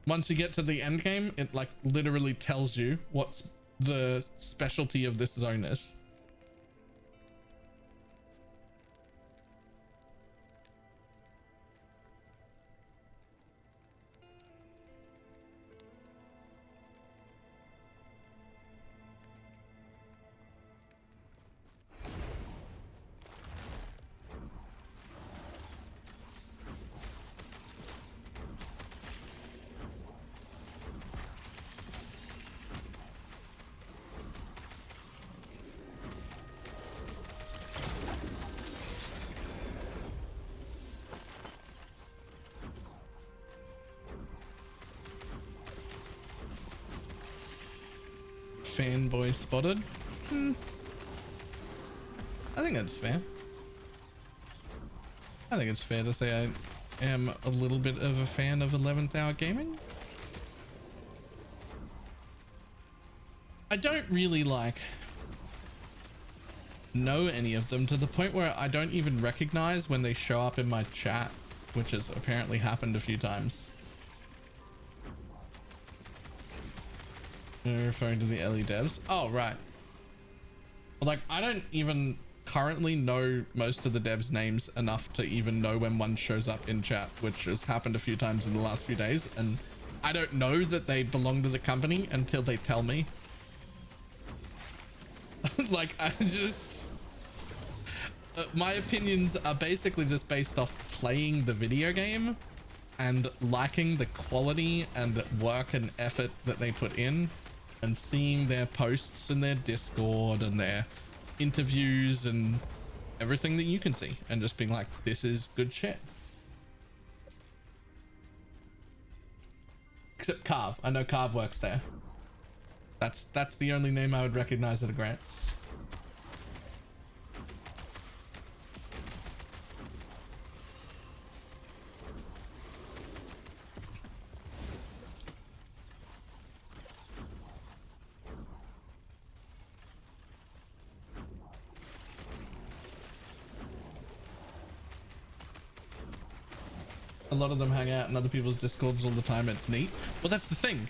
Speaker 1: Once you get to the end game, it like literally tells you what's the specialty of this zone is. Fanboy spotted. I think that's fair. I think it's fair to say I am a little bit of a fan of 11th Hour Gaming. I don't really like know any of them to the point where I don't even recognize when they show up in my chat, which has apparently happened a few times. You're referring to the early devs? Oh, right. Well, like, I don't even currently know most of the devs' names enough to even know when one shows up in chat, which has happened a few times in the last few days, and I don't know that they belong to the company until they tell me. Like, I just... my opinions are basically just based off playing the video game and liking the quality and work and effort that they put in, and seeing their posts and their Discord and their interviews and everything that you can see, and just being like, this is good shit. Except Carve. I know Carve works there. That's the only name I would recognize at a glance. A lot of them hang out in other people's discords all the time. It's neat. Well, that's the thing.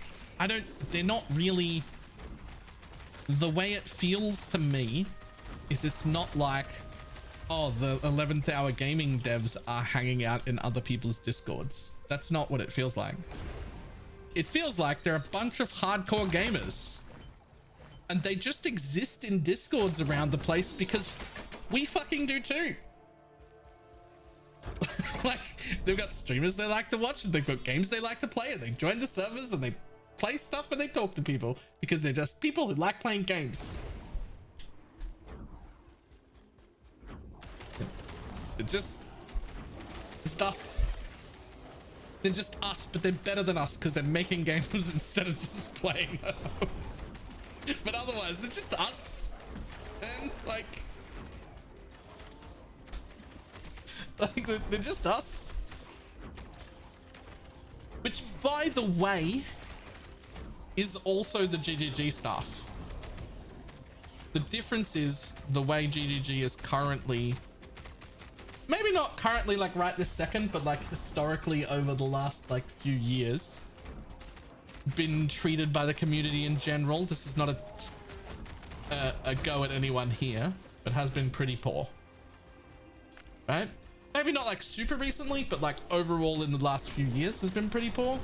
Speaker 1: They're not really, the way it feels to me is it's not like, oh, the 11th hour gaming devs are hanging out in other people's discords. That's not what it feels like. It feels like they're a bunch of hardcore gamers and they just exist in discords around the place because we fucking do too. Like, they've got streamers they like to watch, and they've got games they like to play, and they join the servers and they play stuff and they talk to people because they're just people who like playing games. They're just us. They're just us, but they're better than us because they're making games instead of just playing them. But otherwise, they're just us. And like they're just us. Which, by the way, is also the GGG stuff. The difference is the way GGG is currently, maybe not currently like right this second, but like historically over the last like few years, been treated by the community in general. This is not a go at anyone here, but has been pretty poor. Right? Maybe not like super recently, but like overall in the last few years has been pretty poor.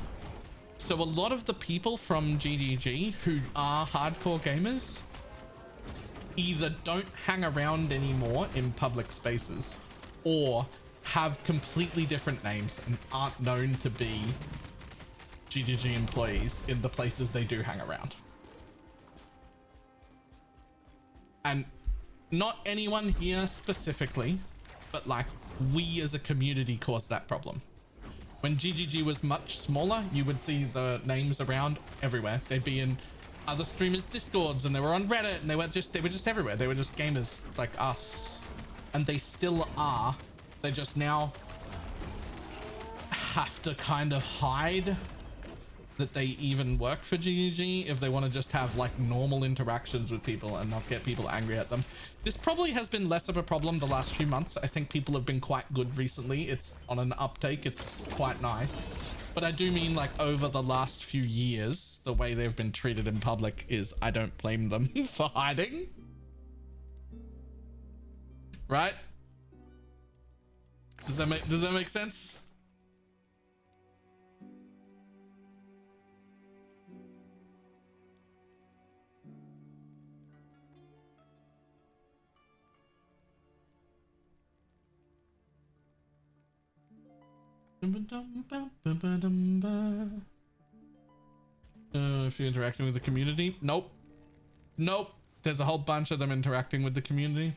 Speaker 1: So a lot of the people from GGG who are hardcore gamers either don't hang around anymore in public spaces or have completely different names and aren't known to be GGG employees in the places they do hang around. And not anyone here specifically, but like we as a community caused that problem. When GGG was much smaller, you would see the names around everywhere. They'd be in other streamers' discords, and they were on Reddit, and they were just everywhere. They were just gamers like us, and they still are. They just now have to kind of hide that they even work for GGG if they want to just have like normal interactions with people and not get people angry at them. This probably has been less of a problem the last few months. I think people have been quite good recently. It's on an uptake. It's quite nice. But I do mean like over the last few years, the way they've been treated in public is, I don't blame them for hiding. Right? Does that make sense? If you're interacting with the community, nope. There's a whole bunch of them interacting with the community.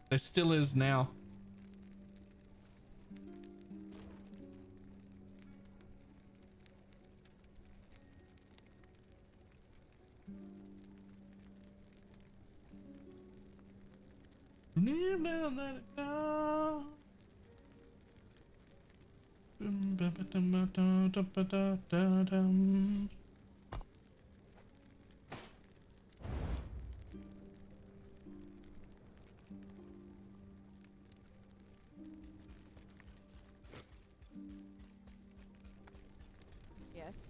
Speaker 1: There still is now. Let it go.
Speaker 6: Yes.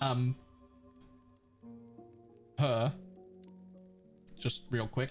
Speaker 1: Um, her. Just real quick.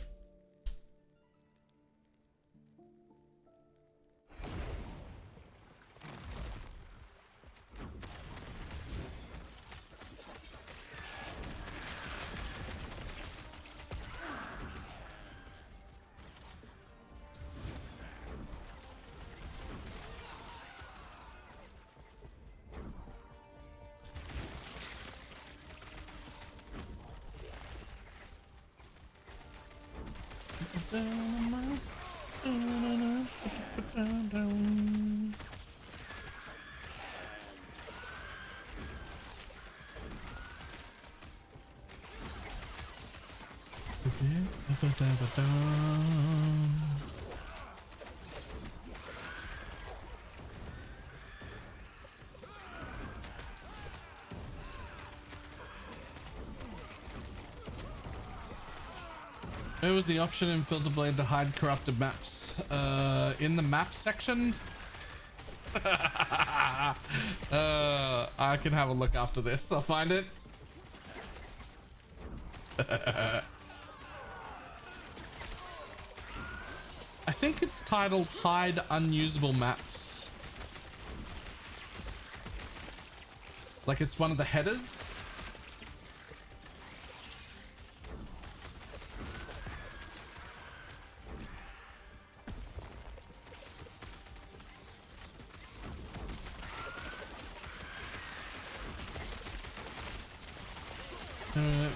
Speaker 1: There was the option in Filter Blade to hide corrupted maps. In the map section? I can have a look after this. I'll find it. I think it's titled Hide Unusable Maps. Like it's one of the headers.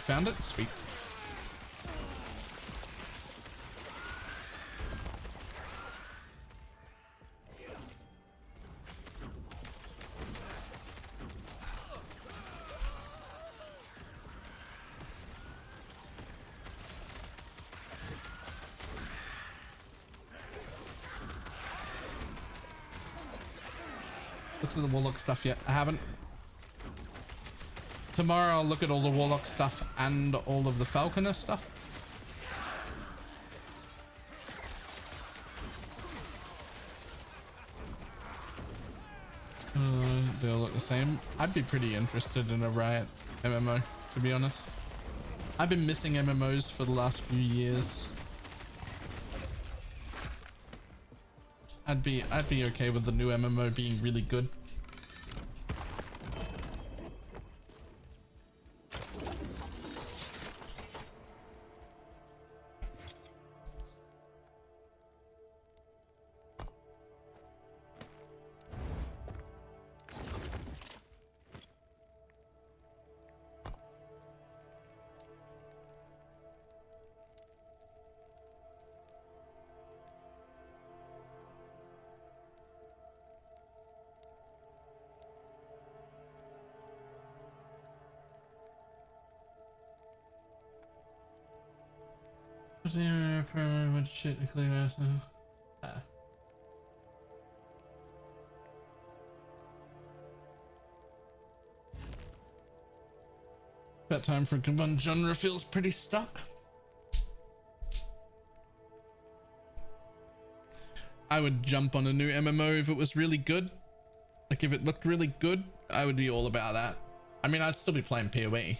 Speaker 1: Found it? Sweet. Looked at the Warlock stuff yet? I haven't. Tomorrow I'll look at all the Warlock stuff and all of the Falconer stuff. They all look the same. I'd be pretty interested in a Riot MMO, to be honest. I've been missing MMOs for the last few years. I'd be okay with the new MMO being really good. Shit to clear us now. That time for one genre feels pretty stuck. I would jump on a new MMO if it was really good. Like if it looked really good, I would be all about that. I mean, I'd still be playing PoE.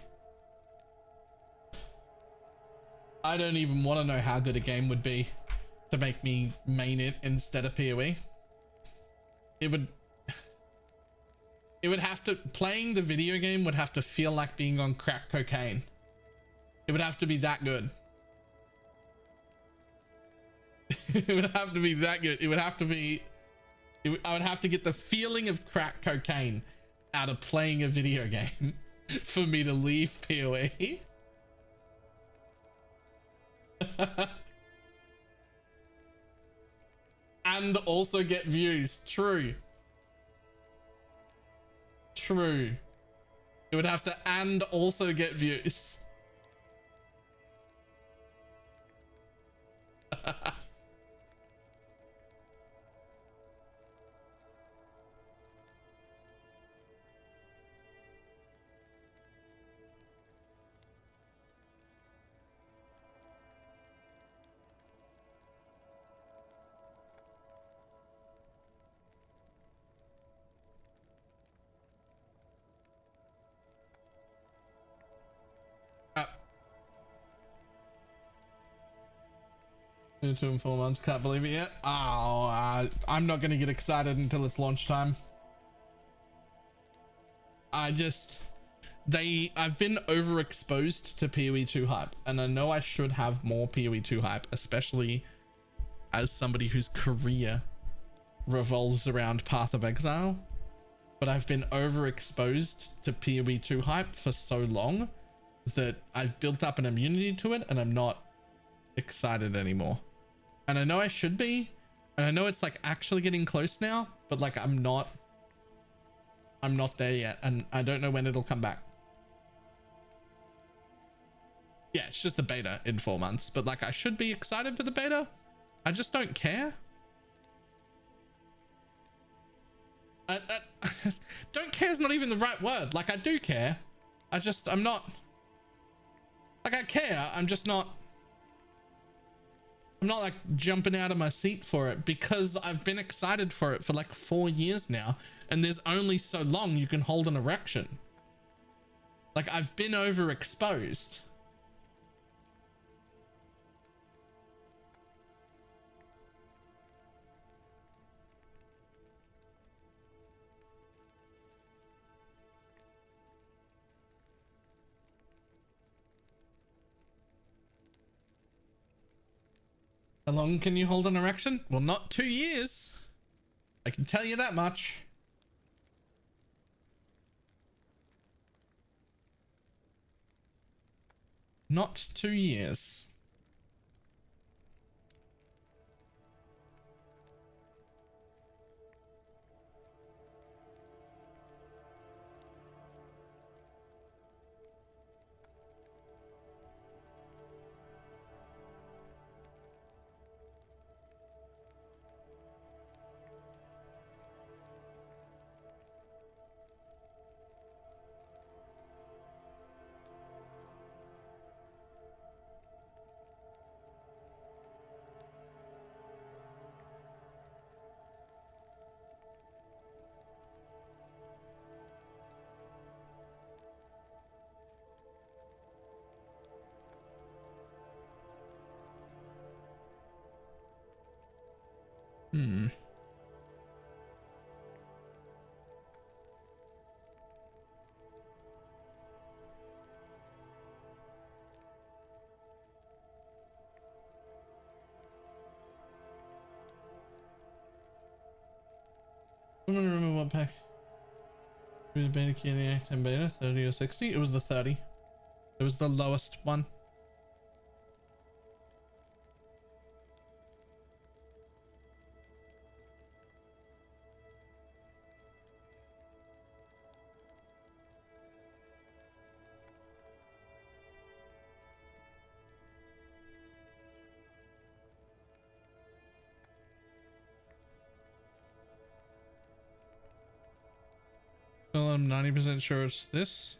Speaker 1: I don't even want to know how good a game would be to make me main it instead of PoE. It would have to, playing the video game would have to feel like being on crack cocaine. It would have to be that good. It would have to be that good. It would have to be, I would have to get the feeling of crack cocaine out of playing a video game for me to leave PoE. And also get views. True. True. It would have to and also get views. 2 and 4 months, can't believe it yet. Oh, I'm not gonna get excited until it's launch time. I've been overexposed to PoE 2 hype, and I know I should have more PoE 2 hype, especially as somebody whose career revolves around Path of Exile. But I've been overexposed to PoE 2 hype for so long that I've built up an immunity to it, and I'm not excited anymore. And I know I should be, and I know it's like actually getting close now, but like I'm not there yet, and I don't know when it'll come back. Yeah, it's just the beta in 4 months, but like I should be excited for the beta. I just don't care. Don't care is not even the right word. Like I do care. I'm not, like I care. I'm not like jumping out of my seat for it, because I've been excited for it for like 4 years now, and there's only so long you can hold an erection. Like I've been overexposed. How long can you hold an erection? Well, not 2 years. I can tell you that much. Not 2 years. I don't remember what pack. The beta key in the Act 10 beta, 30 or 60? It was the 30. It was the lowest one. Well, I'm 90% sure it's this.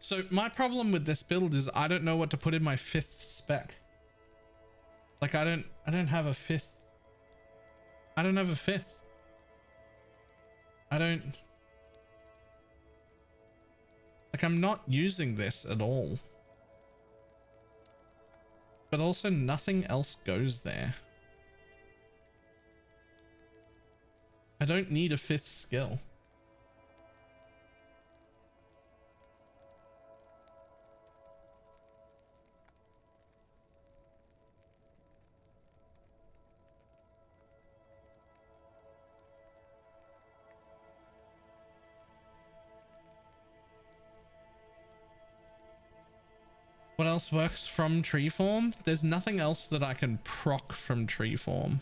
Speaker 1: So my problem with this build is I don't know what to put in my 5th spec. Like I don't have a 5th. I don't have a 5th. Like I'm not using this at all. But also nothing else goes there. I don't need a 5th skill. What else works from tree form? There's nothing else that I can proc from tree form.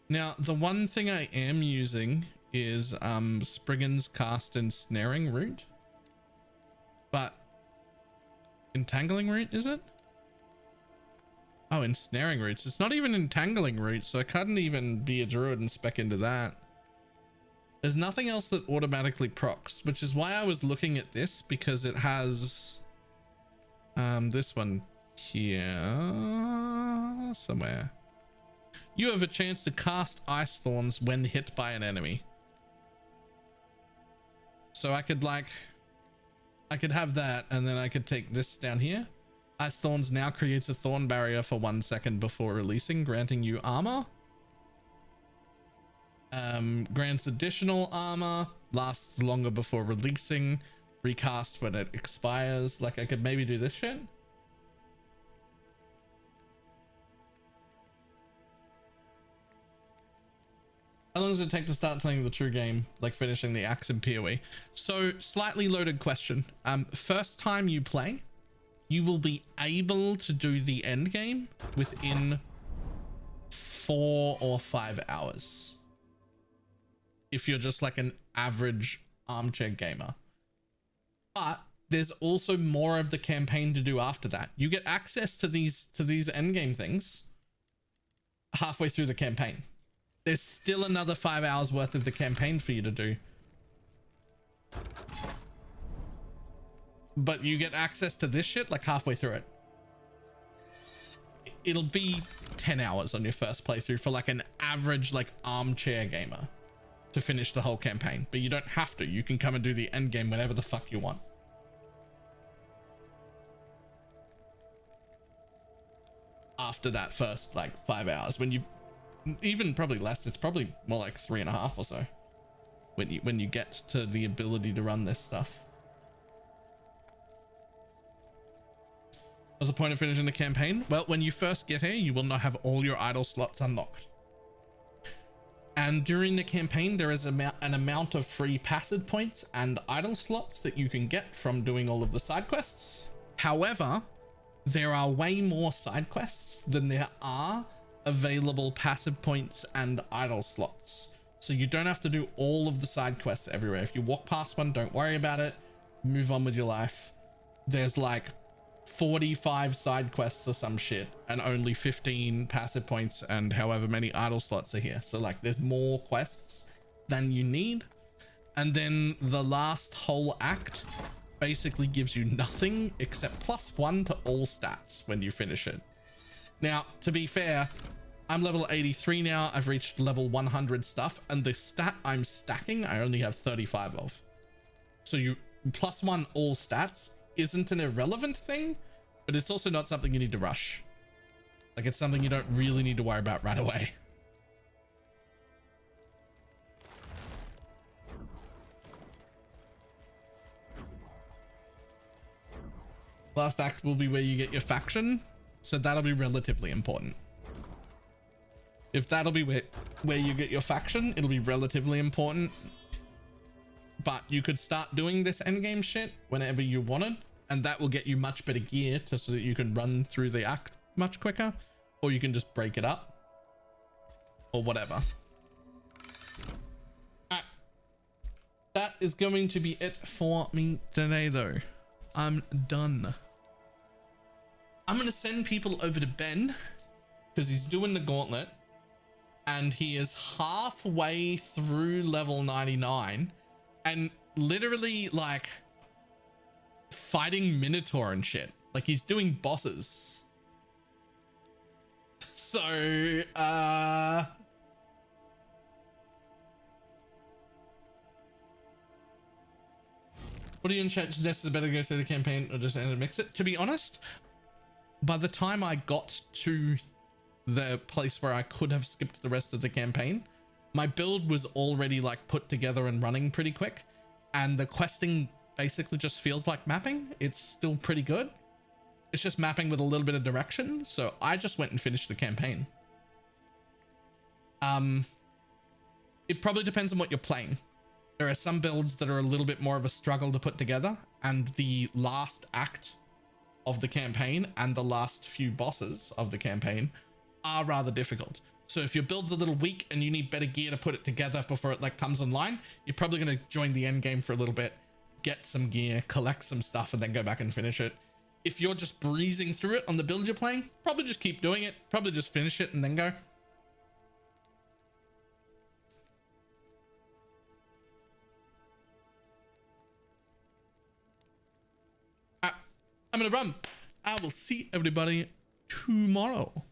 Speaker 1: Now, the one thing I am using is Spriggan's Cast and Snaring Root. But Entangling Root, is it? Oh, Ensnaring Roots. It's not even Entangling Root, so I couldn't even be a druid and spec into that. There's nothing else that automatically procs, which is why I was looking at this, because it has this one here somewhere. You have a chance to cast Ice Thorns when hit by an enemy. So I could have that, and then I could take this down here Ice Thorns now creates a thorn barrier for 1 second before releasing, granting you armor. Grants additional armor, lasts longer before releasing, recast when it expires. Like, I could maybe do this shit. How long does it take to start playing the true game, like finishing the axe in PoE? So, slightly loaded question. First time you play, you will be able to do the end game within 4 or 5 hours. If you're just like an average armchair gamer. But there's also more of the campaign to do after that. You get access to these end game things halfway through the campaign. There's still another 5 hours worth of the campaign for you to do. But you get access to this shit like halfway through it. It'll be 10 hours on your first playthrough for like an average like armchair gamer to finish the whole campaign. But you don't have to. You can come and do the end game whenever the fuck you want. After that first like 5 hours, when you even probably less, it's probably more like 3.5 or so when you get to the ability to run this stuff. What's the point of finishing the campaign? Well, when you first get here, you will not have all your idle slots unlocked. And during the campaign, there is an amount of free passive points and idle slots that you can get from doing all of the side quests. However, there are way more side quests than there are available passive points and idle slots. So you don't have to do all of the side quests everywhere. If you walk past one, don't worry about it. Move on with your life. There's like 45 side quests or some shit and only 15 passive points and however many idle slots are here. So like there's more quests than you need. And then the last whole act basically gives you nothing except +1 to all stats when you finish it. Now, to be fair, I'm level 83 now. I've reached level 100 stuff, and the stat I'm stacking, I only have 35 of. So you +1 all stats isn't an irrelevant thing, but it's also not something you need to rush. Like, it's something you don't really need to worry about right away. Last act will be where you get your faction, so that'll be relatively important. If that'll be where you get your faction, it'll be relatively important. But you could start doing this endgame shit whenever you wanted, and that will get you much better gear so that you can run through the act much quicker, or you can just break it up, or whatever. That is going to be it for me today, though. I'm done. I'm going to send people over to Ben because he's doing the gauntlet and he is halfway through level 99 and literally like fighting Minotaur and shit. Like he's doing bosses. So, what do you in chat suggest is better to go through the campaign or just end and mix it? To be honest, by the time I got to the place where I could have skipped the rest of the campaign, my build was already like put together and running pretty quick, and the questing basically just feels like mapping. It's still pretty good. It's just mapping with a little bit of direction. So I just went and finished the campaign. It probably depends on what you're playing. There are some builds that are a little bit more of a struggle to put together, and the last act of the campaign and the last few bosses of the campaign are rather difficult. So if your build's a little weak and you need better gear to put it together before it like comes online, you're probably going to join the end game for a little bit, get some gear, collect some stuff, and then go back and finish it. If you're just breezing through it on the build you're playing, probably just keep doing it, probably just finish it and then go. I'm gonna run. I will see everybody tomorrow.